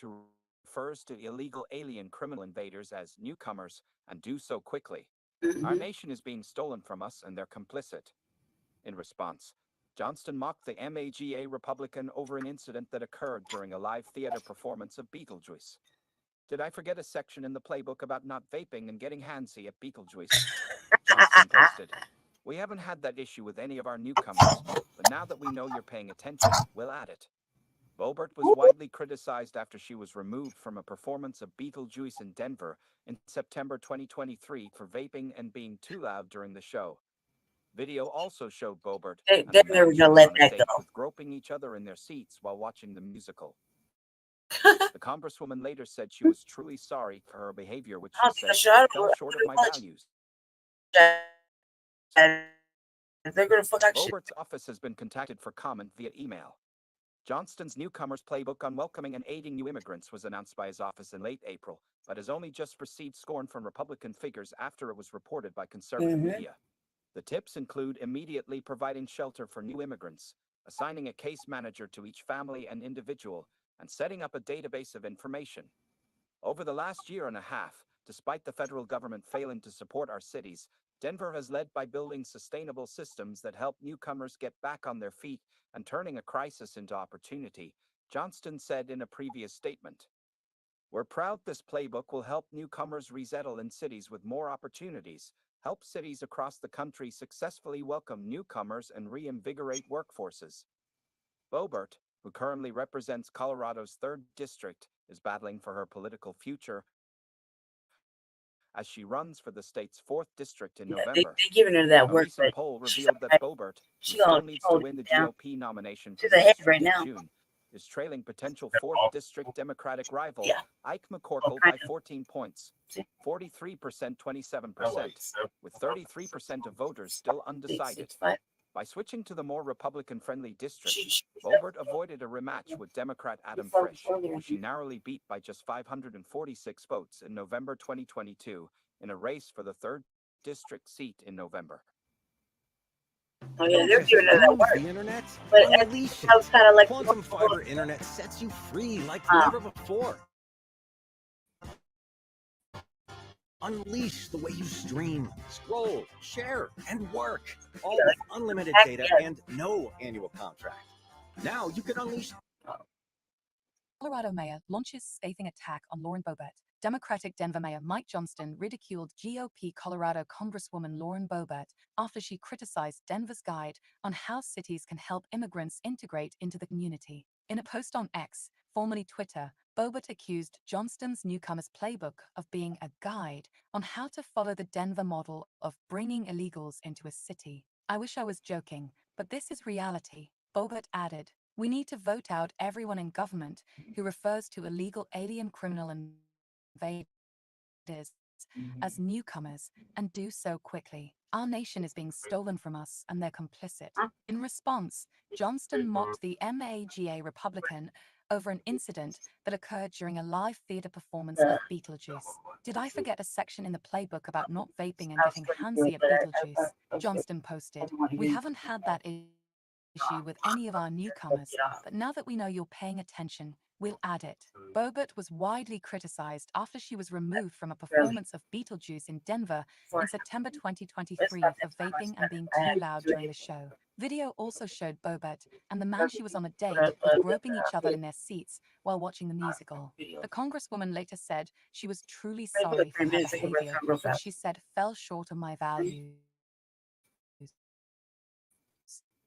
who refers to illegal alien criminal invaders as newcomers and do so quickly. Our nation is being stolen from us and they're complicit. In response, Johnston mocked the MAGA Republican over an incident that occurred during a live theater performance of Beetlejuice. Did I forget a section in the playbook about not vaping and getting handsy at Beetlejuice? Johnston posted, we haven't had that issue with any of our newcomers, but now that we know you're paying attention, we'll add it. Boebert was widely criticized after she was removed from a performance of Beetlejuice in Denver in September 2023 for vaping and being too loud during the show. Video also showed Boebert and they're never gonna let that go. with groping each other in their seats while watching the musical. The congresswoman later said she was truly sorry for her behavior, which she said fell short of my values. Boebert's office has been contacted for comment via email. Johnston's Newcomers Playbook on welcoming and aiding new immigrants was announced by his office in late April, but has only just received scorn from Republican figures after it was reported by conservative media. The tips include immediately providing shelter for new immigrants, assigning a case manager to each family and individual, and setting up a database of information. Over the last year and a half, despite the federal government failing to support our cities, Denver has led by building sustainable systems that help newcomers get back on their feet and turning a crisis into opportunity, Johnston said in a previous statement. We're proud this playbook will help newcomers resettle in cities with more opportunities, help cities across the country successfully welcome newcomers and reinvigorate workforces. Boebert, who currently represents Colorado's 3rd District, is battling for her political future as she runs for the state's 4th District in November. They're giving her that A work. recent poll revealed that Boebert, who still needs to win the GOP nomination for to the head District right in now. June, is trailing potential 4th District Democratic rival Ike McCorkle by 14 points, 43%, 27%, with 33% of voters still undecided. By switching to the more Republican-friendly district, Boebert avoided a rematch with Democrat Adam Frisch, who she narrowly beat by just 546 votes in November 2022 in a race for the 3rd district seat in November. Oh yeah, they're giving it that work. The internet, But unleash I was kind of like Quantum fiber internet sets you free like never before. Unleash the way you stream, scroll, share, and work, all with unlimited data and no annual contract. Now you can unleash. Colorado mayor launches scathing attack on Lauren Boebert. Democratic Denver Mayor Mike Johnston ridiculed GOP Colorado Congresswoman Lauren Boebert after she criticized Denver's guide on how cities can help immigrants integrate into the community. In a post on X, formerly Twitter, Boebert accused Johnston's Newcomers Playbook of being a guide on how to follow the Denver model of bringing illegals into a city. I wish I was joking, but this is reality. Boebert added, "We need to vote out everyone in government who refers to illegal alien criminal invaders as newcomers and do so quickly. Our nation is being stolen from us and they're complicit." In response, Johnston mocked the MAGA Republican over an incident that occurred during a live theater performance of Beetlejuice. "Did I forget a section in the playbook about not vaping and getting handsy at Beetlejuice?" Johnston posted. "We haven't had that issue with any of our newcomers, but now that we know you're paying attention, we'll add it." Boebert was widely criticized after she was removed from a performance of Beetlejuice in Denver in September 2023 for vaping and being too loud during the show. Video also showed Boebert and the man she was on a date with groping each other in their seats while watching the musical. The Congresswoman later said she was truly sorry for her behavior, which she said fell short of my values.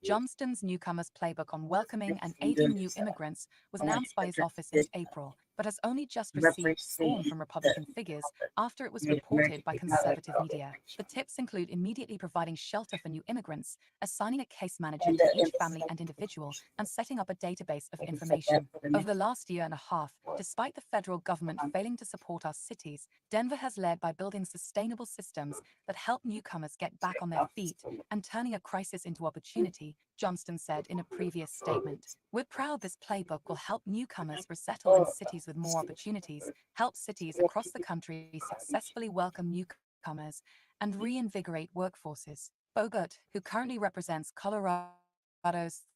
Johnston's Newcomers Playbook on welcoming and aiding new immigrants was announced by his office in April, but has only just received scorn from Republican figures after it was reported by conservative media. The tips include immediately providing shelter for new immigrants, assigning a case manager to each family and individual, and setting up a database of information. Over the last year and a half, despite the federal government failing to support our cities, Denver has led by building sustainable systems that help newcomers get back on their feet and turning a crisis into opportunity, Johnston said in a previous statement. "We're proud this playbook will help newcomers resettle in cities with more opportunities, help cities across the country successfully welcome newcomers, and reinvigorate workforces." Boebert, who currently represents Colorado's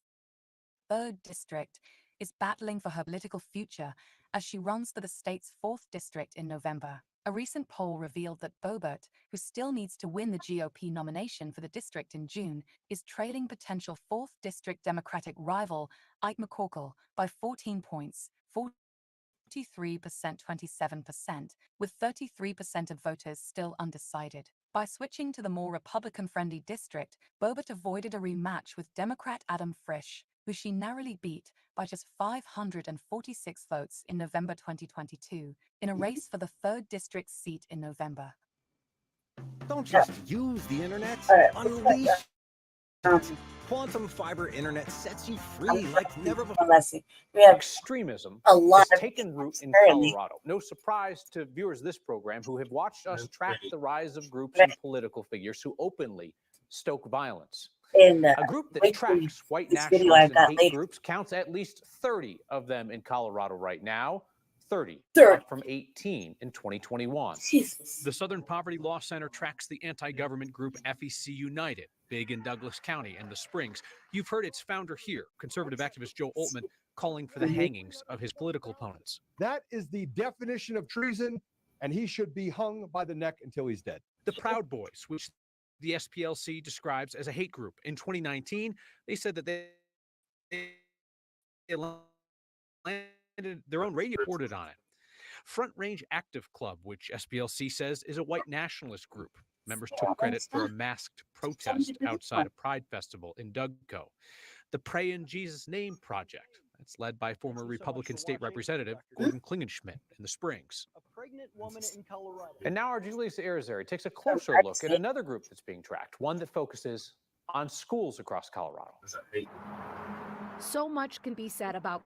3rd district, is battling for her political future as she runs for the state's 4th district in November. A recent poll revealed that Boebert, who still needs to win the GOP nomination for the district in June, is trailing potential 4th district Democratic rival Ike McCorkle by 14 points, 43%, 27%, with 33% of voters still undecided. By switching to the more Republican-friendly district, Boebert avoided a rematch with Democrat Adam Frisch, who she narrowly beat by just 546 votes in November 2022, in a race for the 3rd district seat in November. Don't just use the internet, unleash. Quantum fiber internet sets you free like never before. Extremism a lot has taken root in apparently. Colorado. No surprise to viewers of this program who have watched us track the rise of groups and political figures who openly stoke violence. A group that tracks white nationalists and hate groups counts at least 30 of them in Colorado right now. 30 up from 18 in 2021. The Southern Poverty Law Center tracks the anti-government group FEC United, big in Douglas County and the Springs. You've heard its founder here, conservative activist Joe Altman, calling for the hangings of his political opponents. That is the definition of treason, and he should be hung by the neck until he's dead. The Proud Boys, which the SPLC describes as a hate group. In 2019, they said that they landed their own radio reported on it. Front Range Active Club, which SPLC says is a white nationalist group. Members took credit for a masked protest outside a Pride Festival in Dougco. The Pray in Jesus' Name Project. It's led by former Republican State Representative Gordon Klingenschmidt in the Springs. And now our Julissa Irizarry takes a closer look at another group that's being tracked, one that focuses on schools across Colorado. So much can be said about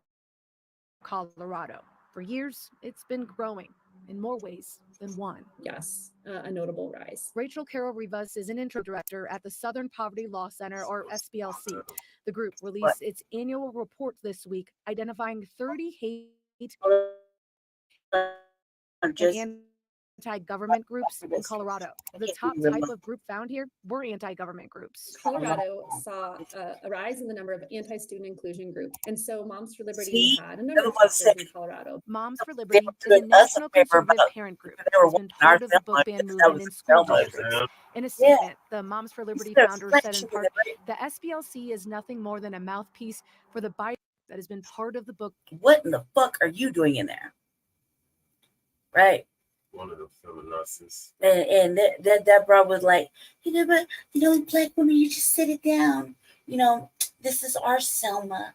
Colorado. For years, it's been growing in more ways than one. Yes, a notable rise. Rachel Carroll Rivas is an intern director at the Southern Poverty Law Center, or SPLC. The group released its annual report this week, identifying 30 hate and anti-government groups in Colorado. The top type of group found here were anti-government groups. Colorado saw a rise in the number of anti-student inclusion groups. And so Moms for Liberty had a number of chapters in Colorado. Moms for Liberty is a national conservative parent group that has been part of the book ban movement in school districts. In a statement, the Moms for Liberty founder said in part, the SPLC is nothing more than a mouthpiece for the Biden that has been part of the book. What in the fuck are you doing in there? Right. One of the feminists. And that bro was like, but black women, you just sit it down. This is our Selma,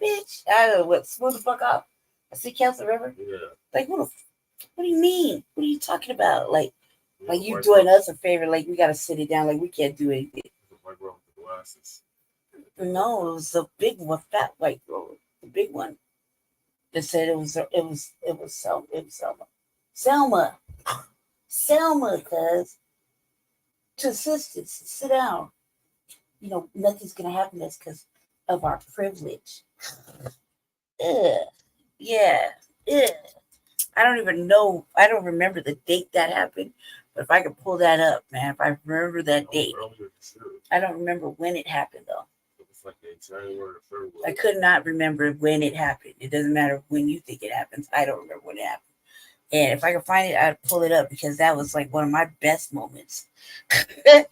bitch. I don't know what. Slow the fuck up. I see Council River. Yeah. Like what do you mean? What are you talking about? Like you doing us a favor? Like we gotta sit it down. Like we can't do anything. White girl with the glasses. No, it was the big one, fat white girl, the big one. That said it was Selma. Selma, cuz. To assistance, sit down. Nothing's gonna happen to us because of our privilege. Yeah. I don't even know. I don't remember the date that happened, but if I could pull that up, man, if I remember that date. I don't remember when it happened though. Like January or February. I could not remember when it happened. It doesn't matter when you think it happens. I don't remember when it happened. And if I could find it, I'd pull it up because that was like one of my best moments. It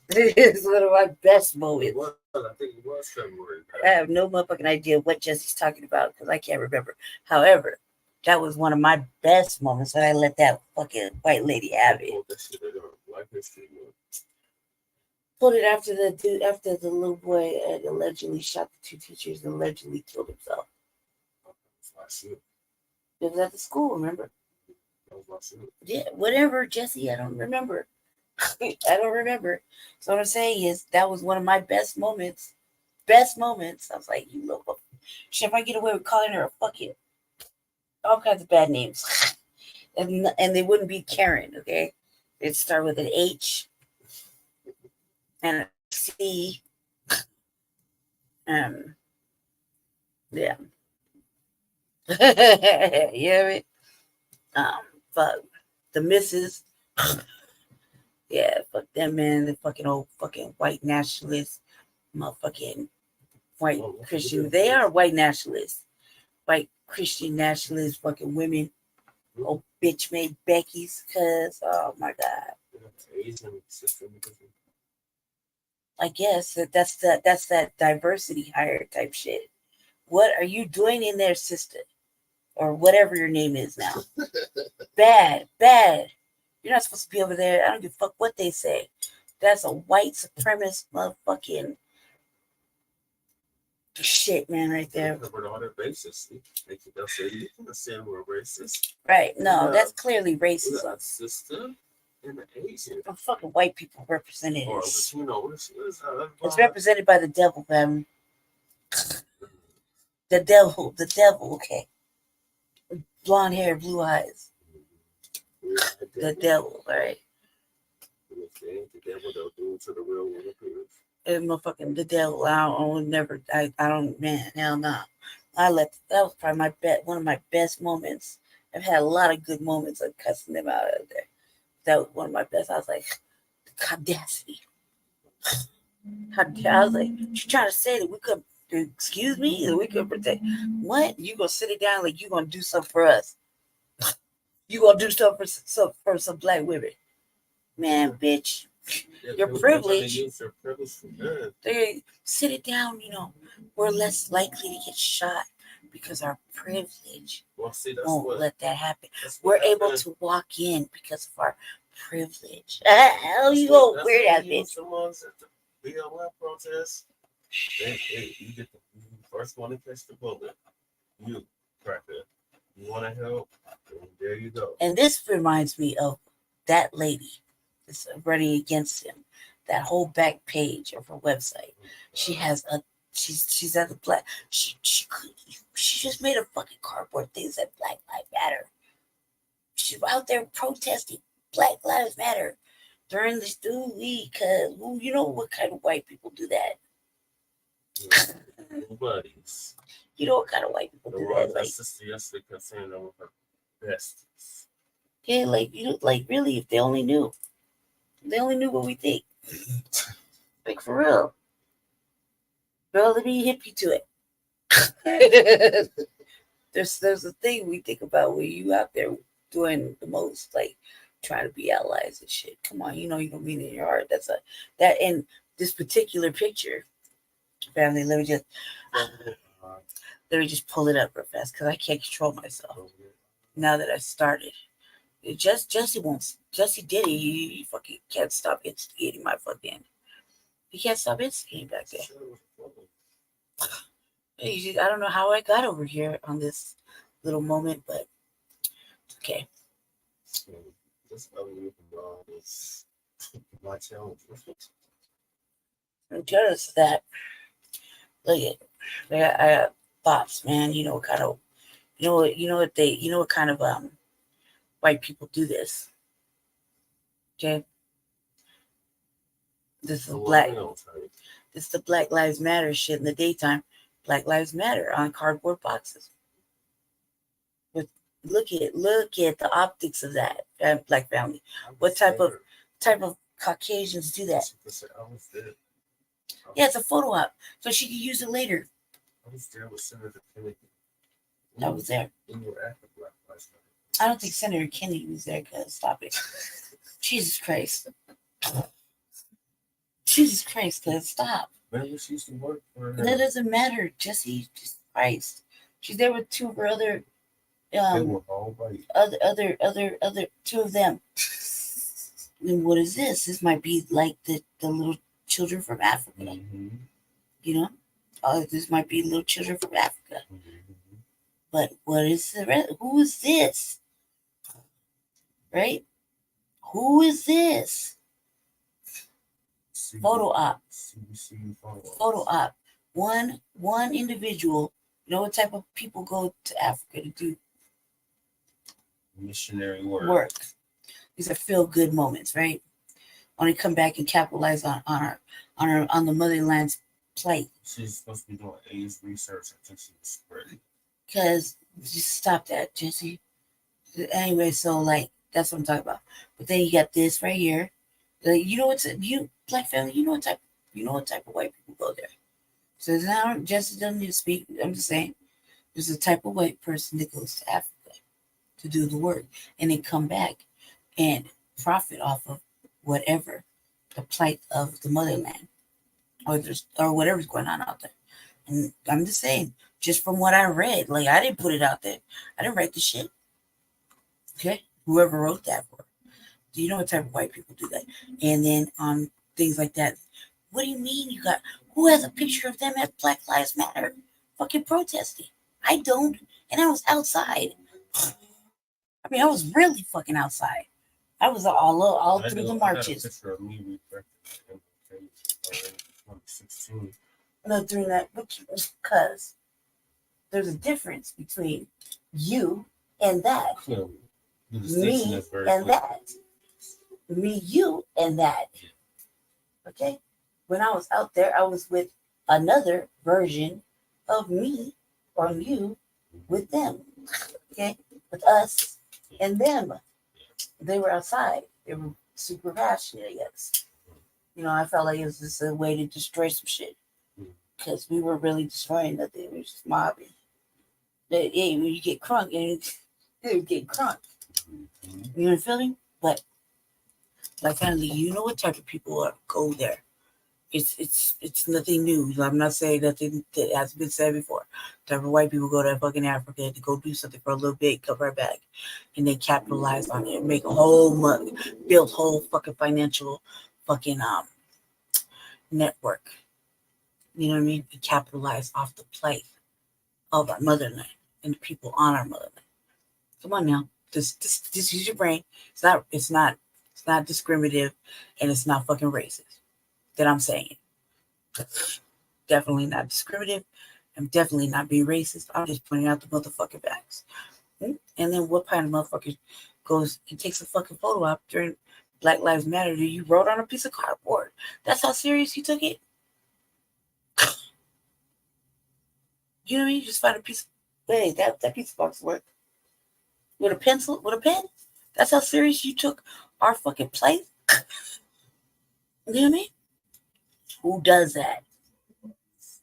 is one of my best moments. I think it was February. I have no motherfucking idea what Jesse's talking about because I can't remember. However, that was one of my best moments that I let that fucking white lady have it. Pulled it after the little boy allegedly shot the two teachers and allegedly killed himself. It was at the school, remember? Yeah, whatever, Jesse. I don't remember. I don't remember. So what I'm saying is that was one of my best moments. Best moments. I was like, you little shit, if I get away with calling her a fucking all kinds of bad names. and they wouldn't be Karen, okay? It'd start with an H and a C. Yeah. Yeah, fuck the missus. Yeah, fuck them, man. The fucking old fucking white nationalists, motherfucking white Christian. They are white nationalists, white Christian nationalists, fucking women. Old bitch made Becky's, cuz oh my god. I guess that's that diversity hire type shit. What are you doing in there, sister? Or whatever your name is now. Bad. You're not supposed to be over there. I don't give a fuck what they say. That's a white supremacist motherfucking shit, man, right there. Right. No, that's clearly racism. Sister and the Asian. The fucking white people represented. It's represented by the devil, fam. The devil, okay. Blonde hair, blue eyes. The devil, right? The devil don't do it to the real one. And motherfucking the devil. I don't, man, hell no. That was probably one of my best moments. I've had a lot of good moments of cussing them out of there. That was one of my best. I was like, the audacity. I was like, you trying to say that we could, excuse me, that we could protect? What? You gonna sit it down like you gonna do something for us? You gonna do something for some black women? Man, bitch, your privilege. They sit it down. We're less likely to get shot because our privilege won't let that happen. We're able to walk in because of our privilege. Hell, you go weird ass bitch. BLM protest. Hey, you get the first one to catch the bullet. You, cracker. You want to help? There you go. And this reminds me of that lady that's running against him. That whole back page of her website. She has She's at the black. She just made a fucking cardboard thing that said Black Lives Matter. She's out there protesting Black Lives Matter during the school week, because you know what kind of white people do that. Buddies. You know what kind of white people do that? Like, sister yesterday kept saying that with her besties. Yeah, like like really, if they only knew what we think. Like for real. Girl, let me hip you to it. there's a thing we think about where you out there doing the most, like trying to be allies and shit. Come on, you know you don't mean it in your heart. That in this particular picture, family. Let me just pull it up real fast because I can't control myself now that I started. Jesse did it. He fucking can't stop instigating my fucking. He can't stop instigating back there. I don't know how I got over here on this little moment, but it's okay. And just that, look at, I got thoughts, man. You know what kind of, you know what kind of white people do this. Okay, this is the Black Lives Matter shit in the daytime. Black Lives Matter on cardboard boxes. But look at the optics of that black family. What type of Caucasians do that? Yeah, it's a photo op, so she can use it later. I was there with Senator Kennedy. I was there. I don't think Senator Kennedy was there. Cause stop it, Jesus Christ, Jesus Christ, cause stop. Maybe she used to work for her. That doesn't matter, Jesse. Jesus Christ, she's there with two of her other, they were all white. other two of them. And what is this? This might be like the little children from Africa. Mm-hmm. You know, this might be little children from Africa. Mm-hmm. But what is the rest? Who is this? Right? Who is this? Photo op. Photo op. One individual. You know what type of people go to Africa to do? Missionary work. These are feel good moments, right? Want to come back and capitalize on the motherland's plight. She's supposed to be doing AIDS research. I think she was spreading. Because just stop that, Jesse. Anyway, so like that's what I'm talking about. But then you got this right here. You know what's black family? You know what type of white people go there. So now Jesse doesn't need to speak. I'm just saying, there's a type of white person that goes to Africa to do the work and then come back and profit off of whatever the plight of the motherland or whatever's going on out there. And I'm just saying, just from what I read, like I didn't put it out there. I didn't write the shit. Okay? Whoever wrote that for. Do you know what type of white people do that? And then on things like that. What do you mean you got who has a picture of them at Black Lives Matter fucking protesting? I don't. And I was outside. I mean, I was really fucking outside. I was all through the marches. I got a picture of me reflected in 2016. No, during that, because there's a difference between you and that. Clearly. Me and that. Me, you, and that. Okay? When I was out there, I was with another version of me or you with them. Okay? With us and them. They were outside. They were super passionate, I guess. You know, I felt like it was just a way to destroy some shit. Because we were really destroying nothing. We were just mobbing. But, yeah, when you get crunk, you get crunk. You know what I'm feeling? But like finally, you know what type of people go there. It's nothing new. I'm not saying nothing that hasn't been said before. Type of white people go to fucking Africa to go do something for a little bit, come right back, and they capitalize on it, make a whole build whole fucking financial fucking network. You know what I mean? And capitalize off the plight of our motherland and the people on our motherland. Come on now. Just use your brain. It's not discriminative and it's not fucking racist that I'm saying. definitely not discriminative. I'm definitely not being racist. I'm just pointing out the motherfucking facts. And then what kind of motherfucker goes and takes a fucking photo op during Black Lives Matter that you wrote on a piece of cardboard? That's how serious you took it? You know what I mean? You just find a piece of, hey, that piece of box work with a pencil, with a pen? That's how serious you took our fucking plight? You know what I mean? Who does that?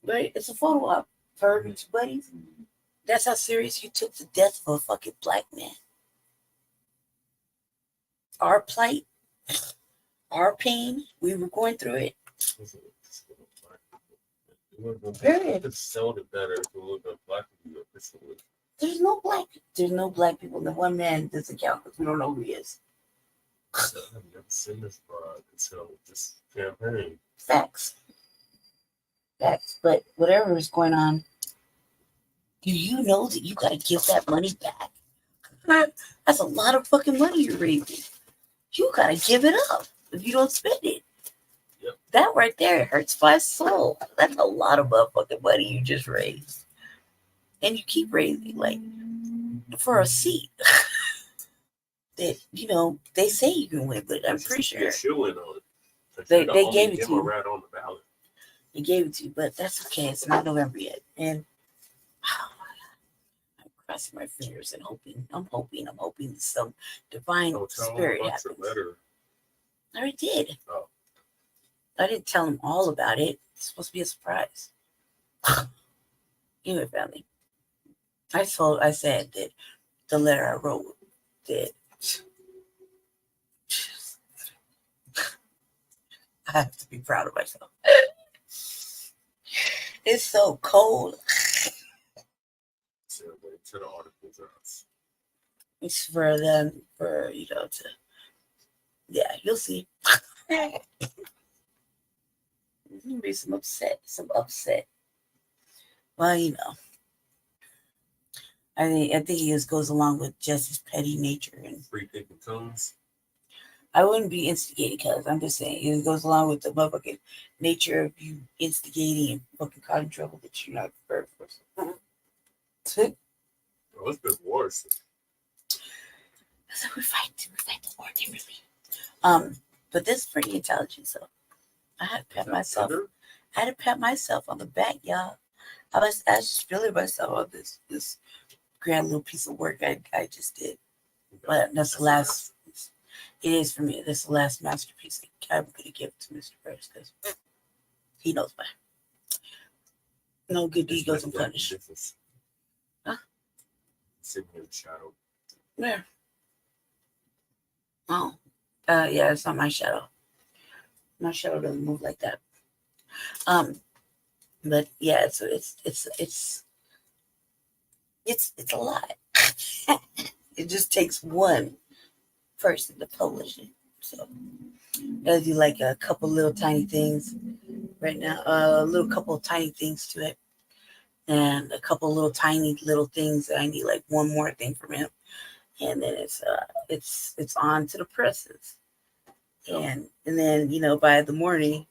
Right? It's a photo op. Her and two buddies. That's how serious you took the death of a fucking black man. Our plight, our pain, we were going through it. Period. It's sounded better if it would have been black people officially. There's no black people. The one man doesn't count because we don't know who he is. I've never seen this broad until this campaign. Facts. But whatever is going on, do you know that you got to give that money back? That's a lot of fucking money you're raising. You got to give it up if you don't spend it. Yep. That right there hurts my soul. That's a lot of motherfucking money you just raised. And you keep raising, like, for a seat. That, you know, they say you can win, but I'm pretty sure. They gave it to you. Right on the ballot. They gave it to you, but that's okay. It's not November yet. And oh my God, I'm crossing my fingers and hoping. I'm hoping some divine spirit happens. I already did. Oh. I didn't tell him all about it. It's supposed to be a surprise. Anyway, family. I said that the letter I wrote that I have to be proud of myself. It's so cold. To the articles. It's for them, yeah, you'll see. There's gonna be some upset. Well, you know, I think it just goes along with just his petty nature and free thinking tongues. I wouldn't be instigating, because I'm just saying it goes along with the motherfucking nature of you instigating and fucking causing trouble that you're not prepared for. Oh, it's been worse. So we fight the war differently. But this is pretty intelligent, so I had to pat myself on the back, y'all. I just feeling myself on this grand little piece of work I just did. But that's the last. It is for me. That's the last masterpiece. I'm gonna give it to Mr. First because he knows why. No good deed goes unpunished. Huh? Sitting in the shadow. Where? Oh, yeah, it's not my shadow. My shadow doesn't move like that. But yeah, it's a lot. It just takes one person to publish it. So I do like a couple little tiny things right now, couple of tiny things to it, and a couple little tiny things that I need like one more thing from him, and then it's on to the presses, and then by the morning,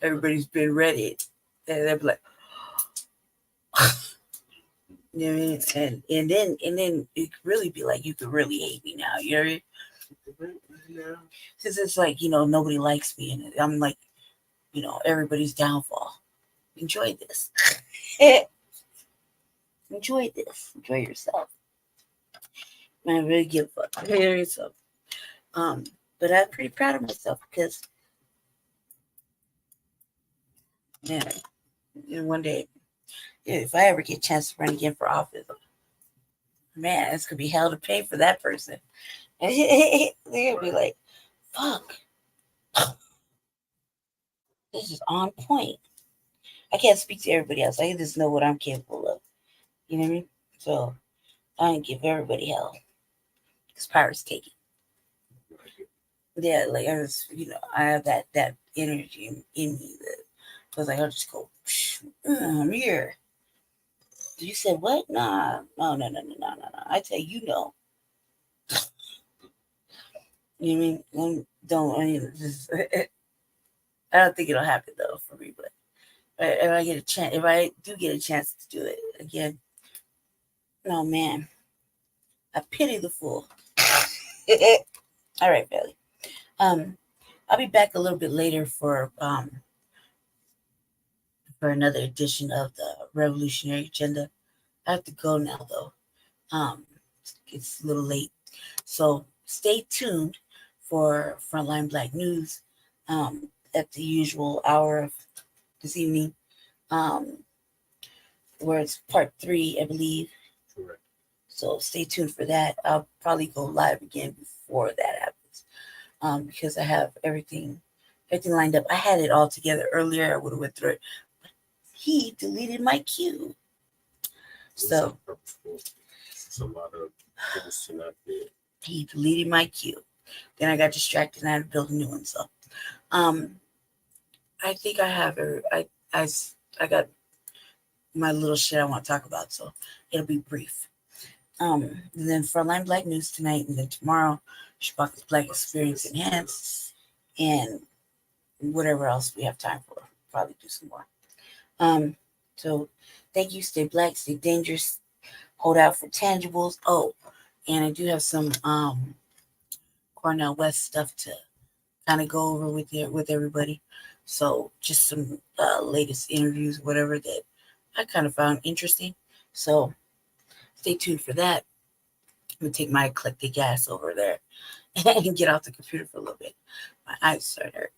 everybody's been ready, and they'll be like. You know what I mean? And then it could really be like, you could really hate me now. You know what I mean? Since it's like, nobody likes me and I'm like, everybody's downfall. Enjoy this. Enjoy this. Enjoy yourself. Man, really give a fuck. Enjoy yourself. But I'm pretty proud of myself because one day, if I ever get a chance to run again for office, man, it's gonna be hell to pay for that person. And they're gonna be like, fuck. This is on point. I can't speak to everybody else. I just know what I'm capable of. You know what I mean? So I can give everybody hell. Because power's taken. Yeah, like I have that energy in me that I was like, I'll just go, I'm here. You said what? Nah, no. I tell you no. You know what I mean? I don't think it'll happen though for me, but if I get a chance, if I do get a chance to do it again, no man, I pity the fool. All right, Bailey. I'll be back a little bit later for another edition of the Revolutionary Agenda. I have to go now though. It's a little late, so stay tuned for Frontline Black News at the usual hour of this evening, where it's part 3, I believe. Correct. So stay tuned for that. I'll probably go live again before that happens, because I have everything lined up. I had it all together earlier. I would have went through it, but he deleted my queue. So it's a lot of things to not do. He deleted my queue. Then I got distracted and I had to build a new one. So, I think I have I got my little shit I want to talk about, so it'll be brief. And then Frontline Black News tonight, and then tomorrow, Shabaka's Black Experience Enhanced, and whatever else we have time for. Probably do some more. So thank you. Stay black, stay dangerous, hold out for tangibles. Oh, and I do have some Cornell West stuff to kind of go over with everybody. So just some latest interviews, whatever that I kind of found interesting. So stay tuned for that. I'm gonna take my eclectic ass over there and get off the computer for a little bit. My eyes start hurt.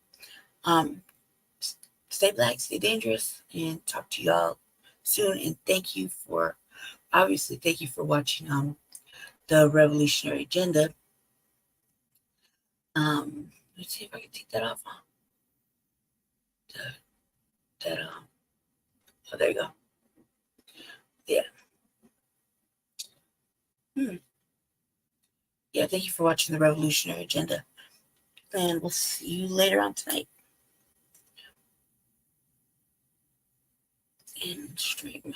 Stay black, stay dangerous, and talk to y'all soon. And thank you for watching the Revolutionary Agenda. Let's see if I can take that off. Oh, there you go. Yeah. Yeah, thank you for watching the Revolutionary Agenda. And we'll see you later on tonight. In stream.